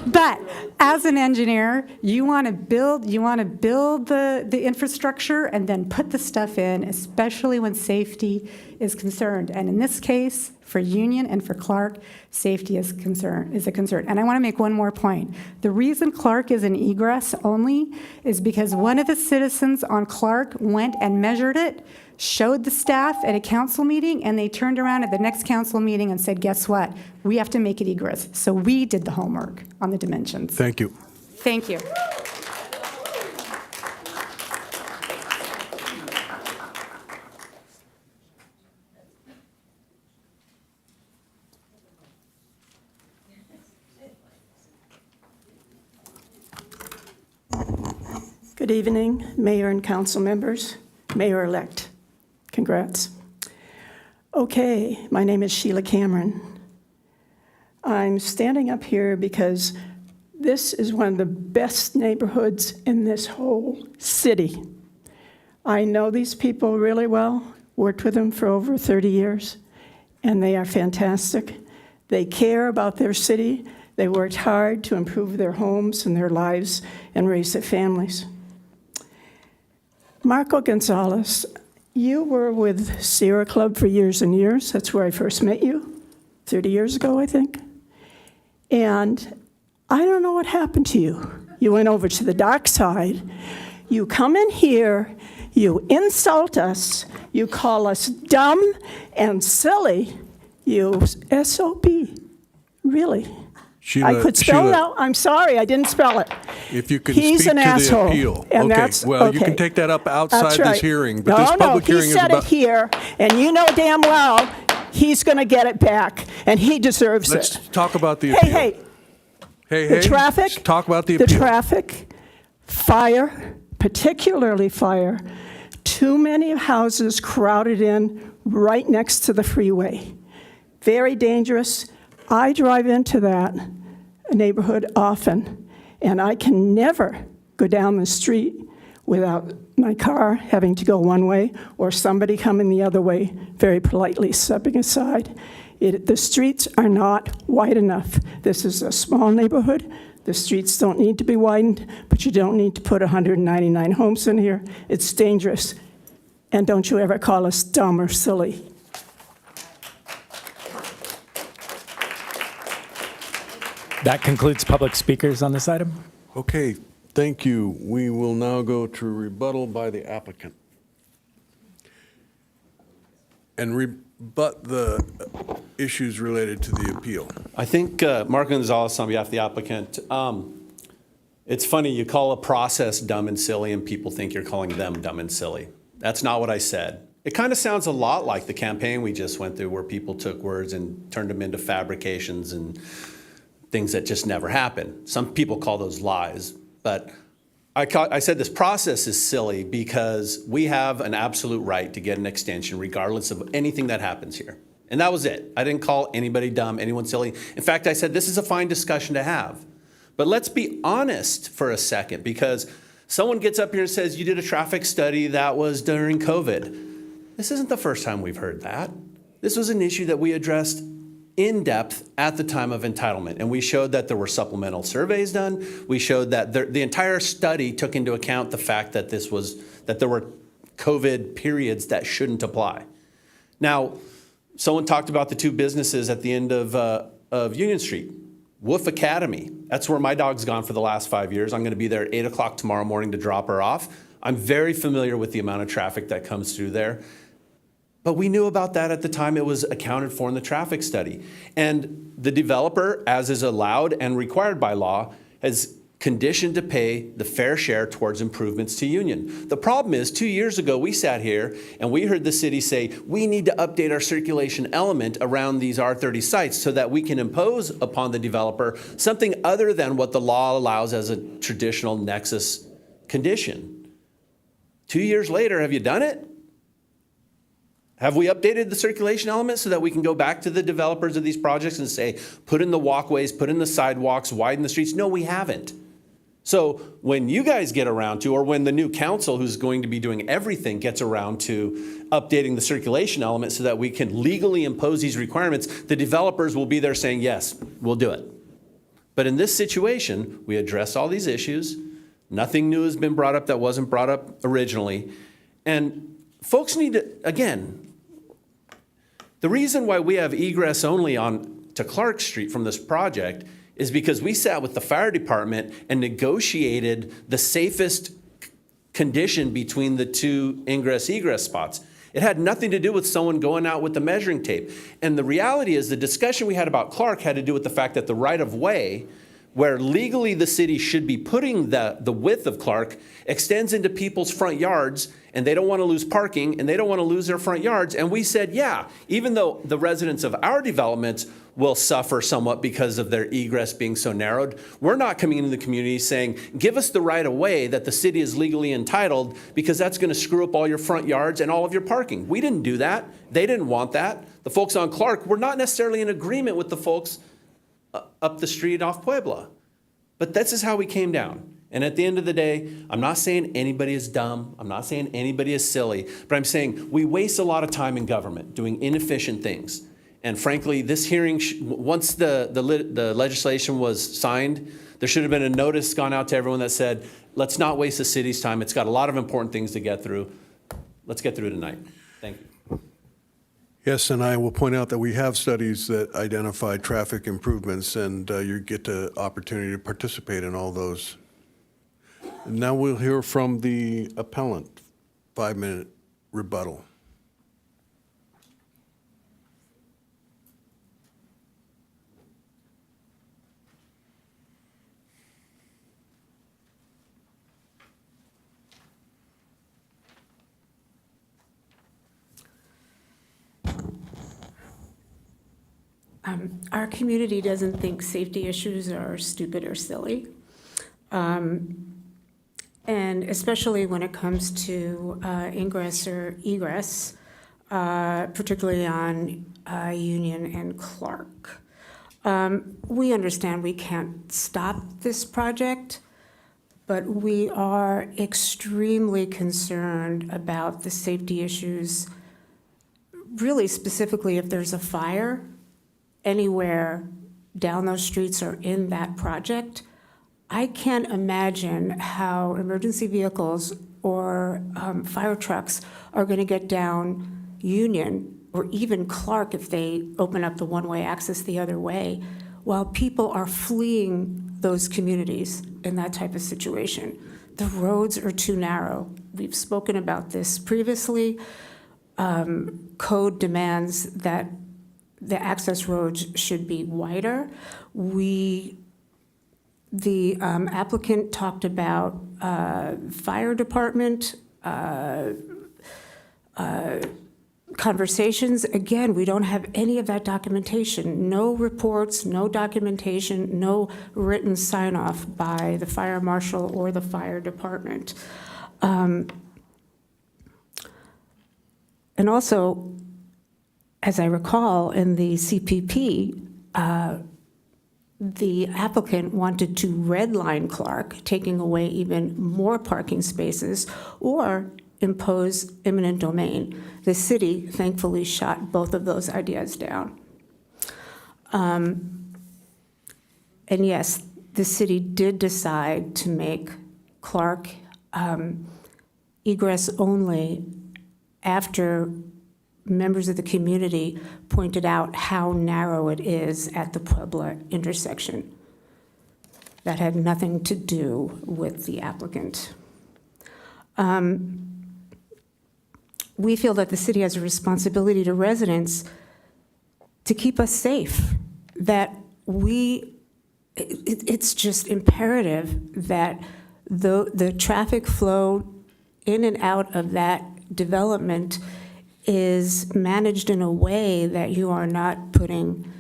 But as an engineer, you want to build the infrastructure and then put the stuff in, especially when safety is concerned. And in this case, for Union and for Clark, safety is a concern. And I want to make one more point. The reason Clark is an egress only is because one of the citizens on Clark went and measured it, showed the staff at a council meeting, and they turned around at the next council meeting and said, guess what? We have to make it egress. So we did the homework on the dimensions. Thank you. Thank you. Good evening, Mayor and council members, Mayor-elect. Congrats. Okay, my name is Sheila Cameron. I'm standing up here because this is one of the best neighborhoods in this whole city. I know these people really well, worked with them for over 30 years, and they are fantastic. They care about their city. They worked hard to improve their homes and their lives and raise their families. Marco Gonzalez, you were with Sierra Club for years and years. That's where I first met you, 30 years ago, I think. And I don't know what happened to you. You went over to the dark side. You come in here, you insult us, you call us dumb and silly. You SOB, really. Sheila, I could spell it Sheila, out. I'm sorry, I didn't spell it. If you can He's speak an to asshole, the appeal. and Okay, that's- well, you okay. can take that up outside That's this right. hearing, but this public hearing he is said about... it here, and you know damn well he's going to get it back, and he deserves Let's it. talk about the appeal. Hey, Hey, the traffic. let's talk about the The appeal. traffic, fire, particularly fire. Too many houses crowded in right next to the freeway. Very dangerous. I drive into that neighborhood often, and I can never go down the street without my car having to go one way or somebody coming the other way, very politely stepping aside. The streets are not wide enough. This is a small neighborhood. The streets don't need to be widened, but you don't need to put 199 homes in here. It's dangerous. And don't you ever call us dumb or silly. That concludes public speakers on this item. Okay, thank you. We will now go to rebuttal by the applicant. And rebut the issues related to the appeal. I think Mark Gonzalez on behalf of the applicant. It's funny, you call a process dumb and silly and people think you're calling them dumb and silly. That's not what I said. It kind of sounds a lot like the campaign we just went through where people took words and turned them into fabrications and things that just never happened. Some people call those lies, but I said this process is silly because we have an absolute right to get an extension regardless of anything that happens here. And that was it. I didn't call anybody dumb, anyone silly. In fact, I said this is a fine discussion to have. But let's be honest for a second, because someone gets up here and says you did a traffic study that was during COVID. This isn't the first time we've heard that. This was an issue that we addressed in depth at the time of entitlement. And we showed that there were supplemental surveys done. We showed that the entire study took into account the fact that there were COVID periods that shouldn't apply. Now, someone talked about the two businesses at the end of Union Street. Wolf Academy, that's where my dog's gone for the last 5 years. I'm gonna be there at 8 o'clock tomorrow morning to drop her off. I'm very familiar with the amount of traffic that comes through there. But we knew about that at the time it was accounted for in the traffic study. And the developer, as is allowed and required by law, has conditioned to pay the fair share towards improvements to Union. The problem is, 2 years ago, we sat here and we heard the city say, we need to update our circulation element around these R30 sites so that we can impose upon the developer something other than what the law allows as a traditional nexus condition. 2 years later, have you done it? Have we updated the circulation element so that we can go back to the developers of these projects and say, put in the walkways, put in the sidewalks, widen the streets? No, we haven't. So when you guys get around to, or when the new council who's going to be doing everything gets around to updating the circulation element so that we can legally impose these requirements, the developers will be there saying, yes, we'll do it. But in this situation, we address all these issues. Nothing new has been brought up that wasn't brought up originally. And folks need to, again, the reason why we have egress only on to Clark Street from this project is because we sat with the fire department and negotiated the safest condition between the two ingress-egress spots. It had nothing to do with someone going out with the measuring tape. And the reality is the discussion we had about Clark had to do with the fact that the right-of-way, where legally the city should be putting the width of Clark, extends into people's front yards, and they don't want to lose parking, and they don't want to lose their front yards. And we said, yeah, even though the residents of our developments will suffer somewhat because of their egress being so narrowed, we're not coming into the community saying, give us the right of way that the city is legally entitled, because that's going to screw up all your front yards and all of your parking. We didn't do that. They didn't want that. The folks on Clark were not necessarily in agreement with the folks up the street off Puebla. But this is how we came down. And at the end of the day, I'm not saying anybody is dumb. I'm not saying anybody is silly. But I'm saying we waste a lot of time in government doing inefficient things. And frankly, this hearing, once the legislation was signed, there should have been a notice gone out to everyone that said, let's not waste the city's time. It's got a lot of important things to get through. Let's get through tonight. Thank you. Yes, and I will point out that we have studies that identify traffic improvements, and you get the opportunity to participate in all those. And now we'll hear from the appellant, 5-minute rebuttal. Our community doesn't think safety issues are stupid or silly. And especially when it comes to ingress or egress, particularly on Union and Clark. We understand we can't stop this project, but we are extremely concerned about the safety issues, really specifically if there's a fire anywhere down those streets or in that project. I can't imagine how emergency vehicles or fire trucks are going to get down Union or even Clark if they open up the one-way access the other way, while people are fleeing those communities in that type of situation. The roads are too narrow. We've spoken about this previously. Code demands that the access roads should be wider. The applicant talked about fire department conversations. Again, we don't have any of that documentation. No reports, no documentation, no written sign-off by the fire marshal or the fire department. And also, as I recall, in the CPP, the applicant wanted to redline Clark, taking away even more parking spaces, or impose eminent domain. The city thankfully shot both of those ideas down. And yes, the city did decide to make Clark egress only after members of the community pointed out how narrow it is at the Puebla intersection. That had nothing to do with the applicant. we feel that the city has a responsibility to residents to keep us safe, that it's just imperative that the traffic flow in and out of that development is managed in a way that you are not putting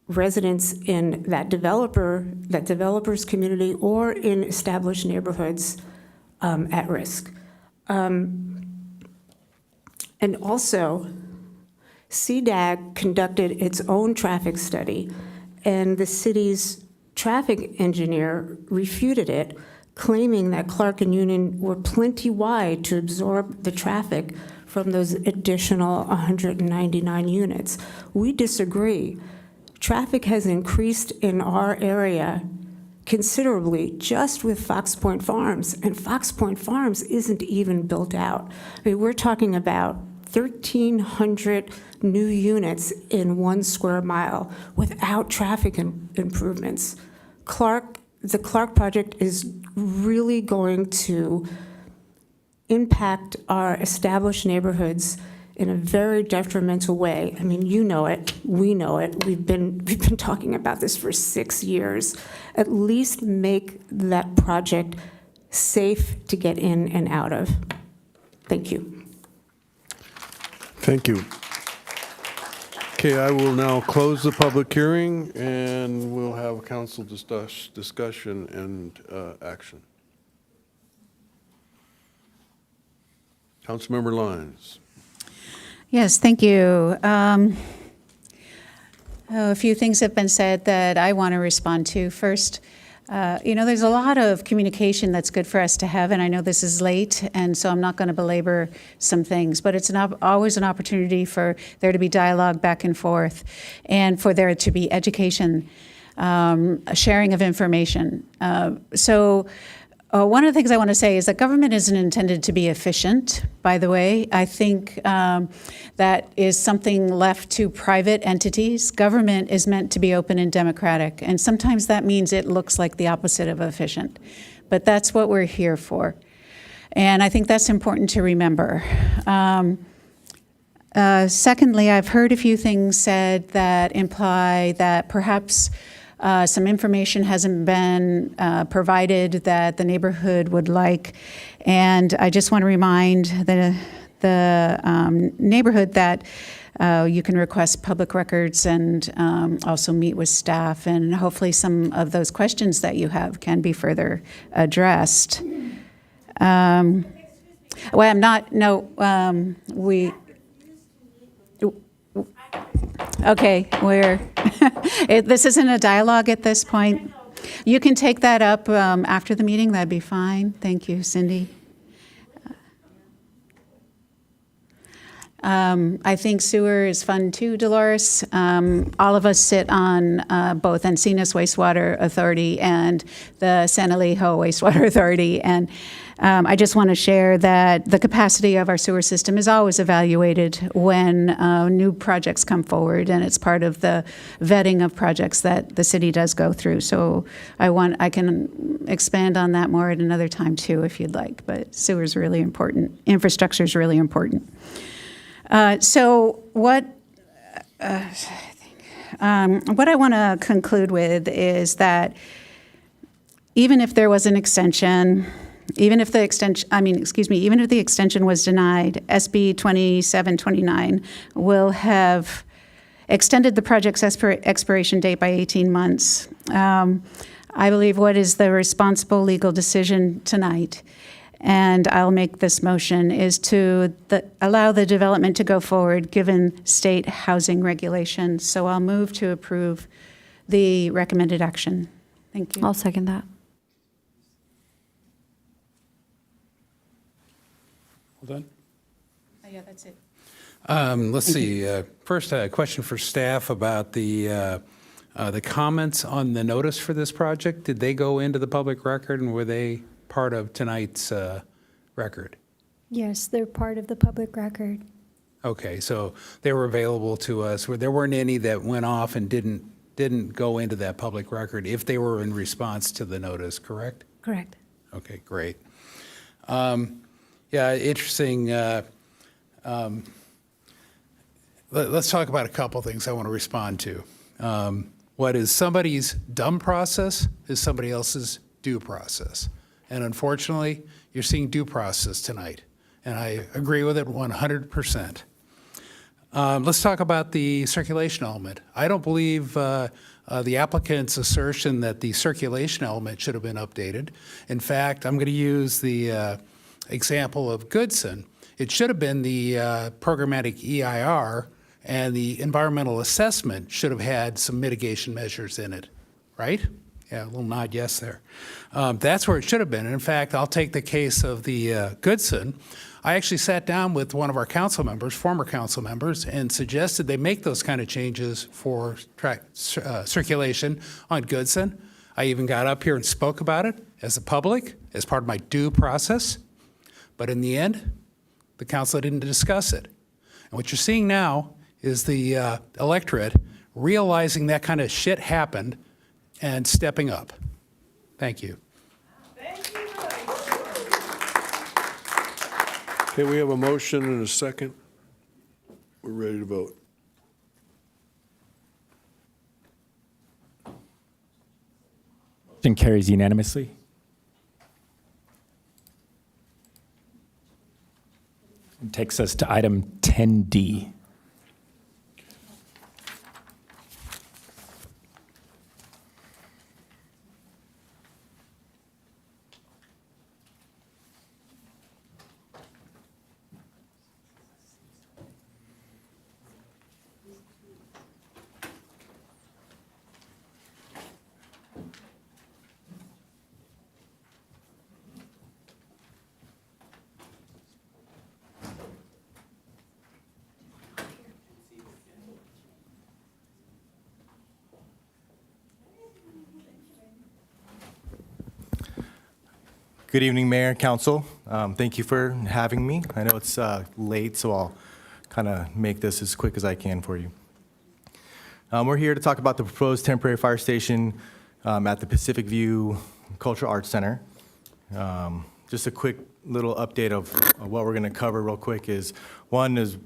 residents in that developer's community or in established neighborhoods at risk. And also, CDAG conducted its own traffic study, and the city's traffic engineer refuted it, claiming that Clark and Union were plenty wide to absorb the traffic from those additional 199 units. We disagree. Traffic has increased in our area considerably just with Fox Point Farms, and Fox Point Farms isn't even built out. I mean, we're talking about 1,300 new units in 1 square mile without traffic improvements. The Clark project is really going to impact our established neighborhoods in a very detrimental way. I mean, you know it, we know it. We've been talking about this for 6 years. At least make that project safe to get in and out of. Thank you. Thank you. Okay, I will now close the public hearing, and we'll have council discussion and action. Councilmember Lyons. Yes, thank you. A few things have been said that I want to respond to. First, there's a lot of communication that's good for us to have, and I know this is late, and so I'm not going to belabor some things, but it's always an opportunity for there to be dialogue back and forth, and for there to be education, sharing of information. One of the things I want to say is that government isn't intended to be efficient, by the way. I think that is something left to private entities. Government is meant to be open and democratic, and sometimes that means it looks like the opposite of efficient. But that's what we're here for. And I think that's important to remember. Secondly, I've heard a few things said that imply that perhaps some information hasn't been provided that the neighborhood would like. And I just want to remind the neighborhood that you can request public records and also meet with staff, and hopefully some of those questions that you have can be further addressed. Okay, this isn't a dialogue at this point. You can take that up after the meeting, that'd be fine. Thank you, Cindy. I think sewer is fun too, Dolores. All of us sit on both Encinitas Wastewater Authority and the San Elijo Wastewater Authority, and I just want to share that the capacity of our sewer system is always evaluated when new projects come forward, and it's part of the vetting of projects that the city does go through. So I can expand on that more at another time too, if you'd like. But sewer is really important. Infrastructure is really important. What I want to conclude with is that even if there was an extension, even if the extension was denied, SB 2729 will have extended the project's expiration date by 18 months. I believe what is the responsible legal decision tonight, and I'll make this motion, is to allow the development to go forward given state housing regulations. So I'll move to approve the recommended action. Thank you. I'll second that. Well done. Oh, yeah, that's it. Let's see. First, a question for staff about the comments on the notice for this project. Did they go into the public record, and were they part of tonight's record? Yes, they're part of the public record. Okay, so they were available to us. There weren't any that went off and didn't go into that public record if they were in response to the notice, correct? Correct. Okay, great. Yeah, interesting. Let's talk about a couple things I want to respond to. What is somebody's dumb process is somebody else's due process. And unfortunately, you're seeing due process tonight. And I agree with it 100%. Let's talk about the circulation element. I don't believe the applicant's assertion that the circulation element should have been updated. In fact, I'm going to use the example of Goodson. It should have been the programmatic EIR, and the environmental assessment should have had some mitigation measures in it, right? Yeah, a little nod yes there. That's where it should have been. And in fact, I'll take the case of the Goodson. I actually sat down with one of our council members, former council members, and suggested they make those kind of changes for circulation on Goodson. I even got up here and spoke about it as a public, as part of my due process. But in the end, the council didn't discuss it. And what you're seeing now is the electorate realizing that kind of shit happened and stepping up. Thank you. Okay, we have a motion and a second. We're ready to vote. Motion carries unanimously. It takes us to item 10D. Good evening, Mayor, Council. Thank you for having me. I know it's late, so I'll kind of make this as quick as I can for you. We're here to talk about the proposed temporary fire station at the Pacific View Cultural Arts Center. Just a quick little update of what we're going to cover real quick is, one is,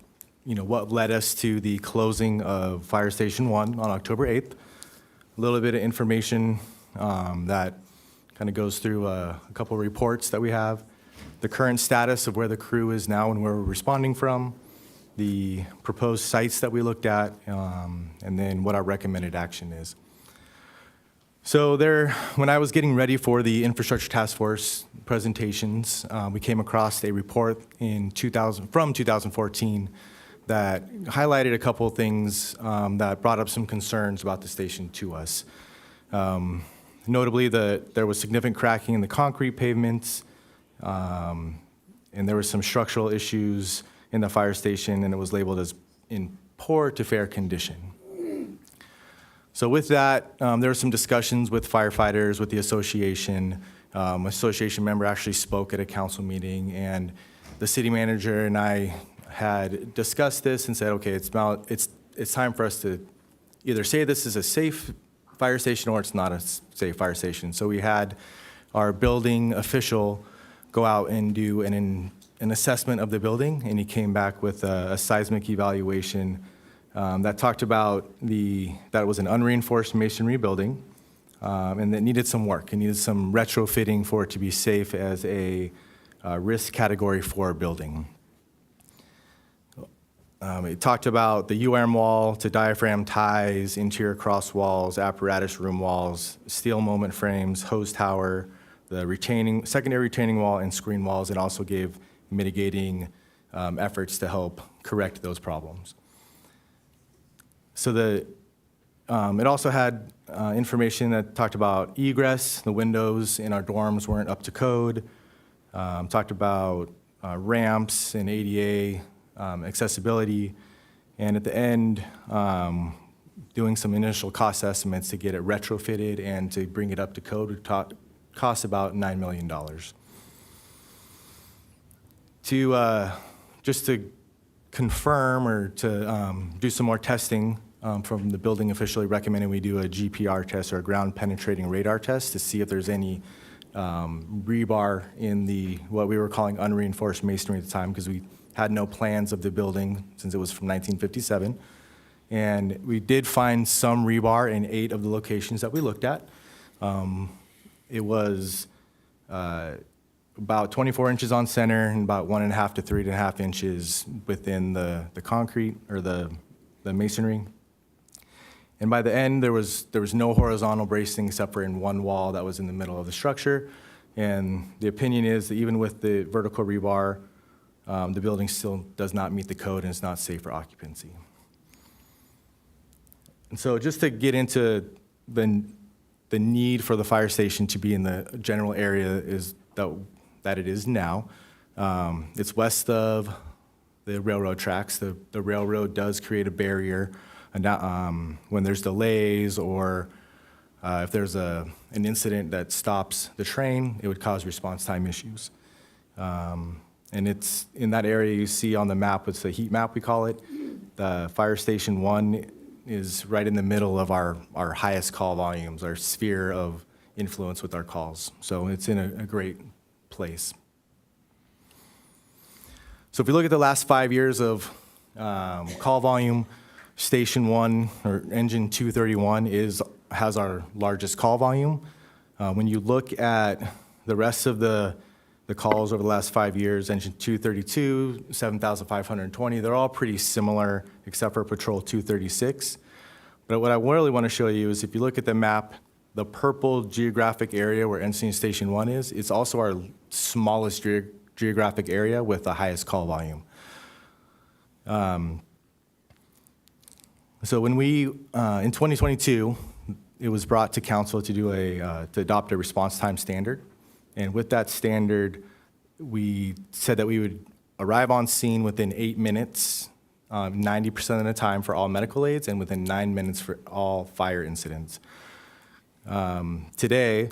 what led us to the closing of Fire Station 1 on October 8th. A little bit of information that kind of goes through a couple of reports that we have, the current status of where the crew is now and where we're responding from, the proposed sites that we looked at, and then what our recommended action is. So when I was getting ready for the Infrastructure Task Force presentations, we came across a report from 2014 that highlighted a couple of things that brought up some concerns about the station to us. Notably, there was significant cracking in the concrete pavements, and there were some structural issues in the fire station, and it was labeled as in poor to fair condition. So with that, there were some discussions with firefighters, with the association. Association member actually spoke at a council meeting, and the city manager and I had discussed this and said, okay, it's time for us to either say this is a safe fire station or it's not a safe fire station. So we had our building official go out and do an assessment of the building, and he came back with a seismic evaluation that talked about that it was an unreinforced masonry building, and that needed some work. It needed some retrofitting for it to be safe as a risk category 4 building. It talked about the URM wall to diaphragm ties, interior cross walls, apparatus room walls, steel moment frames, hose tower, the secondary retaining wall, and screen walls, and also gave mitigating efforts to help correct those problems. So it also had information that talked about egress. The windows in our dorms weren't up to code. Talked about ramps and ADA accessibility, and at the end, doing some initial cost estimates to get it retrofitted and to bring it up to code would cost about $9 million. Just to confirm or to do some more testing from the building officially recommending we do a GPR test or a ground penetrating radar test to see if there's any rebar in what we were calling unreinforced masonry at the time, because we had no plans of the building since it was from 1957. And we did find some rebar in 8 of the locations that we looked at. It was about 24 inches on center and about 1.5 to 3.5 inches within the concrete or the masonry. And by the end, there was no horizontal bracing except for in one wall that was in the middle of the structure. And the opinion is that even with the vertical rebar, the building still does not meet the code and is not safe for occupancy. And so just to get into the need for the fire station to be in the general area is that it is now. It's west of the railroad tracks. The railroad does create a barrier when there's delays or if there's an incident that stops the train, it would cause response time issues. And it's in that area you see on the map, it's the heat map we call it. The fire station 1 is right in the middle of our highest call volumes, our sphere of influence with our calls. So it's in a great place. So if we look at the last 5 years of call volume, Station 1 or Engine 231 has our largest call volume. When you look at the rest of the calls over the last 5 years, Engine 232, 7,520, they're all pretty similar except for Patrol 236. But what I really want to show you is if you look at the map, the purple geographic area where Encinitas Station 1 is, it's also our smallest geographic area with the highest call volume. So when we, in 2022, it was brought to council to do to adopt a response time standard. And with that standard, we said that we would arrive on scene within 8 minutes, 90% of the time for all medical aids, and within 9 minutes for all fire incidents. Today,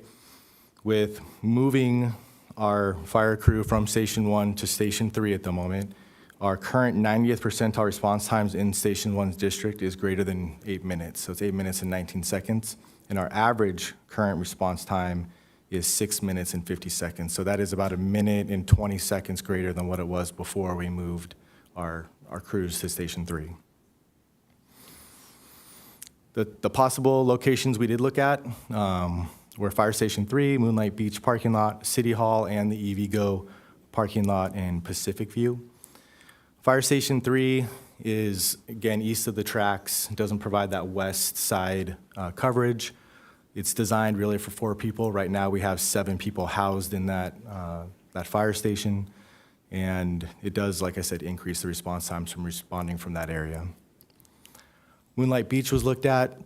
with moving our fire crew from Station 1 to Station 3 at the moment, our current 90th percentile response times in Station 1's district is greater than 8 minutes. So it's 8 minutes and 19 seconds. And our average current response time is 6 minutes and 50 seconds. So that is about 1 minute and 20 seconds greater than what it was before we moved our crews to Station 3. The possible locations we did look at were Fire Station 3, Moonlight Beach parking lot, City Hall, and the EVgo parking lot in Pacific View. Fire Station 3 is, again, east of the tracks. It doesn't provide that west side coverage. It's designed really for 4 people. Right now, we have 7 people housed in that fire station. And it does, like I said, increase the response times from responding from that area. Moonlight Beach was looked at.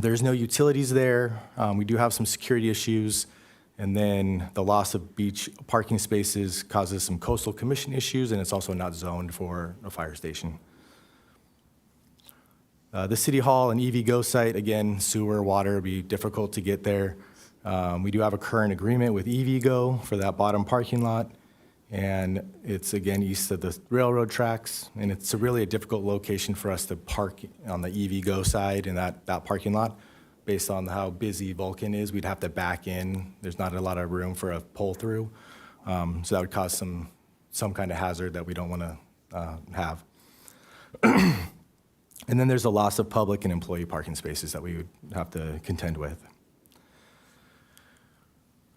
There's no utilities there. We do have some security issues. And then the loss of beach parking spaces causes some coastal commission issues, and it's also not zoned for a fire station. The City Hall and EVgo site, again, sewer, water would be difficult to get there. We do have a current agreement with EVgo for that bottom parking lot. And it's, again, east of the railroad tracks. And it's really a difficult location for us to park on the EVgo side in that parking lot. Based on how busy Vulcan is, we'd have to back in. There's not a lot of room for a pull-through. So that would cause some kind of hazard that we don't want to have. And then there's a loss of public and employee parking spaces that we would have to contend with.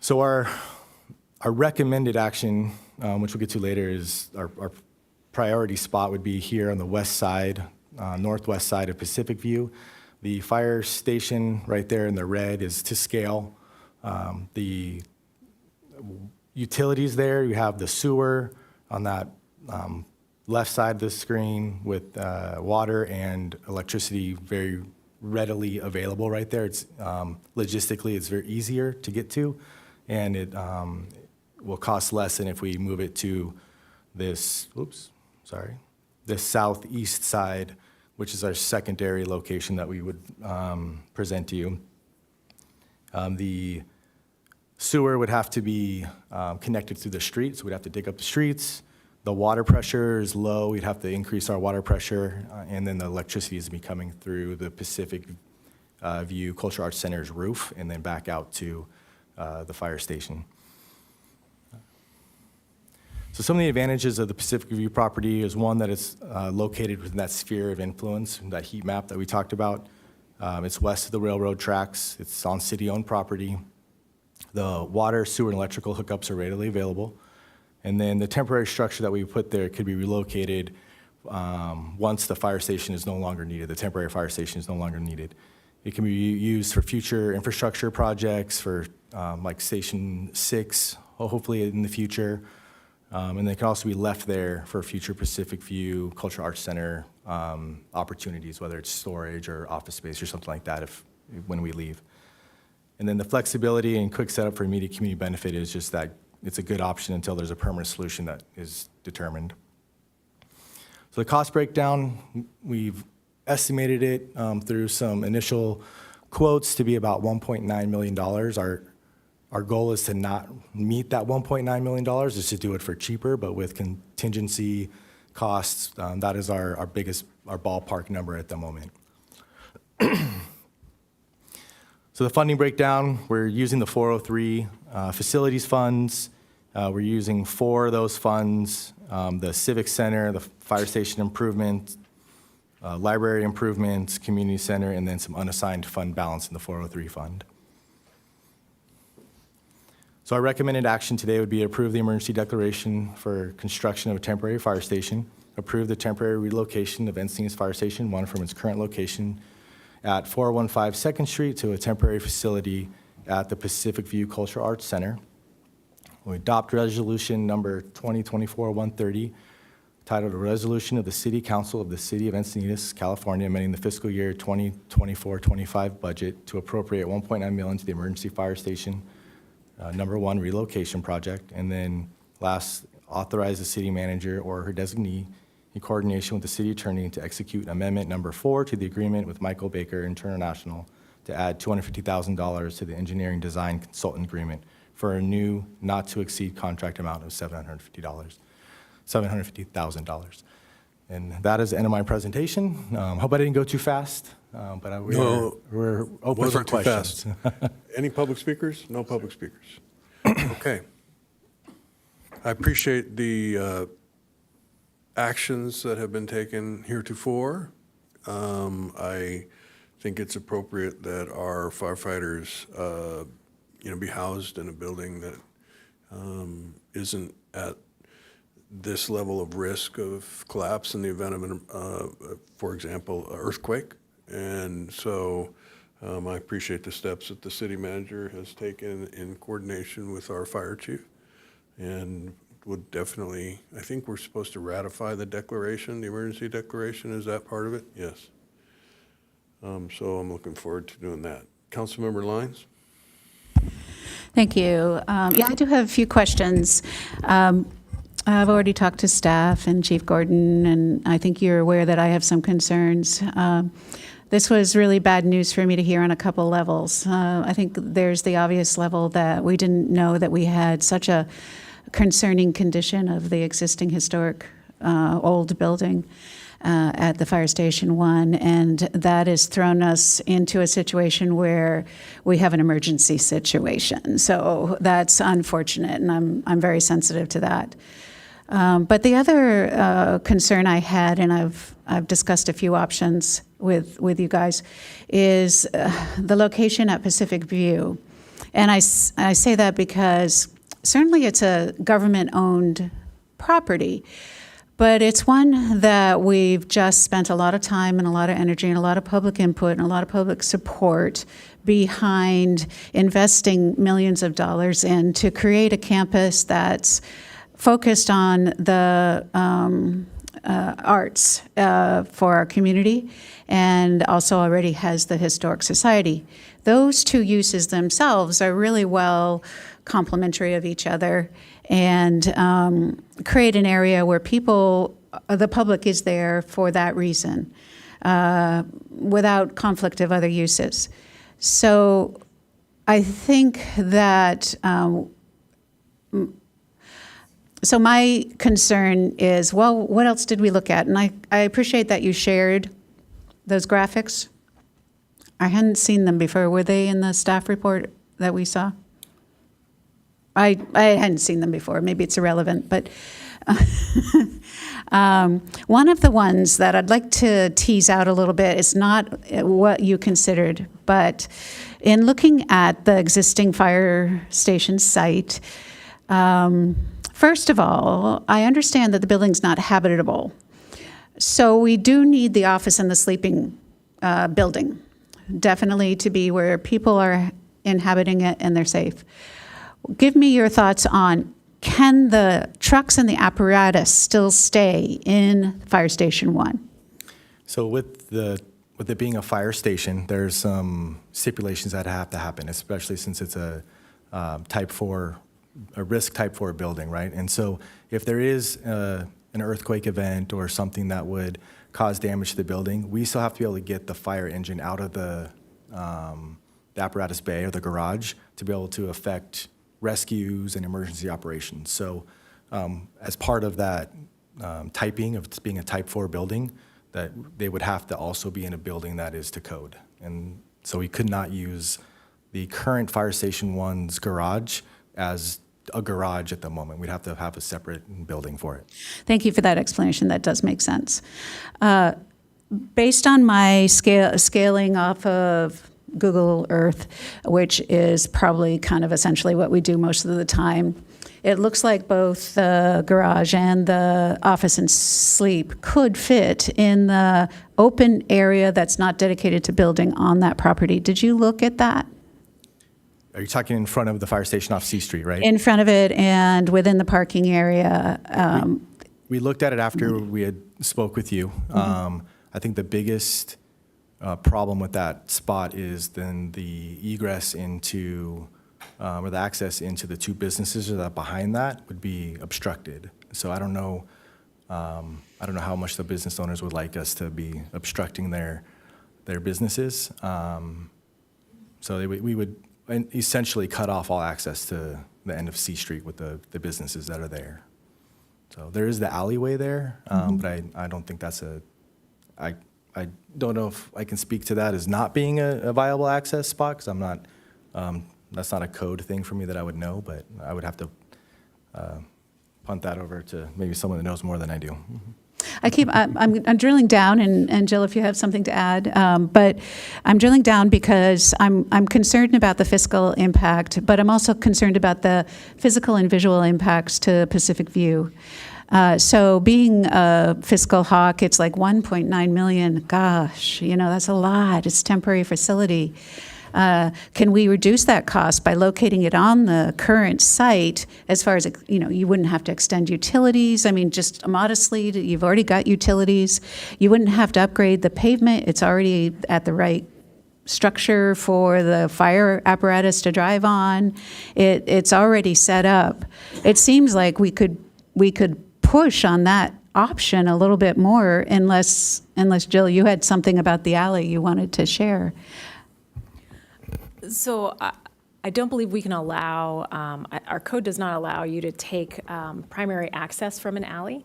So our recommended action, which we'll get to later, is our priority spot would be here on the west side, northwest side of Pacific View. The fire station right there in the red is to scale. The utilities there, you have the sewer on that left side of the screen with water and electricity very readily available right there. It's logistically, it's very easier to get to, and it will cost less than if we move it to this, this southeast side, which is our secondary location that we would present to you. The sewer would have to be connected through the street, so we'd have to dig up the streets. The water pressure is low, we'd have to increase our water pressure, and then the electricity is coming through the Pacific View Cultural Arts Center's roof and then back out to the fire station. So some of the advantages of the Pacific View property is one, that it's located within that sphere of influence, that heat map that we talked about. It's west of the railroad tracks. It's on city-owned property. The water, sewer, and electrical hookups are readily available. And then the temporary structure that we put there could be relocated once the fire station is no longer needed. The temporary fire station is no longer needed. It can be used for future infrastructure projects, for like Station 6, hopefully in the future. And they can also be left there for future Pacific View Cultural Arts Center opportunities, whether it's storage or office space or something like that when we leave. And then the flexibility and quick setup for immediate community benefit is just that it's a good option until there's a permanent solution that is determined. So the cost breakdown, we've estimated it through some initial quotes to be about $1.9 million. Our goal is to not meet that $1.9 million, is to do it for cheaper, but with contingency costs, that is our ballpark number at the moment. So the funding breakdown, we're using the 403 facilities funds. We're using 4 of those funds, the Civic Center, the fire station improvement, library improvements, community center, and then some unassigned fund balance in the 403 fund. So our recommended action today would be approve the emergency declaration for construction of a temporary fire station, approve the temporary relocation of Encinitas Fire Station 1 from its current location at 415 2nd Street to a temporary facility at the Pacific View Cultural Arts Center. We adopt resolution number 2024-130, titled A Resolution of the City Council of the City of Encinitas, California, amending the fiscal year 2024-25 budget to appropriate $1.9 million to the emergency fire station number 1 relocation project. And then last, authorize the city manager or her designee in coordination with the city attorney to execute amendment number 4 to the agreement with Michael Baker International to add $250,000 to the engineering design consultant agreement for a new not-to-exceed contract amount of $750,000. And that is the end of my presentation. Hope I didn't go too fast, but we're open for questions. Any public speakers? No public speakers. Okay. I appreciate the actions that have been taken heretofore. I think it's appropriate that our firefighters, be housed in a building that isn't at this level of risk of collapse in the event of, for example, an earthquake. And so I appreciate the steps that the city manager has taken in coordination with our fire chief, and would definitely, I think we're supposed to ratify the declaration, the emergency declaration. Is that part of it? Yes. So I'm looking forward to doing that. Councilmember Lyons? Thank you. Yeah, I do have a few questions. I've already talked to staff and Chief Gordon, and I think you're aware that I have some concerns. This was really bad news for me to hear on a couple levels. I think there's the obvious level that we didn't know that we had such a concerning condition of the existing historic old building at the Fire Station 1, and that has thrown us into a situation where we have an emergency situation. So that's unfortunate, and I'm very sensitive to that. But the other concern I had, and I've discussed a few options with you guys, is the location at Pacific View. And I say that because certainly it's a government-owned property, but it's one that we've just spent a lot of time and a lot of energy and a lot of public input and a lot of public support behind investing millions of dollars in to create a campus that's focused on the arts for our community, and also already has the Historic Society. Those two uses themselves are really well complementary of each other, and create an area where the public is there for that reason, without conflict of other uses. So I think that, so my concern is, well, what else did we look at? And I appreciate that you shared those graphics. I hadn't seen them before. Were they in the staff report that we saw? I hadn't seen them before. Maybe it's irrelevant, but One of the ones that I'd like to tease out a little bit is not what you considered, but in looking at the existing fire station site, first of all, I understand that the building's not habitable. So we do need the office and the sleeping building, definitely to be where people are inhabiting it and they're safe. Give me your thoughts on, can the trucks and the apparatus still stay in Fire Station 1? So with it being a fire station, there's some stipulations that have to happen, especially since it's a risk type 4 building, right? And so if there is an earthquake event or something that would cause damage to the building, we still have to be able to get the fire engine out of the apparatus bay or the garage to be able to affect rescues and emergency operations. So as part of that typing of being a type 4 building, that they would have to also be in a building that is to code. And so we could not use the current Fire Station 1's garage as a garage at the moment. We'd have to have a separate building for it. Thank you for that explanation. That does make sense. Based on my scaling off of Google Earth, which is probably kind of essentially what we do most of the time, it looks like both the garage and the office and sleep could fit in the open area that's not dedicated to building on that property. Did you look at that? Are you talking in front of the fire station off C Street, right? In front of it and within the parking area. We looked at it after we had spoke with you. I think the biggest problem with that spot is then the egress into, or the access into the two businesses that behind that would be obstructed. So I don't know how much the business owners would like us to be obstructing their businesses. So we would essentially cut off all access to the end of C Street with the businesses that are there. So there is the alleyway there, but I don't think that's I don't know if I can speak to that as not being a viable access spot, because I'm not, that's not a code thing for me that I would know, but I would have to punt that over to maybe someone that knows more than I do. I'm drilling down, and Jill, if you have something to add, but I'm drilling down because I'm concerned about the fiscal impact, but I'm also concerned about the physical and visual impacts to Pacific View. So being a fiscal hawk, it's like 1.9 million. Gosh, that's a lot. It's a temporary facility. Can we reduce that cost by locating it on the current site as far as, you wouldn't have to extend utilities. I mean, just modestly, you've already got utilities. You wouldn't have to upgrade the pavement. It's already at the right structure for the fire apparatus to drive on. It's already set up. It seems like we could push on that option a little bit more, unless Jill, you had something about the alley you wanted to share. So I don't believe we can allow, our code does not allow you to take primary access from an alley.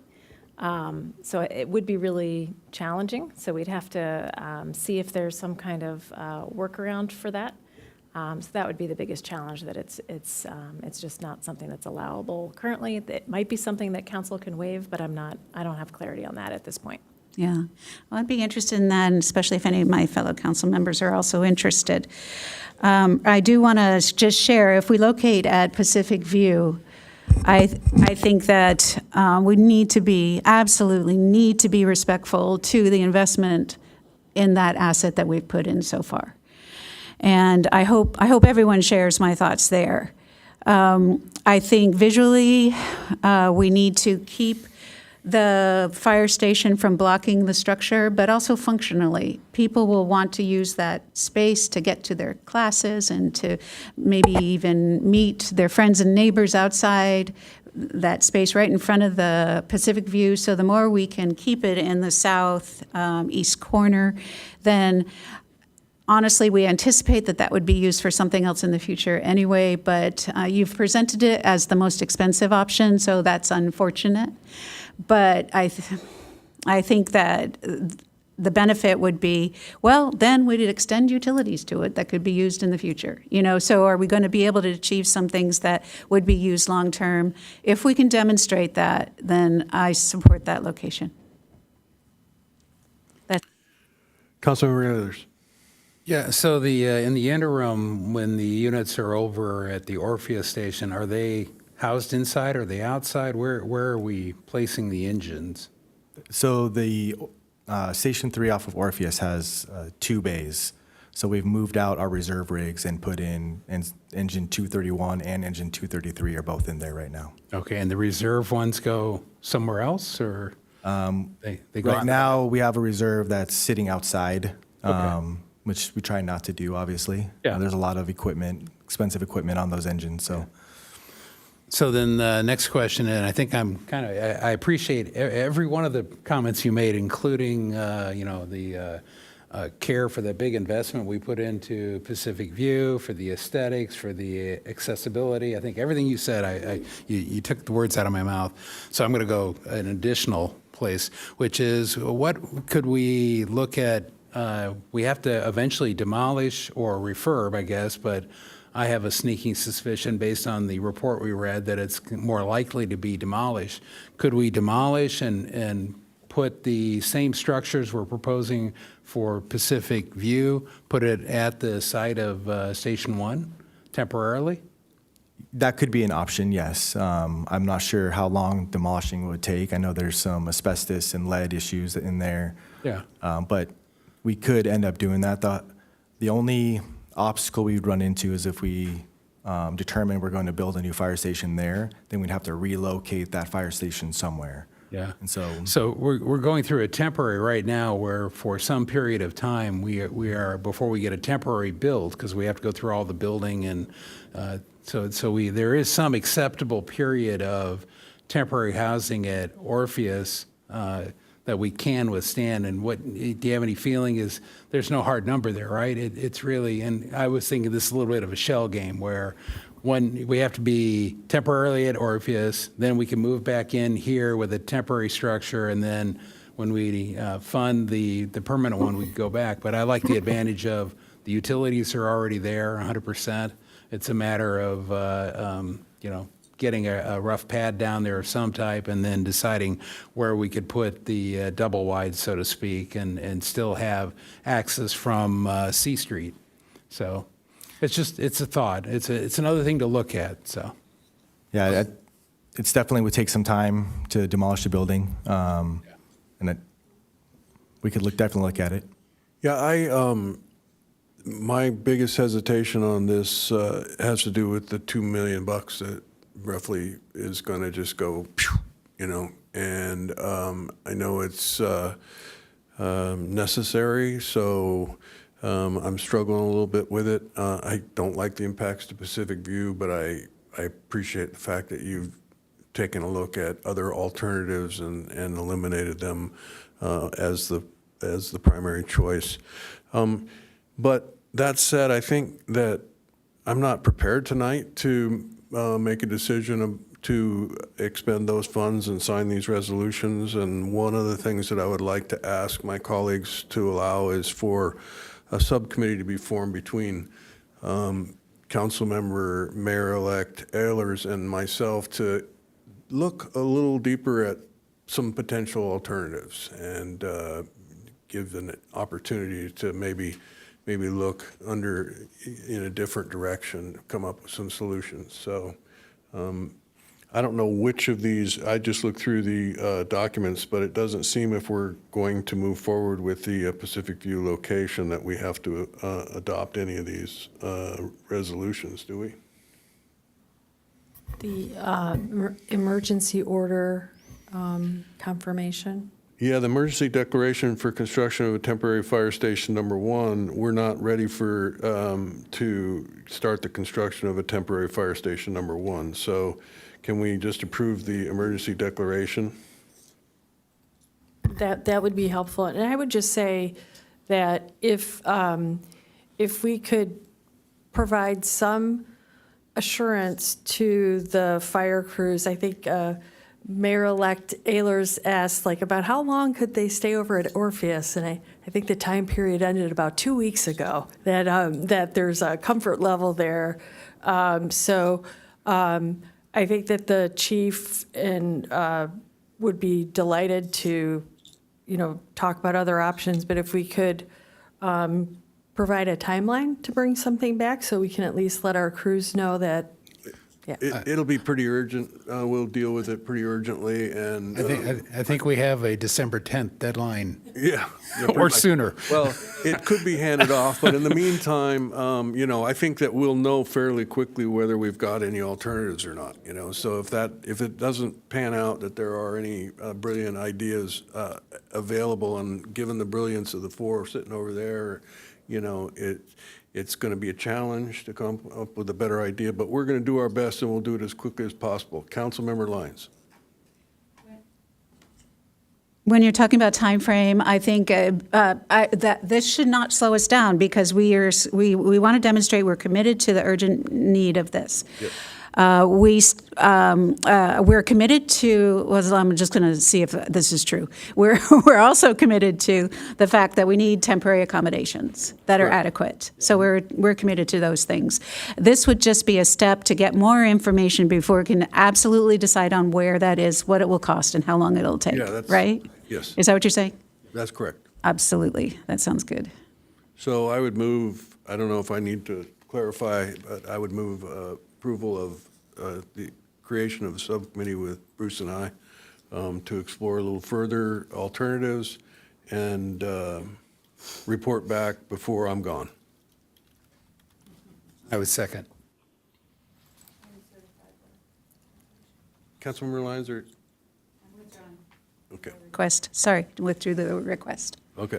So it would be really challenging. So we'd have to see if there's some kind of workaround for that. So that would be the biggest challenge, that it's just not something that's allowable currently. It might be something that council can waive, but I don't have clarity on that at this point. Yeah, well, I'd be interested in that, and especially if any of my fellow council members are also interested. I do want to just share, if we locate at Pacific View, I think that we absolutely need to be respectful to the investment in that asset that we've put in so far. And I hope everyone shares my thoughts there. I think visually, we need to keep the fire station from blocking the structure, but also functionally. People will want to use that space to get to their classes and to maybe even meet their friends and neighbors outside that space right in front of the Pacific View. So the more we can keep it in the south east corner, then honestly, we anticipate that would be used for something else in the future anyway, but you've presented it as the most expensive option, so that's unfortunate. But I think that the benefit would be, well, then we'd extend utilities to it that could be used in the future. So are we going to be able to achieve some things that would be used long-term? If we can demonstrate that, then I support that location. Councilmember Ehlers. Yeah, so in the interim, when the units are over at the Orpheus station, are they housed inside? Are they outside? Where are we placing the engines? So the Station 3 off of Orpheus has 2 bays. So we've moved out our reserve rigs and put in engine 231 and engine 233 are both in there right now. Okay, and the reserve ones go somewhere else, or they go Right out? now, we have a reserve that's sitting outside, which we try not to do, obviously. Yeah. There's a lot of expensive equipment on those engines, so. So then the next question, and I think I appreciate every one of the comments you made, including, the care for the big investment we put into Pacific View, for the aesthetics, for the accessibility. I think everything you said, you took the words out of my mouth. So I'm going to go an additional place, which is what could we look at? We have to eventually demolish or refurb, I guess, but I have a sneaking suspicion based on the report we read that it's more likely to be demolished. Could we demolish and put the same structures we're proposing for Pacific View, put it at the site of Station 1 temporarily? That could be an option, yes. I'm not sure how long demolishing would take. I know there's some asbestos and lead issues in there. Yeah. But we could end up doing that. The only obstacle we'd run into is if we determine we're going to build a new fire station there, then we'd have to relocate that fire station somewhere. Yeah. And so we're going through a temporary right now where for some period of time we are before we get a temporary build, because we have to go through all the building, and there is some acceptable period of temporary housing at Orpheus that we can withstand. And do you have any feeling is there's no hard number there, right? It's really, and I was thinking this is a little bit of a shell game where when we have to be temporarily at Orpheus, then we can move back in here with a temporary structure, and then when we fund the permanent one, we go back. But I like the advantage of the utilities are already there 100%. It's a matter of, getting a rough pad down there of some type and then deciding where we could put the double wide, so to speak, and still have access from C Street. So it's a thought. It's another thing to look at, so. Yeah, it's definitely would take some time to demolish the building. We could definitely look at it. Yeah, my biggest hesitation on this has to do with the $2 million that roughly is going to just go, and I know it's necessary, so I'm struggling a little bit with it. I don't like the impacts to Pacific View, but I appreciate the fact that you've taken a look at other alternatives and eliminated them as the primary choice. But that said, I think that I'm not prepared tonight to make a decision to expend those funds and sign these resolutions. And one of the things that I would like to ask my colleagues to allow is for a subcommittee to be formed between Councilmember Mayor-elect Ehlers and myself to look a little deeper at some potential alternatives and give an opportunity to maybe look in a different direction, come up with some solutions. So I don't know which of these, I just looked through the documents, but it doesn't seem if we're going to move forward with the Pacific View location that we have to adopt any of these resolutions, do we? The emergency order confirmation. Yeah, the emergency declaration for construction of a temporary fire station number 1, we're not ready for to start the construction of a temporary fire station number 1. So can we just approve the emergency declaration? That would be helpful. And I would just say that if we could provide some assurance to the fire crews, I think Mayor-elect Ehlers asked, like, about how long could they stay over at Orpheus? And I think the time period ended about 2 weeks ago, that there's a comfort level there. I think that the chief would be delighted to, talk about other options, but if we could provide a timeline to bring something back so we can at least let our crews know that, It'll be pretty urgent. We'll deal with it pretty urgently, and I think we have a December 10th deadline. yeah, Or pretty much. sooner. Well, it could be handed off, but in the meantime, I think that we'll know fairly quickly whether we've got any alternatives or not. So if it doesn't pan out that there are any brilliant ideas available, and given the brilliance of the four sitting over there, it's going to be a challenge to come up with a better idea, but we're going to do our best, and we'll do it as quickly as possible. Councilmember Lyons. When you're talking about time frame, I think that this should not slow us down, because we want to demonstrate we're committed to the urgent need of this. Yep. We're committed to, well, I'm just going to see if this is true. We're also committed to the fact that we need temporary accommodations that are adequate. So we're committed to those things. This would just be a step to get more information before we can absolutely decide on where that is, what it will cost, and how long it'll take. Yeah, right? Yes. Is that what you're saying? That's correct. Absolutely. That sounds good. So I would move, I don't know if I need to clarify, but I would move approval of the creation of a subcommittee with Bruce and I to explore a little further alternatives and report back before I'm gone. I would second. Councilmember Lyons, or? Okay. Withdrew the request. Okay.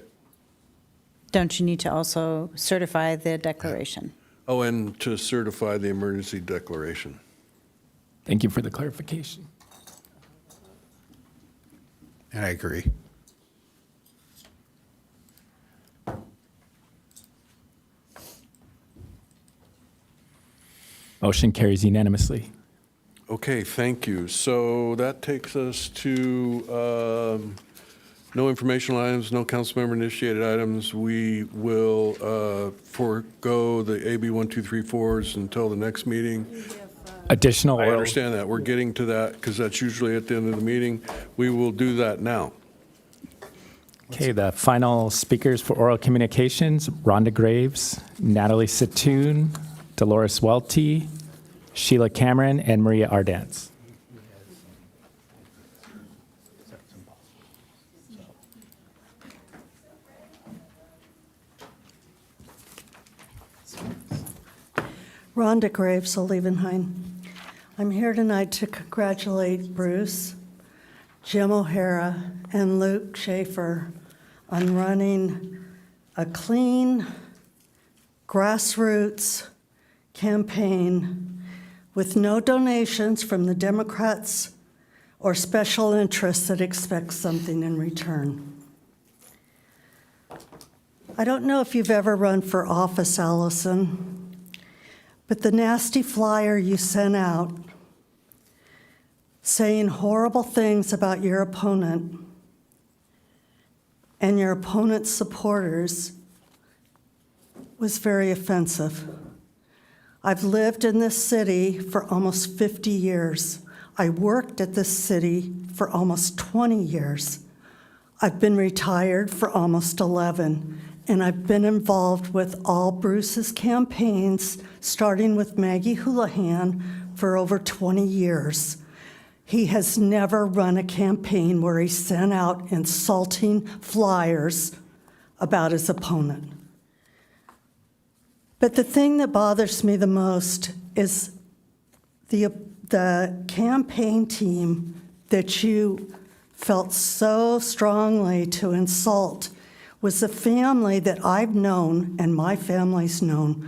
Don't you need to also certify the declaration? Oh, and to certify the emergency declaration. Thank you for the clarification. And I agree. Motion carries unanimously. Okay, thank you. So that takes us to no informational items, no council member initiated items. We will forego the AB 1234s until the next meeting. Additional I oral. understand that. We're getting to that because that's usually at the end of the meeting. We will do that now. Okay, the final speakers for oral communications: Rhonda Graves, Natalie Satoon, Dolores Welty, Sheila Cameron, and Maria Ardance. Rhonda Graves, Olevenheim. I'm here tonight to congratulate Bruce, Jim O'Hara, and Luke Schaefer on running a clean, grassroots campaign with no donations from the Democrats or special interests that expect something in return. I don't know if you've ever run for office, Allison, but the nasty flyer you sent out saying horrible things about your opponent and your opponent's supporters was very offensive. I've lived in this city for almost 50 years. I worked at this city for almost 20 years. I've been retired for almost 11, and I've been involved with all Bruce's campaigns, starting with Maggie Houlihan, for over 20 years. He has never run a campaign where he sent out insulting flyers about his opponent. But the thing that bothers me the most is the campaign team that you felt so strongly to insult was a family that I've known, and my family's known,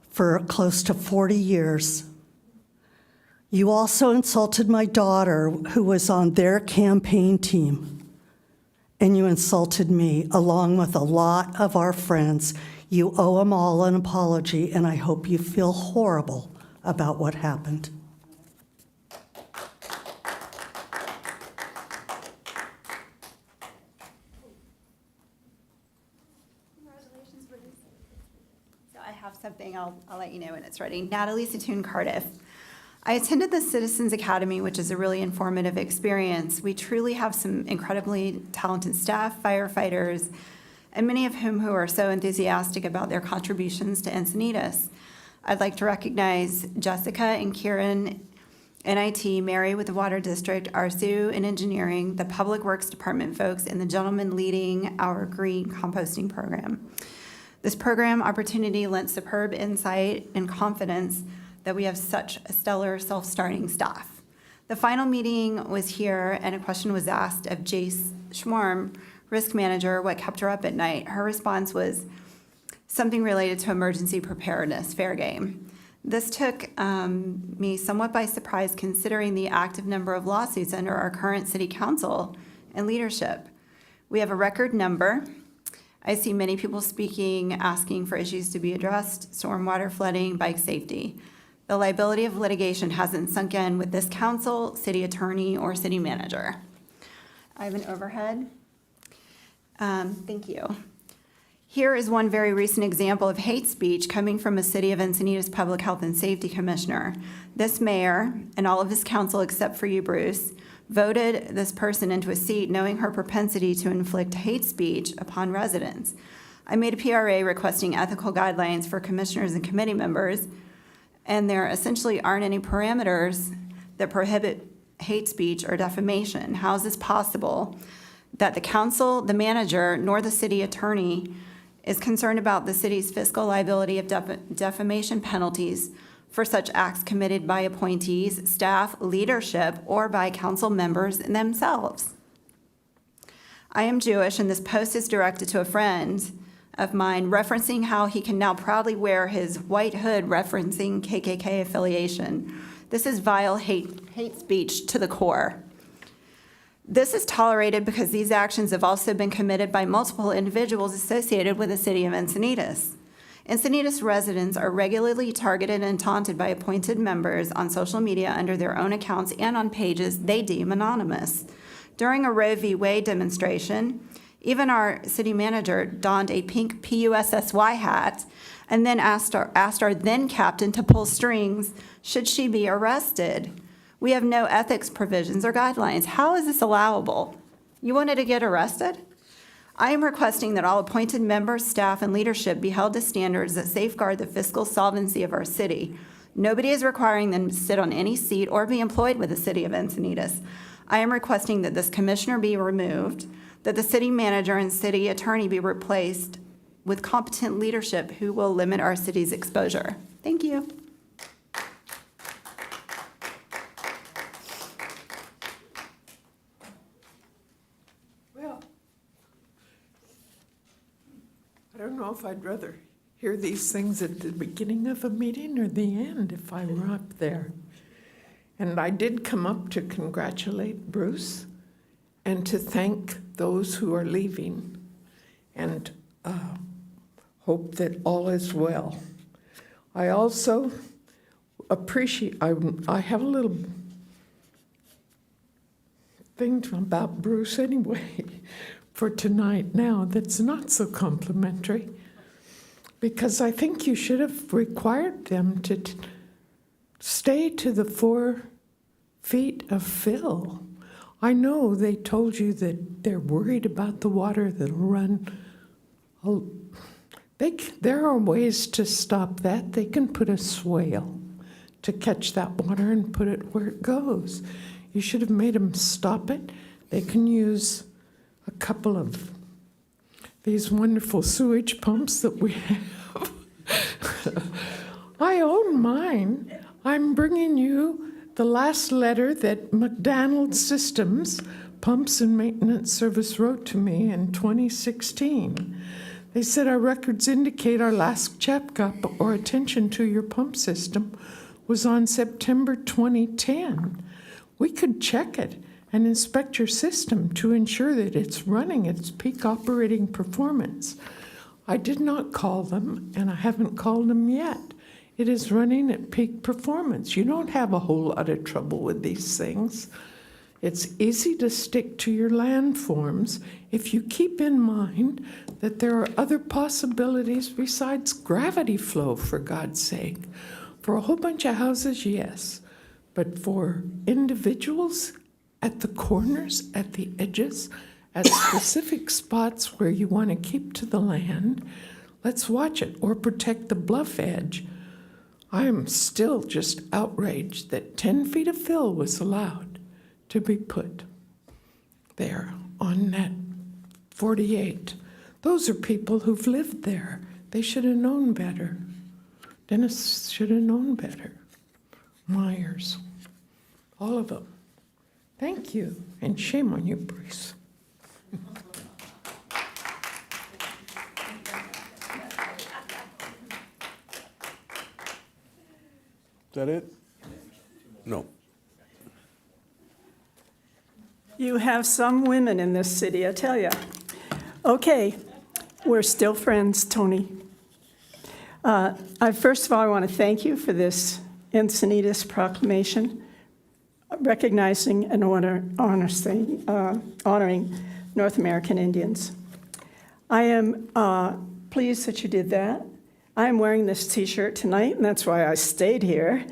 for close to 40 years. You also insulted my daughter, who was on their campaign team, and you insulted me, along with a lot of our friends. You owe them all an apology, and I hope you feel horrible about what happened. have something, I'll let you know when it's ready. Natalie Satoon Cardiff. I attended the Citizens Academy, which is a really informative experience. We truly have some incredibly talented staff, firefighters, and many of whom who are so enthusiastic about their contributions to Encinitas. I'd like to recognize Jessica and Kieran in IT, Mary with the Water District, Arzu in Engineering, the Public Works Department folks, and the gentleman leading our green composting program. This program opportunity lent superb insight and confidence that we have such a stellar self-starting staff. The final meeting was here, and a question was asked of Jace Schwarm, risk manager, what kept her up at night. Her response was something related to emergency preparedness, fair game. This took me somewhat by surprise, considering the active number of lawsuits under our current city council and leadership. We have a record number. I see many people speaking, asking for issues to be addressed, stormwater flooding, bike safety. The liability of litigation hasn't sunk in with this council, city attorney, or city manager. I have an overhead. Thank you. Here is one very recent example of hate speech coming from a City of Encinitas Public Health and Safety Commissioner. This mayor and all of his council, except for you, Bruce, voted this person into a seat knowing her propensity to inflict hate speech upon residents. I made a PRA requesting ethical guidelines for commissioners and committee members, and there essentially aren't any parameters that prohibit hate speech or defamation. How is this possible that the council, the manager, nor the city attorney is concerned about the city's fiscal liability of defamation penalties for such acts committed by appointees, staff, leadership, or by council members themselves? I am Jewish, and this post is directed to a friend of mine referencing how he can now proudly wear his white hood referencing KKK affiliation. This is vile hate speech to the core. This is tolerated because these actions have also been committed by multiple individuals associated with the city of Encinitas. Encinitas residents are regularly targeted and taunted by appointed members on social media under their own accounts and on pages they deem anonymous. During a Roe v. Wade demonstration, even our city manager donned a pink PUSSY hat and then asked our then captain to pull strings should she be arrested. We have no ethics provisions or guidelines. How is this allowable? You wanted to get arrested? I am requesting that all appointed members, staff, and leadership be held to standards that safeguard the fiscal solvency of our city. Nobody is requiring them to sit on any seat or be employed with the city of Encinitas. I am requesting that this commissioner be removed, that the city manager and city attorney be replaced with competent leadership who will limit our city's exposure. Thank you. I don't know if I'd rather hear these things at the beginning of a meeting or the end if I were up there. And I did come up to congratulate Bruce and to thank those who are leaving and hope that all is well. I also appreciate, I have a little thing about Bruce anyway for tonight now that's not so complimentary, because I think you should have required them to stay to the 4 feet of fill. I know they told you that they're worried about the water that'll run. There are ways to stop that. They can put a swale to catch that water and put it where it goes. You should have made them stop it. They can use a couple of these wonderful sewage pumps that we have. I own mine. I'm bringing you the last letter that McDonald Systems Pumps and Maintenance Service wrote to me in 2016. They said our records indicate our last checkup or attention to your pump system was on September 2010. We could check it and inspect your system to ensure that it's running its peak operating performance. I did not call them, and I haven't called them yet. It is running at peak performance. You don't have a whole lot of trouble with these things. It's easy to stick to your landforms if you keep in mind that there are other possibilities besides gravity flow, for God's sake. For a whole bunch of houses, yes, but for individuals at the corners, at the edges, at specific spots where you want to keep to the land, let's watch it, or protect the bluff edge. I am still just outraged that 10 feet of fill was allowed to be put there on that 48. Those are people who've lived there. They should have known better. Dennis should have known better. Myers, all of them. Thank you, and shame on you, Bruce. Is that it? No. You have some women in this city, I tell you. Okay, we're still friends, Tony. First of all, I want to thank you for this Encinitas proclamation, recognizing and honoring North American Indians. I am pleased that you did that. I'm wearing this T-shirt tonight, and that's why I stayed here.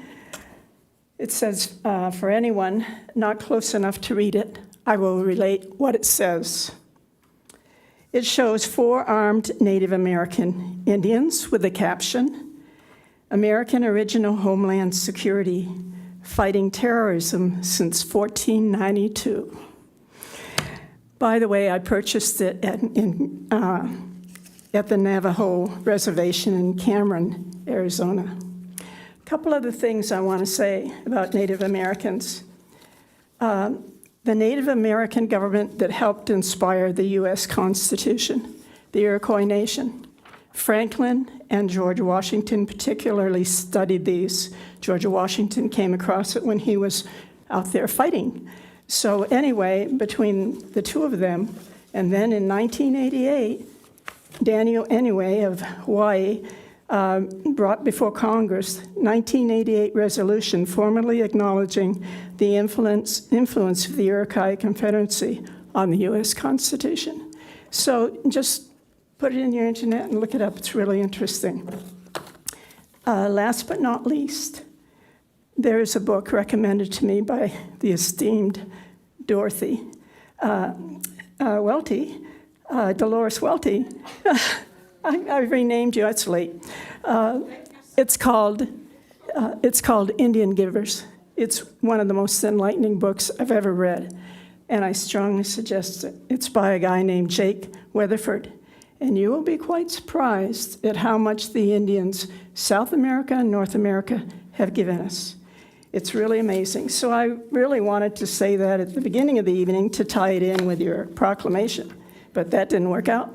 It says, for anyone not close enough to read it, I will relate what it says. It shows 4 armed Native American Indians with the caption, American Original Homeland Security, Fighting Terrorism Since 1492. By the way, I purchased it at the Navajo Reservation in Cameron, Arizona. A couple other things I want to say about Native Americans. The Native American government that helped inspire the U.S. Constitution, the Iroquois Nation. Franklin and George Washington particularly studied these. George Washington came across it when he was out there fighting. So anyway, between the two of them, and then in 1988, Daniel Inouye of Hawaii brought before Congress 1988 resolution formally acknowledging the influence of the Iroquois Confederacy on the U.S. Constitution. So just put it in your internet and look it up. It's really interesting. Last but not least, there is a book recommended to me by the esteemed Dorothy Welty, Dolores Welty. I renamed you. It's late. It's called Indian Givers. It's one of the most enlightening books I've ever read, and I strongly suggest it. It's by a guy named Jake Weatherford, and you will be quite surprised at how much the Indians, South America and North America, have given us. It's really amazing. So I really wanted to say that at the beginning of the evening to tie it in with your proclamation, but that didn't work out.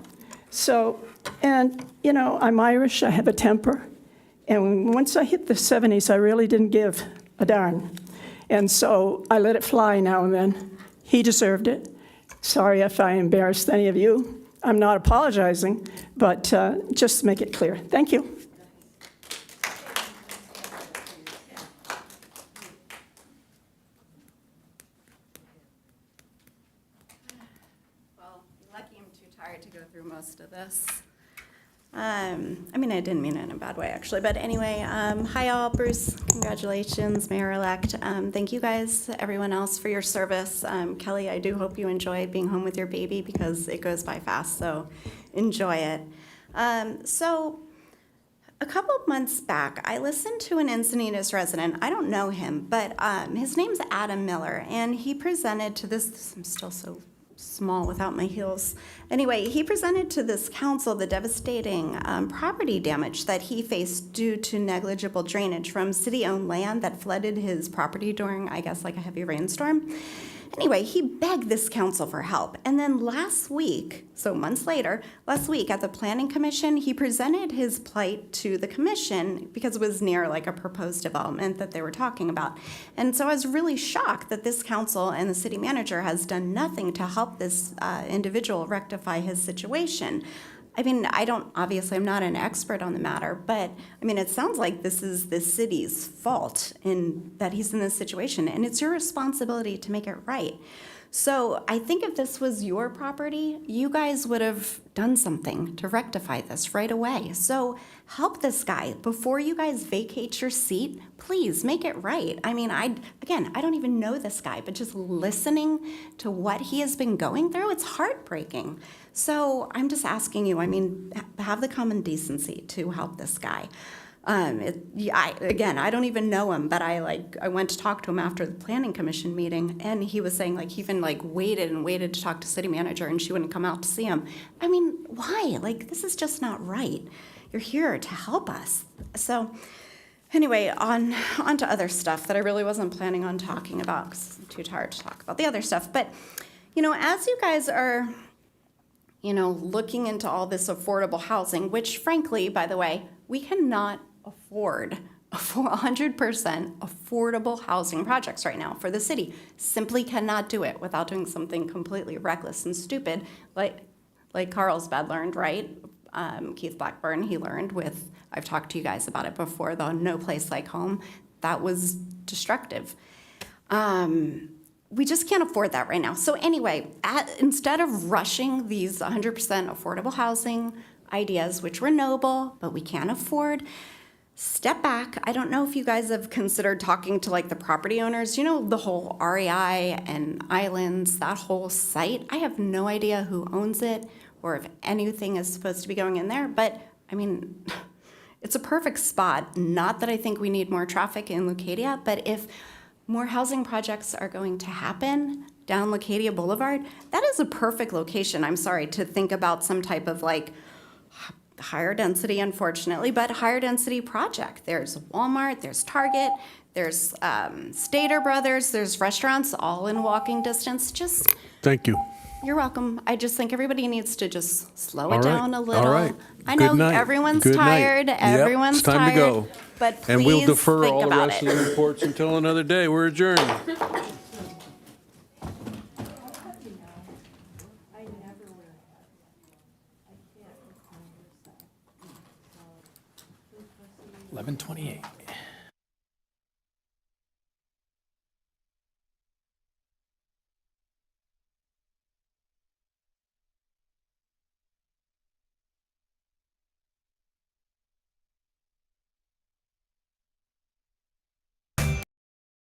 So, and you know, I'm Irish, I have a temper, and once I hit the 70s, I really didn't give a darn. And so I let it fly now and then. He deserved it. Sorry if I embarrassed any of you. I'm not apologizing, but just to make it clear. Thank you. Well, lucky I'm too tired to go through most of this. I mean, I didn't mean it in a bad way, actually. But anyway, hi all, Bruce, congratulations, Mayor-elect. Thank you guys, everyone else, for your service. Kelly, I do hope you enjoy being home with your baby because it goes by fast, so enjoy it. So a couple of months back, I listened to an Encinitas resident. I don't know him, but his name's Adam Miller, and he presented to this, I'm still so small without my heels. Anyway, he presented to this council the devastating property damage that he faced due to negligible drainage from city-owned land that flooded his property during, I guess, like a heavy rainstorm. Anyway, he begged this council for help. And then last week, so months later, last week at the Planning Commission, he presented his plight to the commission because it was near like a proposed development that they were talking about. And so I was really shocked that this council and the city manager has done nothing to help this individual rectify his situation. I mean, obviously, I'm not an expert on the matter, but, I mean, it sounds like this is the city's fault in that he's in this situation, and it's your responsibility to make it right. So I think if this was your property, you guys would have done something to rectify this right away. So help this guy. Before you guys vacate your seat, please make it right. I mean, I don't even know this guy, but just listening to what he has been going through, it's heartbreaking. So I'm just asking you, I mean, have the common decency to help this guy. I don't even know him, but I went to talk to him after the planning commission meeting, and he was saying he even waited and waited to talk to city manager, and she wouldn't come out to see him. I mean, why? This is just not right. You're here to help us. So anyway, on to other stuff that I really wasn't planning on talking about because I'm too tired to talk about the other stuff. But, as you guys are, looking into all this affordable housing, which frankly, by the way, we cannot afford 100% affordable housing projects right now for the city. Simply cannot do it without doing something completely reckless and stupid, like Carlsbad learned, right? Keith Blackburn, he learned with, I've talked to you guys about it before, the No Place Like Home. That was destructive. We just can't afford that right now. So anyway, instead of rushing these 100% affordable housing ideas, which were noble, but we can't afford, step back. I don't know if you guys have considered talking to the property owners, the whole REI and Islands, that whole site. I have no idea who owns it or if anything is supposed to be going in there, but I mean, it's a perfect spot. Not that I think we need more traffic in Leucadia, but if more housing projects are going to happen down Leucadia Boulevard, that is a perfect location, I'm sorry, to think about some type of higher density, unfortunately, but higher density project. There's Walmart, there's Target, there's Stater Brothers, there's restaurants all in walking distance. Thank you. You're welcome. I just think everybody needs to just slow All it right. down a little. All right. I know Good night. everyone's Good night. tired. Yep, Everyone's it's time tired. to go. But please And we'll defer think all the about rest it. of the reports until another day. We're adjourned. 11:28.